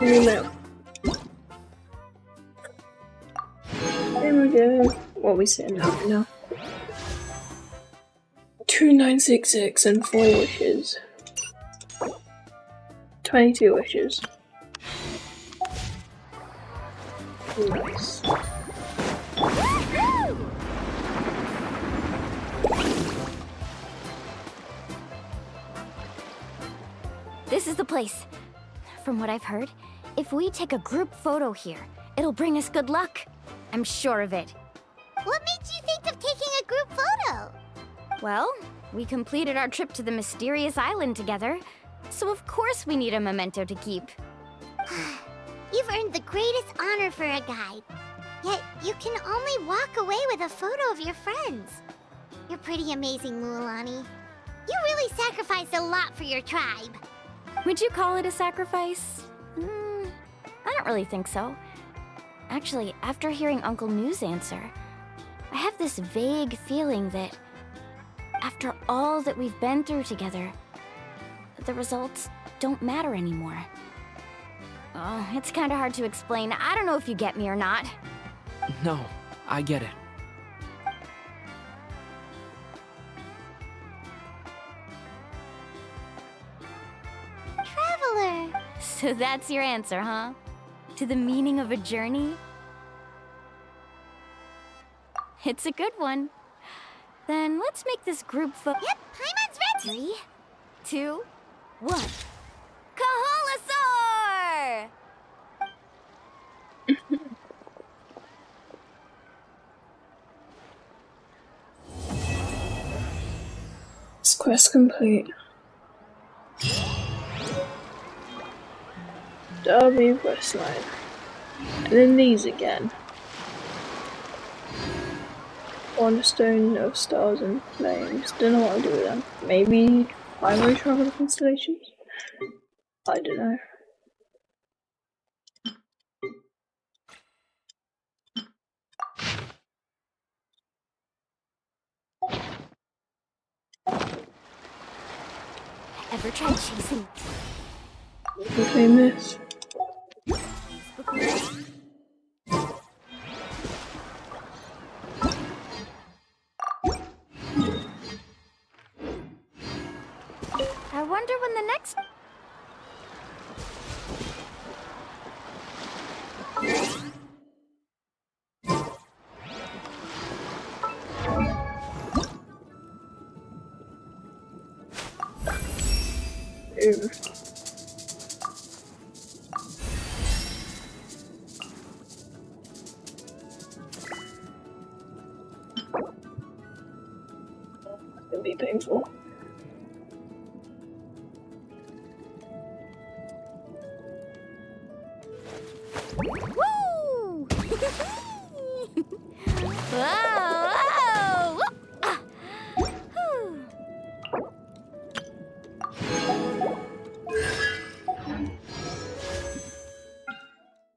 Email. There we go. What are we sitting at right now? 2966 and 4 wishes. 22 wishes. Nice. This is the place. From what I've heard, if we take a group photo here, it'll bring us good luck. I'm sure of it. What made you think of taking a group photo? Well, we completed our trip to the mysterious island together, so of course we need a memento to keep. You've earned the greatest honor for a guide. Yet, you can only walk away with a photo of your friends. You're pretty amazing, Mualani. You really sacrificed a lot for your tribe. Would you call it a sacrifice? I don't really think so. Actually, after hearing Uncle New's answer, I have this vague feeling that after all that we've been through together, the results don't matter anymore. Oh, it's kind of hard to explain. I don't know if you get me or not. No, I get it. Traveler! So that's your answer, huh? To the meaning of a journey? It's a good one. Then let's make this group Yep, Paimon's ready! 3, 2, 1. Kaholasaur! This quest complete. W quest line. And then these again. Cornerstone of stars and flames. Don't know what I'll do with them. Maybe primary travel constellations? I don't know. Ever tried chasing? Between this. I wonder when the next... Ooh. gonna be painful. Woo! Whoa!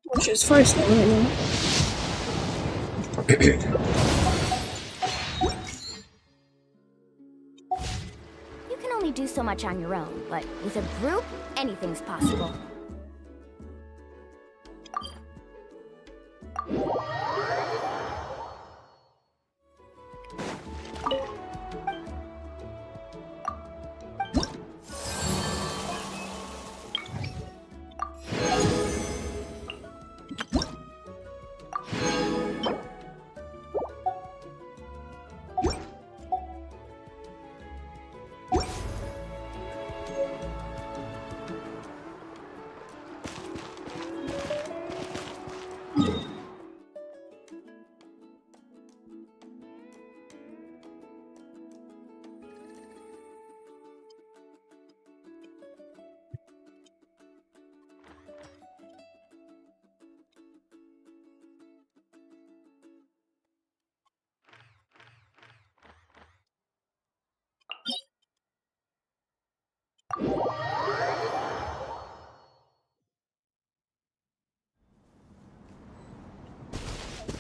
Which is first right now. You can only do so much on your own, but with a group, anything's possible.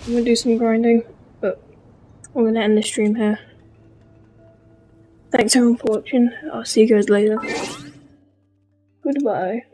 I'm gonna do some grinding, but I'm gonna end the stream here. Thanks everyone for watching. I'll see you guys later. Goodbye.